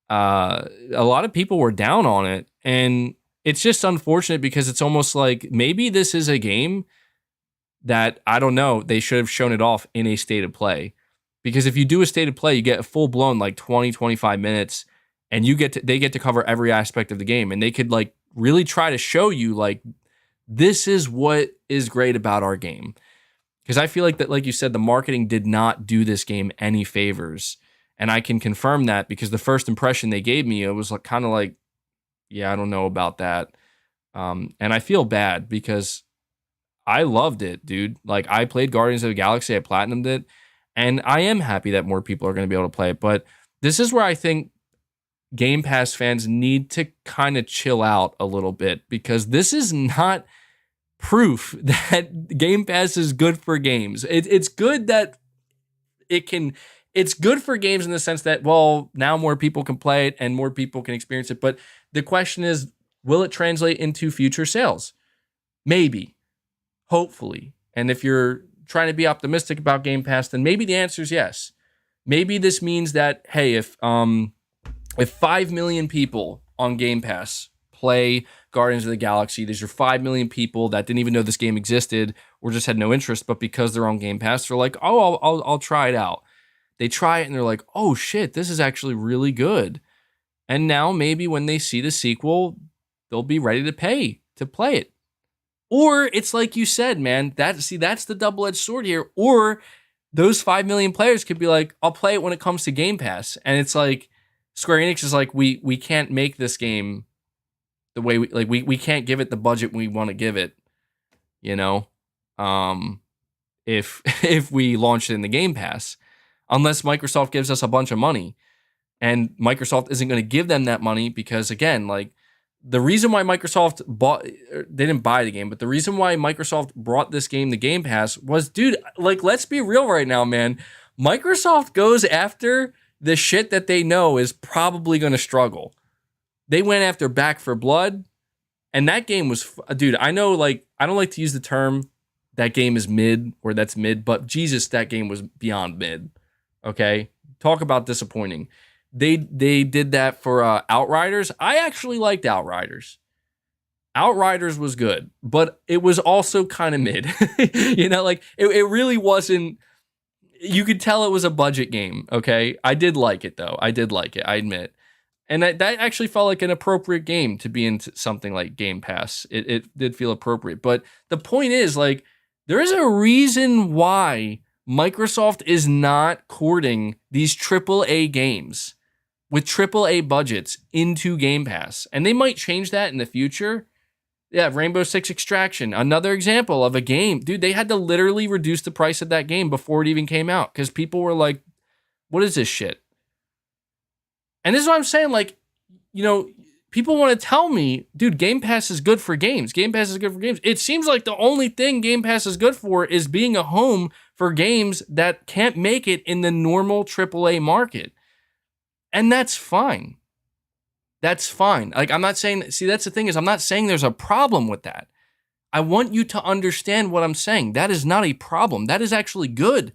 a lot of people were down on it. And it's just unfortunate, because it's almost like maybe this is a game that, I don't know, they should have shown it off in a state of play. Because if you do a state of play, you get a full blown like 20, 25 minutes, and they get to cover every aspect of the game, and they could like really try to show you like, this is what is great about our game. Because I feel like that, like you said, the marketing did not do this game any favors. And I can confirm that, because the first impression they gave me, it was like kind of like, yeah, I don't know about that. And I feel bad, because I loved it, dude. Like, I played Guardians of the Galaxy, I platinumed it, and I am happy that more people are going to be able to play it. But this is where I think Game Pass fans need to kind of chill out a little bit, because this is not proof that Game Pass is good for games. It's good that it's good for games in the sense that, well, now more people can play it and more people can experience it. But the question is, will it translate into future sales? Maybe. Hopefully. And if you're trying to be optimistic about Game Pass, then maybe the answer is yes. Maybe this means that, hey, if 5 million people on Game Pass play Guardians of the Galaxy, these are 5 million people that didn't even know this game existed or just had no interest, but because they're on Game Pass, they're like, oh, I'll try it out. They try it and they're like, oh shit, this is actually really good. And now maybe when they see the sequel, they'll be ready to pay to play it. Or it's like you said, man, that's the double-edged sword here. Or those 5 million players could be like, I'll play it when it comes to Game Pass. And it's like, Square Enix is like, we can't make this game the way we can't give it the budget we want to give it, if we launch it in the Game Pass, unless Microsoft gives us a bunch of money. And Microsoft isn't going to give them that money, because again, like, the reason why Microsoft they didn't buy the game, but the reason why Microsoft brought this game to Game Pass was, dude, like, let's be real right now, man. Microsoft goes after the shit that they know is probably going to struggle. They went after Back for Blood, and that game was, dude, I know, like, I don't like to use the term that game is mid or that's mid, but Jesus, that game was beyond mid. Okay? Talk about disappointing. They did that for Outriders. I actually liked Outriders. Outriders was good, but it was also kind of mid. Like, it really wasn't. You could tell it was a budget game, okay? I did like it, though. I did like it, I admit. And that actually felt like an appropriate game to be in something like Game Pass. It did feel appropriate. But the point is, like, there is a reason why Microsoft is not courting these AAA games with AAA budgets into Game Pass. And they might change that in the future. Yeah, Rainbow Six Extraction, another example of a game. Dude, they had to literally reduce the price of that game before it even came out because people were like, what is this shit? And this is what I'm saying. Like, people want to tell me, dude, Game Pass is good for games. Game Pass is good for games. It seems like the only thing Game Pass is good for is being a home for games that can't make it in the normal AAA market. And that's fine. That's fine. Like, I'm not saying, see, that's the thing is, I'm not saying there's a problem with that. I want you to understand what I'm saying. That is not a problem. That is actually good.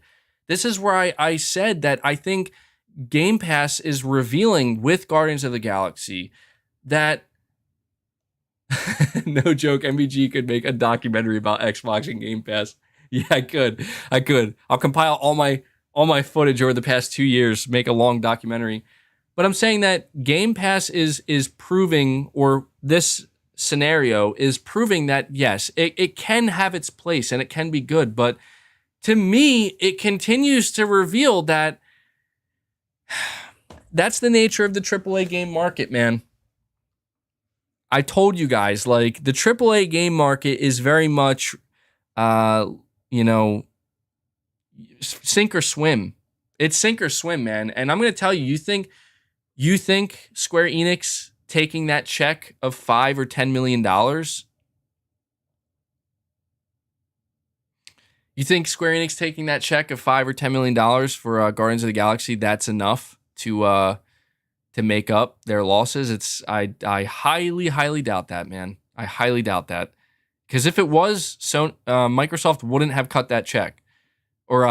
This is where I said that I think Game Pass is revealing with Guardians of the Galaxy that, no joke, MVG could make a documentary about Xbox and Game Pass. Yeah, I could. I'll compile all my footage over the past 2 years, make a long documentary. But I'm saying that Game Pass is proving, or this scenario is proving that, yes, it can have its place and it can be good. But to me, it continues to reveal that that's the nature of the AAA game market, man. I told you guys, like, the AAA game market is very much, sink or swim. It's sink or swim, man. And I'm going to tell you, you think Square Enix taking that check of $5 or $10 million? You think Square Enix taking that check of $5 or $10 million for Guardians of the Galaxy, that's enough to make up their losses? I highly doubt that, man. I highly doubt that. Because if it was, Microsoft wouldn't have cut that check. Or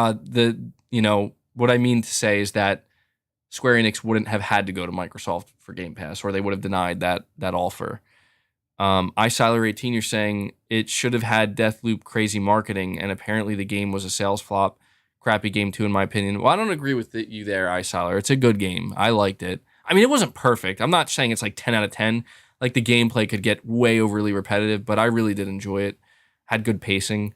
what I mean to say is that Square Enix wouldn't have had to go to Microsoft for Game Pass, or they would have denied that offer. iSiler18, you're saying it should have had Deathloop crazy marketing, and apparently the game was a sales flop. Crappy game too, in my opinion. Well, I don't agree with you there, iSiler. It's a good game. I liked it. I mean, it wasn't perfect. I'm not saying it's like 10 out of 10. Like, the gameplay could get way overly repetitive, but I really did enjoy it. Had good pacing.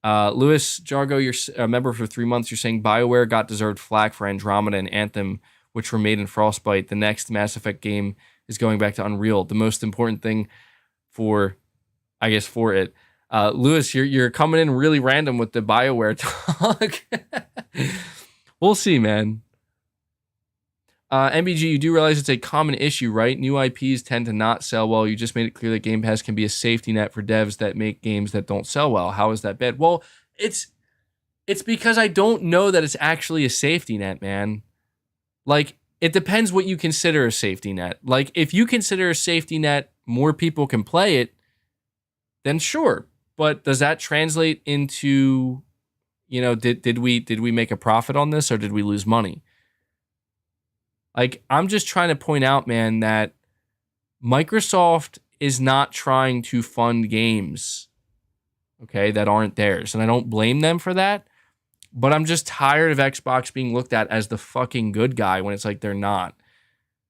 Louis Jargo, you're a member for 3 months. You're saying BioWare got deserved flack for Andromeda and Anthem, which were made in Frostbite. The next Mass Effect game is going back to Unreal. The most important thing for it. Lewis, you're coming in really random with the BioWare talk. We'll see, man. MBG, you do realize it's a common issue, right? New IPs tend to not sell well. You just made it clear that Game Pass can be a safety net for devs that make games that don't sell well. How is that bad? Well, it's because I don't know that it's actually a safety net, man. Like, it depends what you consider a safety net. Like, if you consider a safety net more people can play it, then sure. But does that translate into, did we make a profit on this, or did we lose money? Like, I'm just trying to point out, man, that Microsoft is not trying to fund games, okay, that aren't theirs. And I don't blame them for that. But I'm just tired of Xbox being looked at as the fucking good guy when it's like they're not.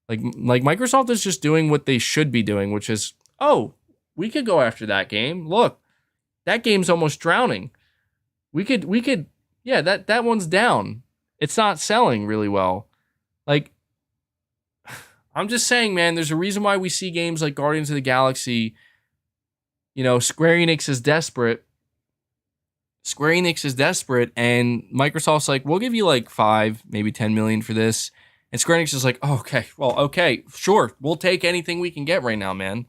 Like Microsoft is just doing what they should be doing, which is, oh, we could go after that game. Look, that game's almost drowning. We could, yeah, that one's down. It's not selling really well. Like, I'm just saying, man, there's a reason why we see games like Guardians of the Galaxy. Square Enix is desperate. And Microsoft's like, we'll give you like 5, maybe 10 million for this. And Square Enix is like, oh, okay, sure, we'll take anything we can get right now, man.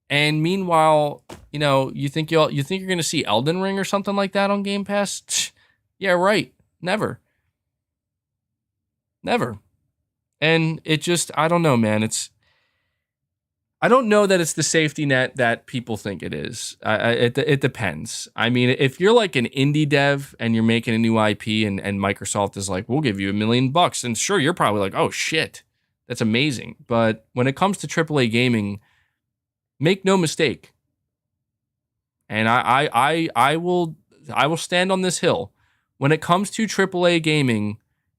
And meanwhile, you think you're gonna see Elden Ring or something like that on Game Pass? Yeah, right. Never. And it just, I don't know, man. I don't know that it's the safety net that people think it is. It depends. I mean, if you're like an indie dev and you're making a new IP and Microsoft is like, we'll give you $1 million, and sure, you're probably like, oh shit, that's amazing. But when it comes to AAA gaming, make no mistake, and I will stand on this hill. When it comes to AAA gaming,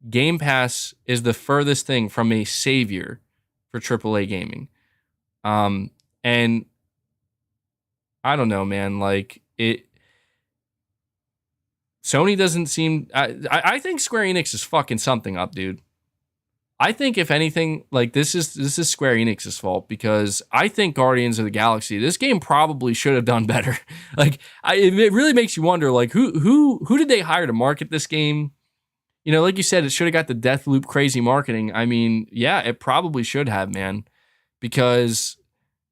Game Pass is the furthest thing from a savior for AAA gaming. And I don't know, man, like Sony doesn't seem. I think Square Enix is fucking something up, dude. I think if anything, like this is Square Enix's fault because I think Guardians of the Galaxy, this game probably should have done better. Like, it really makes you wonder, like who did they hire to market this game? You know, like you said, it should have got the Deathloop crazy marketing. I mean, yeah, it probably should have, man, because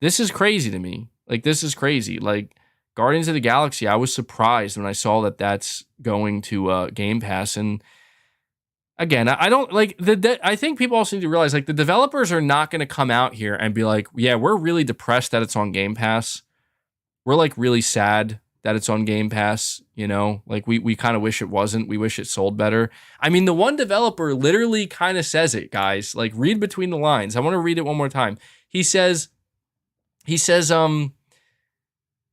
this is crazy to me. Like, this is crazy. Like, Guardians of the Galaxy, I was surprised when I saw that that's going to Game Pass. And again, I don't like I think people also need to realize, like, the developers are not going to come out here and be like, yeah, we're really depressed that it's on Game Pass. We're like really sad that it's on Game Pass, you know, like we kind of wish it wasn't. We wish it sold better. I mean, the one developer literally kind of says it, guys. Like, read between the lines. I want to read it one more time. He says, you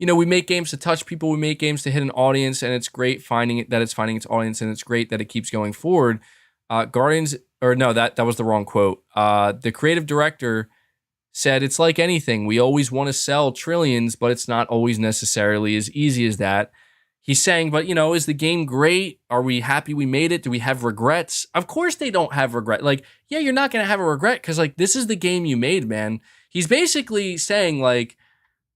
know, we make games to touch people. We make games to hit an audience, and it's great finding it that it's finding its audience, and it's great that it keeps going forward. Guardians, or no, that was the wrong quote. The creative director said, it's like anything. We always want to sell trillions, but it's not always necessarily as easy as that. He's saying, but, you know, is the game great? Are we happy we made it? Do we have regrets? Of course they don't have regret. Like, yeah, you're not going to have a regret because, like, this is the game you made, man. He's basically saying, like,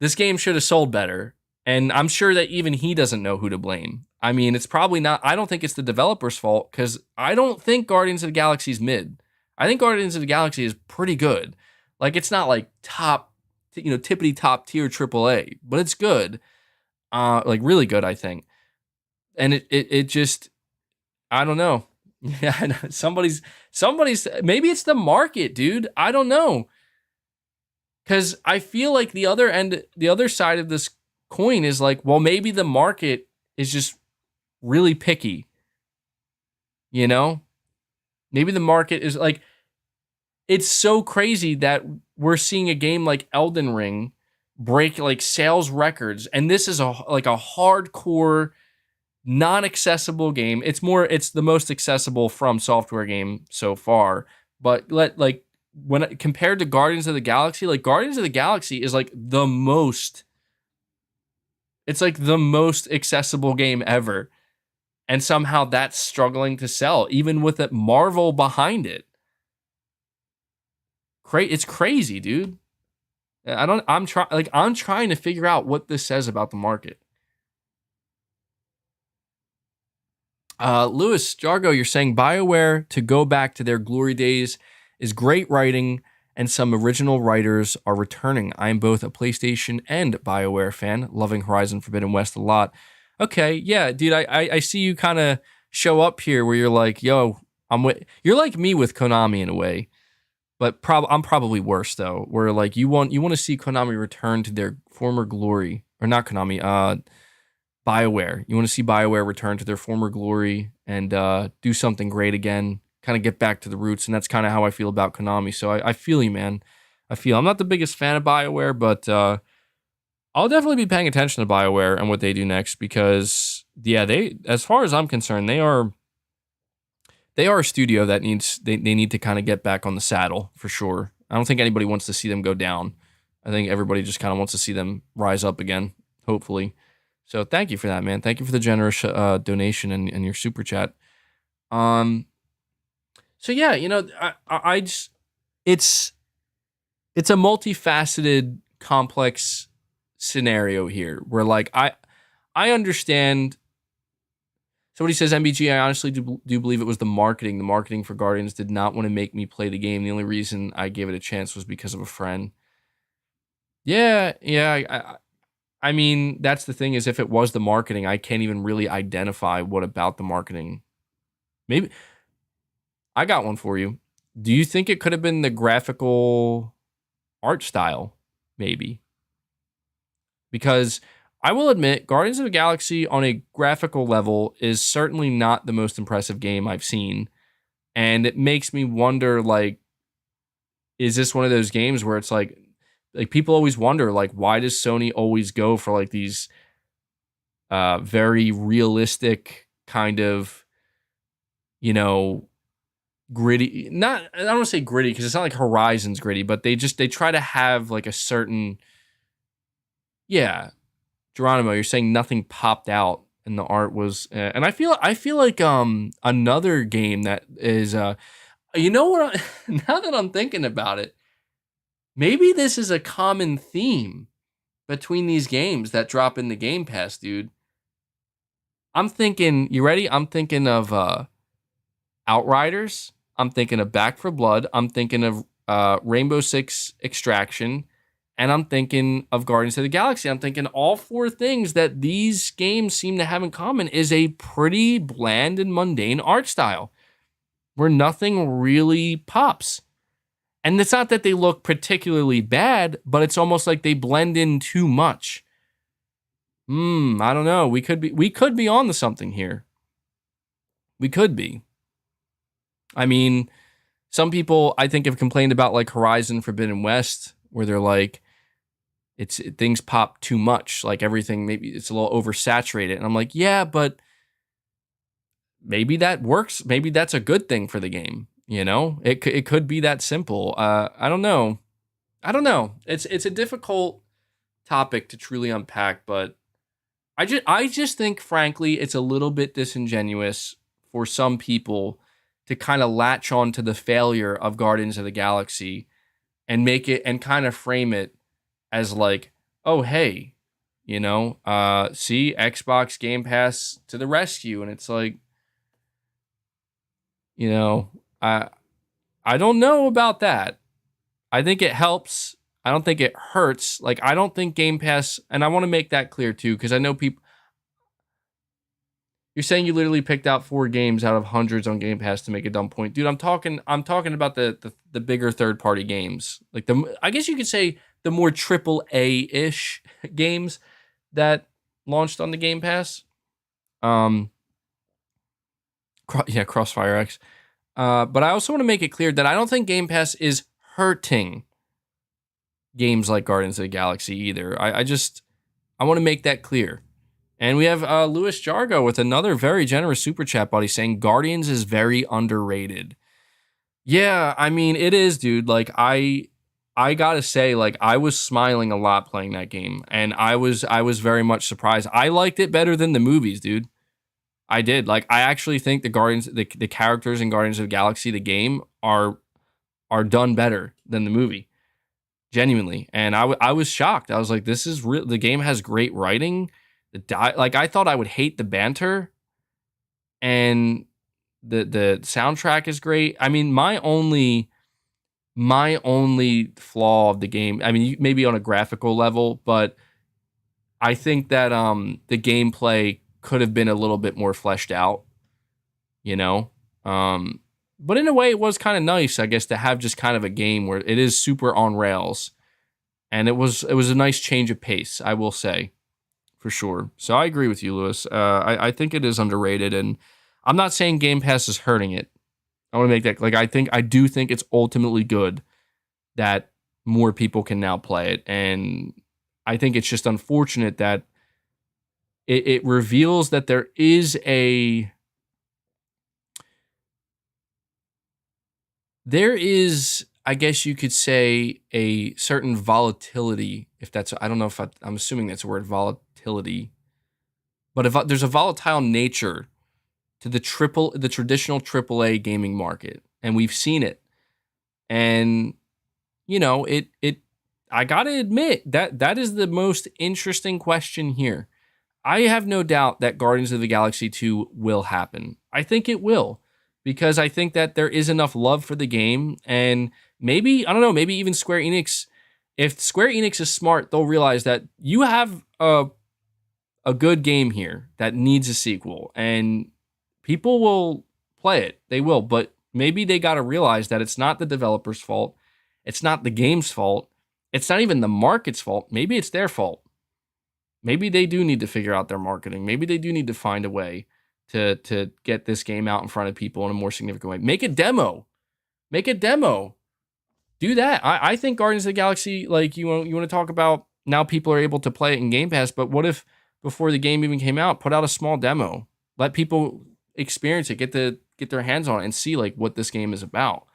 this game should have sold better. And I'm sure that even he doesn't know who to blame. I mean, it's probably not, I don't think it's the developer's fault because I don't think Guardians of the Galaxy is mid. I think Guardians of the Galaxy is pretty good. Like, it's not like top, you know, tippity top tier AAA, but it's good. Like, really good, I think. And it just, I don't know. Yeah, somebody's, maybe it's the market, dude. I don't know. Because I feel like the other side of this coin is like, well, maybe the market is just really picky. You know? Maybe the market is like, it's so crazy that we're seeing a game like Elden Ring break like sales records, and this is a hardcore, non-accessible game. It's the most accessible From Software game so far. But when compared to Guardians of the Galaxy, like Guardians of the Galaxy is like the most. It's like the most accessible game ever, and somehow that's struggling to sell, even with a Marvel behind it. It's crazy, dude. I'm trying to figure out what this says about the market. Lewis Jargo, you're saying BioWare to go back to their glory days is great writing, and some original writers are returning. I am both a PlayStation and BioWare fan, loving Horizon Forbidden West a lot. Okay, yeah, dude, I see you kind of show up here where you're like, yo, you're like me with Konami in a way. But I'm probably worse though, where like you want to see Konami return to their former glory, or not Konami, BioWare. You want to see BioWare return to their former glory and do something great again, kind of get back to the roots, and that's kind of how I feel about Konami. So I feel you, man. I'm not the biggest fan of BioWare, but I'll definitely be paying attention to BioWare and what they do next because yeah, as far as I'm concerned, they are a studio that they need to kind of get back on the saddle for sure. I don't think anybody wants to see them go down. I think everybody just kind of wants to see them rise up again, hopefully. So thank you for that, man. Thank you for the generous donation and your super chat. So yeah, you know, I just it's a multifaceted, complex scenario here where like I understand. Somebody says, MBG, I honestly do believe it was the marketing. The marketing for Guardians did not want to make me play the game. The only reason I gave it a chance was because of a friend. Yeah. I mean, that's the thing is if it was the marketing, I can't even really identify what about the marketing. Maybe. I got one for you. Do you think it could have been the graphical art style? Maybe. Because I will admit, Guardians of the Galaxy on a graphical level is certainly not the most impressive game I've seen. And it makes me wonder, like, is this one of those games where it's like people always wonder, like, why does Sony always go for like these very realistic kind of, you know, gritty, I don't want to say gritty because it's not like Horizon's gritty, but they try to have like a certain, yeah. Geronimo, you're saying nothing popped out and the art was, and I feel like another game that is, you know what? Now that I'm thinking about it, maybe this is a common theme between these games that drop in the Game Pass, dude. I'm thinking, you ready? I'm thinking of Outriders. I'm thinking of Back for Blood. I'm thinking of Rainbow Six Extraction. And I'm thinking of Guardians of the Galaxy. I'm thinking all four things that these games seem to have in common is a pretty bland and mundane art style where nothing really pops. And it's not that they look particularly bad, but it's almost like they blend in too much. I don't know. We could be on to something here. We could be. I mean, some people I think have complained about like Horizon Forbidden West, where they're like, things pop too much, like everything maybe it's a little oversaturated. And I'm like, yeah, but maybe that works. Maybe that's a good thing for the game. You know, it could be that simple. I don't know. It's a difficult topic to truly unpack, but I just think, frankly, it's a little bit disingenuous for some people to kind of latch on to the failure of Guardians of the Galaxy and make it and kind of frame it as like, oh, hey, you know, see Xbox Game Pass to the rescue. And it's like, you know, I don't know about that. I think it helps. I don't think it hurts. Like, I don't think Game Pass, and I want to make that clear too, because I know people, you're saying you literally picked out 4 games out of hundreds on Game Pass to make a dumb point. Dude, I'm talking about the bigger third-party games. Like I guess you could say the more triple A-ish games that launched on the Game Pass. Crossfire X. But I also want to make it clear that I don't think Game Pass is hurting games like Guardians of the Galaxy either. I want to make that clear. And we have Louis Jargo with another very generous super chat buddy saying Guardians is very underrated. Yeah, I mean it is, dude. Like I gotta say, like I was smiling a lot playing that game, and I was very much surprised. I liked it better than the movies, dude. I did. Like I actually think the characters in Guardians of the Galaxy, the game, are done better than the movie. Genuinely. And I was shocked. I was like, this is real. The game has great writing. Like I thought I would hate the banter, and the soundtrack is great. I mean, my only flaw of the game, I mean, maybe on a graphical level, but I think that the gameplay could have been a little bit more fleshed out, you know? But in a way, it was kind of nice, I guess, to have just kind of a game where it is super on rails, and it was a nice change of pace, I will say, for sure. So I agree with you, Lewis. I think it is underrated, and I'm not saying Game Pass is hurting it. I want to make that like I do think it's ultimately good that more people can now play it, and I think it's just unfortunate that it reveals that there is I guess you could say, a certain volatility, if that's, I don't know if I'm assuming that's a word, volatility, but if there's a volatile nature to the traditional AAA gaming market, and we've seen it, and you know, I gotta admit that is the most interesting question here. I have no doubt that Guardians of the Galaxy 2 will happen. I think it will, because I think that there is enough love for the game, and maybe, I don't know, maybe even Square Enix, if Square Enix is smart, they'll realize that you have a good game here that needs a sequel, and people will play it. They will, but maybe they got to realize that it's not the developer's fault. It's not the game's fault. It's not even the market's fault. Maybe it's their fault. Maybe they do need to figure out their marketing. Maybe they do need to find a way to get this game out in front of people in a more significant way. Make a demo. Do that. I think Guardians of the Galaxy, like you want to talk about, now people are able to play it in Game Pass, but what if before the game even came out, put out a small demo, let people experience it, get their hands on it, and see like what this game is about,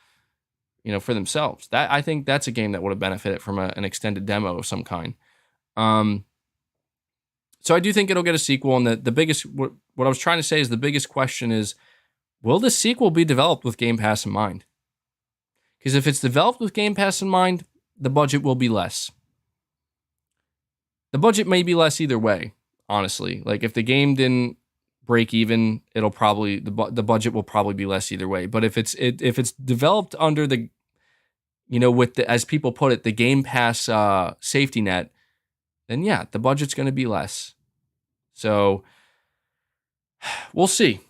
you know, for themselves. That, I think that's a game that would have benefited from an extended demo of some kind. So I do think it'll get a sequel, and the biggest what I was trying to say is the biggest question is, will the sequel be developed with Game Pass in mind? Because if it's developed with Game Pass in mind, the budget will be less. The budget may be less either way, honestly. Like if the game didn't break even, it'll probably the budget will probably be less either way. But if it's developed under the, with the, as people put it, the Game Pass safety net, then yeah, the budget's going to be less. So we'll see.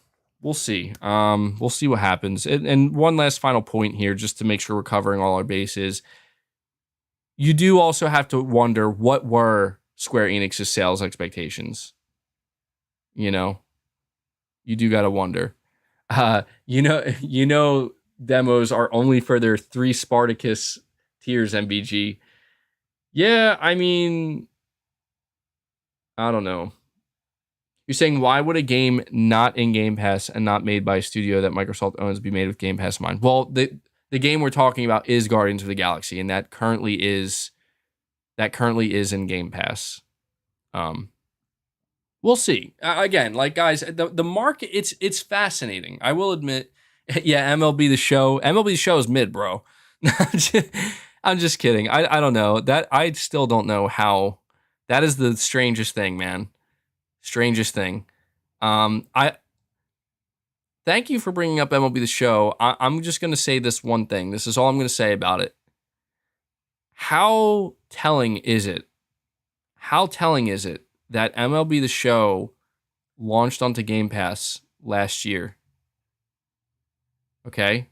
We'll see. We'll see what happens. And one last final point here, just to make sure we're covering all our bases. You do also have to wonder, what were Square Enix's sales expectations? You do got to wonder. Demos are only for their 3 Spartacus tiers, MBG. Yeah, I mean, I don't know. You're saying, why would a game not in Game Pass and not made by a studio that Microsoft owns be made with Game Pass in mind? Well, the game we're talking about is Guardians of the Galaxy, and that currently is in Game Pass. We'll see. Again, like guys, the market, it's fascinating. I will admit, yeah, MLB The Show is mid, bro. I'm just kidding. I don't know. That I still don't know how. That is the strangest thing, man. Strangest thing. I thank you for bringing up MLB The Show. I'm just going to say this one thing. This is all I'm going to say about it. How telling is it? How telling is it that MLB The Show launched onto Game Pass last year? Okay?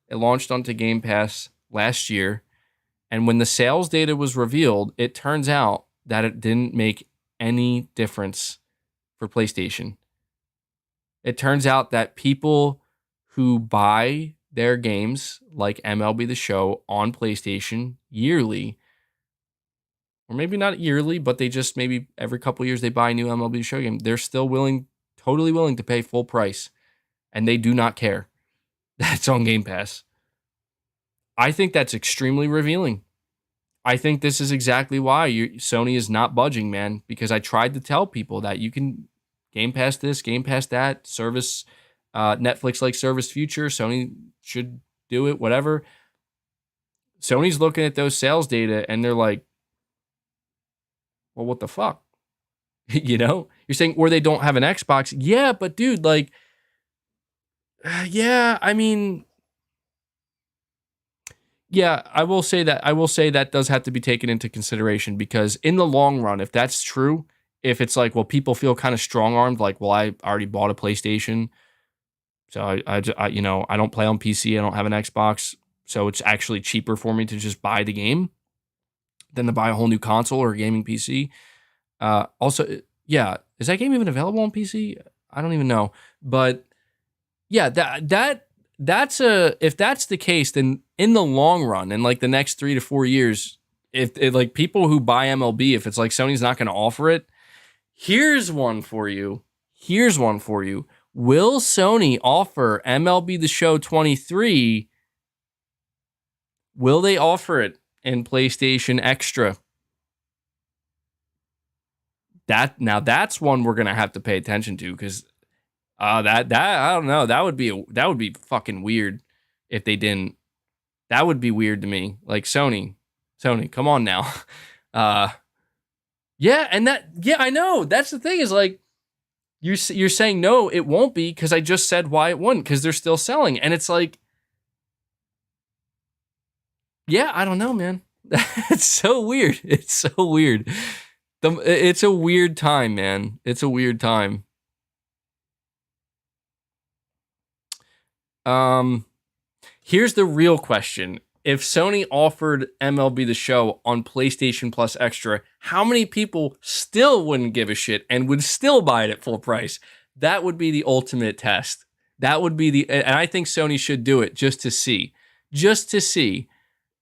It launched onto Game Pass last year, and when the sales data was revealed, it turns out that it didn't make any difference for PlayStation. It turns out that people who buy their games like MLB The Show on PlayStation yearly, or maybe not yearly, but they just maybe every couple years they buy a new MLB The Show game, they're still totally willing to pay full price, and they do not care that's on Game Pass. I think that's extremely revealing. I think this is exactly why Sony is not budging, man, because I tried to tell people that you can Game Pass this, Game Pass that, service, Netflix-like service future. Sony should do it, whatever. Sony's looking at those sales data and they're like, well, what the fuck? You're saying, or they don't have an Xbox. Yeah, but dude, like, yeah, I mean, yeah, I will say that does have to be taken into consideration, because in the long run, if that's true, if it's like, well, people feel kind of strong-armed, like, well, I already bought a PlayStation, so I don't play on PC, I don't have an Xbox, so it's actually cheaper for me to just buy the game than to buy a whole new console or a gaming PC. Also, yeah, is that game even available on PC? I don't even know, but yeah, if that's the case, then in the long run, in like the next 3 to 4 years, if like people who buy MLB, if it's like Sony's not going to offer it, here's one for you. Will Sony offer MLB The Show 23? Will they offer it in PlayStation Extra? That's one we're gonna have to pay attention to, because that I don't know, that would be fucking weird if they didn't. That would be weird to me. Like, Sony, come on now. Yeah, I know. That's the thing, is like, you're saying no, it won't be, because I just said why it wouldn't, because they're still selling, and it's like, yeah, I don't know, man. It's so weird. It's so weird. It's a weird time, man. It's a weird time. Here's the real question. If Sony offered MLB The Show on PlayStation Plus Extra, how many people still wouldn't give a shit and would still buy it at full price? That would be the ultimate test. That would be and I think Sony should do it just to see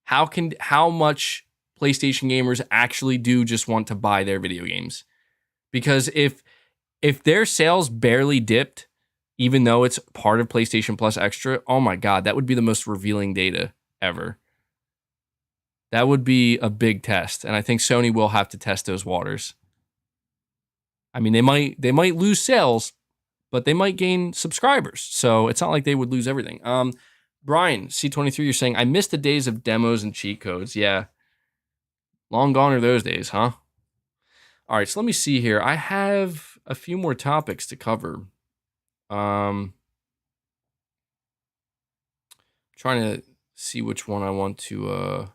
how much PlayStation gamers actually do just want to buy their video games. Because if their sales barely dipped, even though it's part of PlayStation Plus Extra, oh my God, that would be the most revealing data ever. That would be a big test, and I think Sony will have to test those waters. I mean, they might lose sales, but they might gain subscribers. So it's not like they would lose everything. Brian, C23, you're saying, I miss the days of demos and cheat codes. Yeah. Long gone are those days, huh? All right, so let me see here. I have a few more topics to cover. Trying to see which one I want to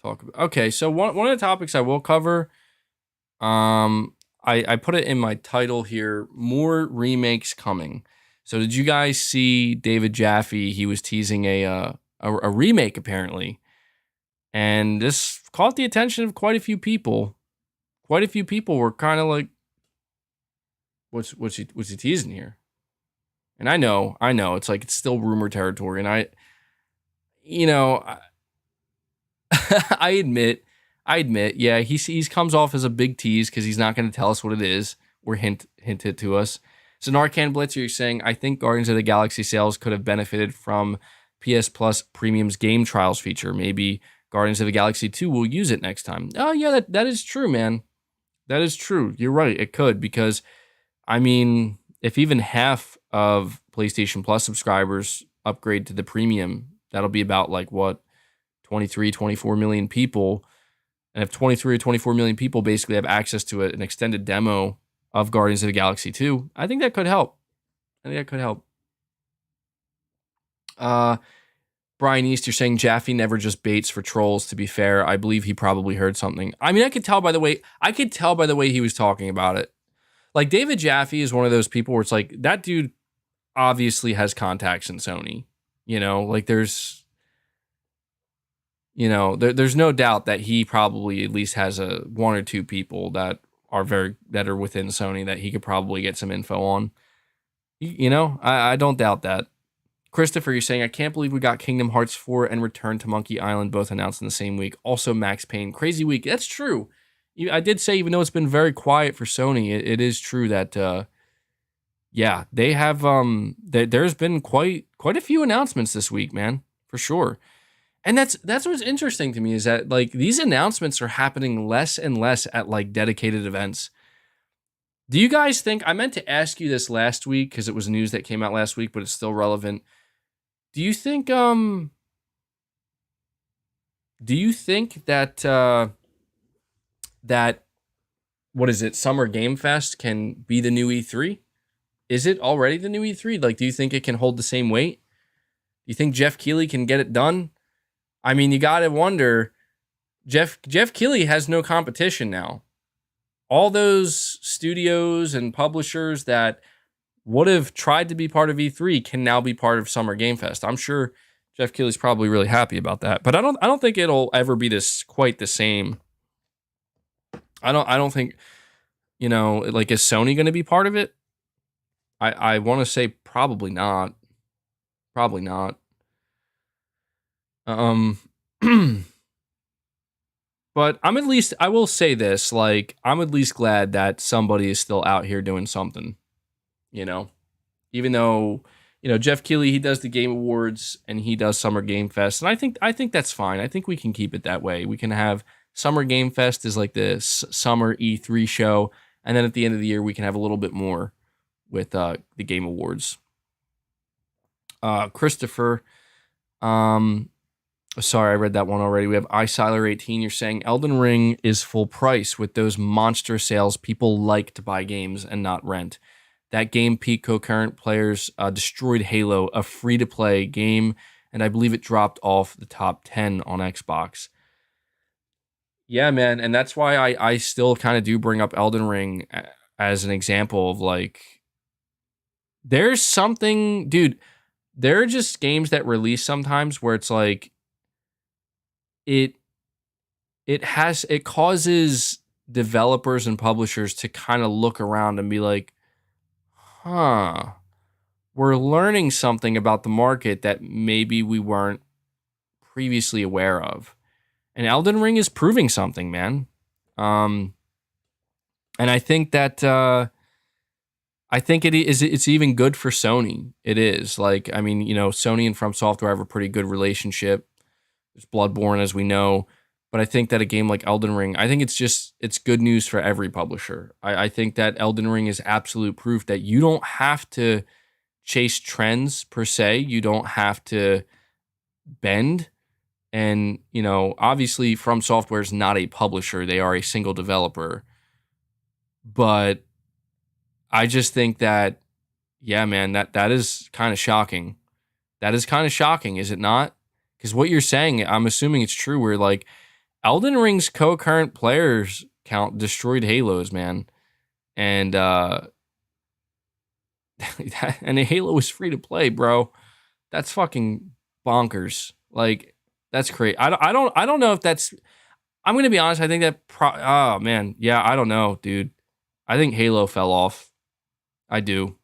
talk about. Okay, so one of the topics I will cover, I put it in my title here, more remakes coming. So did you guys see David Jaffe? He was teasing a remake apparently, and this caught the attention of quite a few people. Quite a few people were kind of like, "What's he teasing here?" And I know, it's still rumor territory, and I admit, yeah, he's comes off as a big tease because he's not going to tell us what it is or hint it to us. So Narcan Blitzer, you're saying, I think Guardians of the Galaxy sales could have benefited from PS Plus Premium's game trials feature. Maybe Guardians of the Galaxy 2 will use it next time. Oh yeah, that is true, man. That is true. You're right. It could, because I mean, if even half of PlayStation Plus subscribers upgrade to the premium, that'll be about like what, 23, 24 million people. And if 23 or 24 million people basically have access to an extended demo of Guardians of the Galaxy 2, I think that could help. Brian East, you're saying Jaffe never just baits for trolls. To be fair, I believe he probably heard something. I mean, I could tell by the way he was talking about it. Like, David Jaffe is one of those people where it's like, that dude obviously has contacts in Sony. Like there's no doubt that he probably at least has one or two people that are within Sony that he could probably get some info on. I don't doubt that. Christopher, you're saying, I can't believe we got Kingdom Hearts 4 and Return to Monkey Island both announced in the same week. Also, Max Payne. Crazy week. That's true. I did say, even though it's been very quiet for Sony, it is true that, yeah, they have, there's been quite a few announcements this week, man, for sure. And that's what's interesting to me, is that like these announcements are happening less and less at like dedicated events. Do you guys think, I meant to ask you this last week because it was news that came out last week, but it's still relevant. Do you think that that what is it, Summer Game Fest can be the new E3? Is it already the new E3? Like, do you think it can hold the same weight? Do you think Jeff Keighley can get it done? I mean, you got to wonder, Jeff Keighley has no competition now. All those studios and publishers that would have tried to be part of E3 can now be part of Summer Game Fest. I'm sure Jeff Keighley's probably really happy about that, but I don't think it'll ever be quite the same. I don't think, like, is Sony going to be part of it? I want to say probably not. Probably not. But I will say this, like, I'm at least glad that somebody is still out here doing something, even though, Jeff Keighley, he does the Game Awards and he does Summer Game Fest. And I think that's fine. I think we can keep it that way. We can have Summer Game Fest as like the summer E3 show. And then at the end of the year, we can have a little bit more with the Game Awards. Christopher, sorry, I read that one already. We have iSiler18. You're saying Elden Ring is full price with those monster sales. People like to buy games and not rent. That game peak concurrent players destroyed Halo, a free-to-play game, and I believe it dropped off the top 10 on Xbox. Yeah, man, and that's why I still kind of do bring up Elden Ring as an example of, like, there's something, dude, there are just games that release sometimes where it's like, it causes developers and publishers to kind of look around and be like, we're learning something about the market that maybe we weren't previously aware of. And Elden Ring is proving something, man. And I think that it's even good for Sony. It is. Like, I mean, Sony and From Software have a pretty good relationship. There's Bloodborne, as we know. But I think that a game like Elden Ring, I think it's good news for every publisher. I think that Elden Ring is absolute proof that you don't have to chase trends per se. You don't have to bend. And, obviously From Software is not a publisher. They are a single developer. But I just think that, yeah, man, that is kind of shocking. That is kind of shocking, is it not? Because what you're saying, I'm assuming it's true, where like Elden Ring's concurrent players count destroyed Halos, man. And and Halo was free to play, bro. That's fucking bonkers. Like, that's crazy. I don't know if that's. I'm gonna be honest. I think that. Oh man, yeah. I don't know, dude. I think Halo fell off. I do.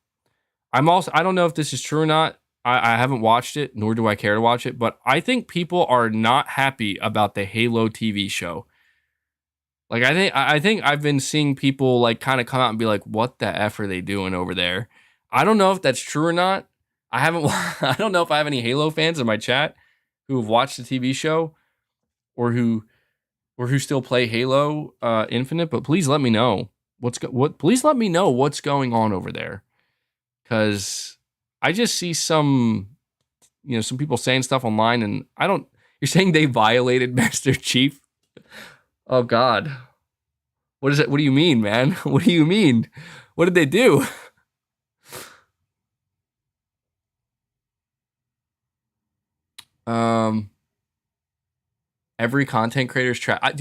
I don't know if this is true or not. I haven't watched it, nor do I care to watch it. But I think people are not happy about the Halo TV show. Like, I think I've been seeing people like kind of come out and be like, "What the f are they doing over there?" I don't know if that's true or not. I haven't. I don't know if I have any Halo fans in my chat who have watched the TV show or who still play Halo Infinite. But please let me know Please let me know what's going on over there, because I just see some people saying stuff online, and I don't. You're saying they violated Master Chief? Oh God. What is it? What do you mean, man? What do you mean? What did they do? Um, every content creator's trap.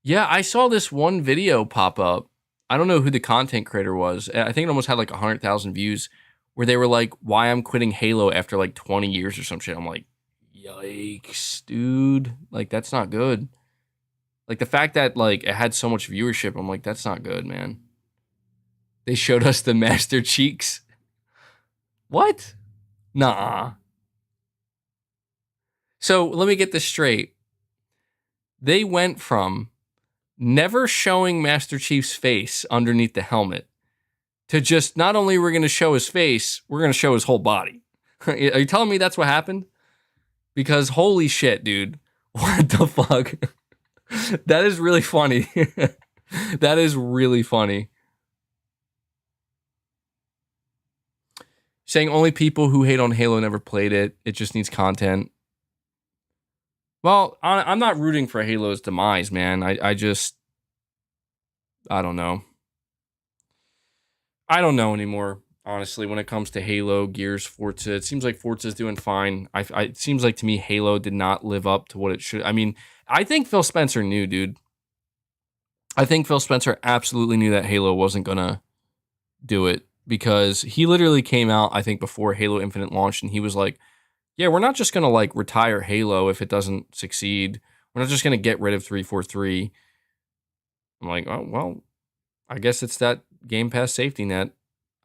Yeah, I saw this one video pop up. I don't know who the content creator was. I think it almost had like 100,000 views, where they were like, "Why I'm quitting Halo after like 20 years or some shit." I'm like, yikes, dude. Like, that's not good. Like, the fact that like it had so much viewership, I'm like, that's not good, man. They showed us the master cheeks. What? Nah. So let me get this straight. They went from never showing Master Chief's face underneath the helmet to just, not only we're going to show his face, we're going to show his whole body. Are you telling me that's what happened? Because holy shit, dude. What the fuck? That is really funny. That is really funny. Saying only people who hate on Halo never played it. It just needs content. Well, I'm not rooting for Halo's demise, man. I don't know. I don't know anymore, honestly, when it comes to Halo, Gears, Forza. It seems like Forza's doing fine. It seems like to me Halo did not live up to what it should. I mean, I think Phil Spencer knew, dude. I think Phil Spencer absolutely knew that Halo wasn't going to do it, because he literally came out, I think, before Halo Infinite launched, and he was like, yeah, we're not just going to like retire Halo if it doesn't succeed. We're not just going to get rid of 343. I'm like, oh, well, I guess it's that Game Pass safety net,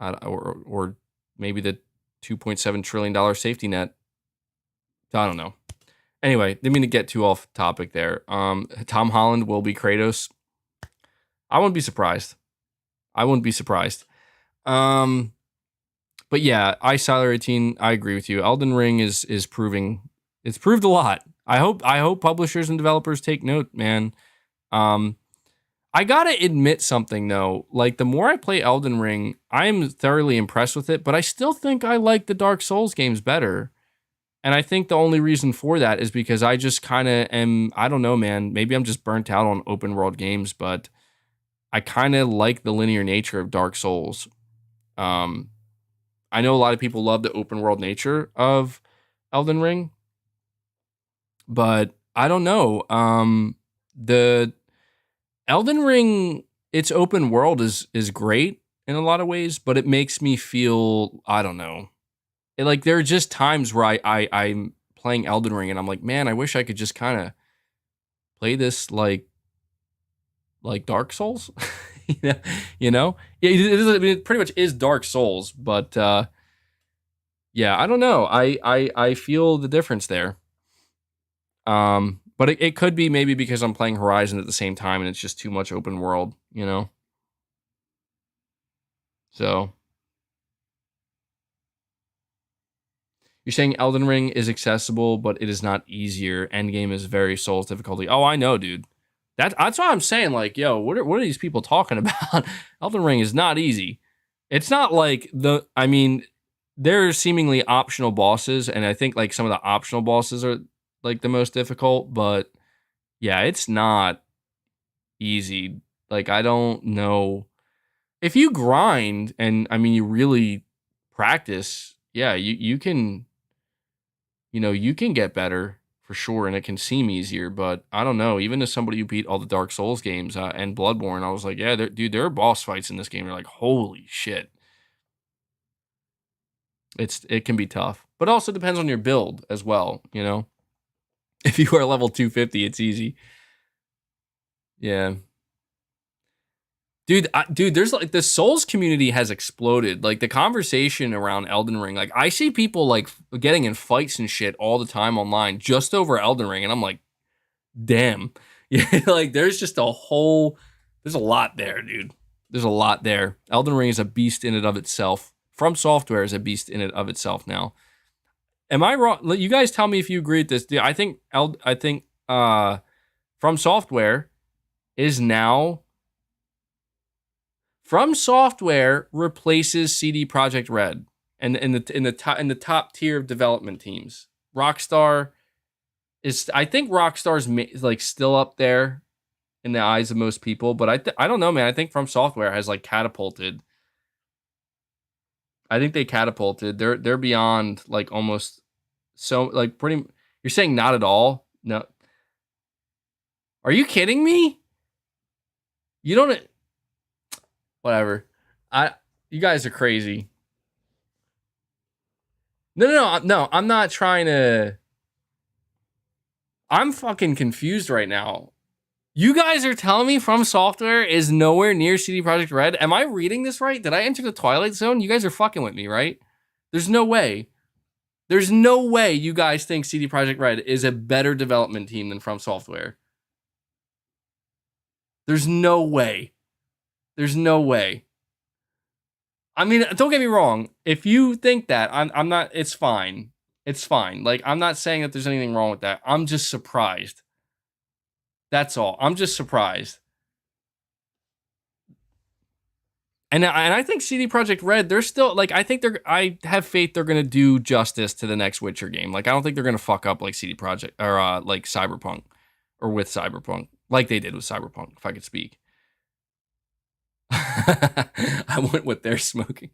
or maybe the $2.7 trillion safety net. I don't know. Anyway, didn't mean to get too off topic there. Tom Holland will be Kratos. I wouldn't be surprised. But yeah, iSiler 18, I agree with you. Elden Ring is proving, it's proved a lot. I hope publishers and developers take note, man. I gotta admit something though. Like, the more I play Elden Ring, I am thoroughly impressed with it, but I still think I like the Dark Souls games better. And I think the only reason for that is because I just kind of am, I don't know, man. Maybe I'm just burnt out on open world games, but I kind of like the linear nature of Dark Souls. I know a lot of people love the open world nature of Elden Ring, but I don't know. The Elden Ring, its open world is great in a lot of ways, but it makes me feel, I don't know. Like, there are just times where I'm playing Elden Ring and I'm like, man, I wish I could just kind of play this like Dark Souls. you know? It pretty much is Dark Souls, but yeah, I don't know. I feel the difference there. But it could be maybe because I'm playing Horizon at the same time and it's just too much open world, So You're saying Elden Ring is accessible, but it is not easier. Endgame is very Souls difficulty. Oh, I know, dude. That's why I'm saying, like, yo, what are these people talking about? Elden Ring is not easy. It's not like I mean, there are seemingly optional bosses, and I think like some of the optional bosses are like the most difficult, but yeah, it's not easy. Like, I don't know. If you grind and I mean you really practice, yeah, you can, you can get better for sure, and it can seem easier. But I don't know. Even as somebody who beat all the Dark Souls games and Bloodborne, I was like, yeah, dude, there are boss fights in this game. You're like, holy shit, it can be tough. But also depends on your build as well. If you are level 250, it's easy. Yeah. Dude, there's like the Souls community has exploded. Like the conversation around Elden Ring. Like I see people like getting in fights and shit all the time online just over Elden Ring, and I'm like, damn. Yeah, like there's a lot there, dude. There's a lot there. Elden Ring is a beast in and of itself. From Software is a beast in and of itself now. Am I wrong? You guys tell me if you agree with this. I think From Software is now From Software replaces CD Projekt Red and in the top tier of development teams. Rockstar is, I think Rockstar's like still up there in the eyes of most people, but I don't know, man. I think From Software has like catapulted. I think they catapulted. They're beyond like almost so like pretty. You're saying not at all? No. Are you kidding me? You don't. Whatever. You guys are crazy. No. I'm not trying to. I'm fucking confused right now. You guys are telling me From Software is nowhere near CD Projekt Red? Am I reading this right? Did I enter the Twilight Zone? You guys are fucking with me, right? There's no way. There's no way you guys think CD Projekt Red is a better development team than From Software. There's no way. There's no way. I mean, don't get me wrong. If you think that, I'm not. It's fine. It's fine. Like, I'm not saying that there's anything wrong with that. I'm just surprised. That's all. I'm just surprised. And I think CD Projekt Red, they're still like, I have faith they're gonna do justice to the next Witcher game. Like, I don't think they're gonna fuck up like CD Projekt or like Cyberpunk or with Cyberpunk, like they did with Cyberpunk, if I could speak. I went with their smoking.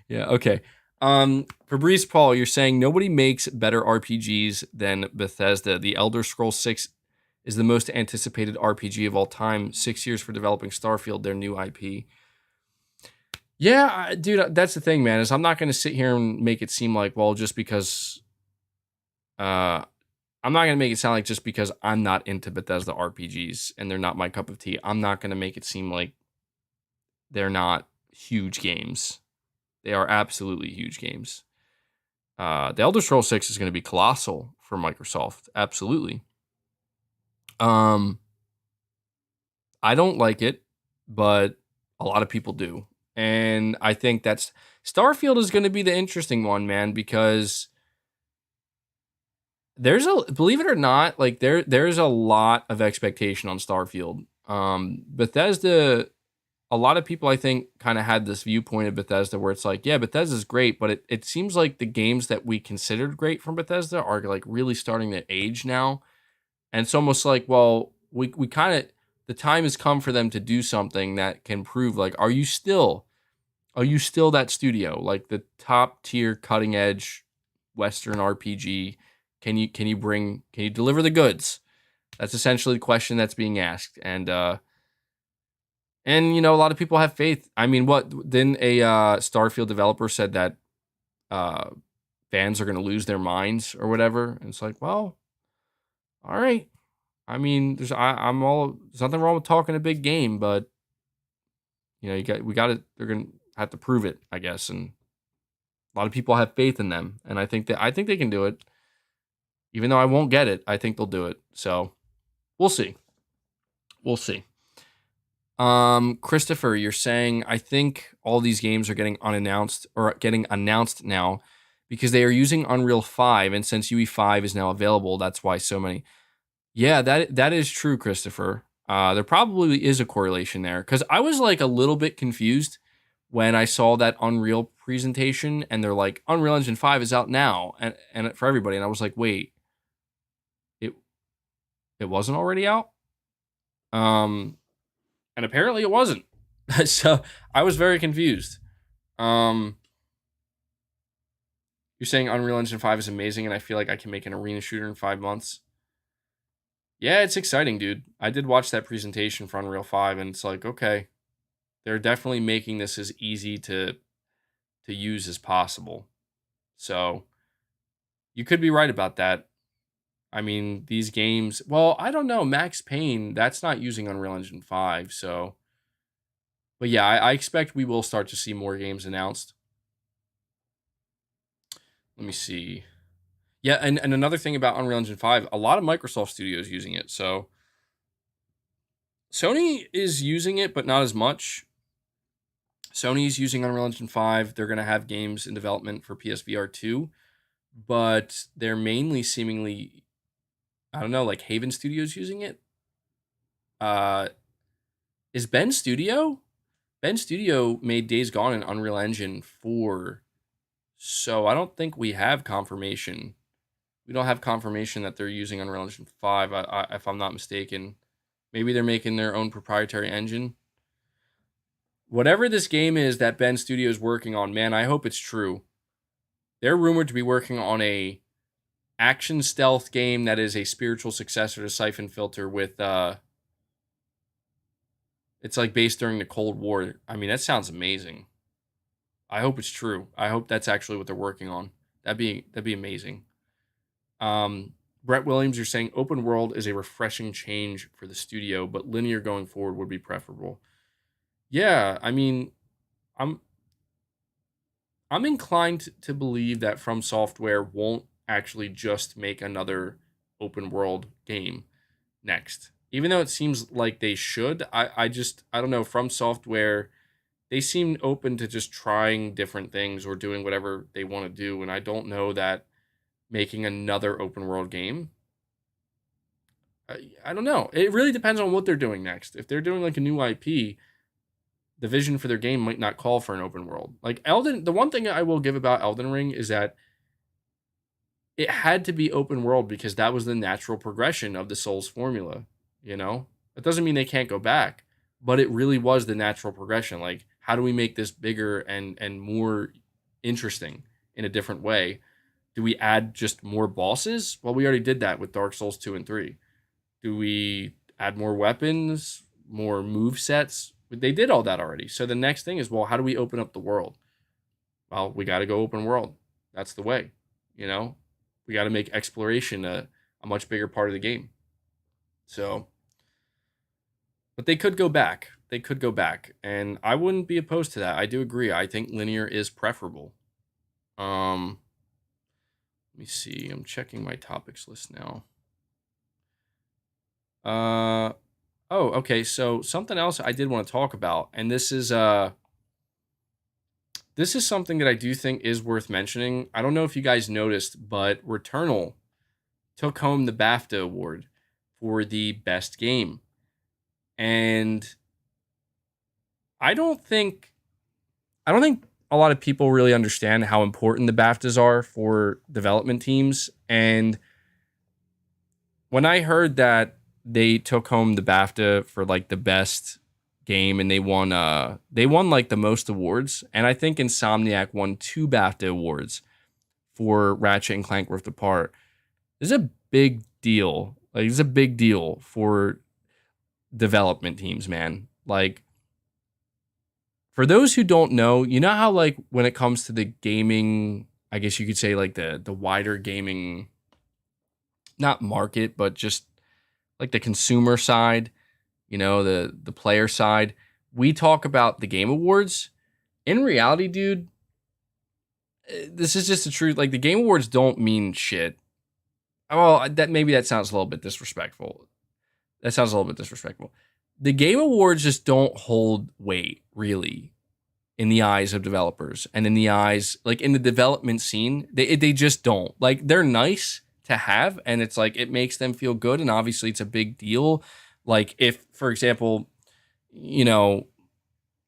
Yeah, okay. Fabrice Paul, you're saying nobody makes better RPGs than Bethesda. The Elder Scrolls 6 is the most anticipated RPG of all time. 6 years for developing Starfield, their new IP. Yeah, dude, that's the thing, man, is I'm not going to sit here and make it seem like, well, just because I'm not going to make it sound like just because I'm not into Bethesda RPGs and they're not my cup of tea, I'm not going to make it seem like they're not huge games. They are absolutely huge games. The Elder Scrolls 6 is going to be colossal for Microsoft. Absolutely. I don't like it, but a lot of people do. And I think that's Starfield is going to be the interesting one, man, because believe it or not, like there's a lot of expectation on Starfield. Bethesda, a lot of people I think kind of had this viewpoint of Bethesda where it's like, yeah, Bethesda's great, but it seems like the games that we considered great from Bethesda are like really starting to age now. And it's almost like, well, we kind of, the time has come for them to do something that can prove like, are you still that studio, like the top tier cutting edge Western RPG? Can you deliver the goods? That's essentially the question that's being asked. And a lot of people have faith. I mean, then a Starfield developer said that fans are going to lose their minds or whatever. And it's like, well, all right. I mean, there's nothing wrong with talking a big game, but they're going to have to prove it, I guess. And a lot of people have faith in them, and I think they can do it. Even though I won't get it, I think they'll do it. So we'll see. We'll see. Christopher, you're saying I think all these games are getting unannounced or getting announced now because they are using Unreal 5, and since UE5 is now available, that's why so many. Yeah, that is true, Christopher. There probably is a correlation there because I was like a little bit confused when I saw that Unreal presentation, and they're like, Unreal Engine 5 is out now, and for everybody, and I was like, wait, it it wasn't already out, and apparently it wasn't. So I was very confused. Um, you're saying Unreal Engine 5 is amazing, and I feel like I can make an arena shooter in 5 months. Yeah, it's exciting, dude. I did watch that presentation for Unreal 5, and it's like, okay, they're definitely making this as easy to use as possible. So you could be right about that. I mean, these games, well, I don't know. Max Payne, that's not using Unreal Engine 5, so but yeah, I expect we will start to see more games announced. Let me see. Yeah, and another thing about Unreal Engine 5, a lot of Microsoft studios using it. So Sony is using it, but not as much. Sony's using Unreal Engine 5. They're going to have games in development for PSVR 2, but they're mainly seemingly, I don't know, like Haven Studios using it. Uh, is Ben Studio? Ben Studio made Days Gone in Unreal Engine 4, so I don't think we have confirmation. We don't have confirmation that they're using Unreal Engine 5, if I'm not mistaken. Maybe they're making their own proprietary engine. Whatever this game is that Ben Studio is working on, man, I hope it's true. They're rumored to be working on a action stealth game that is a spiritual successor to Siphon Filter with it's like based during the Cold War. I mean, that sounds amazing. I hope it's true. I hope that's actually what they're working on. That'd be amazing. Brett Williams, you're saying open world is a refreshing change for the studio, but linear going forward would be preferable. Yeah, I mean, I'm I'm inclined to believe that From Software won't actually just make another open world game next. Even though it seems like they should, I don't know, From Software, they seem open to just trying different things or doing whatever they want to do, and I don't know that making another open world game. I don't know. It really depends on what they're doing next. If they're doing like a new IP, the vision for their game might not call for an open world. Like the one thing I will give about Elden Ring is that it had to be open world because that was the natural progression of the Souls formula, you know? That doesn't mean they can't go back, but it really was the natural progression. Like, how do we make this bigger and more interesting in a different way? Do we add just more bosses? Well, we already did that with Dark Souls 2 and 3. Do we add more weapons, more move sets? They did all that already. So the next thing is, well, how do we open up the world? Well, we got to go open world. That's the way, you know? We got to make exploration a much bigger part of the game. So, but they could go back. They could go back. And I wouldn't be opposed to that. I do agree. I think linear is preferable. Let me see. I'm checking my topics list now. Oh, okay. So something else I did want to talk about, and this is something that I do think is worth mentioning. I don't know if you guys noticed, but Returnal took home the BAFTA award for the best game. And I don't think a lot of people really understand how important the BAFTAs are for development teams. And when I heard that they took home the BAFTA for like the best game and they won like the most awards, and I think Insomniac won 2 BAFTA awards for Ratchet and Clank Rift Apart. This is a big deal. Like, it's a big deal for development teams, man. Like, for those who don't know, you know how like when it comes to the gaming, I guess you could say like the wider gaming, not market, but just like the consumer side, you know, the player side, we talk about the Game Awards. In reality, dude, this is just the truth. Like, the Game Awards don't mean shit. Well, that sounds a little bit disrespectful. The Game Awards just don't hold weight, really, in the eyes of developers and in the eyes, like in the development scene. They just don't. Like, they're nice to have, and it's like it makes them feel good, and obviously it's a big deal. Like, if, for example, you know,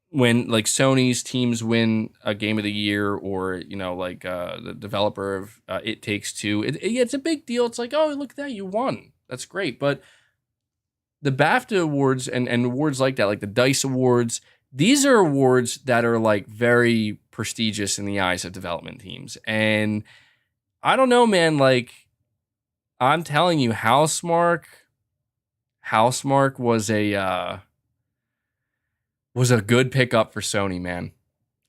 when like Sony's teams win a game of the year, or like the developer of It Takes Two, it's a big deal. It's like, oh, look at that, you won, that's great. But the BAFTA awards and awards like that, like the DICE awards, these are awards that are like very prestigious in the eyes of development teams. And I don't know, man, like, I'm telling you, Housemark was a good pickup for Sony, man.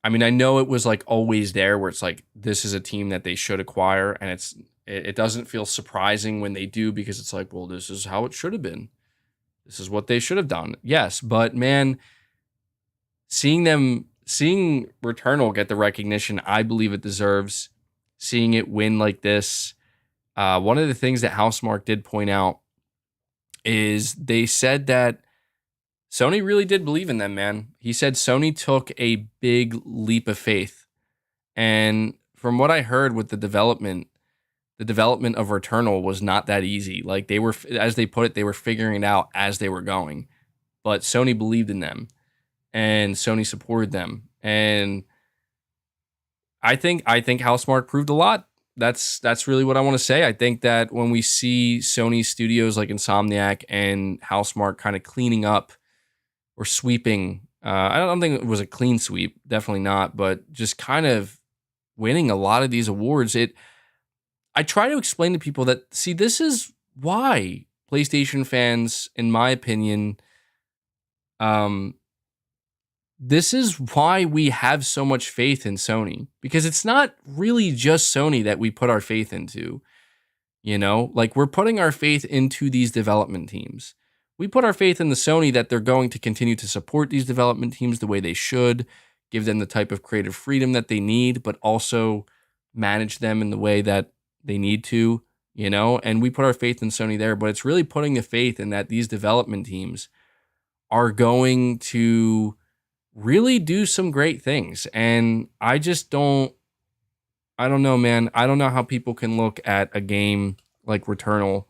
I mean, I know it was like always there, where it's like, this is a team that they should acquire, and it doesn't feel surprising when they do, because it's like, well, this is how it should have been. This is what they should have done. Yes, but man, seeing Returnal get the recognition I believe it deserves, seeing it win like this, one of the things that Housemark did point out is they said that Sony really did believe in them, man. He said Sony took a big leap of faith. And from what I heard with the development of Returnal was not that easy. Like, they were, as they put it, they were figuring it out as they were going. But Sony believed in them, and Sony supported them. And I think Housemark proved a lot. That's really what I want to say. I think that when we see Sony studios like Insomniac and Housemark kind of cleaning up or sweeping, I don't think it was a clean sweep, definitely not, but just kind of winning a lot of these awards. I try to explain to people that, see, this is why PlayStation fans, in my opinion, this is why we have so much faith in Sony, because it's not really just Sony that we put our faith into. Like, we're putting our faith into these development teams. We put our faith in the Sony that they're going to continue to support these development teams the way they should, give them the type of creative freedom that they need, but also manage them in the way that they need to, and we put our faith in Sony there. But it's really putting the faith in that these development teams are going to really do some great things. And I don't know, man. I don't know how people can look at a game like Returnal,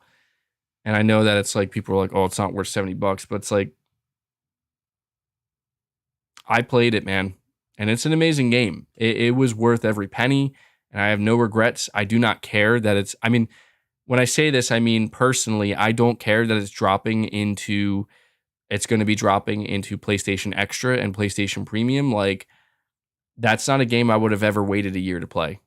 and I know that it's like, people are like, oh, it's not worth $70, but it's like, I played it, man, and it's an amazing game. It was worth every penny, and I have no regrets. I do not care that it's, I mean, when I say this, I mean, personally, I don't care that it's going to be dropping into PlayStation Extra and PlayStation Premium. Like, that's not a game I would have ever waited a year to play.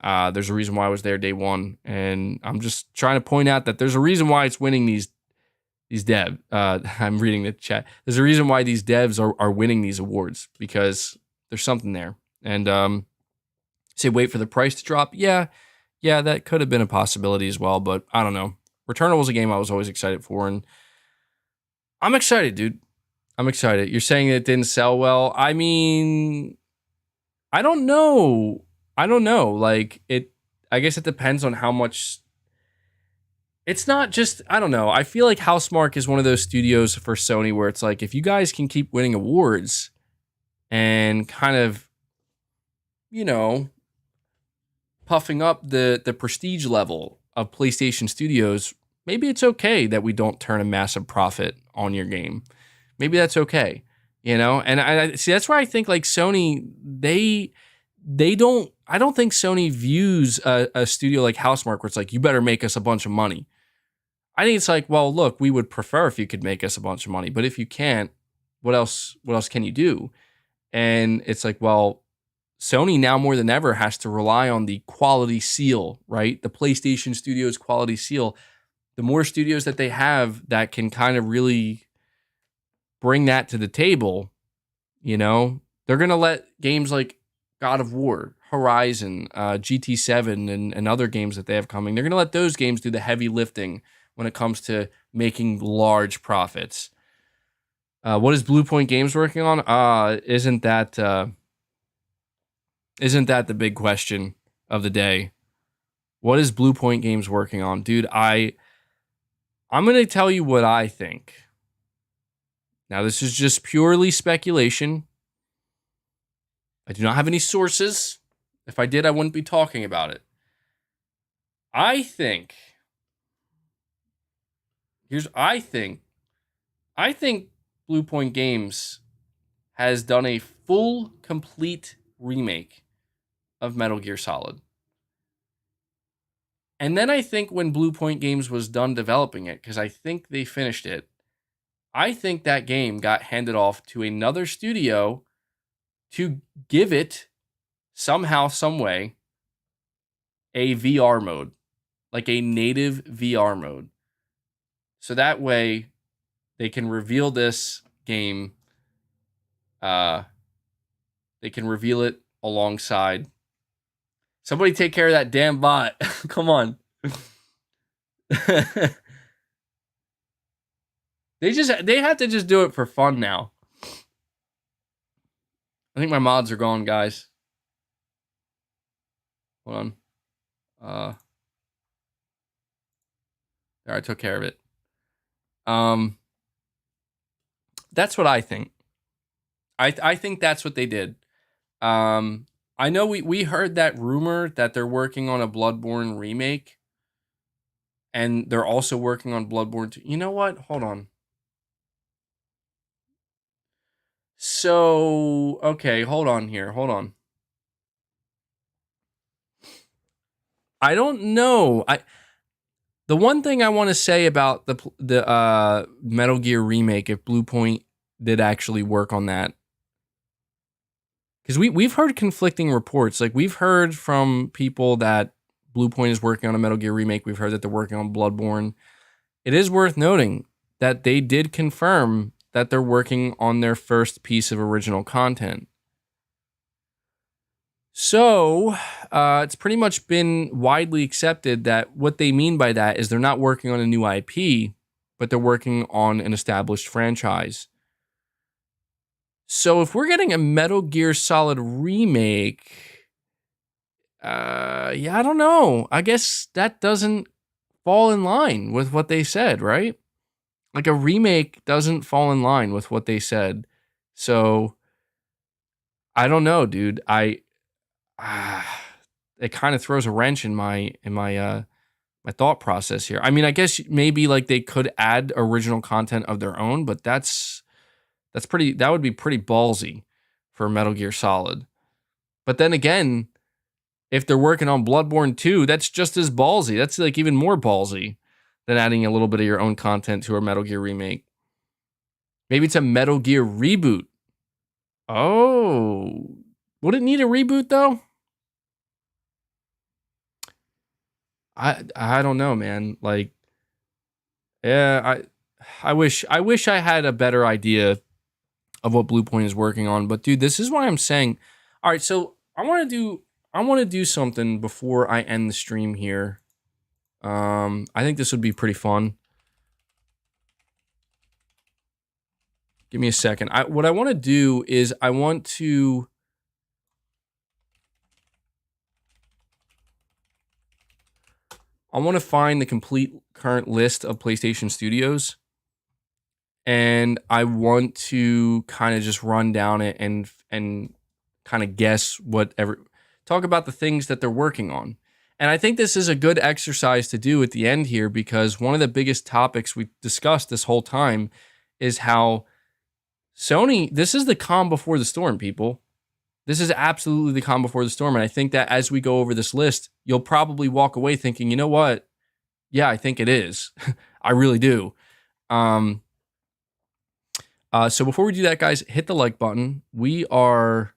There's a reason why I was there day one, and I'm just trying to point out that there's a reason why it's winning these dev. I'm reading the chat. There's a reason why these devs are winning these awards, because there's something there. And say, wait for the price to drop. Yeah, that could have been a possibility as well, but I don't know. Returnal was a game I was always excited for, and I'm excited, dude. I'm excited. You're saying it didn't sell well. I mean, I don't know. Like, I guess it depends on how much. It's not just, I don't know. I feel like Housemark is one of those studios for Sony where it's like, if you guys can keep winning awards and kind of, puffing up the prestige level of PlayStation Studios, maybe it's okay that we don't turn a massive profit on your game. Maybe that's okay, And I see, that's why I think like Sony, I don't think Sony views a studio like Housemark where it's like, you better make us a bunch of money. I think it's like, well, look, we would prefer if you could make us a bunch of money, but if you can't, what else can you do? And it's like, well, Sony now more than ever has to rely on the quality seal, right? The PlayStation Studios quality seal. The more studios that they have that can kind of really bring that to the table, they're going to let games like God of War, Horizon, GT7, and other games that they have coming, they're going to let those games do the heavy lifting when it comes to making large profits. What is Blue Point Games working on? Isn't that the big question of the day? What is Blue Point Games working on? Dude, I'm going to tell you what I think. Now, this is just purely speculation. I do not have any sources. If I did, I wouldn't be talking about it. I think Blue Point Games has done a full, complete remake of Metal Gear Solid. And then I think when Blue Point Games was done developing it, because I think they finished it, I think that game got handed off to another studio to give it somehow, some way, a VR mode, like a native VR mode. So that way they can reveal this game. They can reveal it alongside. Somebody take care of that damn bot. Come on. They have to just do it for fun now. I think my mods are gone, guys. Hold on. There, I took care of it. That's what I think. I think that's what they did. I know we heard that rumor that they're working on a Bloodborne remake. And they're also working on Bloodborne 2. You know what? Hold on. So, okay, hold on here. Hold on. I don't know. The one thing I want to say about the Metal Gear remake, if Blue Point did actually work on that, because we've heard conflicting reports. Like, we've heard from people that Blue Point is working on a Metal Gear remake. We've heard that they're working on Bloodborne. It is worth noting that they did confirm that they're working on their first piece of original content. So, it's pretty much been widely accepted that what they mean by that is they're not working on a new IP, but they're working on an established franchise. So if we're getting a Metal Gear Solid remake, I don't know. I guess that doesn't fall in line with what they said, right? Like, a remake doesn't fall in line with what they said. So I don't know, dude. It kind of throws a wrench in my thought process here. I mean, I guess maybe like they could add original content of their own, but that would be pretty ballsy for Metal Gear Solid. But then again, if they're working on Bloodborne 2, that's just as ballsy. That's like even more ballsy than adding a little bit of your own content to a Metal Gear remake. Maybe it's a Metal Gear reboot. Oh, would it need a reboot though? I don't know, man. Like, yeah, I wish I had a better idea of what Blue Point is working on. But dude, this is why I'm saying, all right, so I want to do something before I end the stream here. I think this would be pretty fun. Give me a second. What I want to do is I want to find the complete current list of PlayStation Studios, and I want to kind of just run down it and kind of guess talk about the things that they're working on. And I think this is a good exercise to do at the end here, because one of the biggest topics we discussed this whole time is how Sony, this is the calm before the storm, people. This is absolutely the calm before the storm. And I think that as we go over this list, you'll probably walk away thinking, you know what? Yeah, I think it is. I really do. So before we do that, guys, hit the like button. We are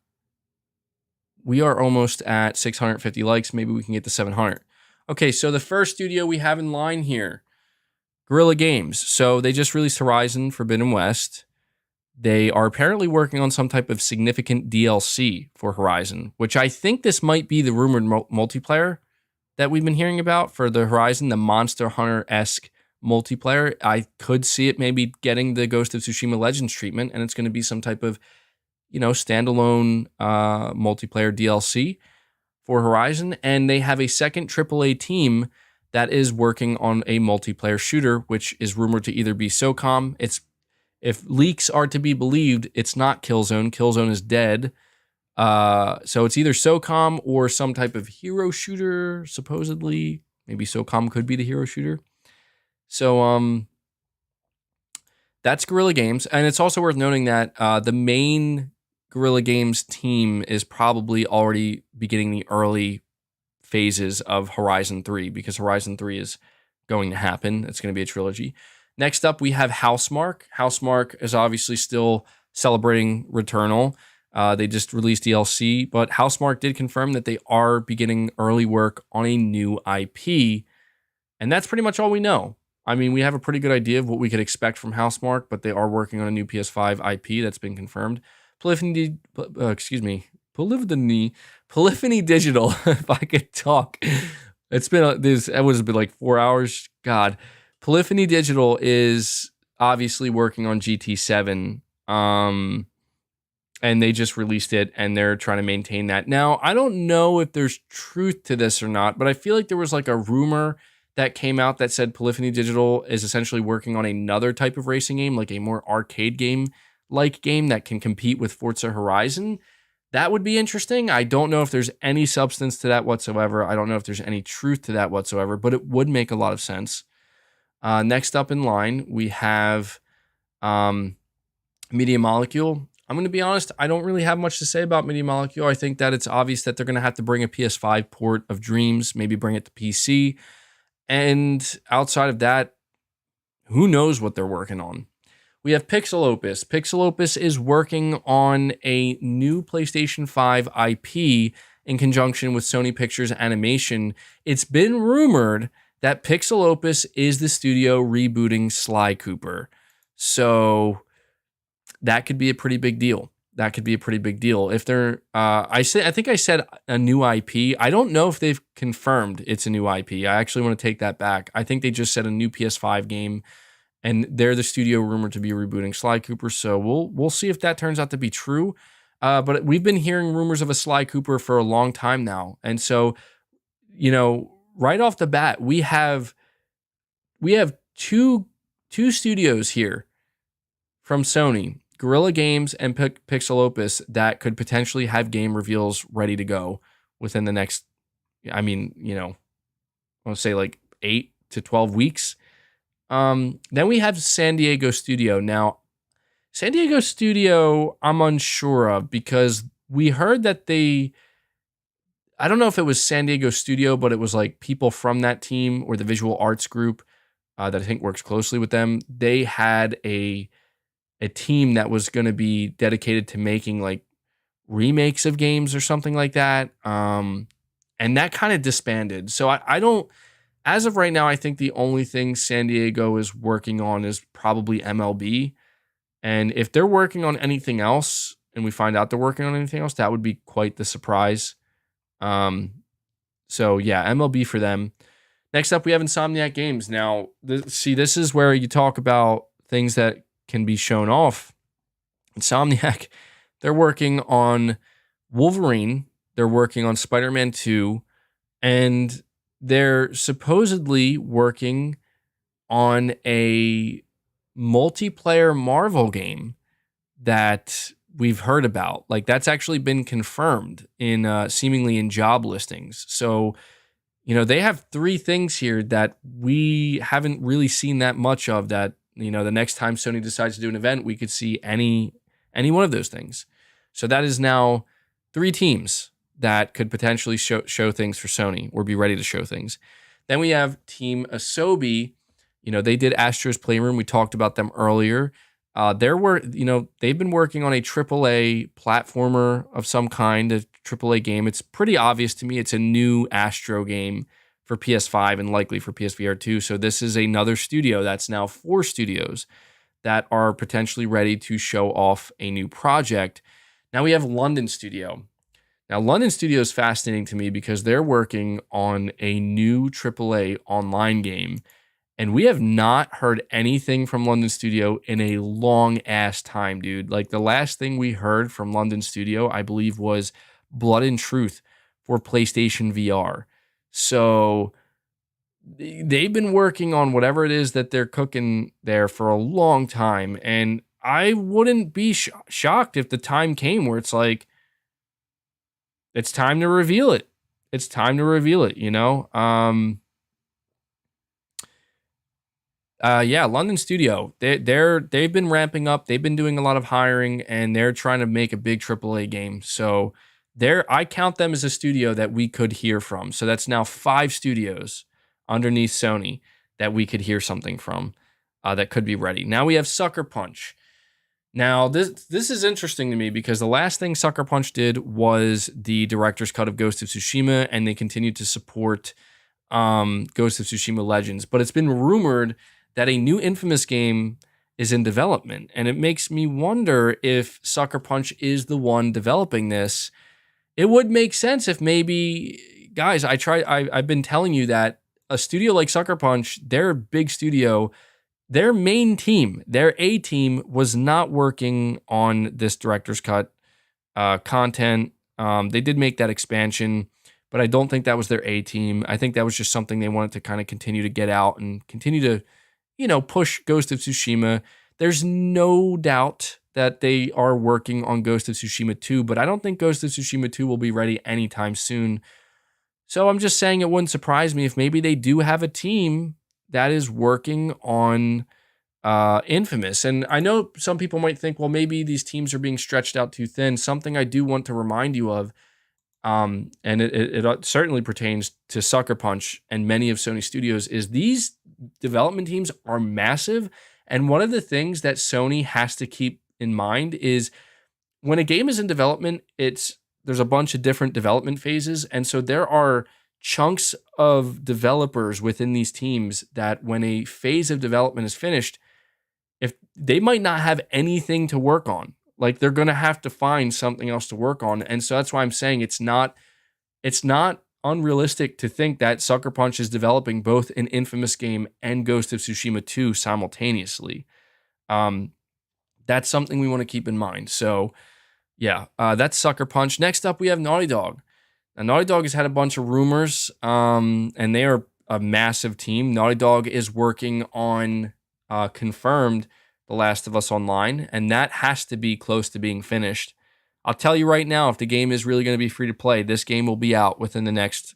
almost at 650 likes. Maybe we can get to 700. Okay, so the first studio we have in line here, Guerrilla Games. So they just released Horizon Forbidden West. They are apparently working on some type of significant DLC for Horizon, which I think this might be the rumored multiplayer that we've been hearing about for the Horizon, the Monster Hunter-esque multiplayer. I could see it maybe getting the Ghost of Tsushima Legends treatment, and it's going to be some type of, standalone multiplayer DLC for Horizon. And they have a second AAA team that is working on a multiplayer shooter, which is rumored to either be SOCOM. If leaks are to be believed, it's not Killzone. Killzone is dead. So it's either SOCOM or some type of hero shooter, supposedly. Maybe SOCOM could be the hero shooter. So that's Guerrilla Games. And it's also worth noting that the main Guerrilla Games team is probably already beginning the early phases of Horizon 3, because Horizon 3 is going to happen. It's going to be a trilogy. Next up, we have Housemarque. Housemarque is obviously still celebrating Returnal. They just released DLC, but Housemarque did confirm that they are beginning early work on a new IP. And that's pretty much all we know. I mean, we have a pretty good idea of what we could expect from Housemarque, but they are working on a new PS5 IP that's been confirmed. Polyphony Digital, if I could talk. It was like 4 hours. God. Polyphony Digital is obviously working on GT7. And they just released it, and they're trying to maintain that. Now, I don't know if there's truth to this or not, but I feel like there was like a rumor that came out that said Polyphony Digital is essentially working on another type of racing game, like a more arcade game-like game that can compete with Forza Horizon. That would be interesting. I don't know if there's any substance to that whatsoever. I don't know if there's any truth to that whatsoever, but it would make a lot of sense. Next up in line, we have Media Molecule. I'm going to be honest, I don't really have much to say about Media Molecule. I think that it's obvious that they're going to have to bring a PS5 port of Dreams, maybe bring it to PC. And outside of that, who knows what they're working on. We have Pixel Opus. Pixel Opus is working on a new PlayStation 5 IP in conjunction with Sony Pictures Animation. It's been rumored that Pixel Opus is the studio rebooting Sly Cooper. So that could be a pretty big deal. If they're, I think I said a new IP. I don't know if they've confirmed it's a new IP. I actually want to take that back. I think they just said a new PS5 game, and they're the studio rumored to be rebooting Sly Cooper. So we'll see if that turns out to be true. But we've been hearing rumors of a Sly Cooper for a long time now, and so right off the bat, we have two studios here from Sony, Guerrilla Games and Pixel Opus, that could potentially have game reveals ready to go within the next, I want to say like 8 to 12 weeks. Then we have San Diego Studio. Now, San Diego Studio, I'm unsure of, because we heard that I don't know if it was San Diego Studio, but it was like people from that team or the visual arts group that I think works closely with them. They had a team that was going to be dedicated to making like remakes of games or something like that. And that kind of disbanded. So I don't, as of right now, I think the only thing San Diego is working on is probably MLB. And if they're working on anything else, and we find out they're working on anything else, that would be quite the surprise. So yeah, MLB for them. Next up, we have Insomniac Games. Now, this is where you talk about things that can be shown off. Insomniac, they're working on Wolverine, they're working on Spider-Man 2, and they're supposedly working on a multiplayer Marvel game that we've heard about. Like, that's actually been confirmed seemingly in job listings. So, they have 3 things here that we haven't really seen that much of, that the next time Sony decides to do an event, we could see any one of those things. So that is now 3 teams that could potentially show things for Sony, or be ready to show things. Then we have Team Asobi. They did Astro's Playroom. We talked about them earlier. They've been working on a AAA platformer of some kind, a AAA game. It's pretty obvious to me it's a new Astro game for PS5 and likely for PSVR 2. So this is another studio. That's now 4 studios that are potentially ready to show off a new project. Now we have London Studio. Now, London Studio is fascinating to me because they're working on a new AAA online game, and we have not heard anything from London Studio in a long ass time, dude. Like, the last thing we heard from London Studio, I believe, was Blood and Truth for PlayStation VR. So they've been working on whatever it is that they're cooking there for a long time. And I wouldn't be shocked if the time came where it's like, it's time to reveal it. It's time to reveal it, you know? Yeah, London studio. They've been ramping up. They've been doing a lot of hiring, and they're trying to make a big AAA game. So I count them as a studio that we could hear from. So that's now 5 studios underneath Sony that we could hear something from, that could be ready. Now we have Sucker Punch. Now this is interesting to me because the last thing Sucker Punch did was the director's cut of Ghost of Tsushima, and they continued to support Ghost of Tsushima Legends. But it's been rumored that a new Infamous game is in development, and it makes me wonder if Sucker Punch is the one developing this. It would make sense if maybe, guys, I've been telling you that a studio like Sucker Punch, they're a big studio. Their main team, their A team, was not working on this director's cut content. They did make that expansion, but I don't think that was their A team. I think that was just something they wanted to kind of continue to get out and continue to, push Ghost of Tsushima. There's no doubt that they are working on Ghost of Tsushima 2, but I don't think Ghost of Tsushima 2 will be ready anytime soon. So I'm just saying it wouldn't surprise me if maybe they do have a team that is working on Infamous. And I know some people might think, well, maybe these teams are being stretched out too thin. Something I do want to remind you of, and it certainly pertains to Sucker Punch and many of Sony Studios, is these development teams are massive. And one of the things that Sony has to keep in mind is when a game is in development, there's a bunch of different development phases. And so there are chunks of developers within these teams that when a phase of development is finished, if they might not have anything to work on, like they're going to have to find something else to work on. And so that's why I'm saying it's not unrealistic to think that Sucker Punch is developing both an Infamous game and Ghost of Tsushima 2 simultaneously. That's something we want to keep in mind. So yeah, that's Sucker Punch. Next up, we have Naughty Dog. Now, Naughty Dog has had a bunch of rumors, and they are a massive team. Naughty Dog is working on confirmed The Last of Us Online, and that has to be close to being finished. I'll tell you right now, if the game is really going to be free to play, this game will be out within the next,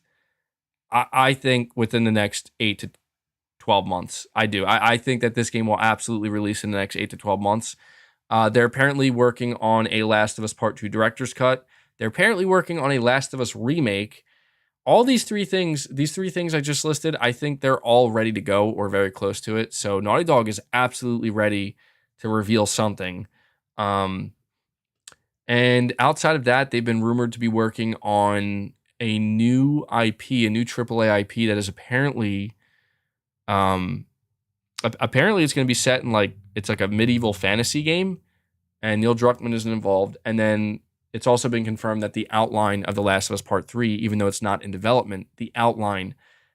I think, within the next 8 to 12 months. I do. I think that this game will absolutely release in the next 8 to 12 months. They're apparently working on a Last of Us Part 2 director's cut. They're apparently working on a Last of Us remake. All these three things I just listed, I think they're all ready to go or very close to it. So Naughty Dog is absolutely ready to reveal something. And outside of that, they've been rumored to be working on a new IP, a new AAA IP that is apparently it's going to be set in it's like a medieval fantasy game, and Neil Druckmann isn't involved. And then it's also been confirmed that the outline of The Last of Us Part 3, even though it's not in development, the outline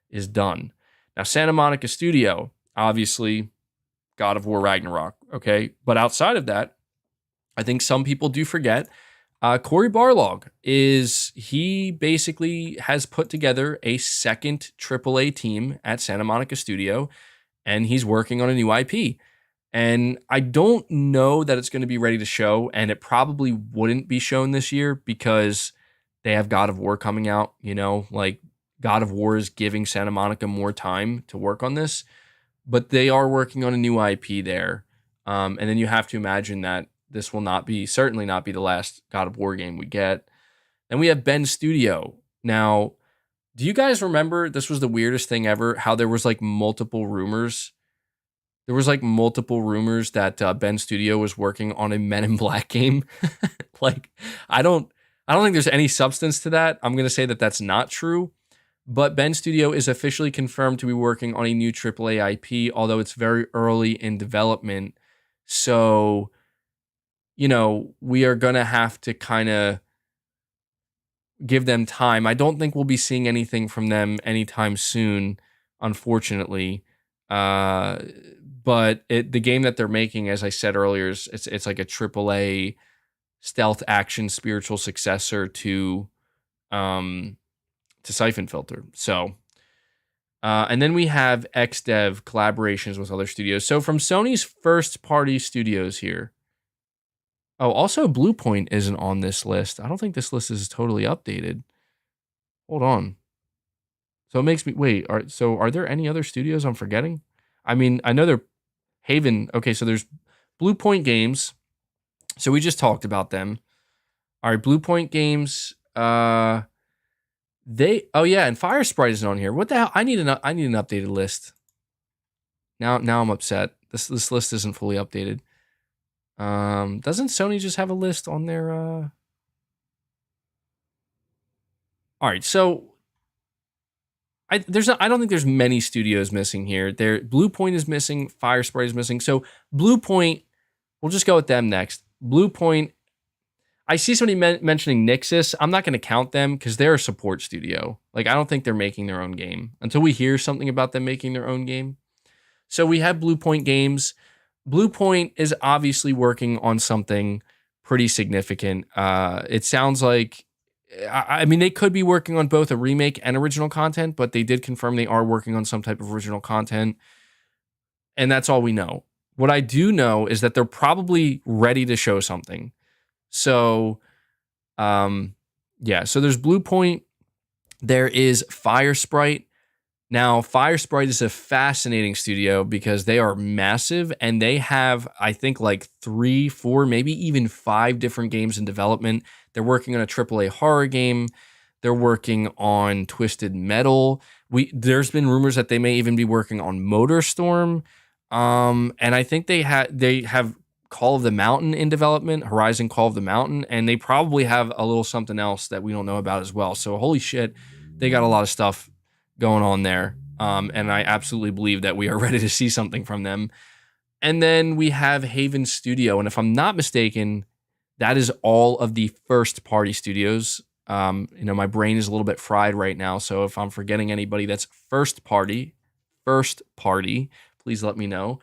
is done. Now, Santa Monica Studio, obviously, God of War Ragnarok, okay? But outside of that, I think some people do forget, Cory Barlog he basically has put together a second AAA team at Santa Monica Studio, and he's working on a new IP. And I don't know that it's going to be ready to show, and it probably wouldn't be shown this year because they have God of War coming out, God of War is giving Santa Monica more time to work on this, but they are working on a new IP there. And then you have to imagine that this will certainly not be the last God of War game we get. Then we have Ben Studio. Now, do you guys remember, this was the weirdest thing ever, how there was multiple rumors? There was multiple rumors that Ben Studio was working on a Men in Black game. I don't think there's any substance to that. I'm going to say that that's not true. But Ben Studio is officially confirmed to be working on a new AAA IP, although it's very early in development. So, we are going to have to kind of give them time. I don't think we'll be seeing anything from them anytime soon, unfortunately. But the game that they're making, as I said earlier, it's like a AAA stealth action spiritual successor to Siphon Filter. So, and then we have XDev collaborations with other studios. So from Sony's first party studios here, Oh, also Blue Point isn't on this list. I don't think this list is totally updated. Hold on. So it makes me wait. Are there any other studios I'm forgetting? I mean, I know they're Haven. Okay, so there's Blue Point Games. So we just talked about them. All right, Blue Point Games. Oh yeah, and Fire Sprite isn't on here. What the hell? I need an updated list. Now I'm upset. This list isn't fully updated. Doesn't Sony just have a list on their All right, so I don't think there's many studios missing here. Blue Point is missing, Fire Sprite is missing. So Blue Point, we'll just go with them next. Blue Point, I see somebody mentioning Nixus. I'm not going to count them because they're a support studio. Like, I don't think they're making their own game until we hear something about them making their own game. So we have Blue Point Games. Blue Point is obviously working on something pretty significant. It sounds like, I mean, they could be working on both a remake and original content, but they did confirm they are working on some type of original content. And that's all we know. What I do know is that they're probably ready to show something. So, yeah, so there's Blue Point. There is Fire Sprite. Now, Fire Sprite is a fascinating studio because they are massive and they have, I think, like 3, 4, maybe even 5 different games in development. They're working on a AAA horror game. They're working on Twisted Metal. There's been rumors that they may even be working on MotorStorm. And I think they have Call of the Mountain in development, Horizon Call of the Mountain, and they probably have a little something else that we don't know about as well. So holy shit, they got a lot of stuff going on there. And I absolutely believe that we are ready to see something from them. And then we have Haven Studio. And if I'm not mistaken, that is all of the first party studios. My brain is a little bit fried right now. So if I'm forgetting anybody that's first party, please let me know.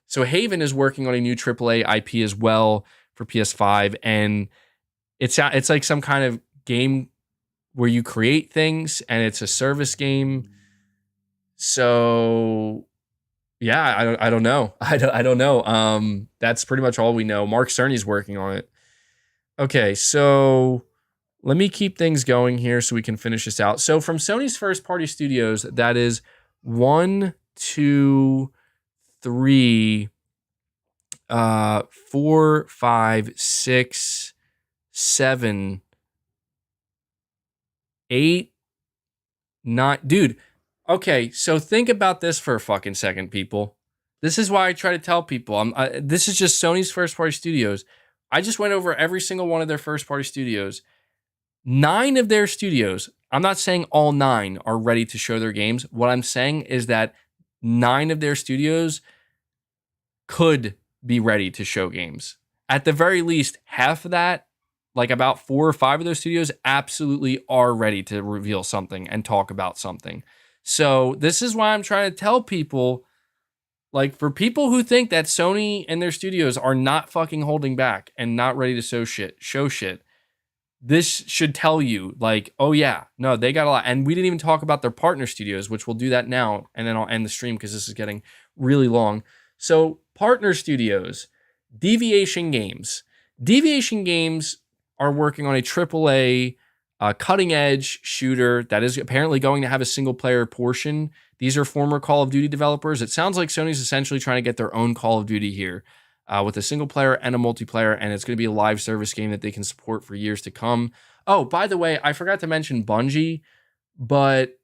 So Haven is working on a new AAA IP as well for PS5. And it's like some kind of game where you create things and it's a service game. So yeah, I don't know. I don't know. That's pretty much all we know. Mark Cerny's working on it. Okay, so let me keep things going here so we can finish this out. So from Sony's first party studios, that is 1, 2, 3, 4, 5, 6, 7, 8, 9. Dude, okay, so think about this for a fucking second, people. This is why I try to tell people. This is just Sony's first party studios. I just went over every single one of their first party studios. 9 of their studios, I'm not saying all 9 are ready to show their games. What I'm saying is that 9 of their studios could be ready to show games. At the very least, half of that, like about 4 or 5 of those studios, absolutely are ready to reveal something and talk about something. So this is why I'm trying to tell people, like, for people who think that Sony and their studios are not fucking holding back and not ready to show shit, this should tell you, like, oh yeah, no, they got a lot. And we didn't even talk about their partner studios, which we'll do that now, and then I'll end the stream because this is getting really long. So partner studios, Deviation Games. Deviation Games are working on a AAA cutting edge shooter that is apparently going to have a single player portion. These are former Call of Duty developers. It sounds like Sony's essentially trying to get their own Call of Duty here with a single player and a multiplayer, and it's going to be a live service game that they can support for years to come. Oh, by the way, I forgot to mention Bungie, but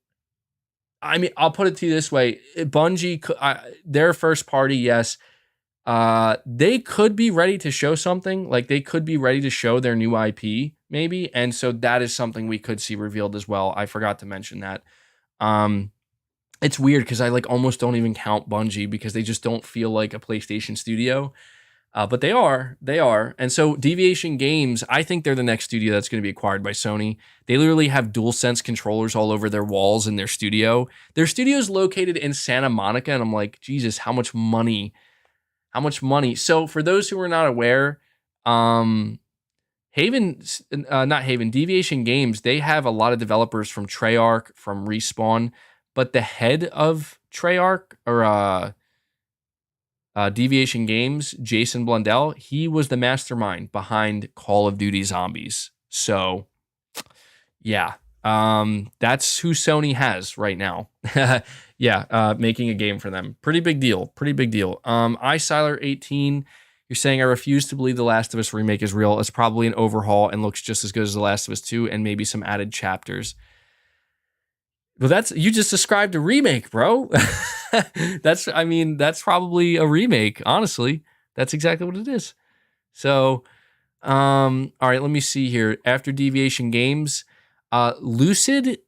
I mean, I'll put it to you this way. Bungie, their first party, yes, they could be ready to show something. Like, they could be ready to show their new IP, maybe. And so that is something we could see revealed as well. I forgot to mention that. It's weird because I like almost don't even count Bungie because they just don't feel like a PlayStation studio. But they are. And so Deviation Games, I think they're the next studio that's going to be acquired by Sony. They literally have DualSense controllers all over their walls in their studio. Their studio is located in Santa Monica, and I'm like, Jesus, how much money? So for those who are not aware, Deviation Games, they have a lot of developers from Treyarch, from Respawn, but the head of Treyarch, or Deviation Games, Jason Blundell, he was the mastermind behind Call of Duty Zombies. So, yeah, that's who Sony has right now. Yeah, making a game for them. Pretty big deal. Pretty big deal. iSiler18, you're saying I refuse to believe The Last of Us remake is real. It's probably an overhaul and looks just as good as The Last of Us 2 and maybe some added chapters. Well, you just described a remake, bro. That's probably a remake, honestly. That's exactly what it is. So, all right, let me see here. After Deviation Games, Lucid.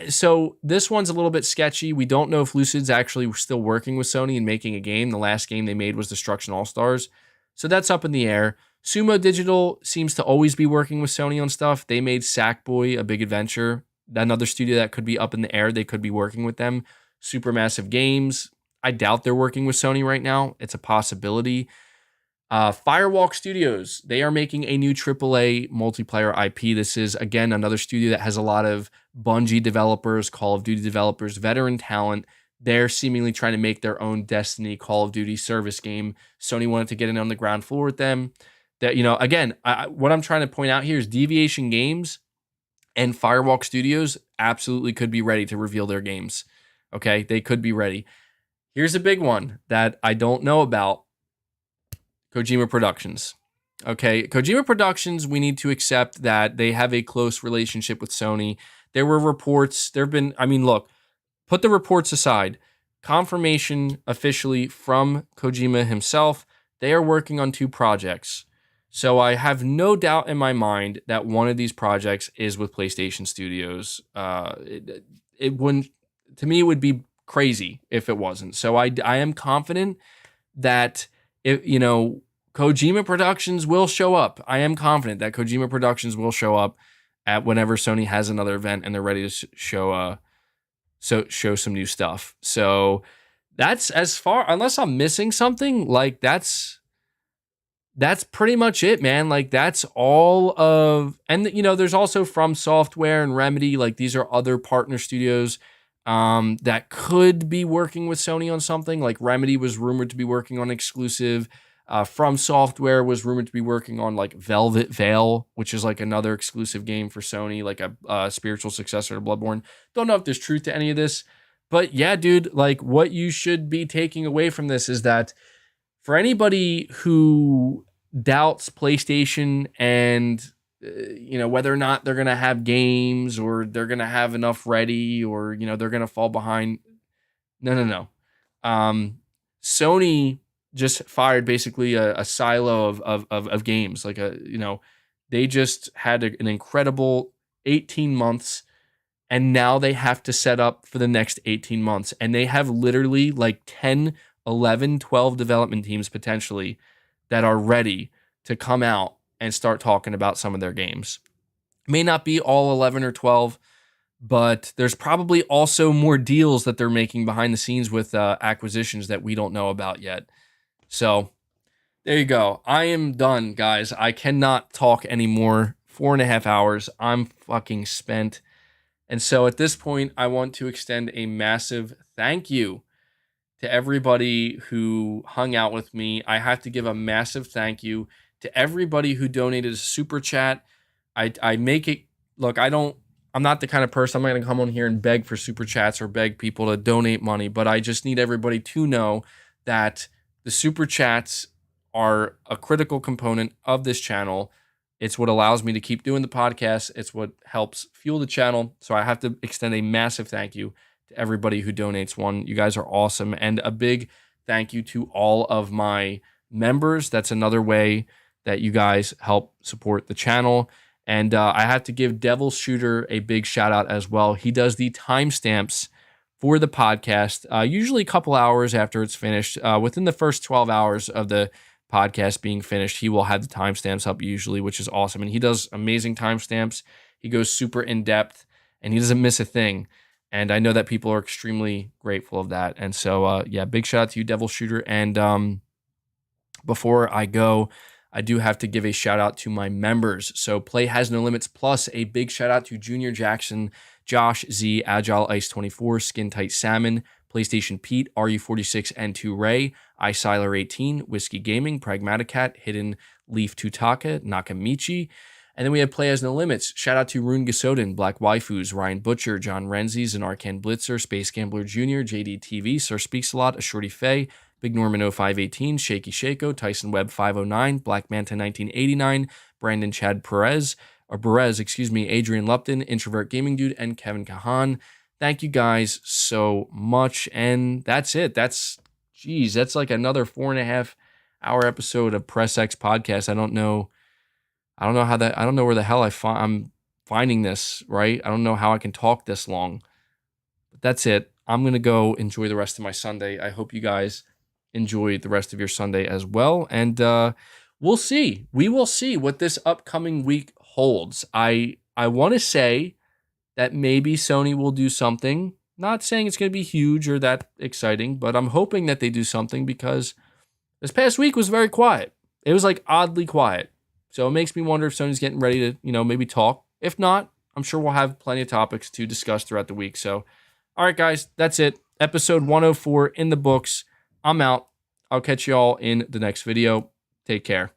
So this one's a little bit sketchy. We don't know if Lucid's actually still working with Sony and making a game. The last game they made was Destruction All Stars. So that's up in the air. Sumo Digital seems to always be working with Sony on stuff. They made Sackboy: A Big Adventure. Another studio that could be up in the air. They could be working with them. Supermassive Games. I doubt they're working with Sony right now. It's a possibility. Firewalk Studios, they are making a new AAA multiplayer IP. This is, again, another studio that has a lot of Bungie developers, Call of Duty developers, veteran talent. They're seemingly trying to make their own Destiny Call of Duty service game. Sony wanted to get in on the ground floor with them. That, again, what I'm trying to point out here is Deviation Games and Firewalk Studios absolutely could be ready to reveal their games. Okay, they could be ready. Here's a big one that I don't know about. Kojima Productions. Okay, Kojima Productions, we need to accept that they have a close relationship with Sony. There were reports, look, put the reports aside. Confirmation officially from Kojima himself, they are working on 2 projects. So I have no doubt in my mind that one of these projects is with PlayStation Studios. It wouldn't, to me, it would be crazy if it wasn't. So I am confident that Kojima Productions will show up. I am confident that Kojima Productions will show up at whenever Sony has another event and they're ready to show some new stuff. So that's as far, unless I'm missing something, like that's pretty much it, man. Like that's all of, and there's also From Software and Remedy. Like these are other partner studios that could be working with Sony on something. Like Remedy was rumored to be working on exclusive. From Software was rumored to be working on like Velvet Veil, which is like another exclusive game for Sony, like a spiritual successor to Bloodborne. Don't know if there's truth to any of this, but yeah, dude, like what you should be taking away from this is that for anybody who doubts PlayStation and whether or not they're going to have games or they're going to have enough ready or, they're going to fall behind. No. Sony just fired basically a silo of games. Like they just had an incredible 18 months and now they have to set up for the next 18 months. And they have literally like 10, 11, 12 development teams potentially that are ready to come out and start talking about some of their games. May not be all 11 or 12, but there's probably also more deals that they're making behind the scenes with acquisitions that we don't know about yet. So there you go. I am done, guys. I cannot talk anymore. 4.5 hours. I'm fucking spent. And so at this point, I want to extend a massive thank you to everybody who hung out with me. I have to give a massive thank you to everybody who donated a super chat. I make it, look, I'm not the kind of person, I'm not going to come on here and beg for super chats or beg people to donate money, but I just need everybody to know that the super chats are a critical component of this channel. It's what allows me to keep doing the podcast. It's what helps fuel the channel. So I have to extend a massive thank you to everybody who donates one. You guys are awesome. And a big thank you to all of my members. That's another way that you guys help support the channel. And I have to give Devil Shooter a big shout out as well. He does the timestamps for the podcast, usually a couple hours after it's finished. Within the first 12 hours of the podcast being finished, he will have the timestamps up usually, which is awesome. And he does amazing timestamps. He goes super in depth and he doesn't miss a thing. And I know that people are extremely grateful of that. And so, yeah, big shout out to you, Devil Shooter. And before I go, I do have to give a shout out to my members. So Play Has No Limits Plus, a big shout out to Junior Jackson, Josh Z, Agile Ice 24, Skin Tight Salmon, PlayStation Pete, RU46 N2 Ray, iSiler18, Whiskey Gaming, Pragmaticat, Hidden Leaf Tutaka, Nakamichi. And then we have Play As No Limits. Shout out to Rune Gasoden, Black Waifus, Ryan Butcher, John Renzies, and Arcan Blitzer, Space Gambler Jr., JD TV, Sir Speaks a Lot, A Shorty Faye, Big Norman 0518, Shaky Shako, Tyson Webb 509, Black Manta 1989, Brandon Chad Perez, Adrian Lupton, Introvert Gaming Dude, and Kevin Kahan. Thank you guys so much. And that's it. That's like another 4.5 hour episode of Press X Podcast. I don't know where the hell I'm finding this, right? I don't know how I can talk this long. But that's it. I'm going to go enjoy the rest of my Sunday. I hope you guys enjoy the rest of your Sunday as well. And we'll see. We will see what this upcoming week holds. I want to say that maybe Sony will do something. Not saying it's going to be huge or that exciting, but I'm hoping that they do something because this past week was very quiet. It was like oddly quiet. So it makes me wonder if Sony's getting ready to, maybe talk. If not, I'm sure we'll have plenty of topics to discuss throughout the week. So, all right, guys, that's it. Episode 104 in the books. I'm out. I'll catch you all in the next video. Take care.